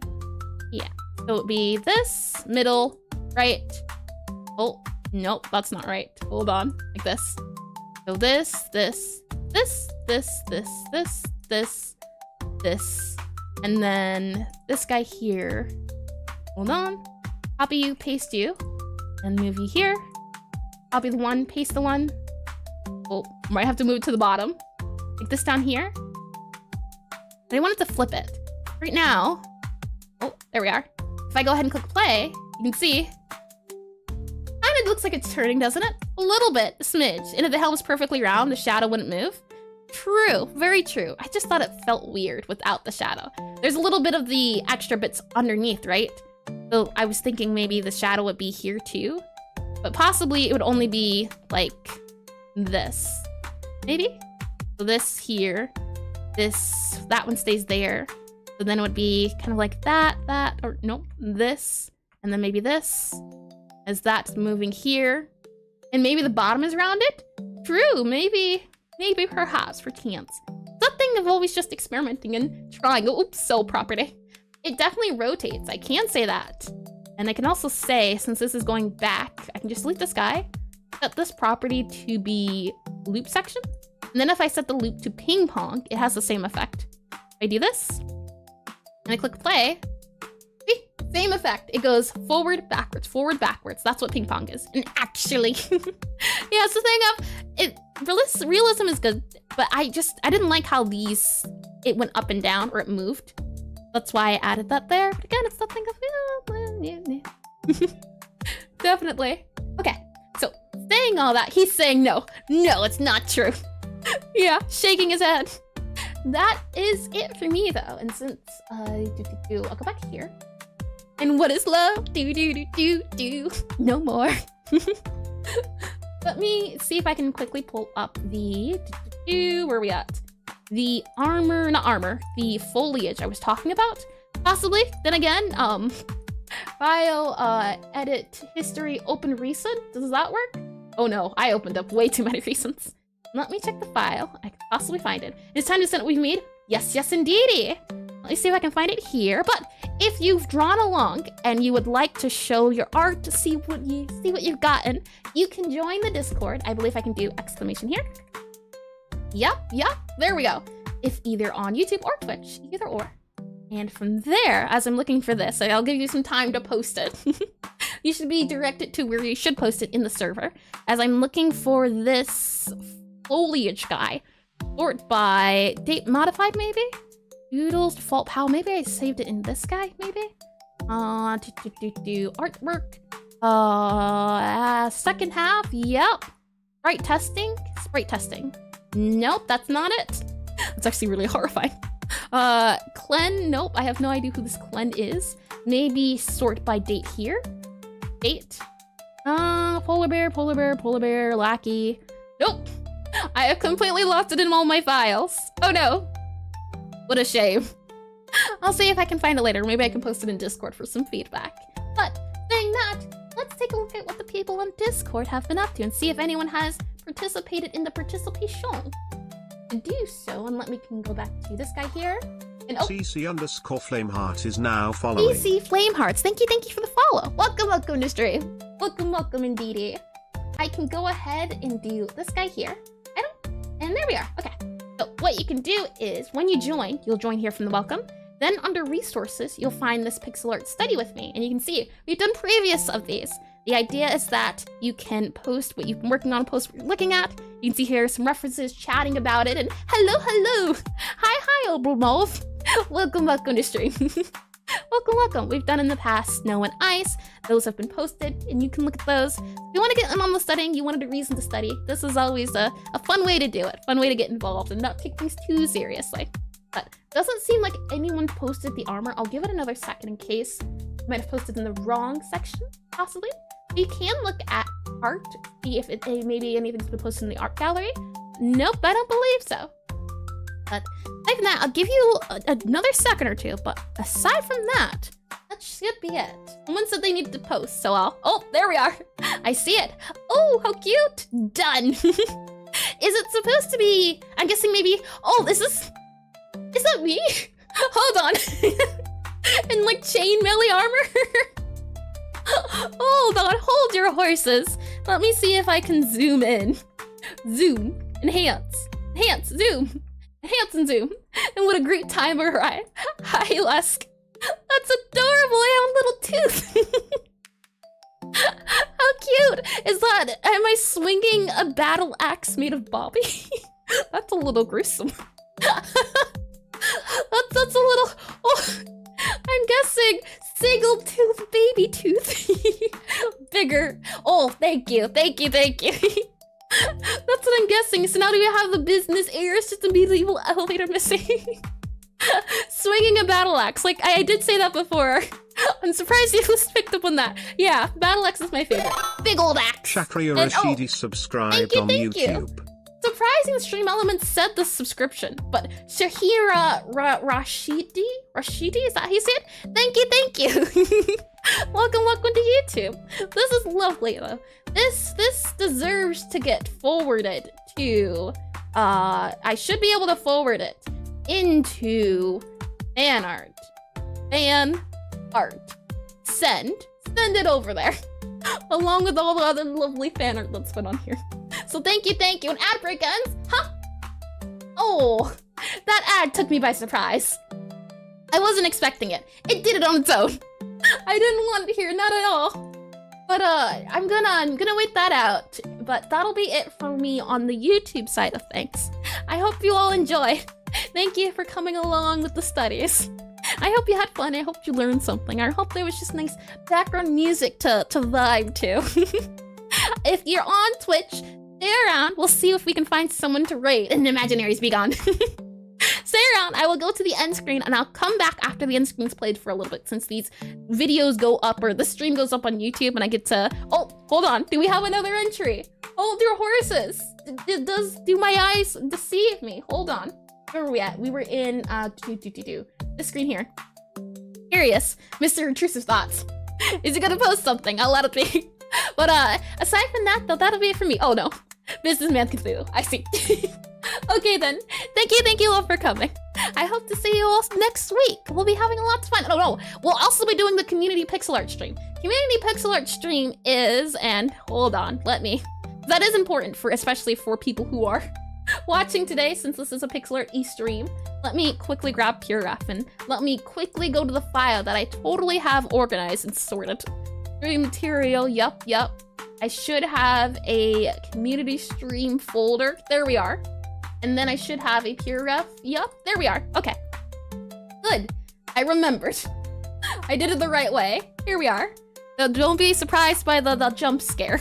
Yeah. So it'd be this, middle, right. Oh, nope, that's not right. Hold on. Like this. So this. And then this guy here. Hold on. Copy you, paste you. And move you here. Copy the one, paste the one. Oh, might have to move it to the bottom. Take this down here. But I wanted to flip it. Right now. Oh, there we are. If I go ahead and click play, you can see. Kind of looks like it's turning, doesn't it? A little bit, a smidge. And if the helm was perfectly round, the shadow wouldn't move. True, very true. I just thought it felt weird without the shadow. There's a little bit of the extra bits underneath, right? So I was thinking maybe the shadow would be here too. But possibly it would only be like this. Maybe? So this here, that one stays there. So then it would be kind of like that, or nope, this. And then maybe this, as that's moving here. And maybe the bottom is rounded? True, maybe perhaps, perchance. Something of always just experimenting and trying. Oops, cell property. It definitely rotates, I can say that. And I can also say, since this is going back, I can just delete this guy, set this property to be loop section. And then if I set the loop to ping pong, it has the same effect. If I do this, and I click play, see, same effect. It goes forward, backwards. That's what ping pong is. And actually, yeah, it's the thing of, realism is good, but I didn't like how it went up and down, or it moved. That's why I added that there. But again, it's something of, definitely. Okay, so saying all that, he's saying no, it's not true. Yeah, shaking his head. That is it for me though. And since I'll go back here. And what is love? No more. Let me see if I can quickly pull up the where are we at? The the foliage I was talking about. Possibly. Then again, file, edit, history, open recent. Does that work? Oh no, I opened up way too many recents. Let me check the file. I can possibly find it. It's time to send what we've made. Yes, indeedy. Let me see if I can find it here. But if you've drawn along and you would like to show your art to see what you've gotten, you can join the Discord. I believe I can do exclamation here. Yep, there we go. If either on YouTube or Twitch, either or. And from there, as I'm looking for this, I'll give you some time to post it. You should be directed to where you should post it in the server. As I'm looking for this foliage guy, sort by date modified maybe? Doodles, default PAL, maybe I saved it in this guy, maybe? Artwork. Second half, yep. Sprite testing. Nope, that's not it. That's actually really horrifying. Clen, nope, I have no idea who this Clen is. Maybe sort by date here. Date. Polar bear, lackey. Nope. I have completely lost it in all my files. Oh no. What a shame. I'll see if I can find it later. Maybe I can post it in Discord for some feedback. But saying that, let's take a look at what the people on Discord have been up to and see if anyone has participated in the participation. To do so, and let me go back to this guy here. And CC_Flameheart is now following. CC Flamehearts, thank you for the follow. Welcome to stream. Welcome indeedy. I can go ahead and do this guy here. And there we are. Okay. So what you can do is when you join, you'll join here from the welcome. Then under resources, you'll find this Pixelart study with me. And you can see we've done previous of these. The idea is that you can post what you've been working on, post what you're looking at. You can see here some references chatting about it, and hello. Hi, Obermolf. Welcome to stream. Welcome. We've done in the past Snow and Ice. Those have been posted, and you can look at those. If you want to get in on the studying, you wanted a reason to study, this is always a fun way to do it. Fun way to get involved and not take things too seriously. But doesn't seem like anyone posted the armor. I'll give it another second in case you might have posted in the wrong section, possibly. You can look at art, see if maybe anything's been posted in the art gallery. Nope, I don't believe so. But aside from that, I'll give you another second or two. But aside from that, that should be it. Someone said they needed to post, so oh, there we are. I see it. Oh, how cute. Done. Is it supposed to be, I'm guessing maybe, oh, is that me? Hold on. In like chainmail armor? Hold on, hold your horses. Let me see if I can zoom in. Zoom, enhance, zoom. Enhance and zoom. And what a great timer. Hi, Lusk. That's adorable. I have a little tooth. How cute is that? Am I swinging a battle axe made of Bobby? That's a little gruesome. That's a little... Oh, I'm guessing single tooth, baby tooth. Bigger. Oh, thank you. That's what I'm guessing. So now do we have the business heirs just to be the evil elevator missing? Swinging a battle axe. Like, I did say that before. I'm surprised you picked up on that. Yeah, battle axe is my favorite. Big old axe. Shakria Rashidi subscribed on YouTube. Surprising Stream Elements said the subscription, but Shahira Rashidi, is that how you say it? Thank you. Welcome to YouTube. This is lovely though. This deserves to get forwarded to, I should be able to forward it into fan art. Send it over there. Along with all the other lovely fan art that's been on here. So thank you, and ad break ends, huh? Oh, that ad took me by surprise. I wasn't expecting it. It did it on its own. I didn't want to hear, not at all. But I'm gonna wait that out. But that'll be it for me on the YouTube side of things. I hope you all enjoy. Thank you for coming along with the studies. I hope you had fun. I hope you learned something. I hope there was just nice background music to vibe to. If you're on Twitch, stay around. We'll see if we can find someone to raid and Imaginaries be gone. Stay around. I will go to the end screen and I'll come back after the end screen's played for a little bit since these videos go up or the stream goes up on YouTube and I get to... Oh, hold on. Do we have another entry? Hold your horses. Do my eyes deceive me? Hold on. Where were we at? We were in this screen here. Curious, Mr. Intrusive Thoughts. Is he gonna post something? I'll let it be. But aside from that, though, that'll be it for me. Oh no, Businessman Cthulhu. I see. Okay then. Thank you all for coming. I hope to see you all next week. We'll be having a lot of fun. Oh no, we'll also be doing the Community Pixelart stream. Community Pixelart stream is, and hold on, that is important for, especially for people who are watching today, since this is a Pixelart e-stream. Let me quickly grab PureRef and let me quickly go to the file that I totally have organized and sorted. Stream material, yup. I should have a community stream folder. There we are. And then I should have a PureRef. Yup, there we are. Okay. Good. I remembered. I did it the right way. Here we are. Don't be surprised by the jump scare.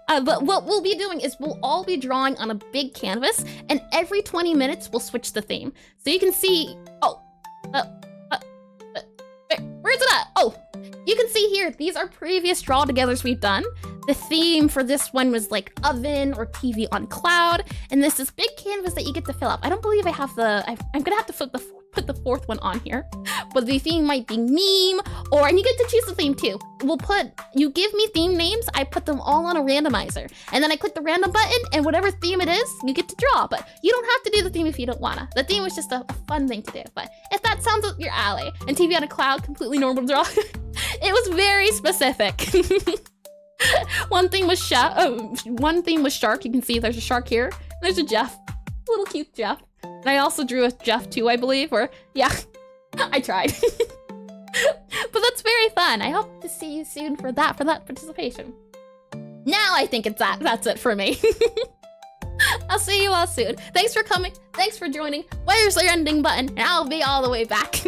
But what we'll be doing is we'll all be drawing on a big canvas, and every 20 minutes we'll switch the theme. So you can see, where's it at? Oh, you can see here, these are previous draw togethers we've done. The theme for this one was like oven or TV on cloud, and this big canvas that you get to fill up. I don't believe I have I'm gonna have to put the fourth one on here, but the theme might be meme, and you get to choose the theme too. You give me theme names, I put them all on a randomizer, and then I click the random button, and whatever theme it is, you get to draw, but you don't have to do the theme if you don't wanna. The theme was just a fun thing to do, but if that sounds up your alley, and TV on a cloud, completely normal draw, it was very specific. One theme was shark. You can see there's a shark here. There's a Jeff, little cute Jeff. And I also drew a Jeff too, I believe. Or yeah, I tried. But that's very fun. I hope to see you soon for that participation. Now I think that's it for me. I'll see you all soon. Thanks for coming. Thanks for joining. Where's your ending button? And I'll be all the way back.